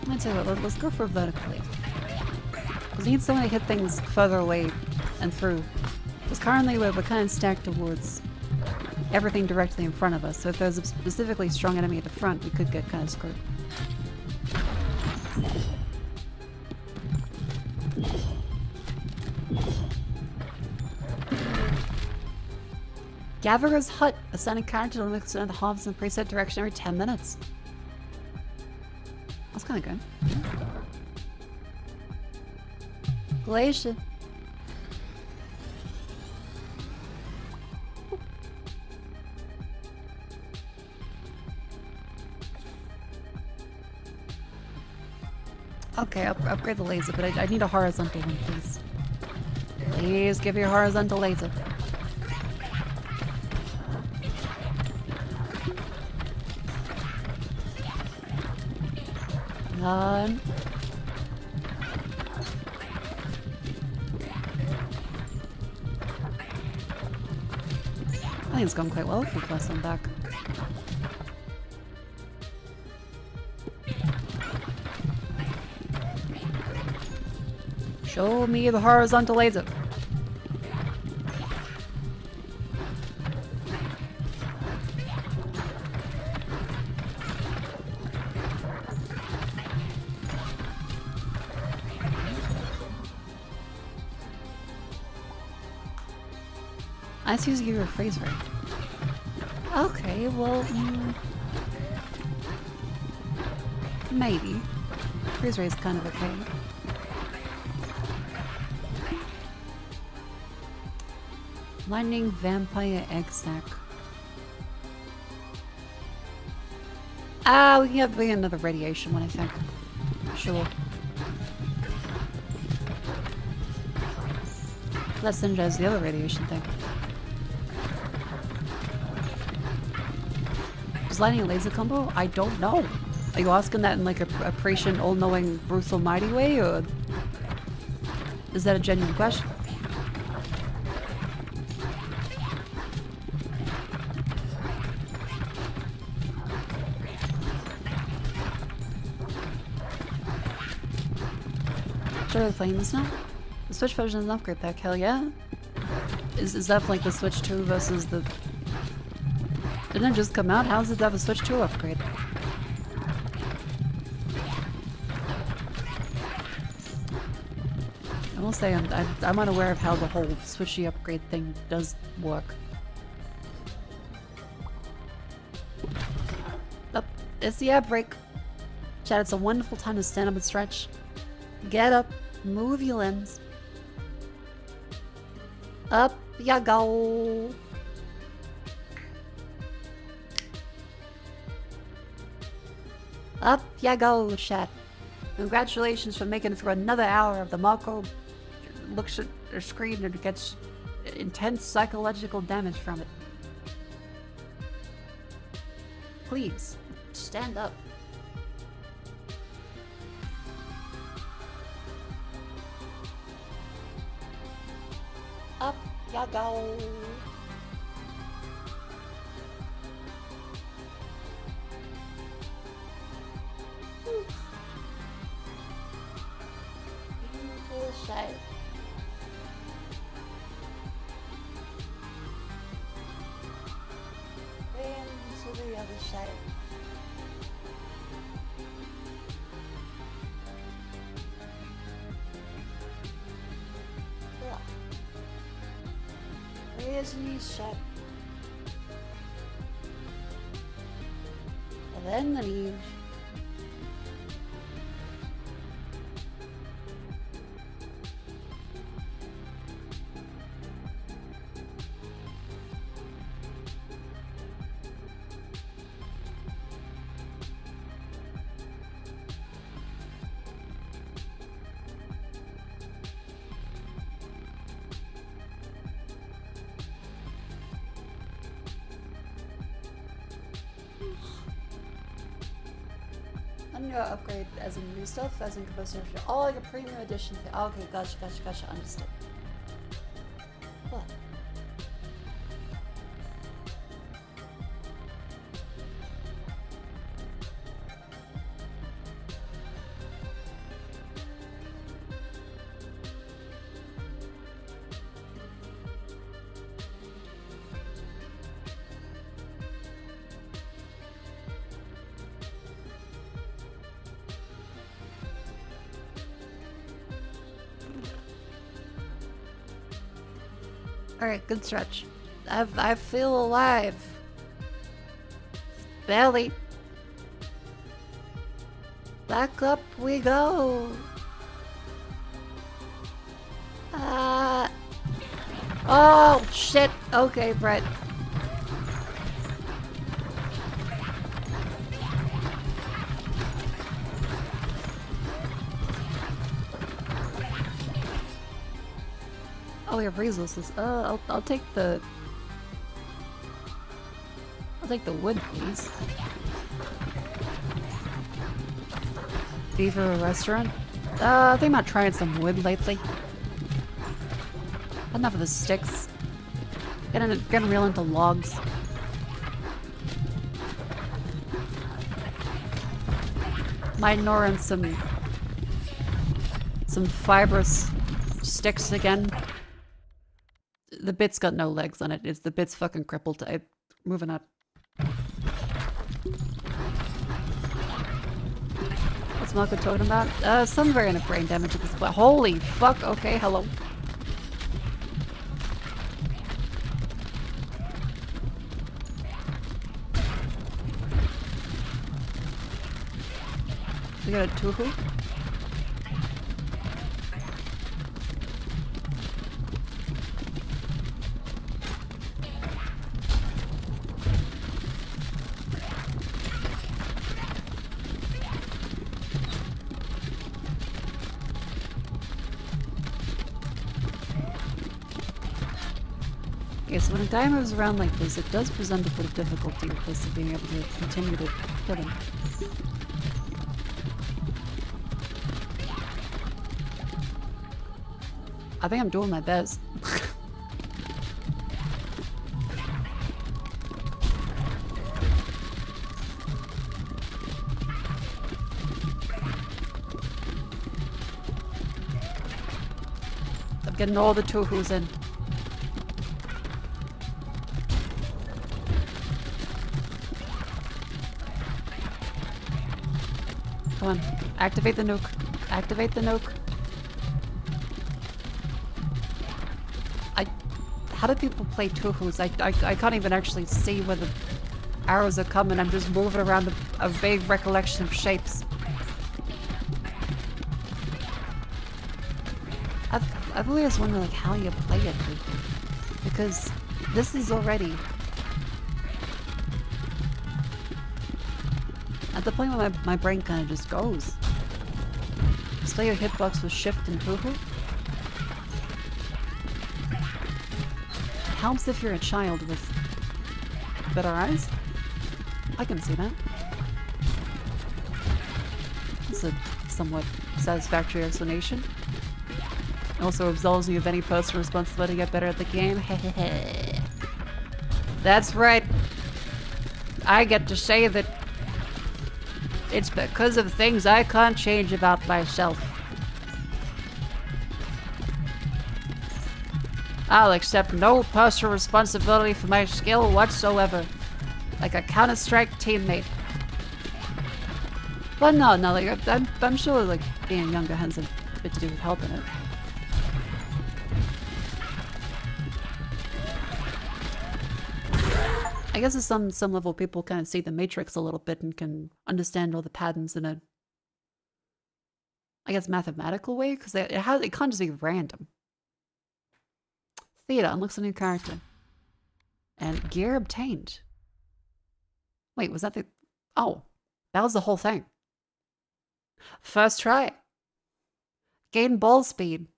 I'd say let's go for vertical laser. Because we need someone to hit things further away and through. Because currently we're kind of stacked towards everything directly in front of us, so if there's a specifically strong enemy at the front, we could get kind of screwed. Gathera's Hut. Assign a character to limit the hobs in the preset direction every 10 minutes. That's kind of good. Glacier. Okay, upgrade the laser, but I need a horizontal one, please. Please give me a horizontal laser. None. I think it's gone quite well if we press them back. Show me the horizontal laser. I just used to give you a freeze ray. Okay, well, maybe. Freeze ray is kind of okay. Lightning Vampire Egg Sack. Ah, we can get another radiation one, I think. Sure. That synergizes the other radiation thing. Is lighting a laser combo? I don't know. Are you asking that in like a prescient, all-knowing Bruce Almighty way, or is that a genuine question? Should I be playing this now? The Switch version is an upgrade pack, hell yeah. Is that like the Switch 2 versus the... Didn't it just come out? How does it have a Switch 2 upgrade? I will say I'm unaware of how the whole Switchy upgrade thing does work. Oh, it's the ad break. Chat, it's a wonderful time to stand up and stretch. Get up, move your limbs. Up ya go. Up ya go, chat. Congratulations for making it through another hour of the Mako looks at her screen and gets intense psychological damage from it. Please, stand up. Up ya go. Into the side. Into the other side. Raise your knees shut. And then the knees. Upgrade as in new stuff, as in composer. Oh, like a premium edition thing. Oh, okay, gotcha, understood. What? Alright, good stretch. I feel alive. Belly. Back up we go. Oh, shit. Okay, Brett. Oh, we have resources. I'll take the... I'll take the wood, please. Beaver restaurant? I think I'm not trying some wood lately. Enough of the sticks. Getting real into logs. Might gnaw on some fibrous sticks again. The bit's got no legs on it. It's the bit's fucking crippled. Moving up. What's Mako talking about? Some variant of brain damage at this point. Holy fuck, okay, hello. We got a Tuhu? Okay, so when a guy moves around like this, it does present a bit of difficulty with this of being able to continue to hit him. I think I'm doing my best. I'm getting all the tohus in. Come on, activate the nuke. Activate the nuke. How do people play tohus? I can't even actually see where the arrows are coming. I'm just moving around a vague recollection of shapes. I've always wondered like how you play it, because this is already at the point where my brain kind of just goes. Display your hitbox with shift and tohu. Helps if you're a child with better eyes. I can see that. It's a somewhat satisfactory explanation. It also absolves you of any personal responsibility to get better at the game. That's right. I get to say that it's because of things I can't change about myself. I'll accept no personal responsibility for my skill whatsoever. Like a Counter-Strike teammate. But no, like, I'm sure like being younger has a bit to do with helping it. I guess at some level people kind of see the Matrix a little bit and can understand all the patterns in a, I guess, mathematical way, because it can't just be random. Theta unlocks a new character. And gear obtained. Wait, was that the... Oh, that was the whole thing. First try. Gain ball speed.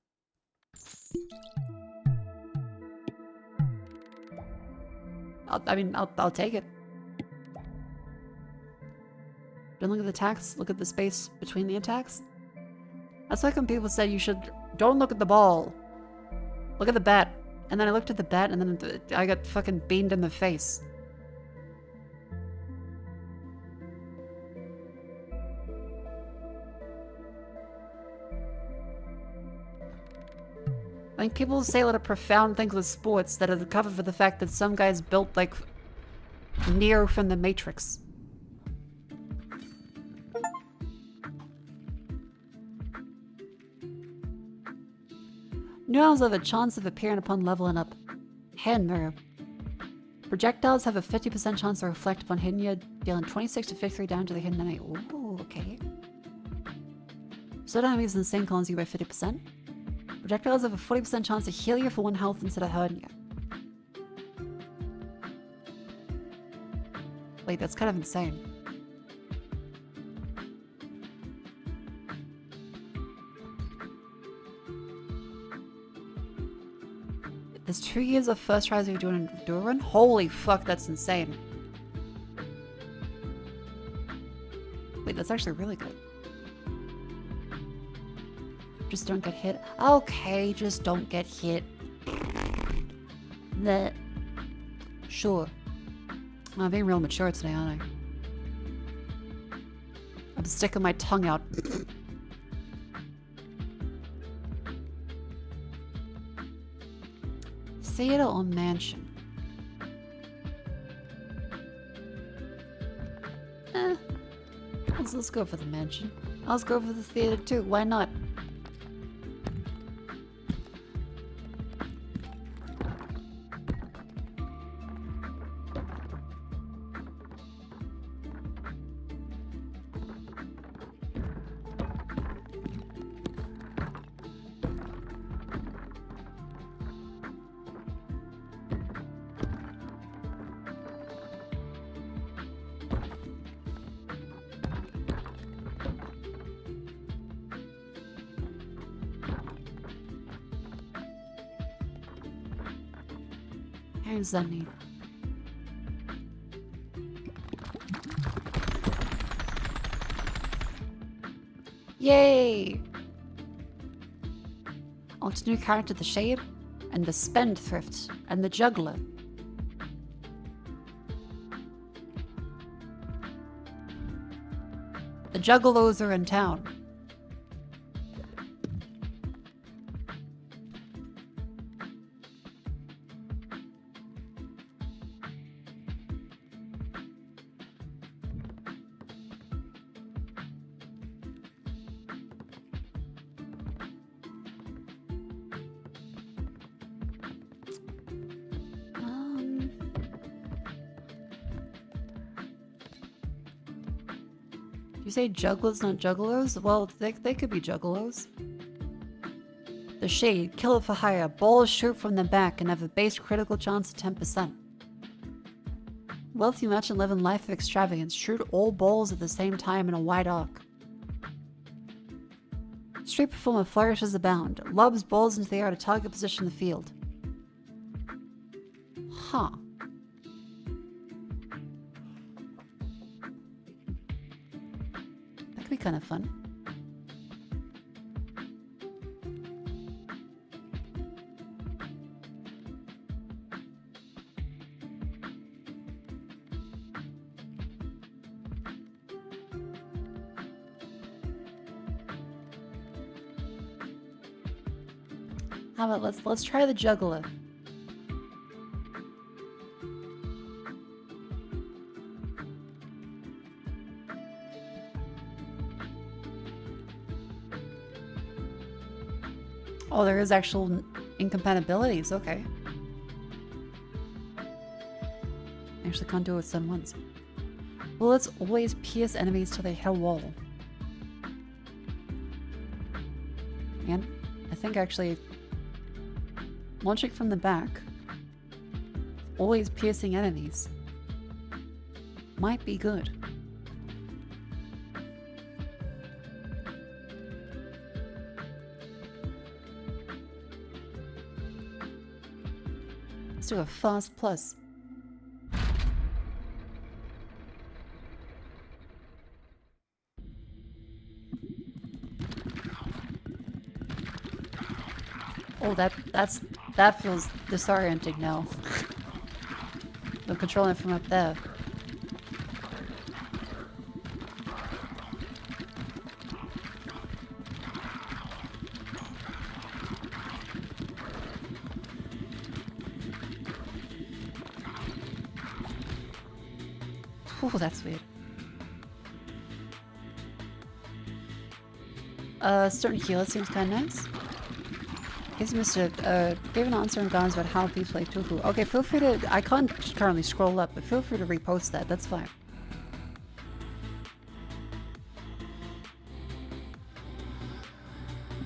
I'll take it. Don't look at the attacks, look at the space between the attacks. That's like when people said you should... Don't look at the ball. Look at the bat. And then I looked at the bat and then I got fucking beamed in the face. I think people say a lot of profound things with sports that are the cover for the fact that some guy's built like Neo from the Matrix. Neurons have a chance of appearing upon leveling up. Hand mirror. Projectiles have a 50% chance to reflect upon hitting you, dealing 26 to 53 down to the hidden enemy. Ooh, okay. Slow down enemies in the same columns you by 50%. Projectiles have a 40% chance to heal you for 1 health instead of hurting you. Wait, that's kind of insane. There's 2 years of first tries if you're doing an enduro run? Holy fuck, that's insane. Wait, that's actually really good. Just don't get hit. Okay, just don't get hit. Nah. Sure. I'm being real mature today, aren't I? I'm sticking my tongue out. Theater or mansion? Let's go for the mansion. Let's go for the theater too. Why not? How does that need? Yay! Unlocked a new character, the Shade, and the Spendthrift, and the Juggler. The Juggalos are in town. You say jugglers, not juggalos? Well, they could be juggalos. The Shade, kill it for hire. Balls shoot from the back and have a base critical chance of 10%. Wealthy merchant live in life of extravagance. Shoot all balls at the same time in a wide arc. Street performer flourishes abound. Lobs balls into the air to target position in the field. Huh. That could be kind of fun. How about let's try the juggler. Oh, there is actual incompatibilities. Okay. Actually can't do it with some ones. Bullets always pierce enemies till they hit a wall. And I think actually launching from the back, always piercing enemies, might be good. Let's do a fast plus. Oh, that feels disorienting now. I'm controlling it from up there. Oh, that's weird. Certain heal, it seems kind of nice. Here's Mr. Gave an answer in guns about how people play Tuku. Okay, feel free to... I can't currently scroll up, but feel free to repost that. That's fine.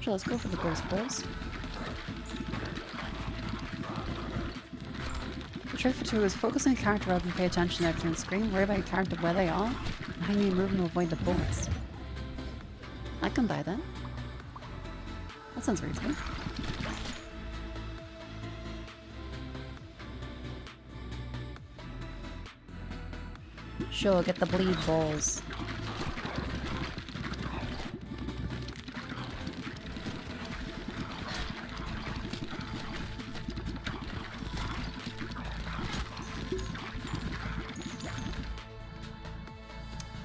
Sure, let's go for the ghost balls. The trick for Tuku is focus on your character rather than pay attention to everything on screen. Worry about your character where they are and how you move to avoid the bullets. I can buy that. That sounds reasonable. Sure, get the bleed balls.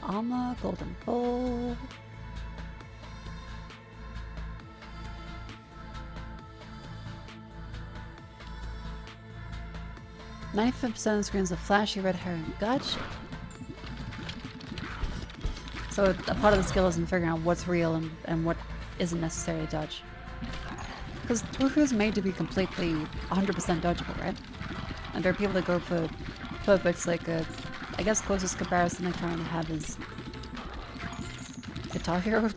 Armor, golden ball. $95% of the screens are flashy red herring. Gotcha. So a part of the skill is in figuring out what's real and what isn't necessary to dodge. Because Tuku is made to be completely 100% dodgeable, right? And there are people that go for perfect, like I guess closest comparison I currently have is Guitar Hero.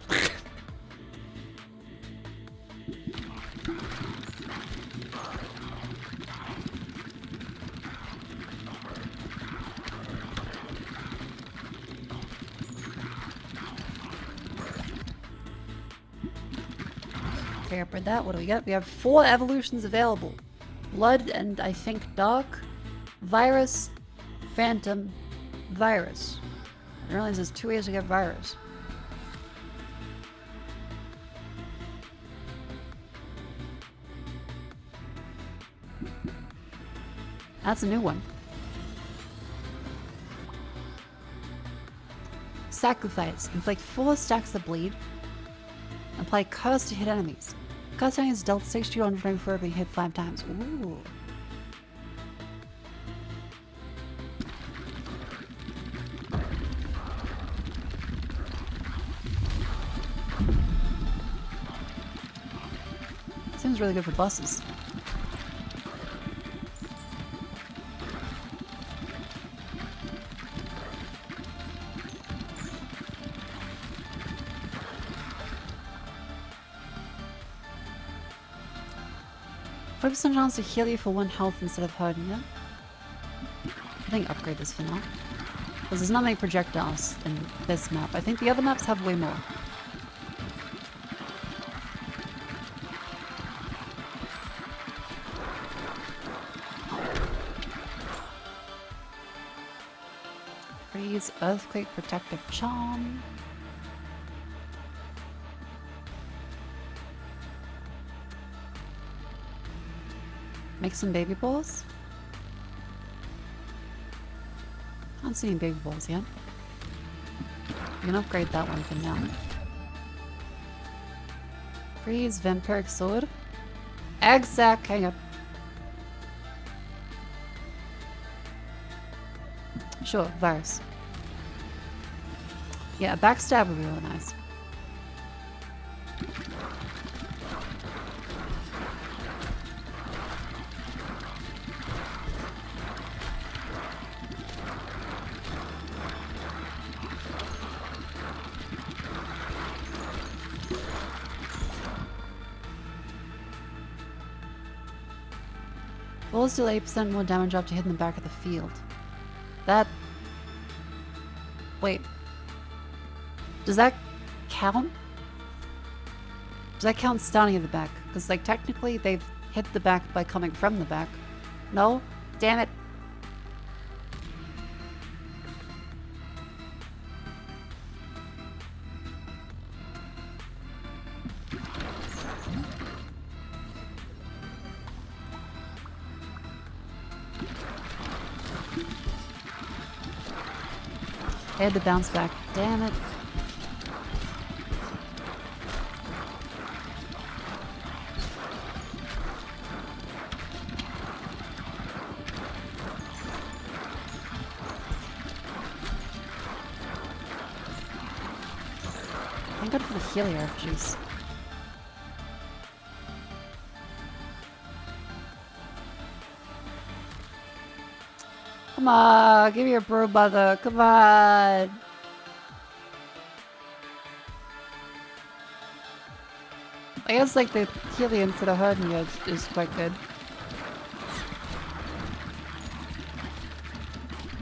Okay, upgrade that. What do we get? We have 4 evolutions available. Blood and I think Dark. Virus, phantom, virus. I realize there's 2 ways to get virus. That's a new one. Sacrifice. Inflict 4 stacks of bleed. Apply curse to hit enemies. Curse enemies dealt 6,294 being hit 5 times. Ooh. Seems really good for bosses. Focus on chance to heal you for 1 health instead of hurting you. I think upgrade this for now. Because there's not many projectiles in this map. I think the other maps have way more. Freeze, Earthquake, Protective Charm. Make some baby balls? I don't see any baby balls yet. You can upgrade that one for now. Freeze, Vampiric Sword. Egg sack, hang up. Sure, virus. Yeah, a backstab would be really nice. Bullets deal 8% more damage up to hit in the back of the field. That... Wait. Does that count? Does that count stunning at the back? Because, like, technically they've hit the back by coming from the back. No? Damn it. I had to bounce back. Damn it. Thank God for the healing RPGs. Come on, give me your bro mother. Come on. I guess like the healing instead of hurting you is quite good.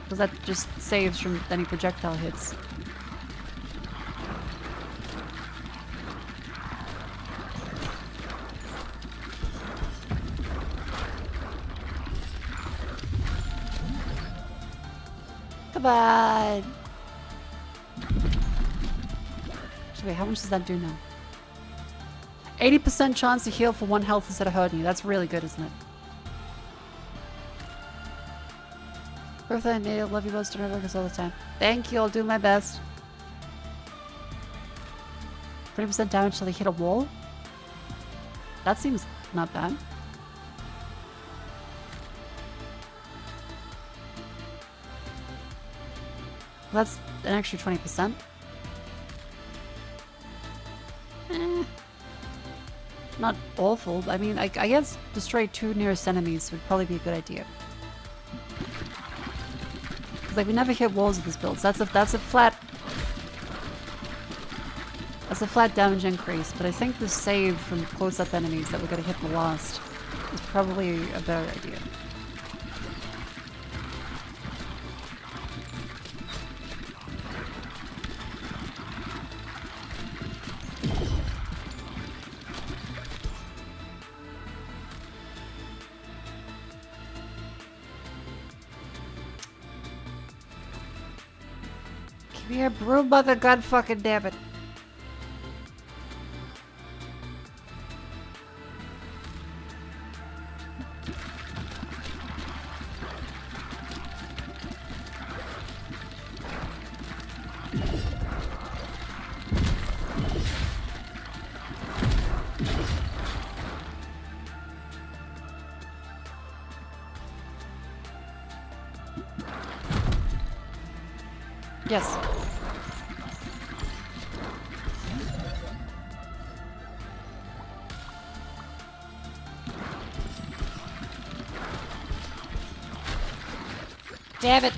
Because that just saves from any projectile hits. Come on! So wait, how much does that do now? 80% chance to heal for 1 health instead of hurting you. That's really good, isn't it? Birthday and native, love you most, don't ever all the time. Thank you, I'll do my best. 20% damage till they hit a wall? That seems not bad. That's an extra 20%. Not awful. I mean, I guess destroy 2 nearest enemies would probably be a good idea. Cause like we never hit walls with this build. So that's a flat damage increase. But I think the save from close-up enemies that we're gonna hit the last is probably a better idea. Give me a broom, mother gun, fucking damn it. Yes. Damn it.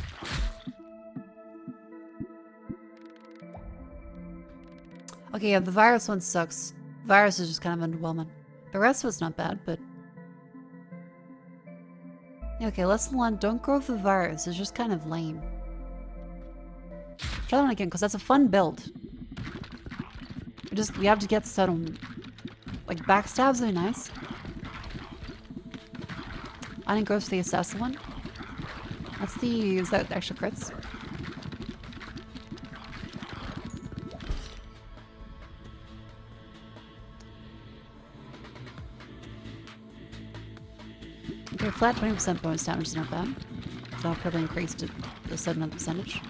Okay, yeah, the virus one sucks. Virus is just kind of underwhelming. The rest was not bad, but... Yeah, okay, lesson 1, don't grow the virus. It's just kind of lame. Try that one again, because that's a fun build. We have to get some... Like, backstabs are nice. I didn't go for the assassin one. That's the... Is that extra crits? Okay, flat 20% bonus damage is not bad. So I'll probably increase to a certain percentage.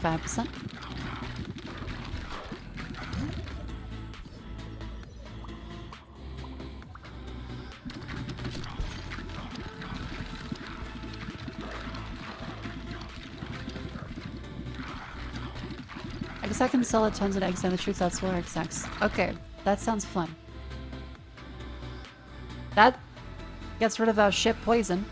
%. I guess I can sell a tons of eggs and the truth that's where eggs. Okay, that sounds fun. That gets rid of our shit poison.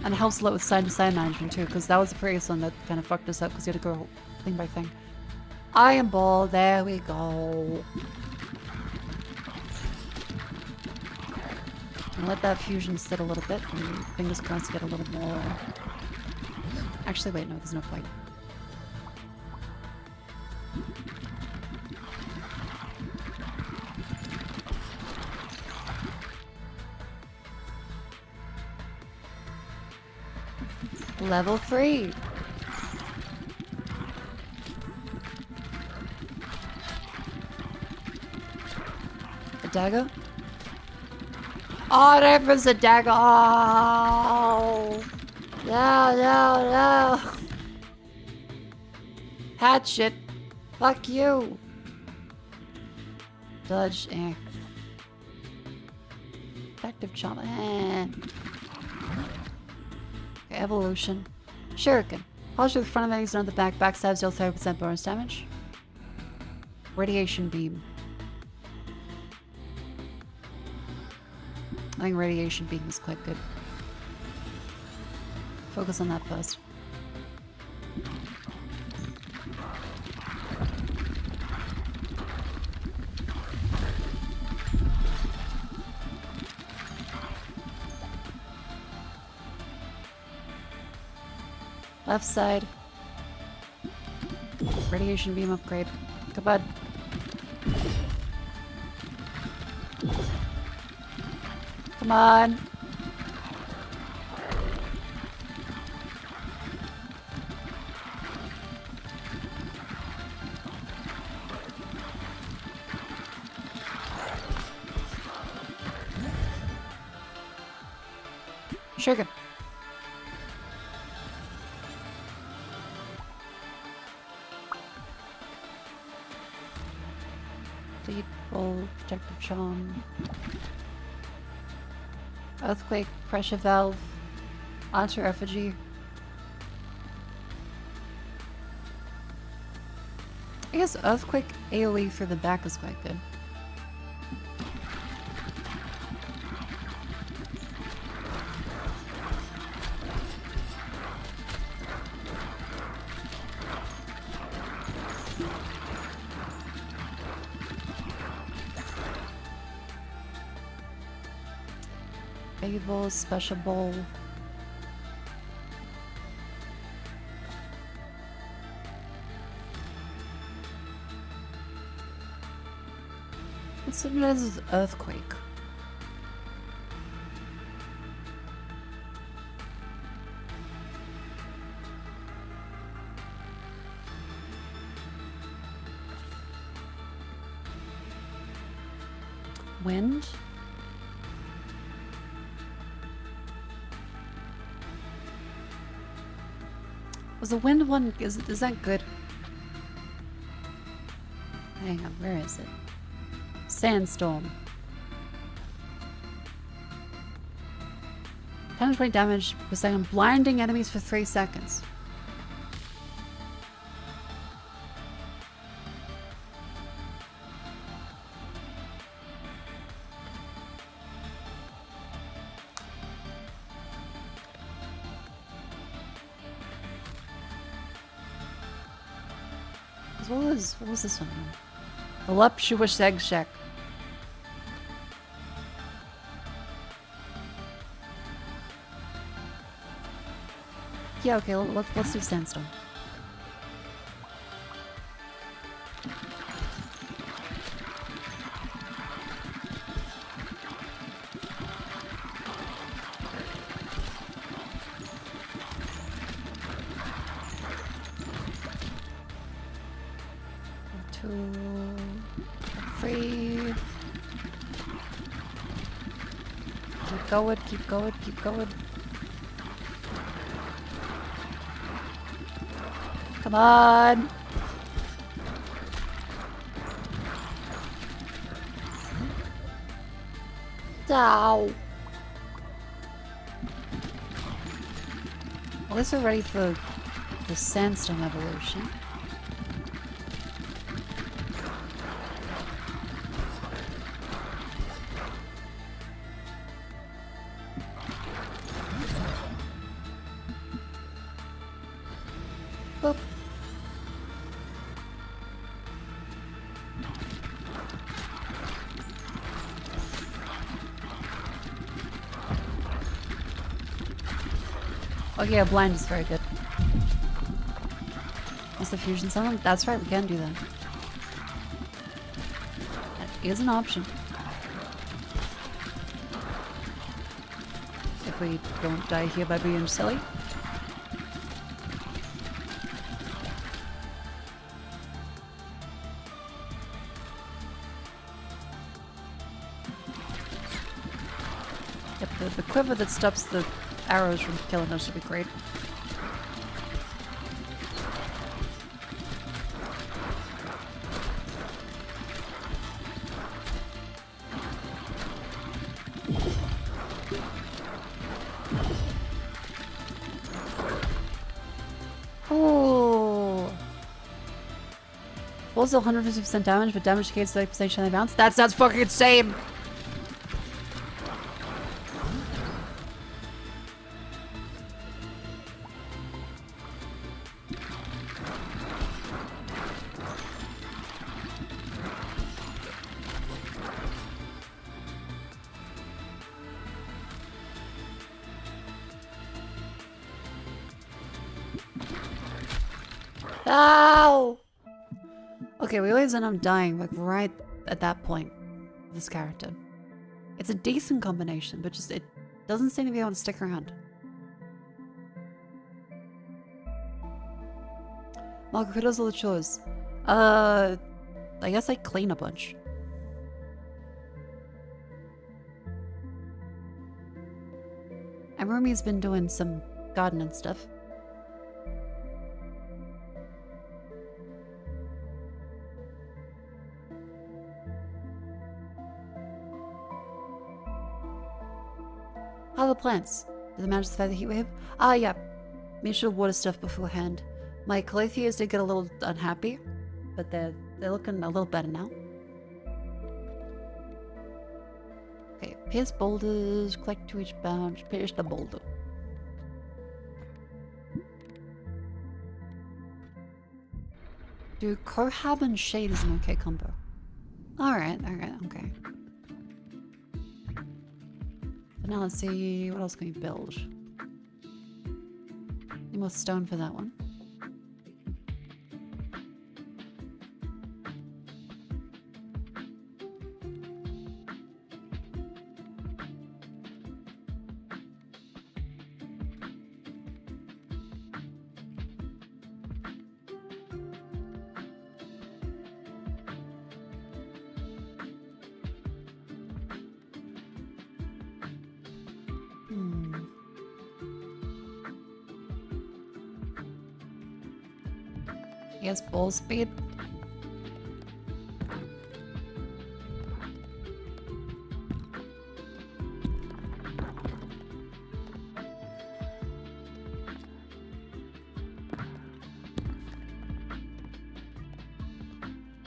And it helps a lot with side-to-side management too, because that was the previous one that kind of fucked us up because you had to go thing by thing. Iron Ball, there we go. And let that fusion sit a little bit, and fingers crossed to get a little more... Actually, wait, no, there's no point. Level 3. A dagger? Oh, there was a dagger. Oh. No, no, no. Hatchet. Fuck you. Dodge. Eh. Effective trauma. Eh. Evolution. Shuriken. Posture the front of enemies and on the back. Backstabs deal 30% bonus damage. Radiation beam. I think radiation beam is quite good. Focus on that first. Left side. Radiation beam upgrade. Come on. Come on. Sugar. Bleed, roll, protective charm. Earthquake, pressure valve, onto effigy. I guess earthquake AoE for the back is quite good. Baby bowl, special bowl. It's similar as earthquake. Wind. Was the wind one, is that good? Hang on, where is it? Sandstorm. 10 to 20 damage per second, blinding enemies for 3 seconds. What was this one? Voluptuous Egg Shack. Yeah, okay, let's do Sandstorm. Keep going, keep going. Come on. Ow. At least we're ready for the Sandstorm evolution. Oh yeah, blind is very good. What's the fusion summon? That's right, we can do that. That is an option. If we don't die here by being silly. Yep, the quiver that stops the arrows from killing us would be great. Oh, also 150% damage, but damage gains 30% shiny bounce. That sounds fucking insane. Ow! Okay, we always end up dying, like, right at that point. This character. It's a decent combination, but just, it doesn't seem to be able to stick around. Mako, who does all the chores? I guess I clean a bunch. And Rumi's been doing some gardening stuff. How are the plants? Did they manage to survive the heat wave? Ah, yeah. Made sure to water stuff beforehand. My Calatheas did get a little unhappy, but they're looking a little better now. Okay, pierce boulders, collect to each bound, pierce the boulder. Dude, Cohab and Shade is an okay combo. Alright, okay. Now let's see, what else can we build? Need more stone for that one. Yes, ball speed.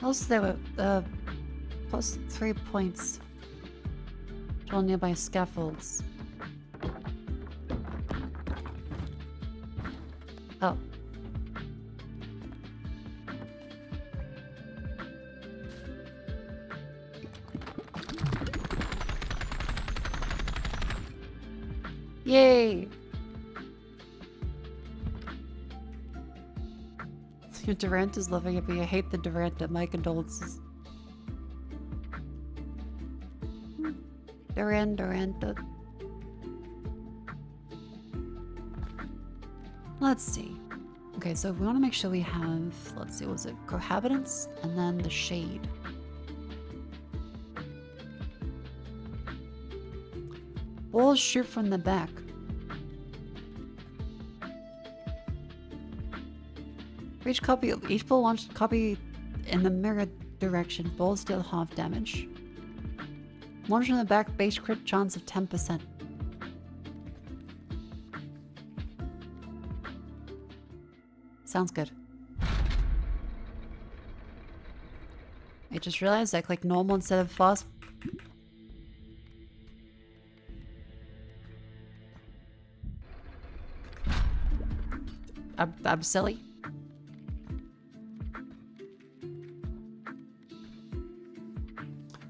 Also, there were plus 3 points to all nearby scaffolds. Oh. Yay! Your Durant is loving it, but you hate the Durant. My condolences. Durant. Let's see. Okay, so we want to make sure we have, let's see, was it cohabitants and then the shade. Balls shoot from the back. For each ball launched copy in the mirror direction. Balls deal half damage. Launch from the back, base crit chance of 10%. Sounds good. I just realized I clicked normal instead of fast. I'm silly.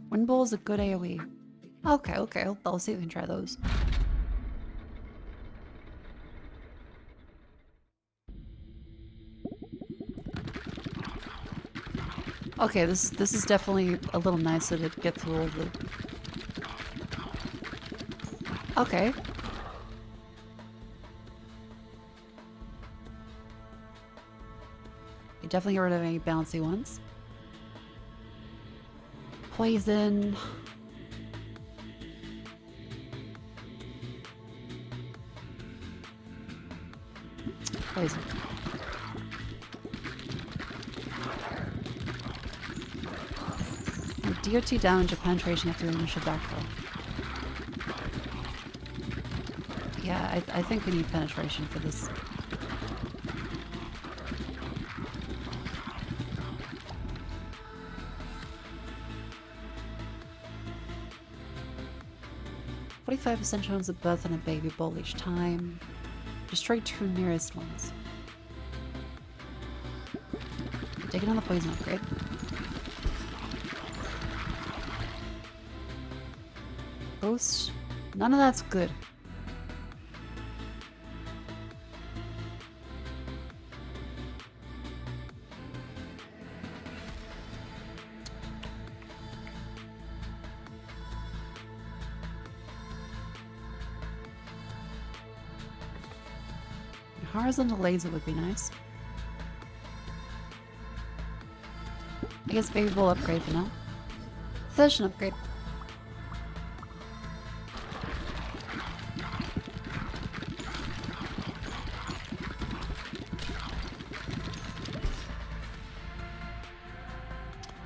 Wind ball is a good AoE. Okay. I'll see if we can try those. Okay, this is definitely a little nicer to get through all the... Okay. You definitely get rid of any bouncy ones. Poison. Poison. DOT damage or penetration after your initial backfill. Yeah, I think we need penetration for this. %chance of birth on a baby bull each time. Destroy 2 nearest ones. Take another poison upgrade. Boost. None of that's good. Horizontal laser would be nice. I guess baby bull upgrade for now. Session upgrade.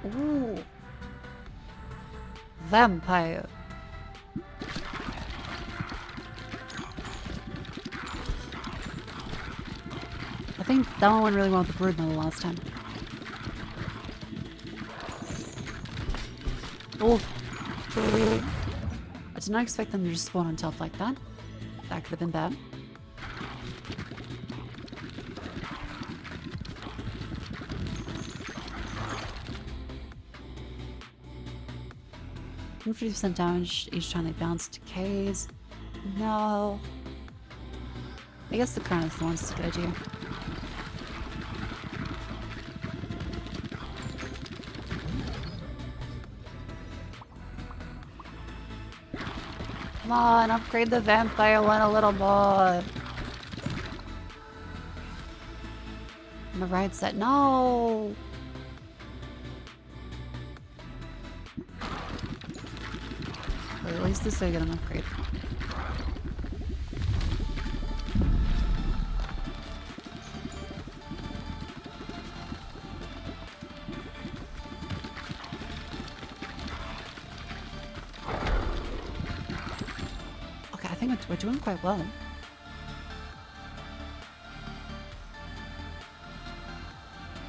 Ooh. Vampire. I think that one went really well with the brood model last time. Oh. I did not expect them to just spawn on top like that. That could have been bad. And 50% damage each time they bounce decays. No. I guess the crown of thorns is a good idea. Come on, upgrade the vampire one a little more. On the right side. No! Well, at least this way I get an upgrade. Okay, I think we're doing quite well.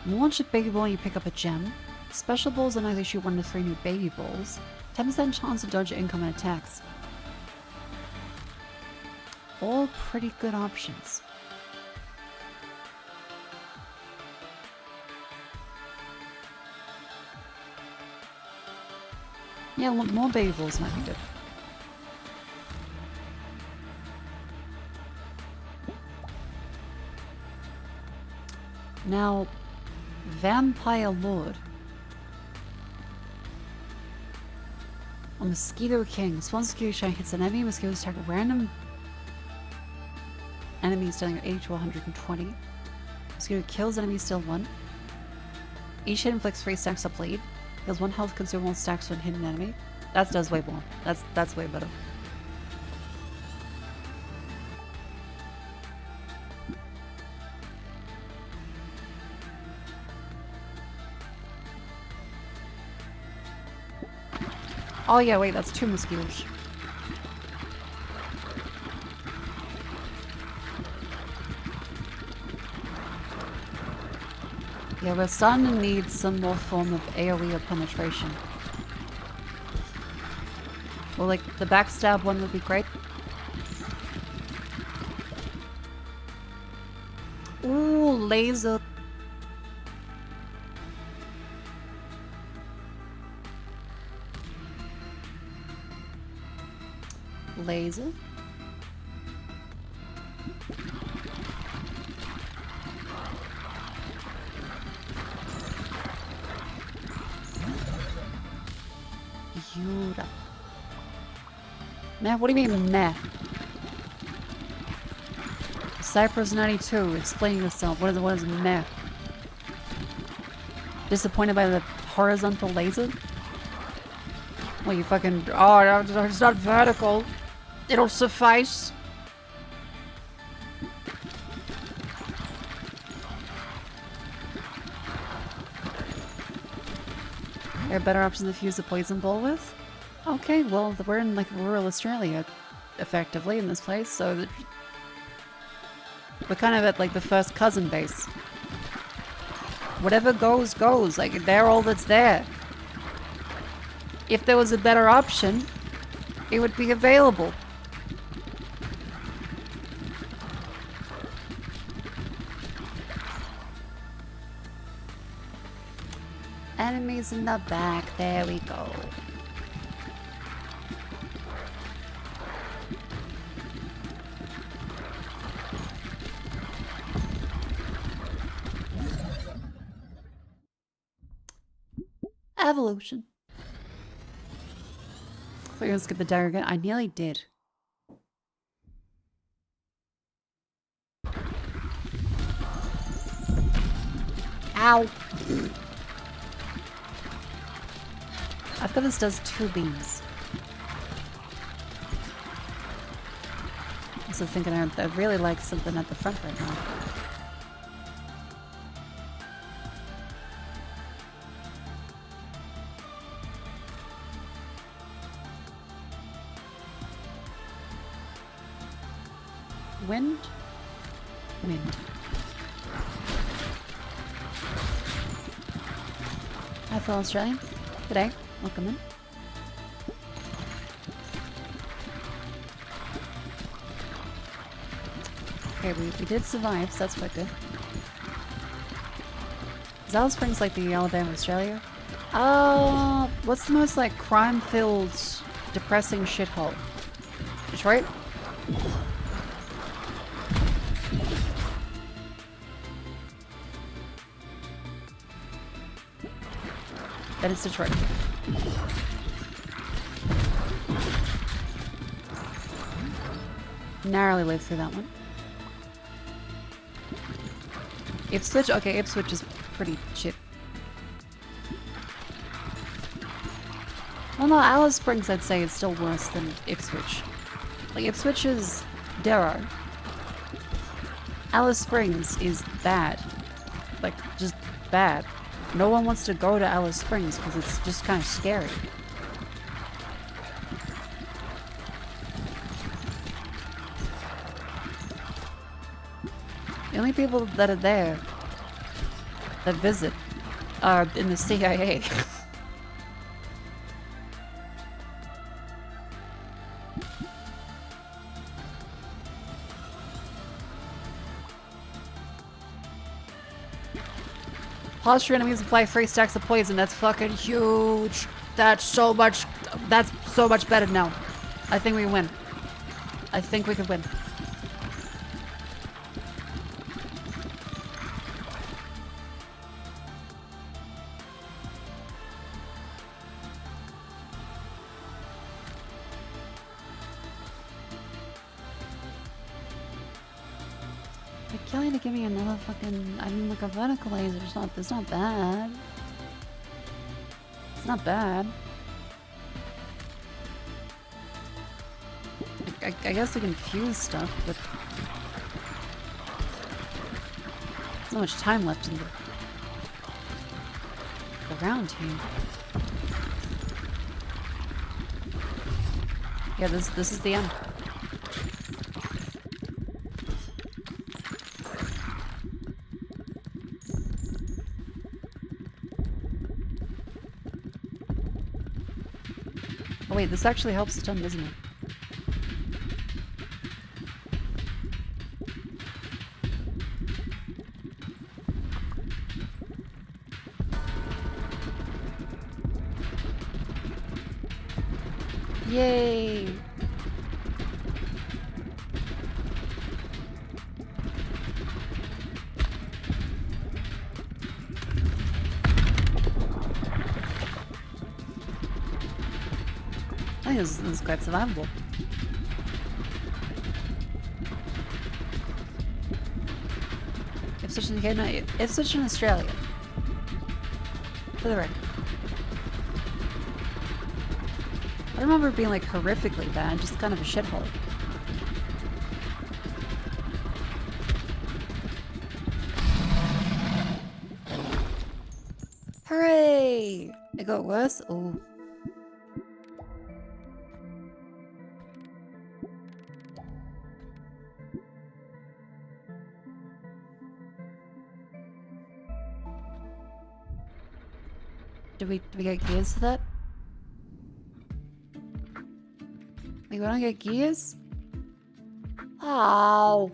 Launch a baby ball and you pick up a gem. Special balls and either shoot 1 to 3 new baby balls. 10% chance to dodge incoming attacks. All pretty good options. Yeah, more baby balls might be good. Now, Vampire Lord. A Mosquito King. Spawn Mosquito Shine hits an enemy. Mosquitoes attack random enemies dealing 80 to 120. Mosquito kills enemies still 1. Each hit inflicts 3 stacks of bleed. Heals 1 health consumable stacks when hitting an enemy. That does way more. That's way better. Oh yeah, wait, that's 2 mosquitoes. Yeah, we're starting to need some more form of AoE or penetration. Well, like, the backstab one would be great. Ooh, laser. Laser. Beautiful. Meh? What do you mean, meh? Cypress 92, explain yourself. What is meh? Disappointed by the horizontal laser? Well, you fucking... Oh, no, it's not vertical. It'll suffice. There are better options to fuse the poison ball with? Okay, well, we're in, like, rural Australia, effectively, in this place, so... We're kind of at, like, the first cousin base. Whatever goes, goes. Like, they're all that's there. If there was a better option, it would be available. Enemies in the back. There we go. Evolution. I thought you were gonna skip the dagger again. I nearly did. Ow! I thought this does 2 beams. I'm also thinking I'd really like something at the front right now. Wind? Wind. Hi, fellow Australian. G'day. Welcome in. Okay, we did survive, so that's quite good. Is Alice Springs like the Alabama, Australia? What's the most, like, crime-filled, depressing shithole? Detroit? Then it's Detroit. Narrowly lived through that one. Ipswich? Okay, Ipswich is pretty shit. Well, no, Alice Springs, I'd say, is still worse than Ipswich. Like, Ipswich is Darrow. Alice Springs is bad. Like, just bad. No one wants to go to Alice Springs because it's just kind of scary. The only people that are there, that visit, are in the CIA. Pause your enemies apply 3 stacks of poison. That's fucking huge. That's so much better now. I think we win. I think we could win. Kelly to give me another fucking, I mean, like a vertical laser. It's not bad. It's not bad. I guess we can fuse stuff, but there's not much time left in the round here. Yeah, this is the end. Oh wait, this actually helps a ton, doesn't it? Yay! I think this is quite survivable. Ipswich in Canada, Ipswich in Australia. For the record. I don't remember it being like horrifically bad, just kind of a shithole. Hooray! It got worse? Oh. Do we get gears for that? Like, we don't get gears? Oh.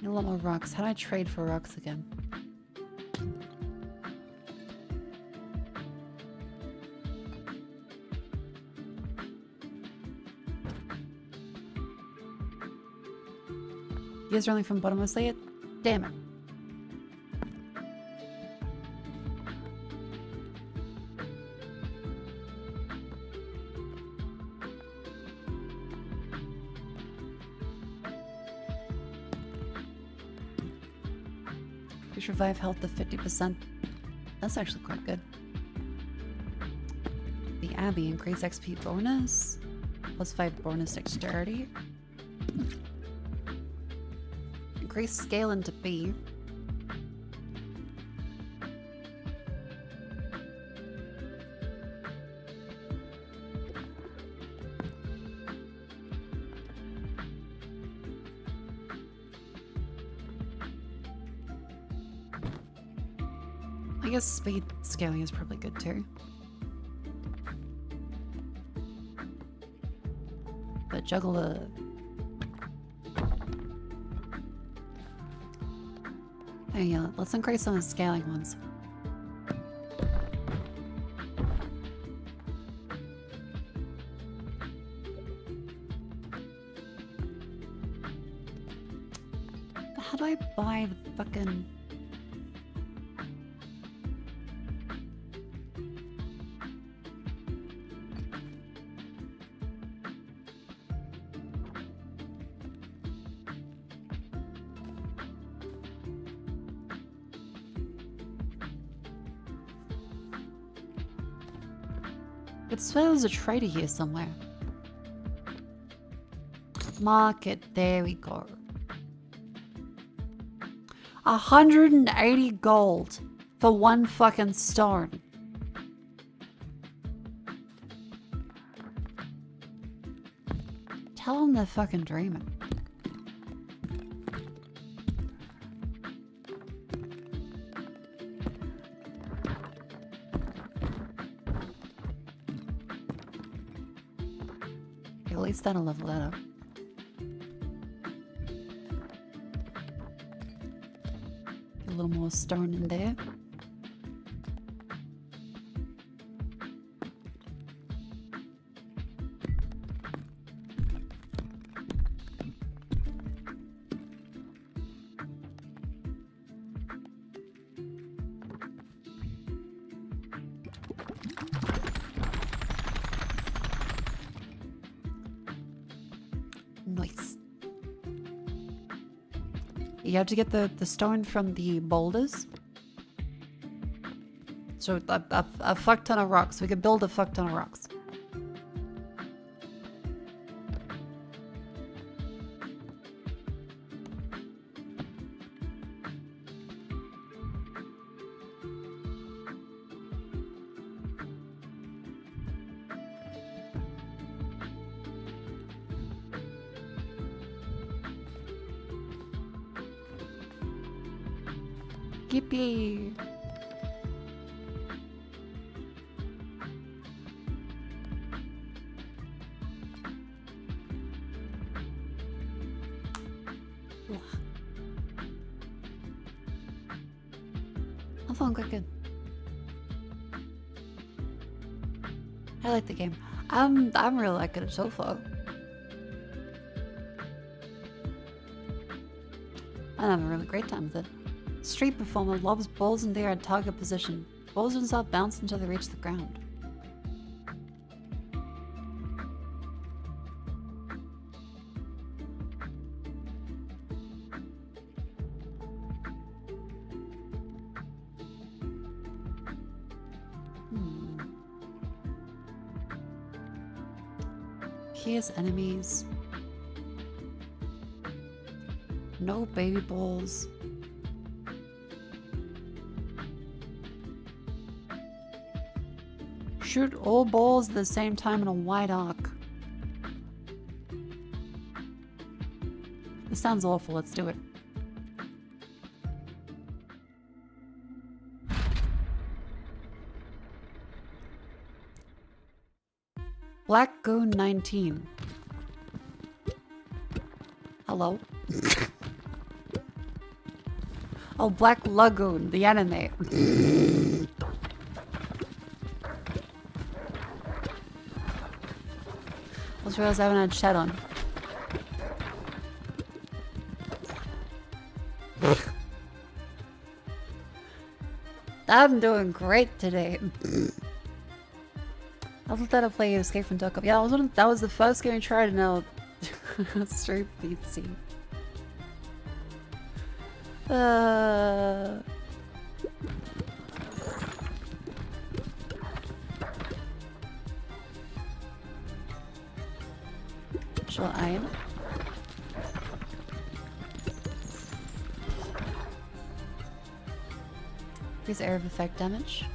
Need a lot more rocks. How do I trade for rocks again? You guys are only from Bottomless Lake? Damn it. Push revive health to 50%. That's actually quite good. The Abbey, increase XP bonus. +5 bonus dexterity. Increase scale into B. I guess speed scaling is probably good too. the juggler. There you go. Let's increase some of the scaling ones. How do I buy the fucking... I swear there's a trader here somewhere. Market, there we go. 180 gold for one fucking stone. Tell them they're fucking dreaming. Okay, at least that'll level that up. A little more stone in there. Nice. You have to get the stone from the boulders. So a fuck ton of rocks. We could build a fuck ton of rocks. Yippee! I'm feeling quite good. I like the game. I'm really liking it so far. I'm having a really great time with it. Street performer lobs balls in the air at target position. Balls themselves bounce until they reach the ground. Here's enemies. No baby balls. Shoot all balls at the same time in a wide arc. This sounds awful. Let's do it. Black Goon 19. Hello. Oh, Black Lagoon, the anime. I just realized I haven't had chat on. I'm doing great today. I thought that I play Escape from Tarkov. Yeah, that was the first game I tried and now straight PC. Shall I? Increase area of effect damage.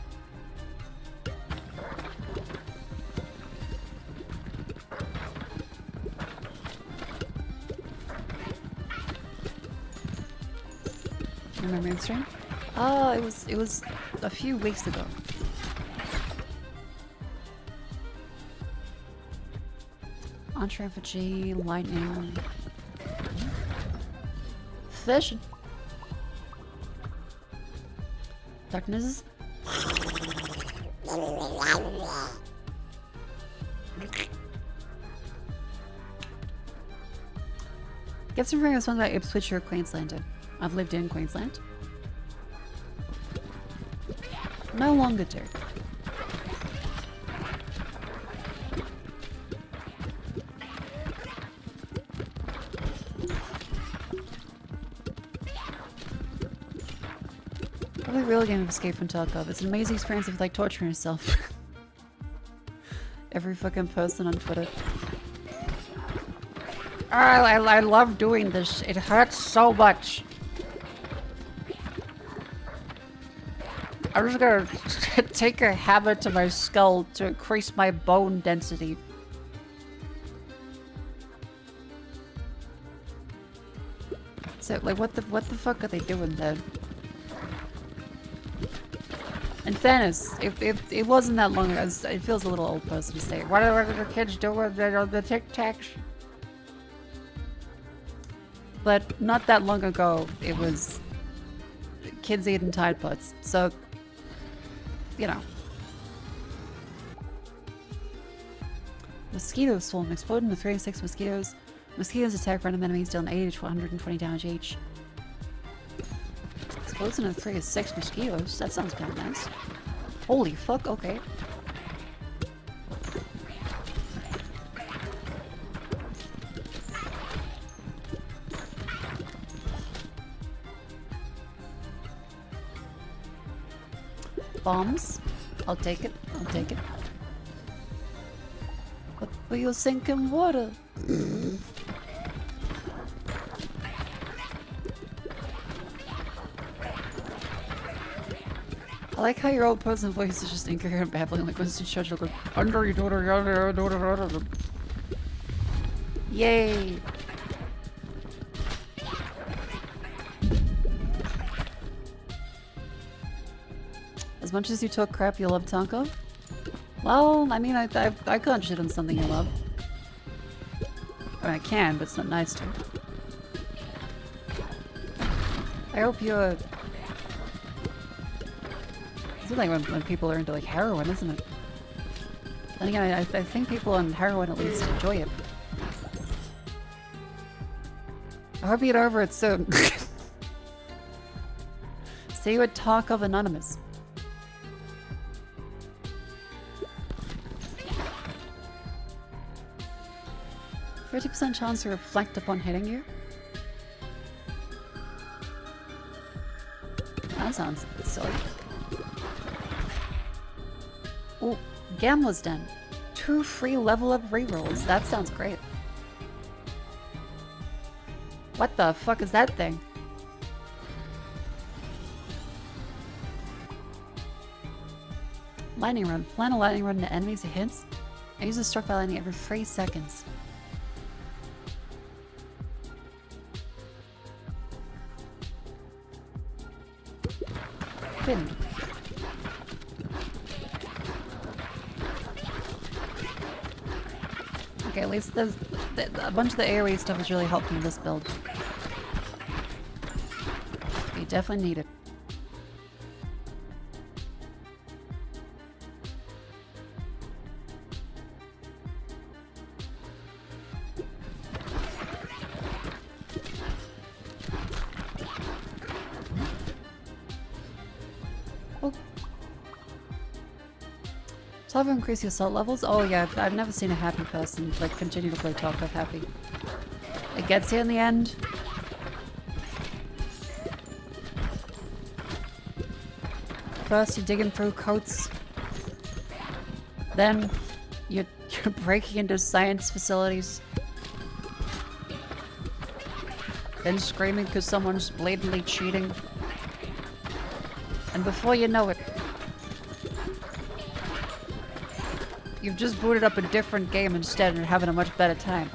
Remember stream? Oh, it was a few weeks ago. Entree for G, lightning. Fish. Darkness. Get some fingers on about Ipswich or Queensland. I've lived in Queensland. No longer do. Probably real game of Escape from Tarkov. It's an amazing experience of like torturing yourself. Every fucking person on Twitter. I love doing this. It hurts so much. I'm just gonna take a hammer to my skull to increase my bone density. So, like, what the fuck are they doing there? In fairness, it wasn't that long ago. It feels a little old person to say. What are the kids doing? The Tic Tacs? But not that long ago, it was kids eating Tide Pods. So, you know. Mosquito swarm exploding with 36 mosquitoes. Mosquitoes attack random enemies, dealing 80 to 120 damage each. Explosion of 3 to 6 mosquitoes. That sounds kind of nice. Holy fuck, okay. Bombs. I'll take it. I'll take it. But you'll sink in water. I like how your old person voice is just incoherent babbling like Winston Churchill going, under your daughter. Yay! As much as you talk crap, you love Tonko? Well, I mean, I can't shit on something you love. I mean, I can, but it's not nice to. I hope you're... It's like when people are into, like, heroin, isn't it? And again, I think people on heroin at least enjoy it. I hope you get over it soon. See you at Talk of Anonymous. 50% chance to reflect upon hitting you? That sounds silly. Oh, Gambler's Den. 2 free level up rerolls. That sounds great. What the fuck is that thing? Lightning run. Plan a lightning run to enemies it hits. Enemies are struck by lightning every 3 seconds. Pinned. Okay, at least there's a bunch of the AoE stuff is really helpful in this build. You definitely need it. Have increase your salt levels? Oh yeah, I've never seen a happy person like continue to play Tarkov happy. It gets you in the end. First you're digging through coats. Then you're breaking into science facilities. Then screaming because someone's blatantly cheating. And before you know it, you've just booted up a different game instead and are having a much better time.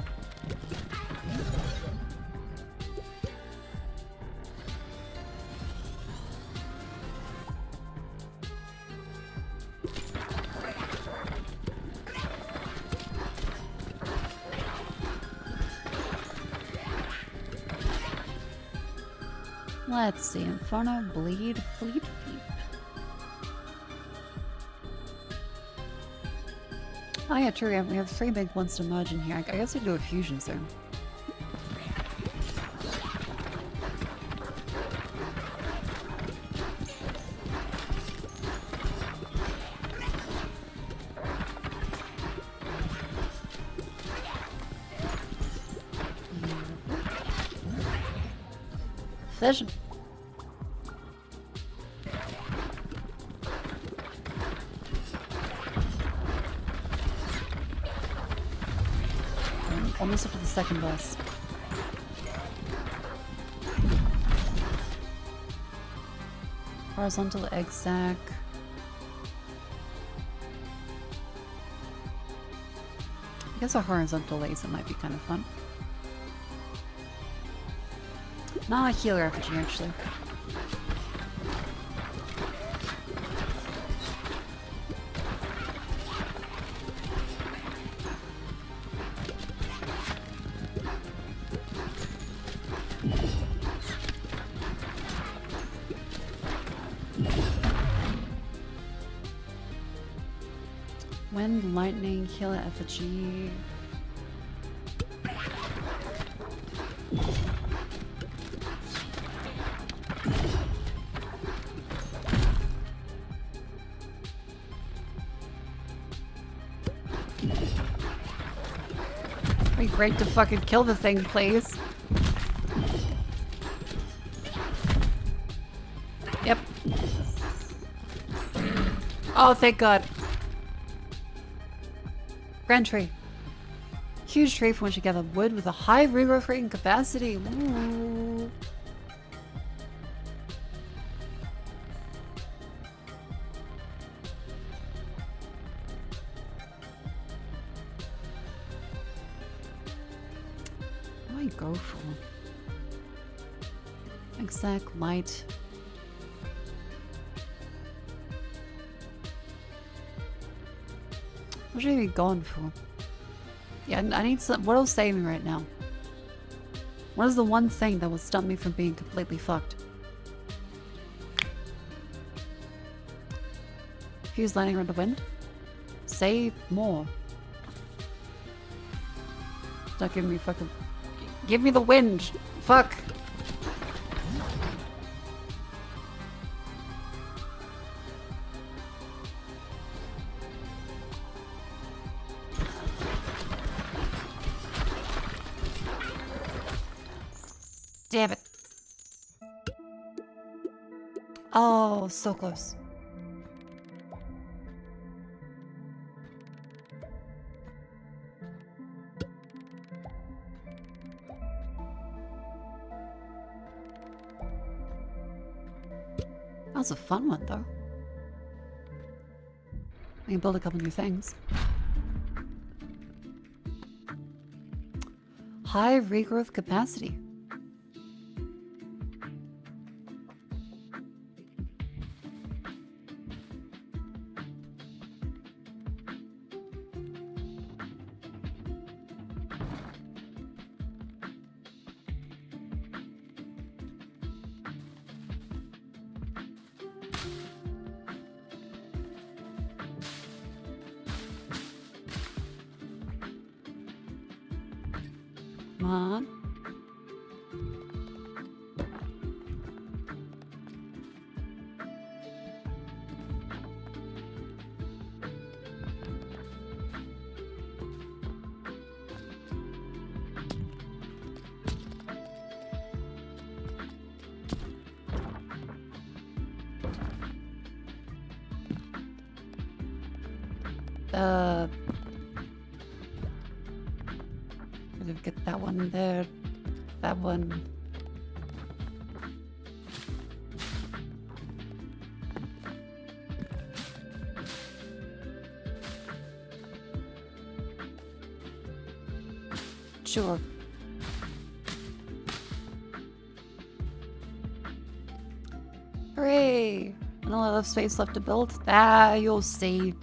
Let's see. Inferno, Bleed, Fleet Feet. Oh yeah, true. We have 3 big ones to merge in here. I guess we do a fusion soon. Fission. Almost up to the second boss. Horizontal egg sac. I guess a horizontal laser might be kind of fun. Not a healer effigy, actually. Wind, lightning, healer effigy. Be great to fucking kill the thing, please. Yep. Oh, thank God. Grand tree. Huge tree from which you gather wood with a high regrowth rate and capacity. Ooh. What do I go for? Exact light. What should I be going for? Yeah, I need some. What'll save me right now? What is the one thing that will stop me from being completely fucked? Fuse lightning around the wind? Say more. Stop giving me fucking. Give me the wind! Fuck! Damn it. Oh, so close. That was a fun one, though. We can build a couple new things. High regrowth capacity. Come on. Get that one there. That one. Sure. Hooray! And a lot of space left to build. Ah, you'll see.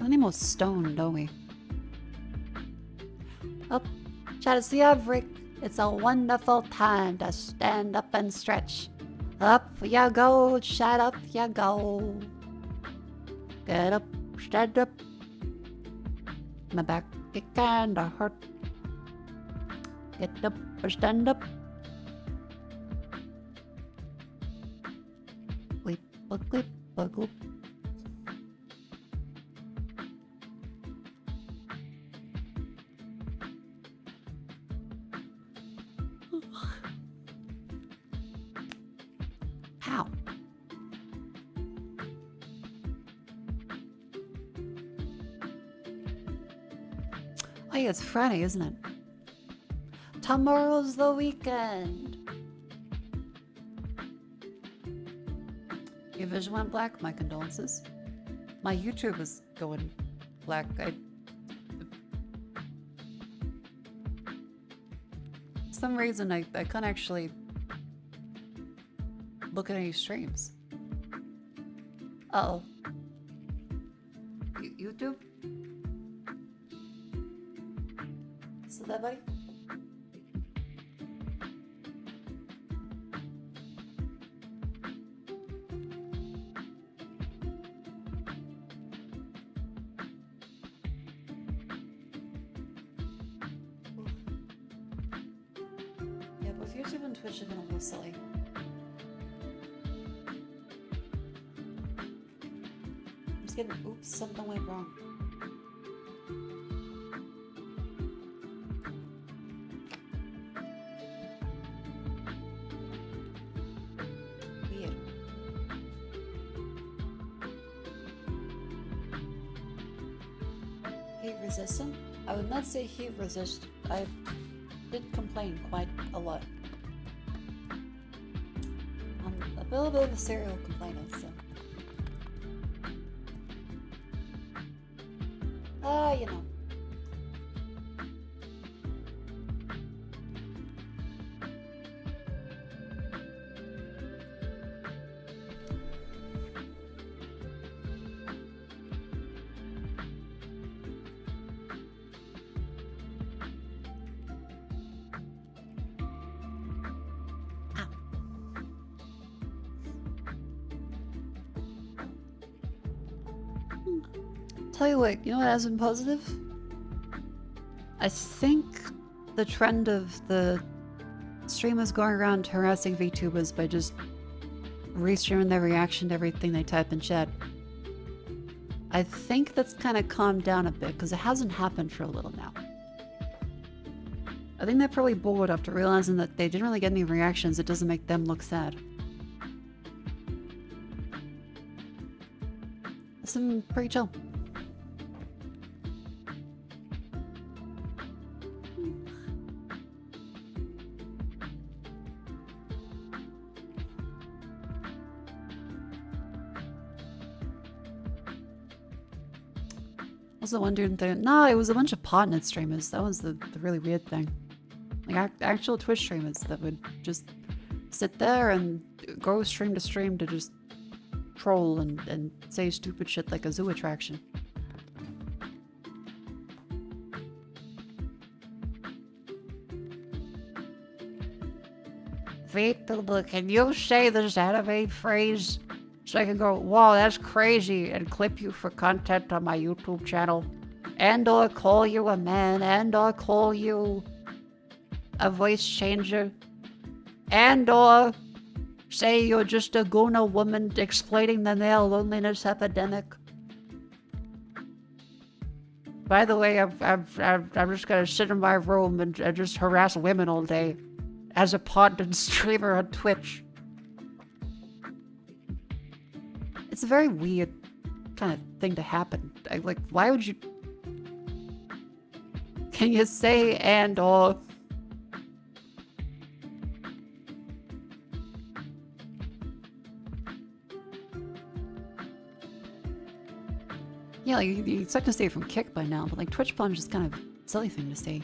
We need more stone, don't we? Oh, try to see Rick. It's a wonderful time to stand up and stretch. Up you go, shut up you go. Get up, stand up. My back, it kinda hurt. Get up or stand up. Clip, clip, clip. How? Oh yeah, it's Friday, isn't it? Tomorrow's the weekend. Your vision went black. My condolences. My YouTube is going black. For some reason, I can't actually look at any streams. Uh-oh. YouTube? Is that buddy? Yeah, both YouTube and Twitch have been a little silly. Oops, something went wrong. Weird. Heat resistant? I would not say heat resist. I did complain quite a lot. I'm a little bit of a serial complainer, so. You know. Ow. Tell you what, you know what has been positive? I think the trend of the streamers going around harassing VTubers by just restreaming their reaction to everything they type in chat. I think that's kind of calmed down a bit because it hasn't happened for a little now. I think they're probably bored after realizing that they didn't really get any reactions. It doesn't make them look sad. It's been pretty chill. Also one dude there. No, it was a bunch of partnered streamers. That was the really weird thing. Like actual Twitch streamers that would just sit there and go stream to stream to just troll and say stupid shit like a zoo attraction. VTuber, can you say this anime phrase so I can go, wow, that's crazy, and clip you for content on my YouTube channel? And or call you a man, and or call you a voice changer, and or say you're just a Guna woman exploiting the male loneliness epidemic. By the way, I'm just gonna sit in my room and just harass women all day as a partnered streamer on Twitch. It's a very weird kind of thing to happen. Like, why would you... Can you say and or... Yeah, like, you expect to see it from Kick by now, but like Twitch plunge is kind of a silly thing to say.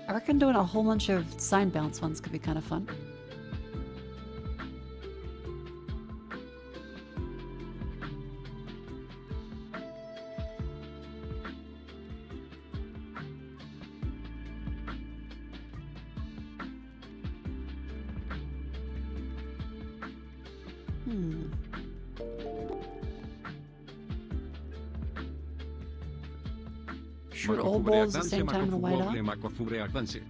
I reckon doing a whole bunch of sign bounce ones could be kind of fun. Shoot all balls at the same time in the whiteout. Mako reactancy.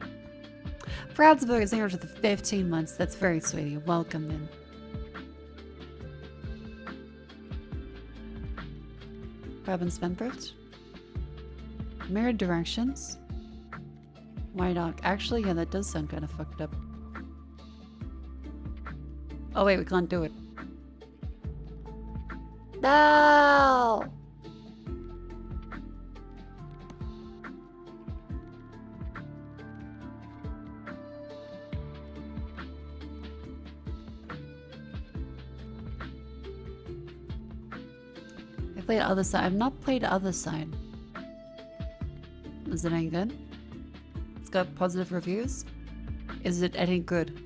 Bradsburg is here to the 15 months. That's very sweet of you. Welcome in. Robin Spendthrift. Mirrored directions. Whiteout. Actually, yeah, that does sound kind of fucked up. Oh wait, we can't do it. No! I played other side. I've not played other side. Is it any good? It's got positive reviews. Is it any good?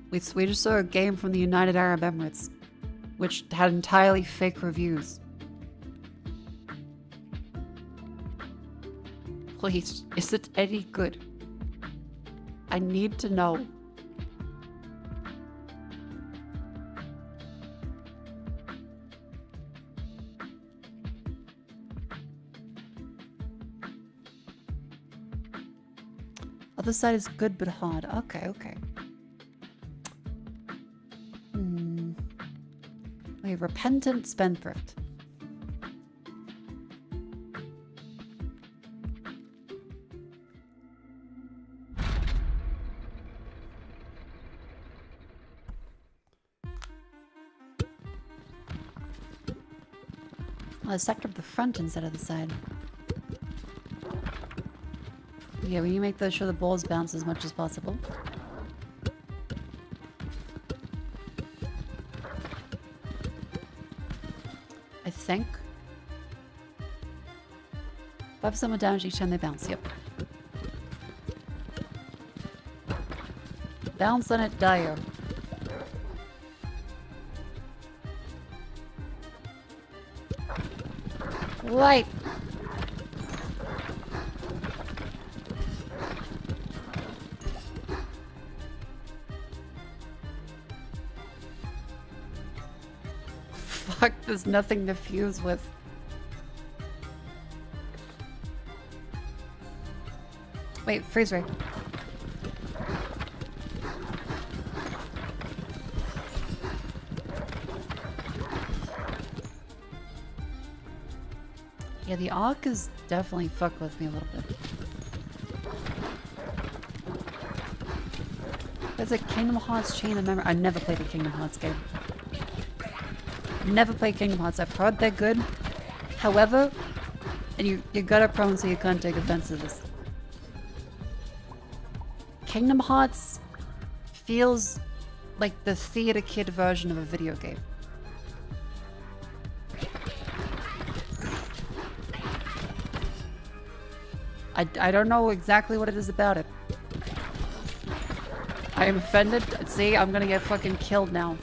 We just saw a game from the United Arab Emirates, which had entirely fake reviews. Please, is it any good? I need to know. Other side is good but hard. Okay, okay. Wait, repentant spendthrift. Oh, the sector of the front instead of the side. Yeah, we need to make sure the balls bounce as much as possible. I think. 5% more damage each time they bounce, yep. Bounce on it, dire. Right. Fuck, there's nothing to fuse with. Wait, freeze ray. Yeah, the arc is definitely fucked with me a little bit. There's a Kingdom Hearts Chain of Memory. I never played a Kingdom Hearts game. Never played Kingdom Hearts. I've heard they're good. However, and you got a problem, so you can't take offense to this. Kingdom Hearts feels like the theater kid version of a video game. I don't know exactly what it is about it. I am offended. See, I'm gonna get fucking killed now.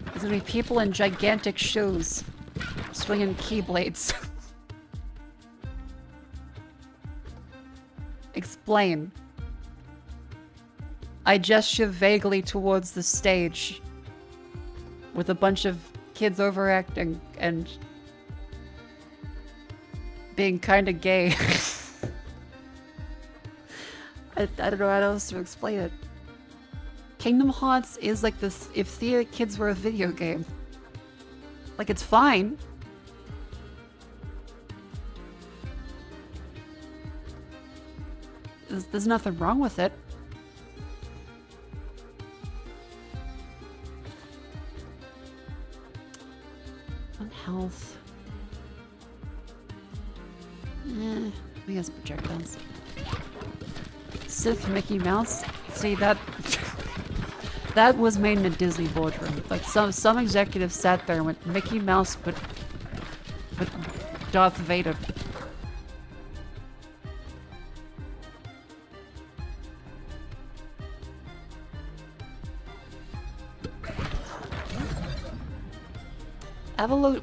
There's gonna be people in gigantic shoes swinging keyblades. Explain. I gesture vaguely towards the stage with a bunch of kids overacting and being kind of gay. I don't know how else to explain it. Kingdom Hearts is like this if theater kids were a video game. Like, it's fine. There's nothing wrong with it. On health. I guess projectiles. Sith Mickey Mouse. See, that that was made in a Disney boardroom. Like some executive sat there and went Mickey Mouse, but Darth Vader.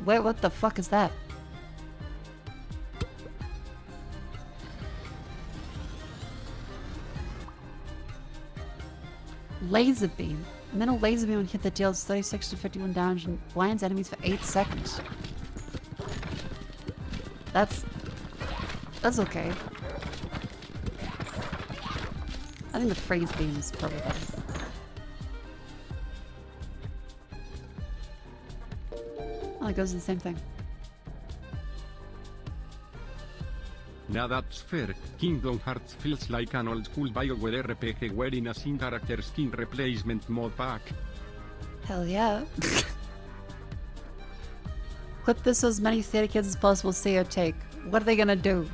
Wait, what the fuck is that? Laser beam. Middle laser beam when hit that deals 36 to 51 damage and blinds enemies for 8 seconds. That's okay. I think the freeze beam is probably better. Oh, it goes to the same thing. Now that's fair. Kingdom Hearts feels like an old school BioWare RPG wearing a sin character skin replacement mod pack. Hell yeah. Clip this so as many theater kids as possible see or take. What are they gonna do?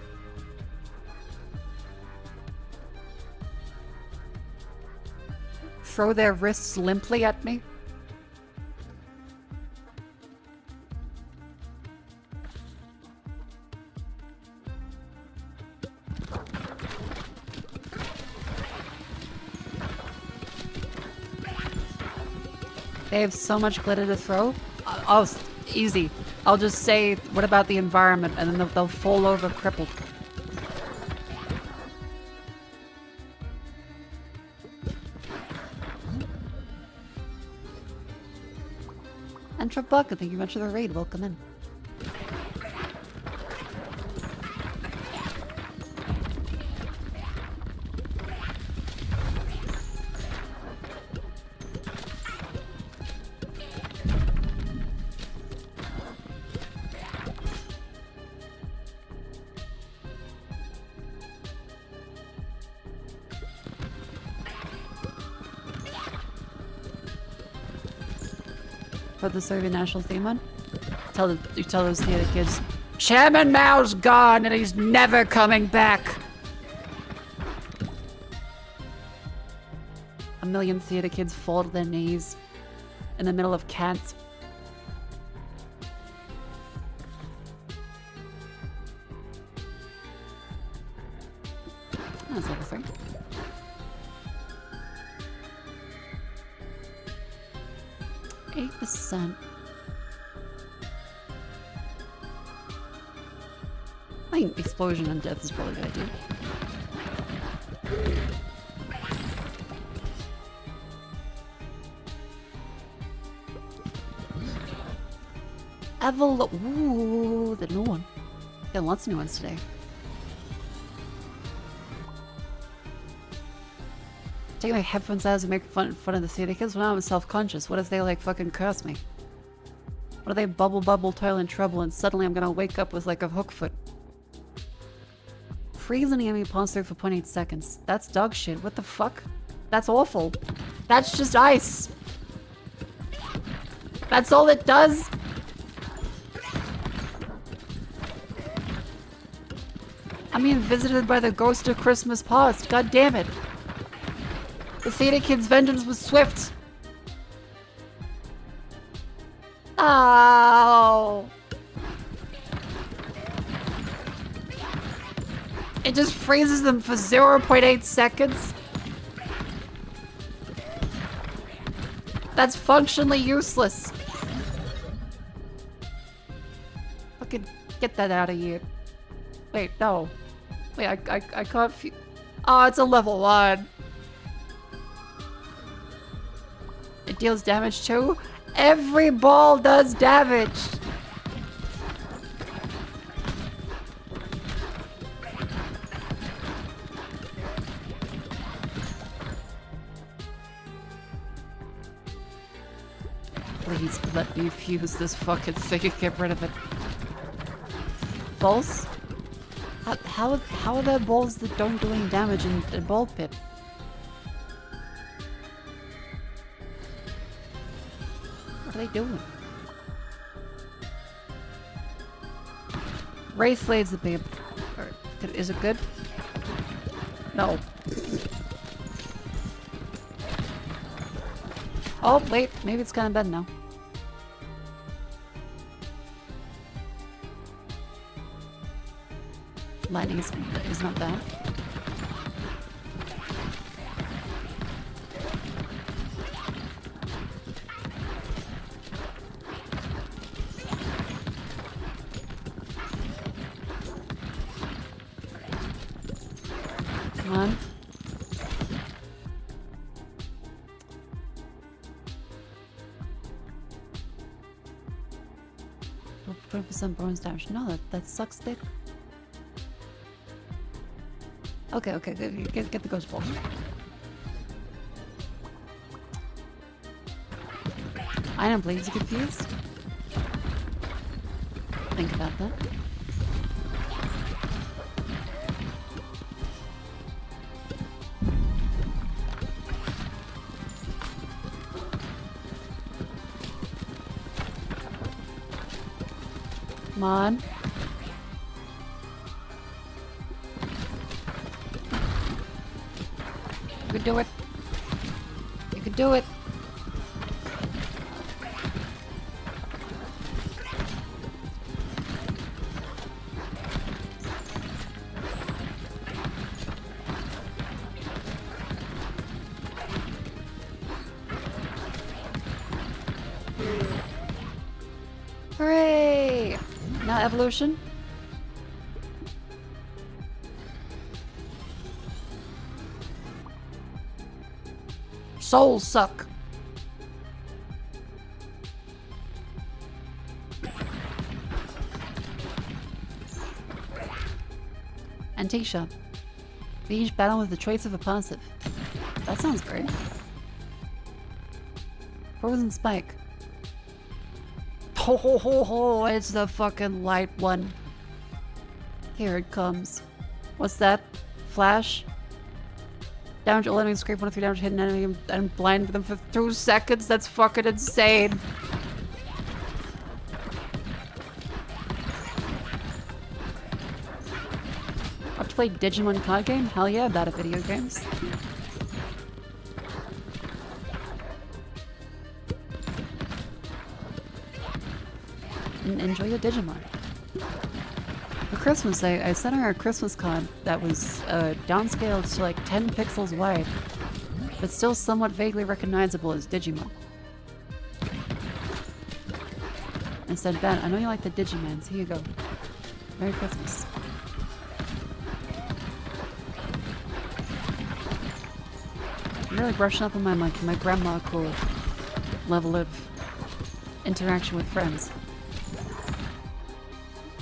Throw their wrists limply at me? They have so much glitter to throw. Oh, easy. I'll just say, what about the environment? And then they'll fall over crippled. Enter Buck, thank you much for the raid. Welcome in. Put the Serbian national theme on. You tell those theater kids, Chairman Mao's gone and he's never coming back. A million theater kids fall to their knees in the middle of cants. That's level 3. %. I think explosion and death is probably a good idea. Ooh, the new one. Got lots of new ones today. Take my headphones out and make fun of the theater kids. Well, now I'm self-conscious. What if they like fucking curse me? What if they bubble, toil in trouble, and suddenly I'm gonna wake up with like a hook foot? Freeze an enemy pass through for 0.8 seconds. That's dog shit. What the fuck? That's awful. That's just ice. That's all it does? I'm being visited by the ghost of Christmas past. God damn it. The theater kid's vengeance was swift. Ow. It just freezes them for 0.8 seconds. That's functionally useless. Fucking get that out of here. Wait, no. Wait, I can't oh, it's a level 1. It deals damage too? Every ball does damage! Please let me fuse this fucking thing and get rid of it. Balls? How are there balls that don't do any damage in a ball pit? What are they doing? Wraith Blade's the babe. Is it good? No. Oh, wait. Maybe it's kind of bad now. Lightning is not bad. Come on. 50% bonus damage. No, that sucks dick. Okay, okay, get the ghost balls. I don't believe he's confused. Think about that. Come on. You can do it. You can do it. Hooray! Now evolution. Souls suck. Antisha. Each battle with the traits of a passive. That sounds great. Frozen Spike. Ho ho ho ho, it's the fucking light one. Here it comes. What's that? Flash? Damage all enemies, scrape 1 of 3 damage hidden enemy and blind them for 2 seconds? That's fucking insane. I've played Digimon card game? Hell yeah, bad at video games. Enjoy your Digimon. For Christmas, I sent her a Christmas card that was downscaled to like 10 pixels wide, but still somewhat vaguely recognizable as Digimon. I said, Ben, I know you like the Digimons. Here you go. Merry Christmas. I'm really brushing up on my grandma cool level of interaction with friends.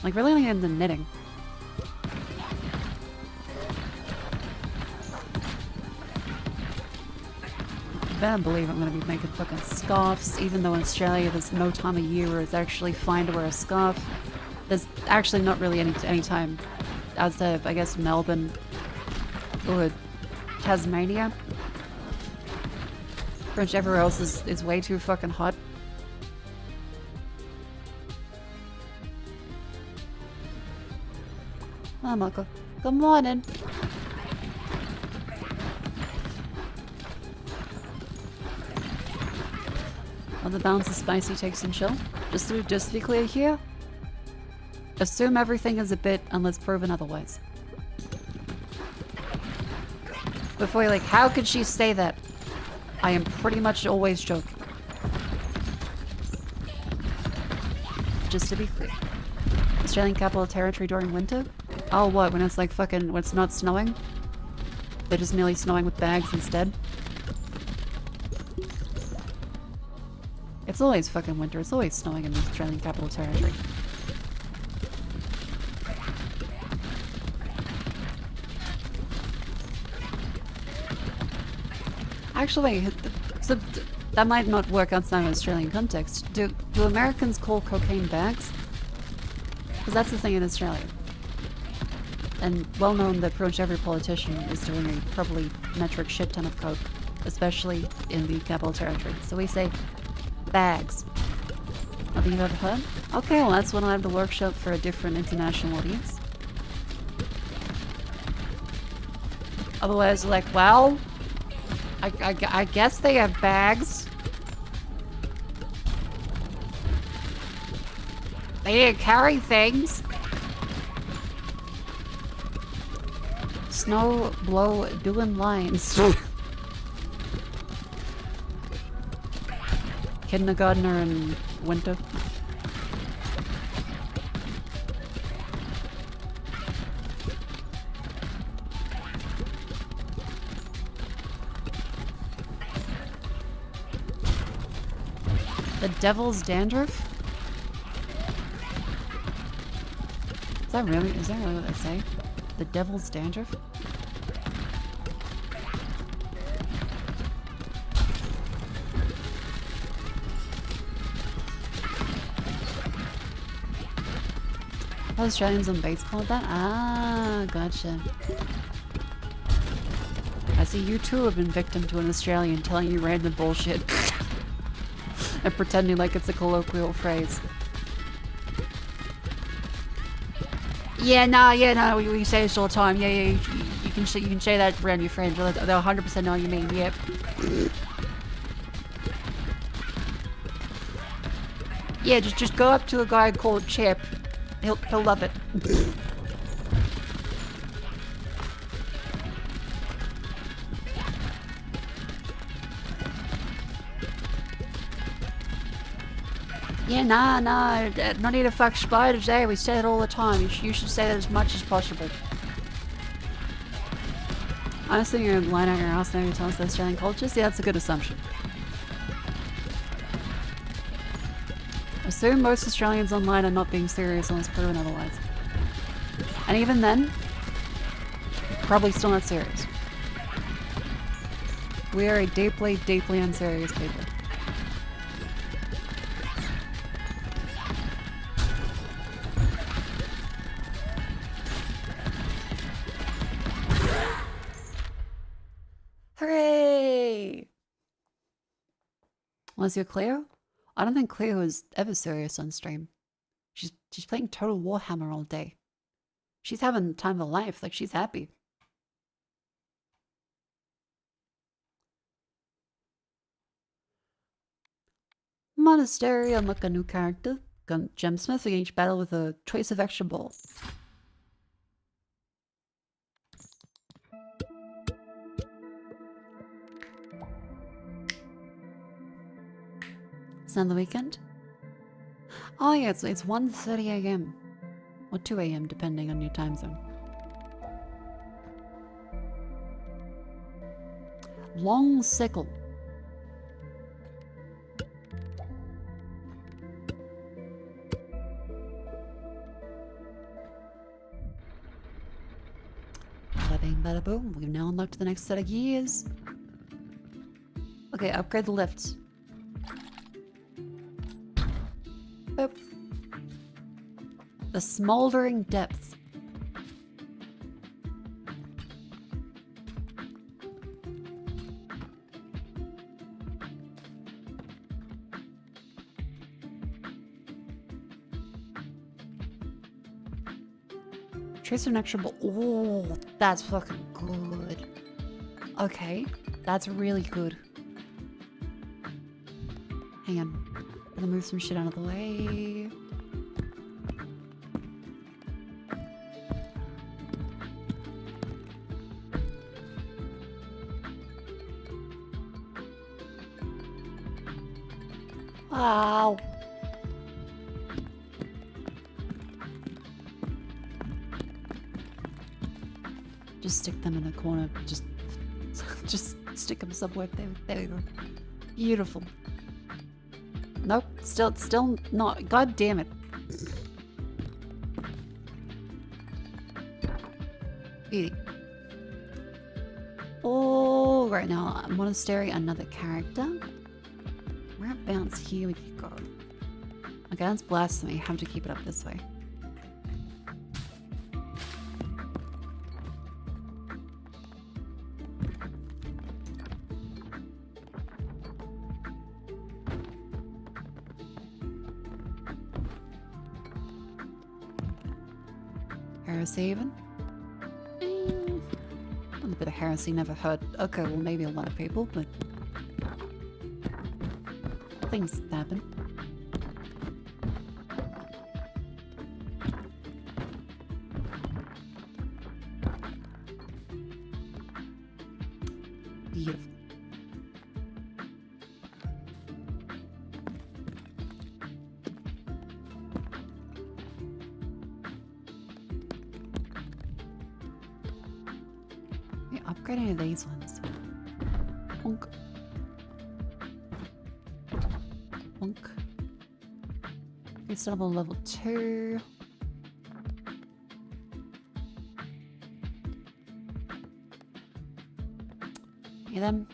Like, really only into knitting. You better believe I'm gonna be making fucking scarves, even though in Australia there's no time of year where it's actually fine to wear a scarf. There's actually not really any time outside of, I guess, Melbourne or Tasmania. Pretty much everywhere else is way too fucking hot. Oh, Mako. Good morning. Well, the balance of spicy takes and chill. Just to be clear here, assume everything is a bit unless proven otherwise. Before you're like, how could she say that? I am pretty much always joking. Just to be clear. Australian Capital Territory during winter? Oh, what? When it's like fucking, when it's not snowing? They're just merely snowing with bags instead? It's always fucking winter. It's always snowing in the Australian Capital Territory. Actually, so that might not work outside of Australian context. Do Americans call cocaine bags? Because that's the thing in Australia. And well known that pretty much every politician is doing a probably metric shit ton of coke, especially in the Capital Territory. So we say bags. Nothing you've ever heard? Okay, well that's when I have the workshop for a different international audience. Otherwise, like, well, I guess they have bags. They didn't carry things. Snow blow doing lines. Kindergartner in winter. The devil's dandruff? that really what they say? The devil's dandruff? Australians on base called that? Ah, gotcha. I see you too have been victim to an Australian telling you random bullshit. And pretending like it's a colloquial phrase. Yeah, no, we say this all the time. Yeah, you can say that around your friends. They'll 100% know what you mean. Yep. Yeah, just go up to a guy called Chip. He'll love it. Yeah, nah, not need to fuck spiders, eh? We say it all the time. You should say that as much as possible. Honestly, you're lying out your ass now you tell us the Australian cultures? Yeah, that's a good assumption. Assume most Australians online are not being serious unless proven otherwise. And even then, probably still not serious. We are a deeply, deeply unserious people. Hooray! Unless you're Cleo? I don't think Cleo is ever serious on stream. She's playing Total Warhammer all day. She's having the time of her life, like she's happy. Monastery, unlock a new character. Gemsmith, we each battle with a choice of extra ball. It's not the weekend? Oh yeah, it's 1:30 a.m. Or 2 a.m. depending on your time zone. Long sickle. Bada bing, bada boom. We've now unlocked the next set of gears. Okay, upgrade the lifts. Boop. The smoldering depths. Tracer an extra ball. Oh, that's fucking good. Okay, that's really good. Hang on. Gonna move some shit out of the way. Wow. Just stick them in a corner. Just stick them somewhere. There we go. Beautiful. Nope, still not. God damn it. Beauty. Oh, right now, monastery, another character. Whereabouts here we could go? Okay, that's blasphemy. Have to keep it up this way. Haven? A little bit of heresy never hurt. Okay, well maybe a lot of people, but things happen. Beautiful. Upgrade any of these ones. Bonk. Bonk. It's double level 2. any of them?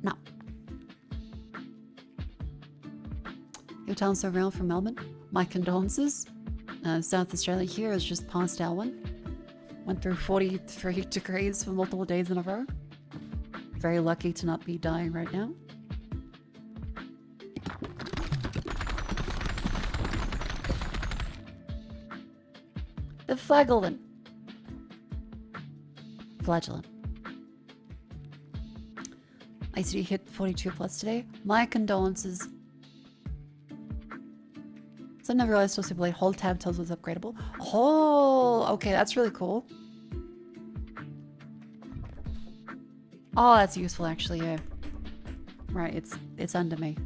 No. Your town's so real from Melbourne. My condolences. South Australia here is just past L1. Went through 43 degrees for multiple days in a row. Very lucky to not be dying right now. The flagellant. Flagellant. ICD hit 42 plus today. My condolences. So I never realized supposed to play hold tab tells was upgradable. Oh, okay, that's really cool. Oh, that's useful actually, yeah. Right, it's under me.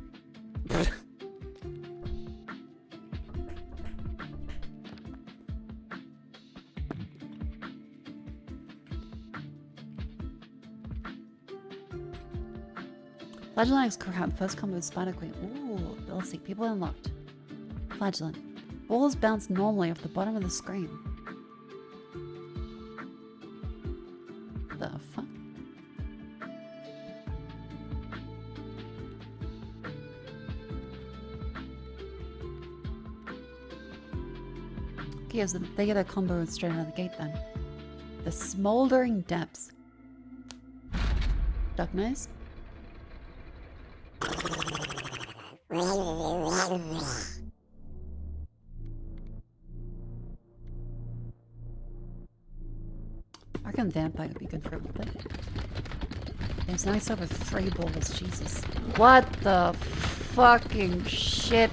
Flagellant first combo with Spider Queen. Ooh, let's see, people unlocked. Flagellant. Balls bounce normally off the bottom of the screen. The fuck? Okay, so they get a combo straight out of the gate then. The Smoldering Depths. Duck Nose. I reckon Vampire would be good for a little bit. It's nice over 3 balls, Jesus. What the fucking shit?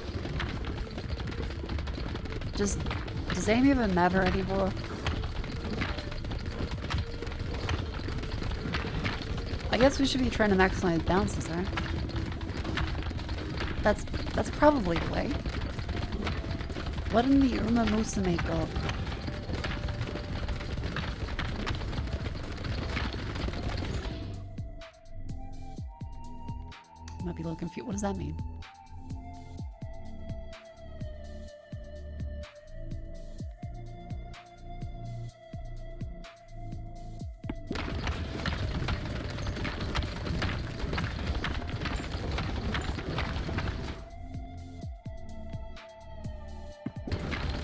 Does aim even matter anymore? I guess we should be trying to maximize bounces, right? That's probably the way. What in the Uma Musume go? Might be a little confused. What does that mean?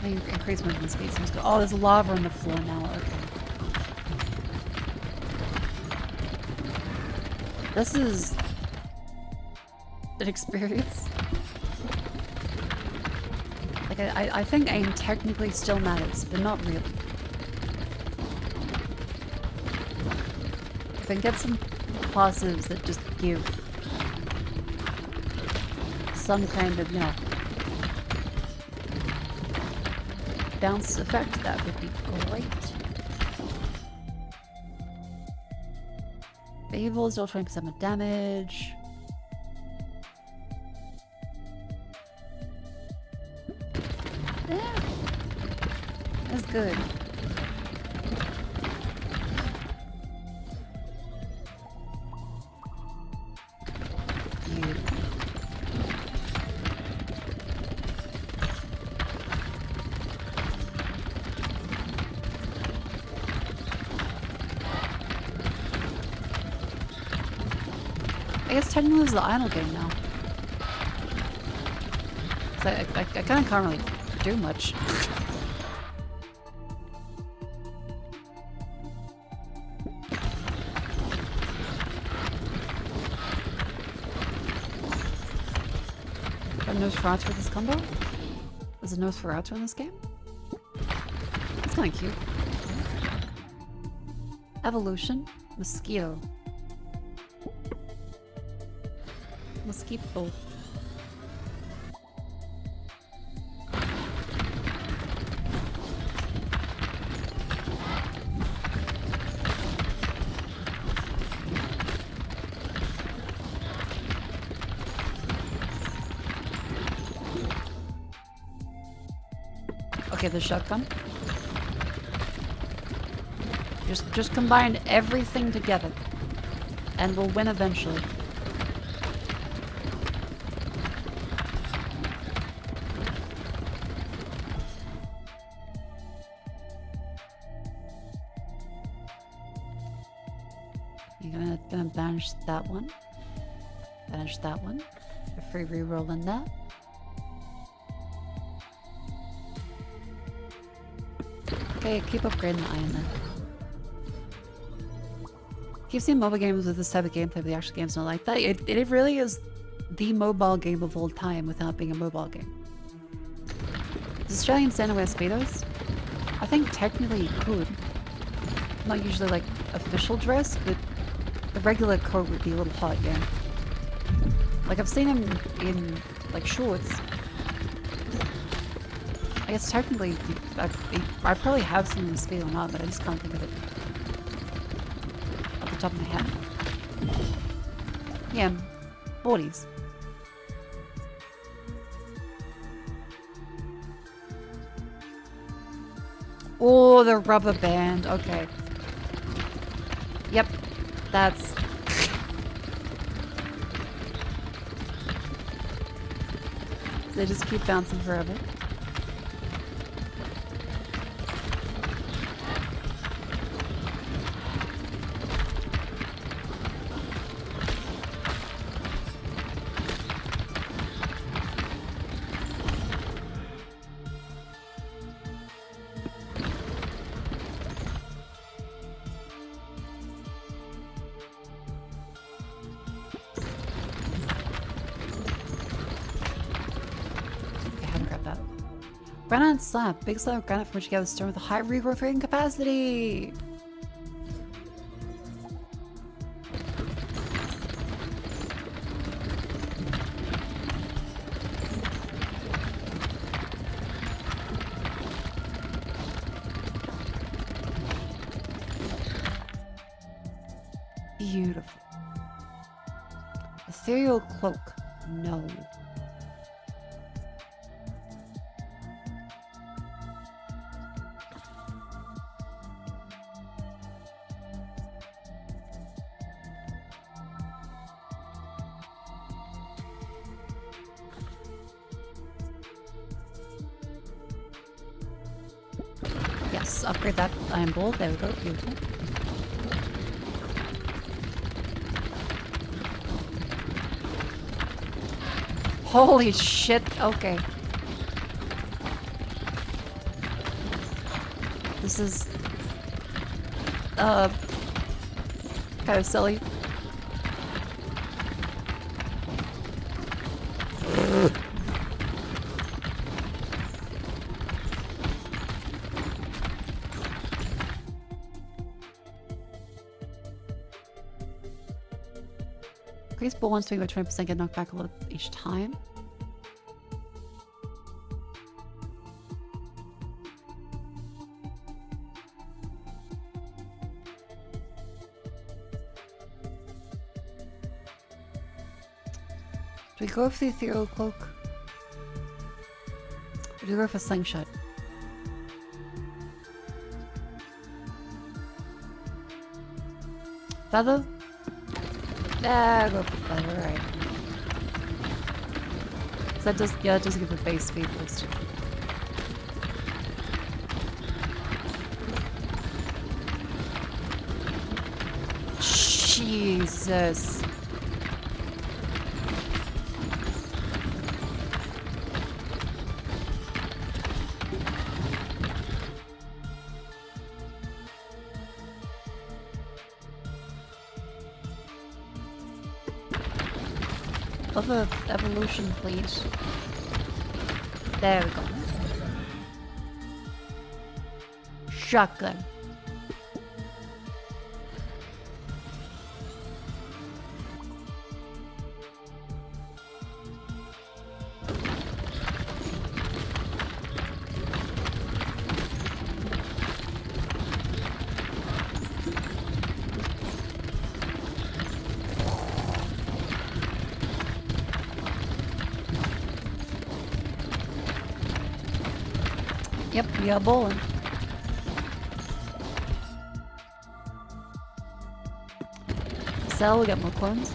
Increase movement speed seems good. Oh, there's lava on the floor now. Okay. This is an experience. Like, I think aim technically still matters, but not really. If I can get some passives that just give some kind of, you know, bounce effect, that would be great. Babel deal 20% more damage. Yeah. That's good. I guess technically this is the idle game now. So I kind of can't really do much. Got a Nosferatu with this combo? There's a Nosferatu in this game? That's kind of cute. Evolution. Mosquito. Mosquito. Okay, the shotgun. Just combine everything together, and we'll win eventually. You're gonna banish that one. Banish that one. A free reroll in there. Okay, keep upgrading the iron then. Keep seeing mobile games with this type of gameplay, but the actual game's not like that. It really is the mobile game of all time without being a mobile game. Does Australian stand wear Speedos? I think technically you could. Not usually like official dress, but the regular coat would be a little hot, yeah. Like I've seen him in like shorts. I guess technically I probably have seen him in Speedo or not, but I just can't think of it off the top of my head. Yeah, 40s. Oh, the rubber band. Okay. Yep. That's... They just keep bouncing forever. Granite slab. Big slab of granite from which you gather stone with a high regrowth rate and capacity. Beautiful. Ethereal cloak. No. Upgrade that iron bolt. There we go. Beautiful. Holy shit. Okay. This is kind of silly. Increase ball one swing by 20%, get knocked back a little each time. Do we go for the ethereal cloak? Or do we go for slingshot? Feather? Ah, go for feather, right. So that does, yeah, that does give a base speed boost. Jesus. Other evolution, please. There we go. Shotgun. Yep, we got bowling. Sell, we got more clones.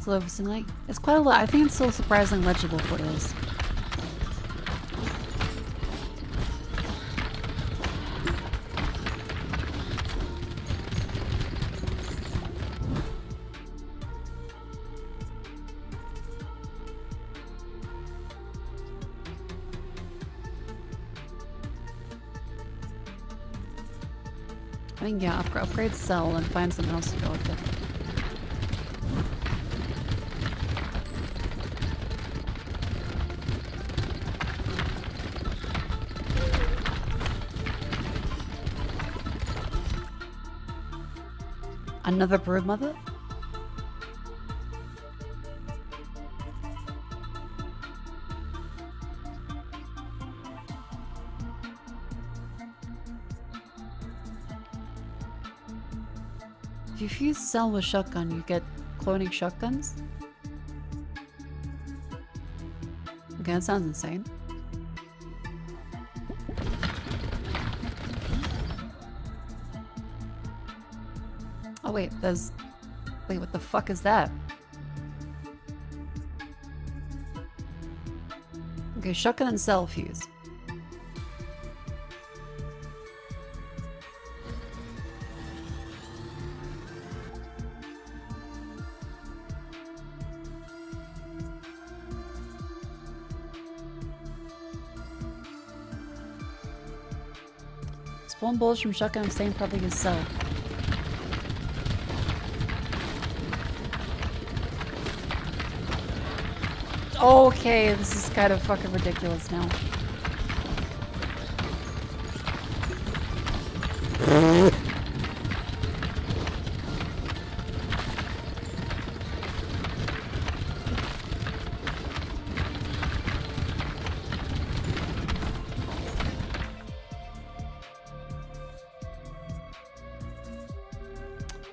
slow for like it's quite a lot. I think it's still surprisingly legible for what it is. I think yeah, upgrade cell and find something else to go with it. Another broodmother? If you fuse cell with shotgun, you get cloning shotguns? Okay, that sounds insane. Oh wait, there's... Wait, what the fuck is that? Okay, shotgun and cell fuse. Spawn bullets from shotgun, I'm saying probably his cell. Okay, this is kind of fucking ridiculous now.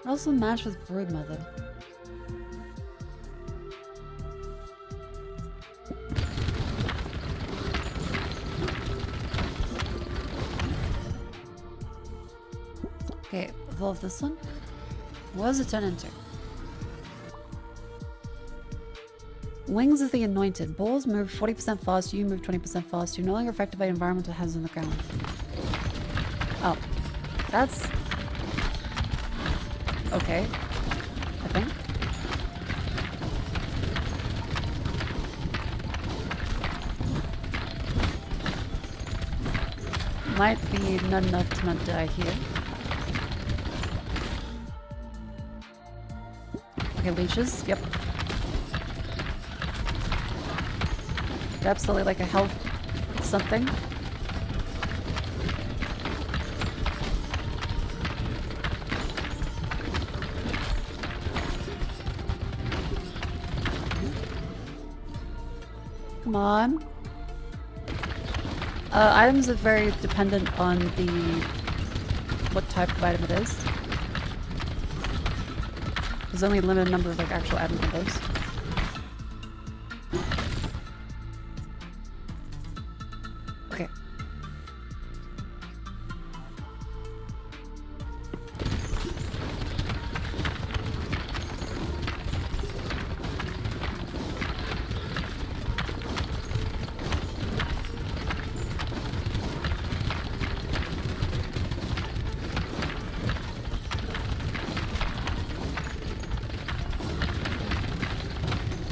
Also match with broodmother. Okay, evolve this one. What does it turn into? Wings of the Anointed. Balls move 40% faster, you move 20% faster. You're no longer affected by environmental hazards on the ground. Oh. That's... okay. I think. Might be not enough to not die here. Okay, leeches. Yep. Absolutely like a health something. Come on. Items are very dependent on the what type of item it is. There's only a limited number of like actual item numbers. Okay.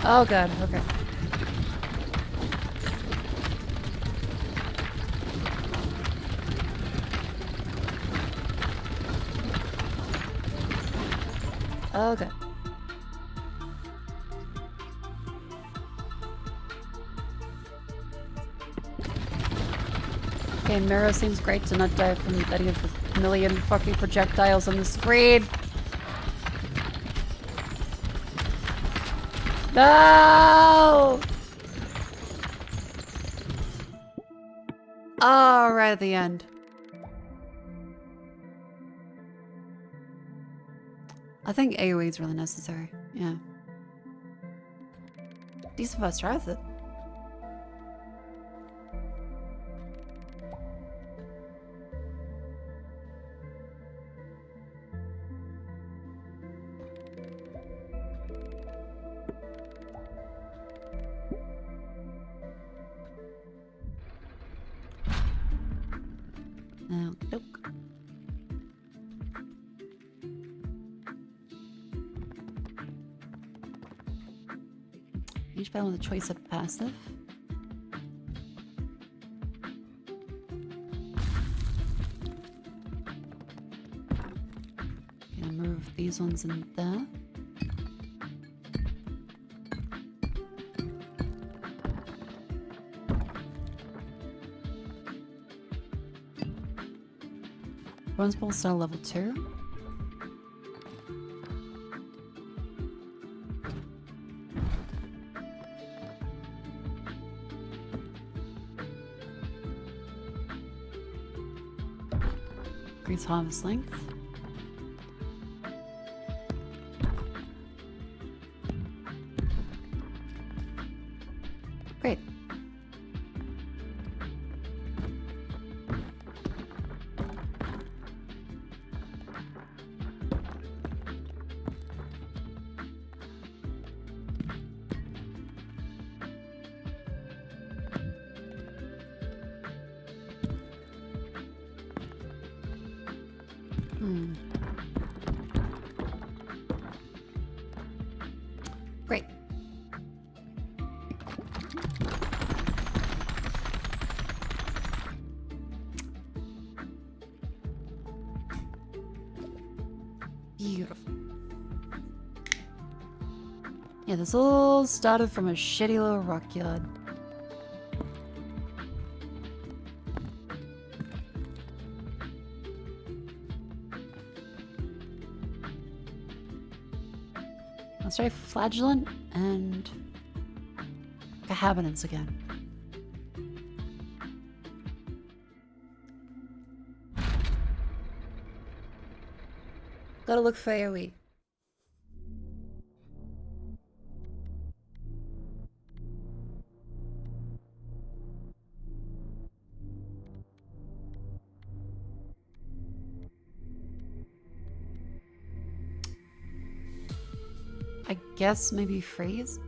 Oh god, okay. Okay. Okay, Miro seems great to not die from any of the million fucking projectiles on the screen. No! Oh, right at the end. I think AoE is really necessary. Yeah. Decent first try with it. Fail with a choice of passive. Gonna move these ones in there. Bronze ball still level 2. Increase harvest length. Great. Great. Beautiful. Yeah, this all started from a shitty little rock yard. Let's try flagellant and cohabitants again. Gotta look for AoE. I guess maybe freeze?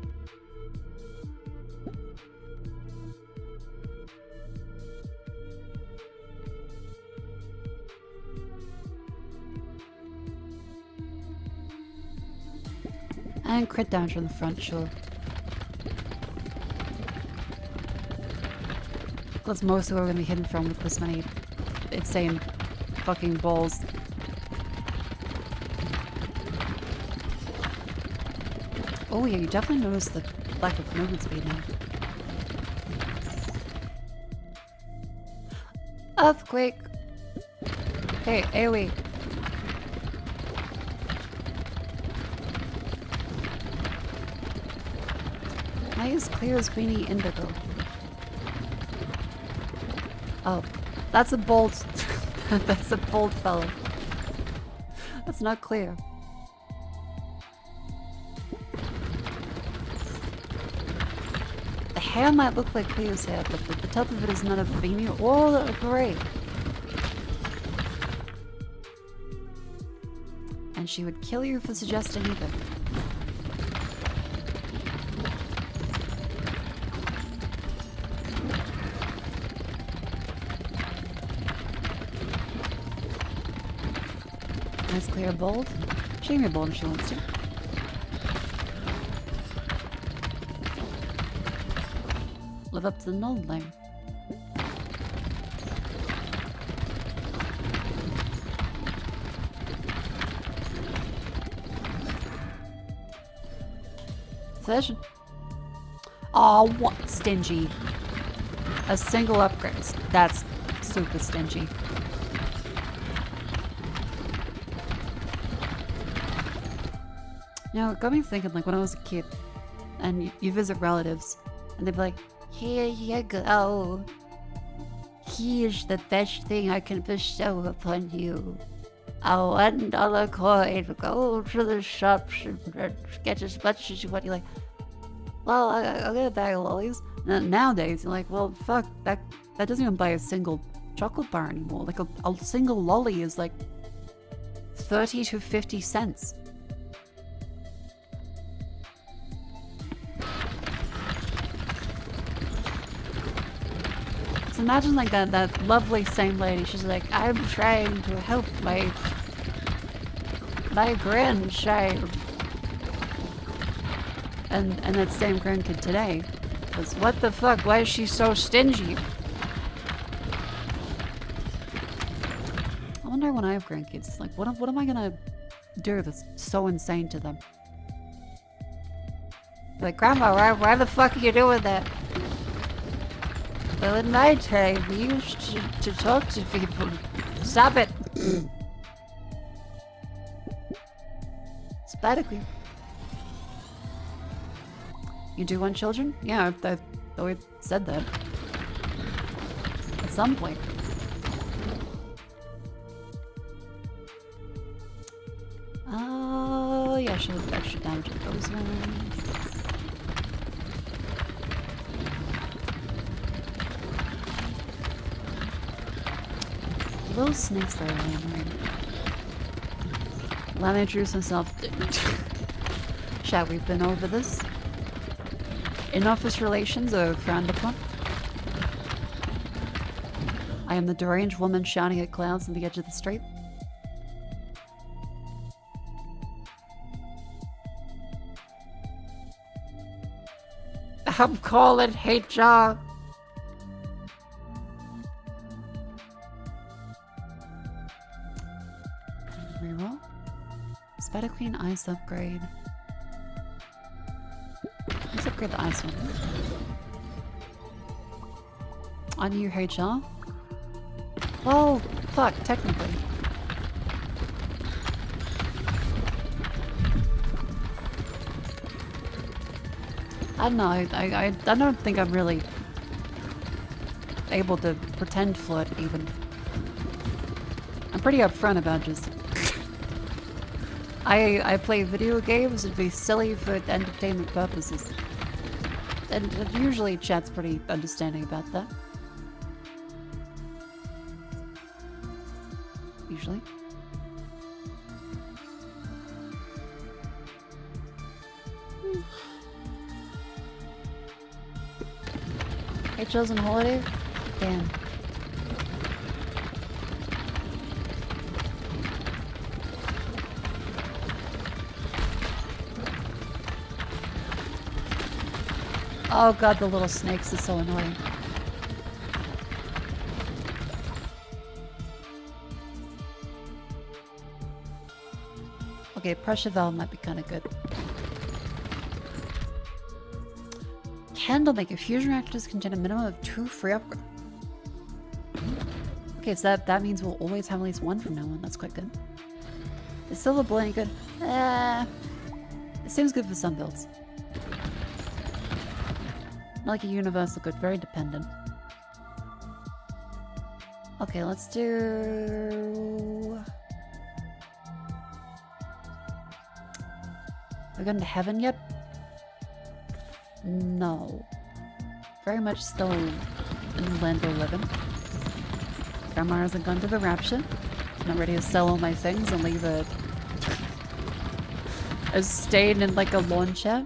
And crit damage from the front, sure. That's mostly where we're gonna be hidden from with this many insane fucking balls. Oh yeah, you definitely notice the lack of movement speed now. Earthquake! Hey, AoE. Why is clear as greeny indigo? Oh, that's a bold... that's a bold fellow. That's not clear. The hair might look like Cleo's hair, but the top of it is not a veiny or a gray. And she would kill you for suggesting either. Nice clear bold. She can be bold if she wants to. Live up to the node lane. Session. Oh, what stingy. A single upgrade. That's super stingy. Now, it got me thinking, like, when I was a kid, and you visit relatives, and they'd be like, here you go. Here's the best thing I can bestow upon you. A $1 coin. Go to the shops and get as much as you want. You're like, well, I'll get a bag of lollies. And nowadays, you're like, well, fuck, that doesn't even buy a single chocolate bar anymore. Like, a single lolly is like 30 to 50 cents. So imagine like that lovely same lady. She's like, I'm trying to help my grandchild. And that same grandkid today was, what the fuck, why is she so stingy? I wonder when I have grandkids, like, what am I gonna do that's so insane to them? Like, Grandma, why the fuck are you doing that? Well, in my time, we used to talk to people. Stop it! Sporadically. You do want children? Yeah, I've always said that. At some point. Oh, yeah, she'll have extra damage with those ones. Little snakes that are annoying. Let me introduce myself. Chat, we've been over this. In-office relations are frowned upon. I am the deranged woman shouting at clouds on the edge of the street. I'm calling HR. Reroll. Spider Queen ice upgrade. Let's upgrade the ice one. On you, HR? Well, fuck, technically. I don't know, I don't think I'm really able to pretend flirt, even. I'm pretty upfront about just... I play video games, it'd be silly for entertainment purposes. And usually chat's pretty understanding about that. Usually. HL's on holiday? Damn. Oh god, the little snakes is so annoying. Okay, pressure valve might be kind of good. Candle maker. Fusion reactors contain a minimum of 2 free upgrades. Okay, so that means we'll always have at least 1 from now on. That's quite good. Is silver bull any good? It seems good for some builds. Not like a universal good, very dependent. Okay, let's do... Have we gone to heaven yet? No. Very much still in the land we're living. Grandma hasn't gone to the rapture. Not ready to sell all my things and leave a stain in like a lawn chair.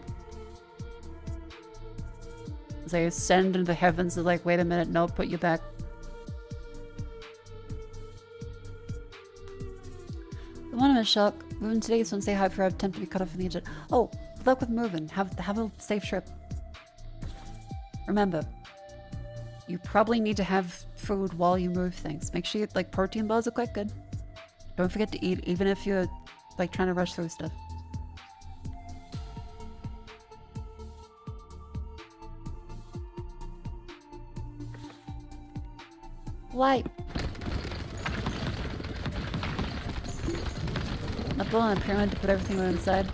As I ascend into the heavens, they're like, wait a minute, no, put you back. The one I'm in shock. Moving today, so say hi for I've attempted to be cut off from the internet. Oh, good luck with moving. Have a safe trip. Remember, you probably need to have food while you move things. Make sure you, like, protein bars are quite good. Don't forget to eat, even if you're like trying to rush through stuff. Light. Not building a pyramid to put everything inside.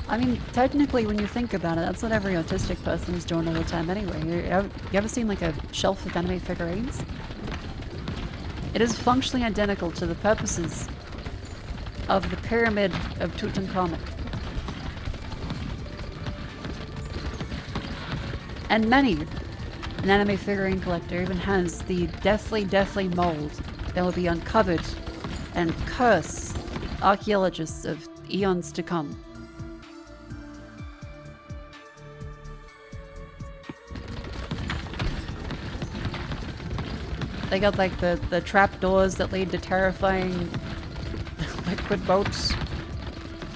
I mean, technically, when you think about it, that's what every autistic person is doing all the time anyway. You ever seen like a shelf of anime figurines? It is functionally identical to the purposes of the pyramid of Tutankhamun. And many an anime figurine collector even has the deathly mold that will be uncovered and curse archaeologists of eons to come. They got like the trapdoors that lead to terrifying liquid boats.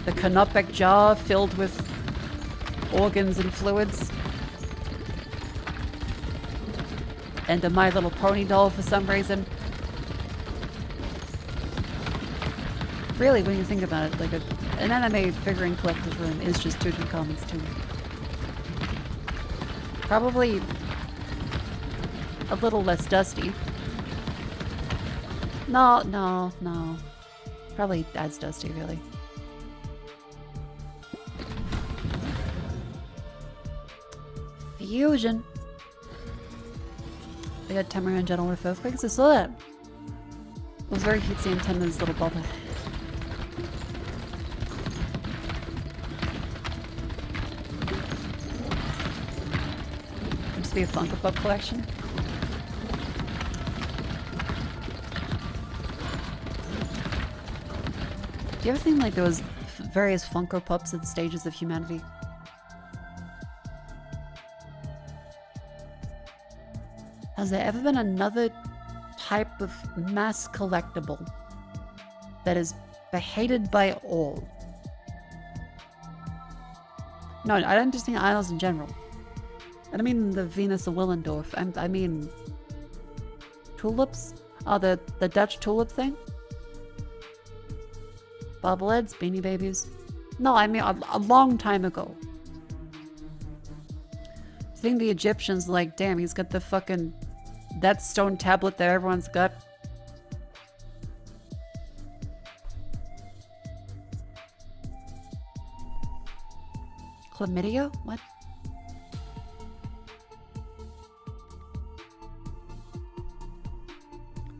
The canopic jar filled with organs and fluids. And a My Little Pony doll for some reason. Really, when you think about it, like an anime figurine collector's room is just Tutankhamun's tomb. Probably a little less dusty. No. Probably as dusty, really. Fusion. They got Temporary and Gentle with Earthquakes. I saw that. It was very cutesy and tender, this little bubble. Seems to be a Funko Pop collection. Do you ever think like there was various Funko Pops at the stages of humanity? Has there ever been another type of mass collectible that is hated by all? No, I don't just mean idols in general. I don't mean the Venus of Willendorf. I mean tulips. Oh, the Dutch tulip thing. Bobbleheads, Beanie Babies. No, I mean a long time ago. I think the Egyptians like, damn, he's got the fucking that stone tablet that everyone's got. Chlamydia? What?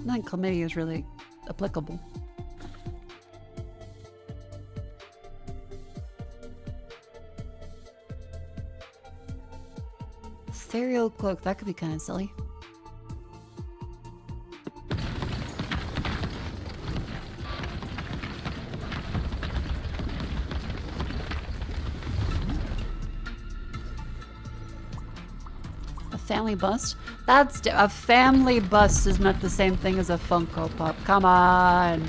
I think chlamydia is really applicable. Ethereal cloak, that could be kind of silly. Family bust? That's a family bust is not the same thing as a Funko Pop. Come on.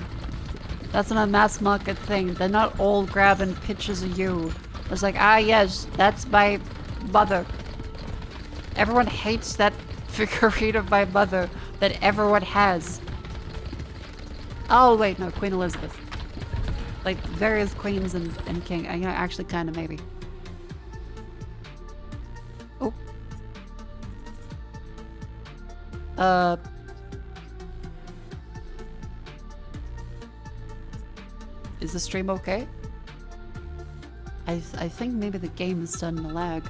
That's not a mass market thing. They're not all grabbing pictures of you. It's like, ah yes, that's my mother. Everyone hates that figurine of my mother that everyone has. Oh wait, no, Queen Elizabeth. Like various queens and king. You know, actually kind of maybe. Is the stream okay? I think maybe the game is starting to lag.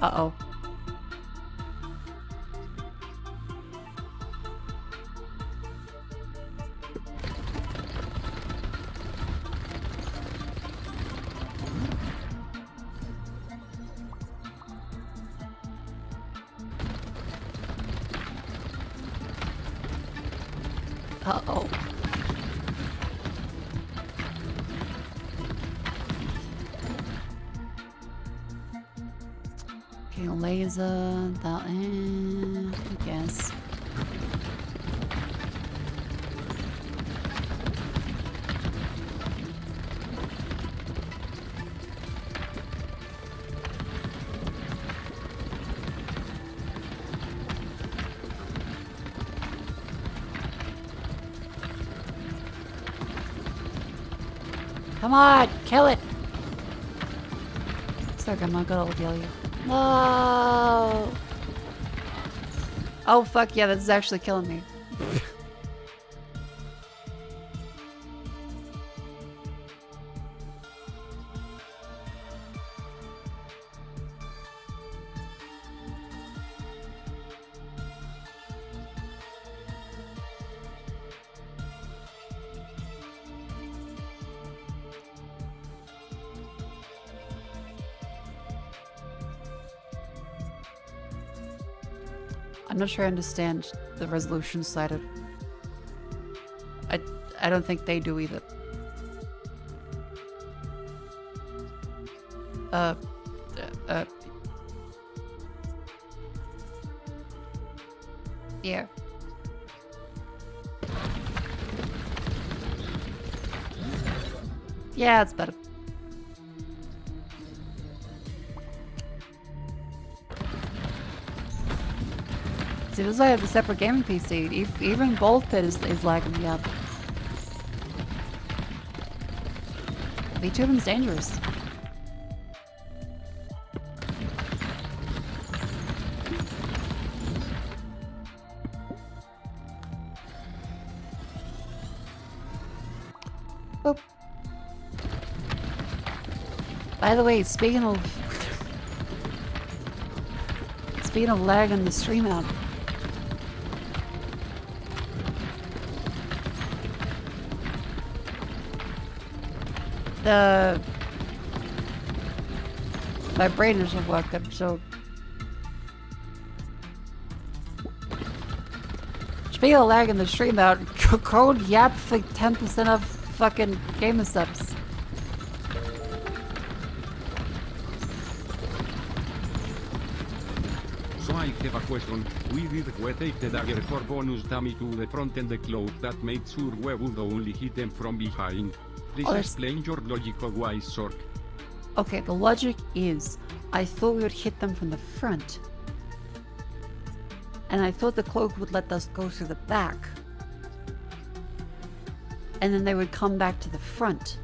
Uh-oh. Uh-oh. Okay, laser, that, I guess. Come on, kill it! Sorry, Grandma, got old yell you. No! Oh fuck yeah, this is actually killing me. I'm not sure I understand the resolution cited. I don't think they do either. Yeah. Yeah, it's better. See, this is why I have a separate gaming PC. Even Bold Pit is lagging me up. VTubing's dangerous. Boop. By the way, speaking of lagging the stream out. My brain isn't working, so speaking of lagging the stream out, code YAP for 10% off fucking gamer subs. So I have a question. We did take the dagger for bonus damage to the front and the cloak that made sure we would only hit them from behind. Please explain your logic of why, Sork. Okay, the logic is, I thought we would hit them from the front. And I thought the cloak would let us go through the back. And then they would come back to the front.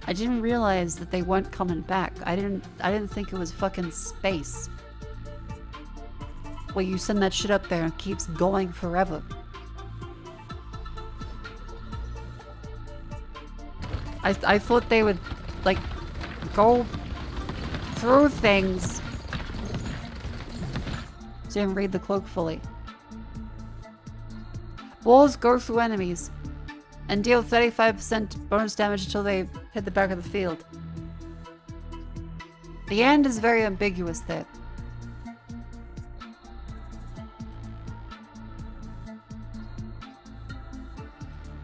I didn't realize that they weren't coming back. I didn't think it was fucking space. Where you send that shit up there and it keeps going forever. I thought they would, like, go through things. So you didn't read the cloak fully. Walls go through enemies and deal 35% bonus damage until they hit the back of the field. The end is very ambiguous there.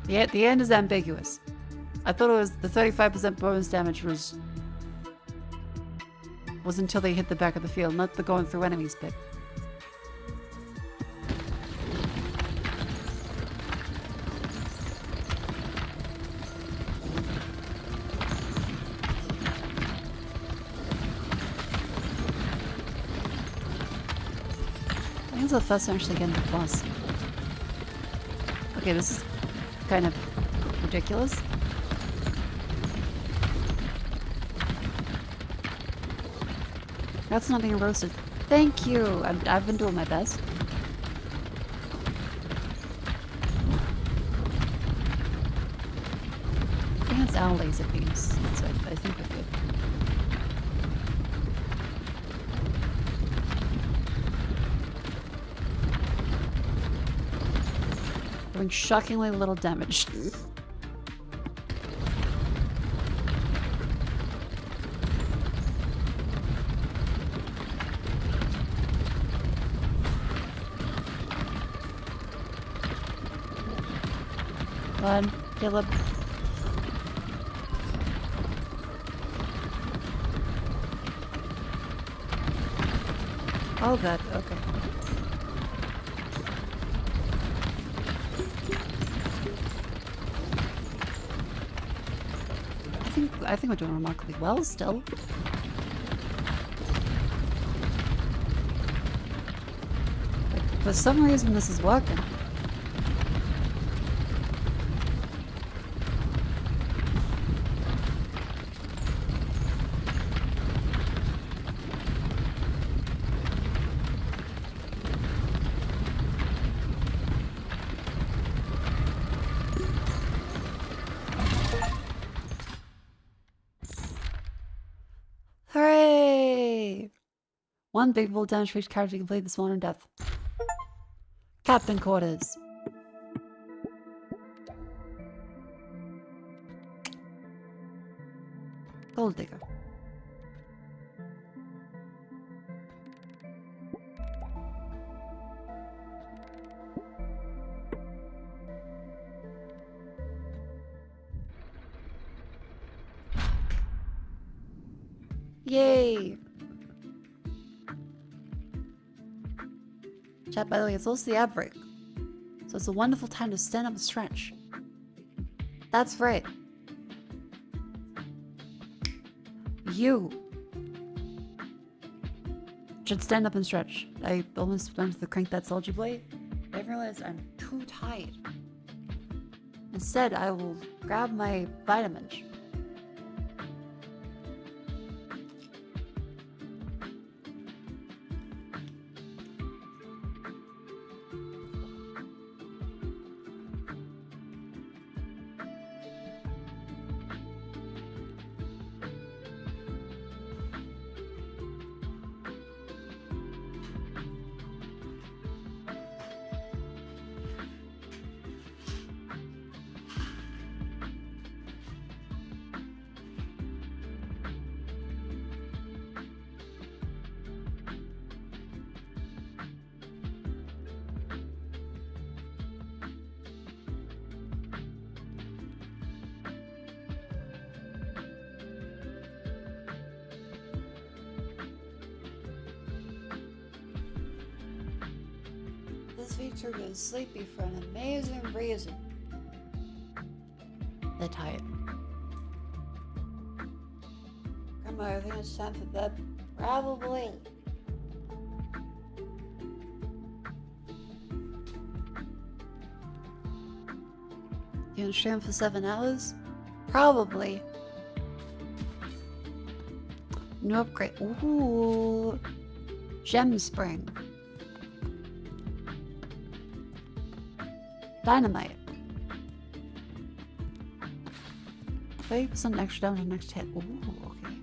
The end is ambiguous. I thought it was the 35% bonus damage was until they hit the back of the field, not the going through enemies bit. I think it's the first time actually getting the plus. Okay, this is kind of ridiculous. That's not being roasted. Thank you! I've been doing my best. I think it's our laser beams, so I think we're good. Doing shockingly little damage. Come on, Caleb. Oh god, okay. I think we're doing remarkably well still. Like, for some reason this is working. Hooray! One big ball damage for each character to complete this modern death. Captain quarters. Gold digger. Yay! Chat, by the way, it's also the ad break. So it's a wonderful time to stand up and stretch. That's right. You Should stand up and stretch. I almost went to crank that soldier blade. I realized I'm too tired. Instead, I will grab my vitamins. This vtuber is sleepy for an amazing reason. They're tired. Grandma, I think it's time for bed. Probably. You gonna stream for 7 hours? Probably. New upgrade. Ooh. Gem spring. Dynamite. 30% extra damage on next hit. Ooh, okay.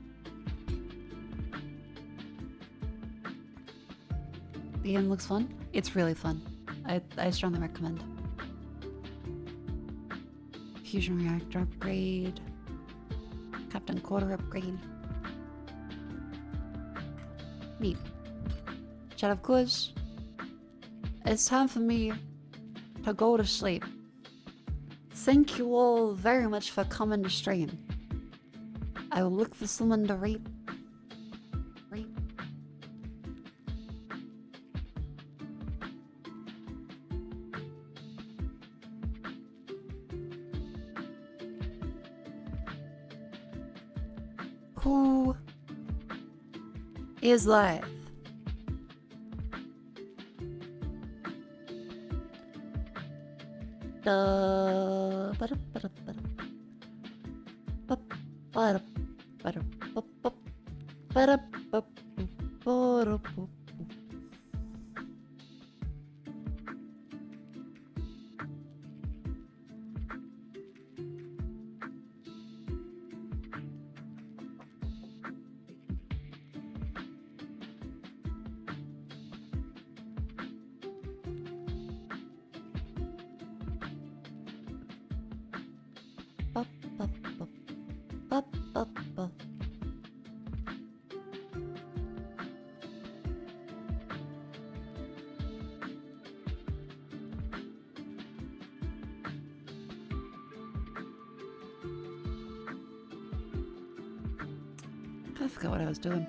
The game looks fun. It's really fun. I strongly recommend. Fusion reactor upgrade. Captain quarter upgrade. Neat. Chat, of course. It's time for me to go to sleep. Thank you all very much for coming to stream. I will look for someone to rate. Who is live? I forgot what I was doing.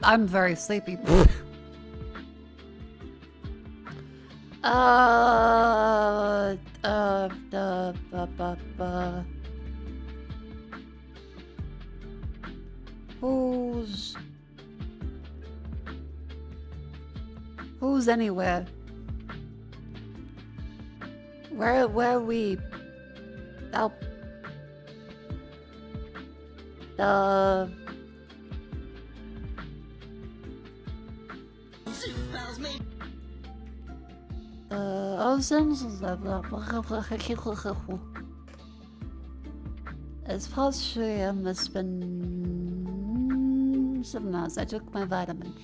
I'm very sleepy. Who's anywhere? Where we? Oh. It's past 3 a.m. It's been 7 hours. I took my vitamins.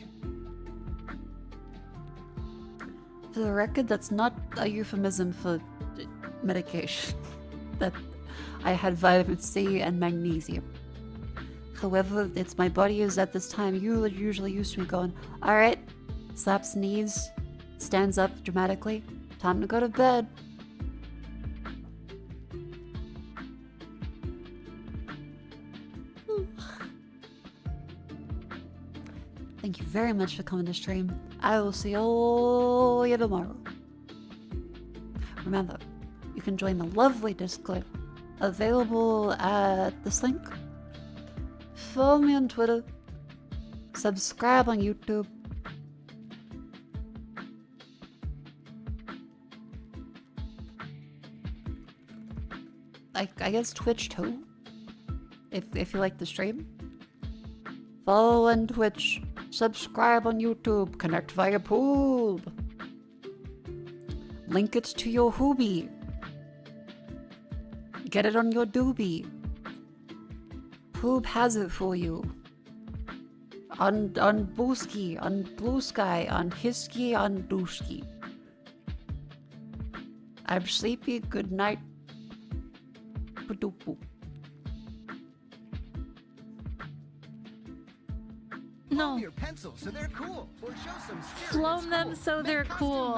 For the record, that's not a euphemism for medication. That I had vitamin C and magnesium. However, it's my body is at this time usually used to me going, alright, slaps knees, stands up dramatically, time to go to bed. Thank you very much for coming to stream. I will see all you tomorrow. Remember, you you can join the lovely Discord. Available at this link. Follow me on Twitter. Subscribe on YouTube. I guess Twitch too, if you like the stream. Follow on Twitch, subscribe on YouTube, connect via Poob. Link it to your Hoobie. Get it on your Doobie. Poob has it for you. On Booski, on Blue Sky, on Hisky, on Dooski. I'm sleepy, good night. No. Floam them so they're cool.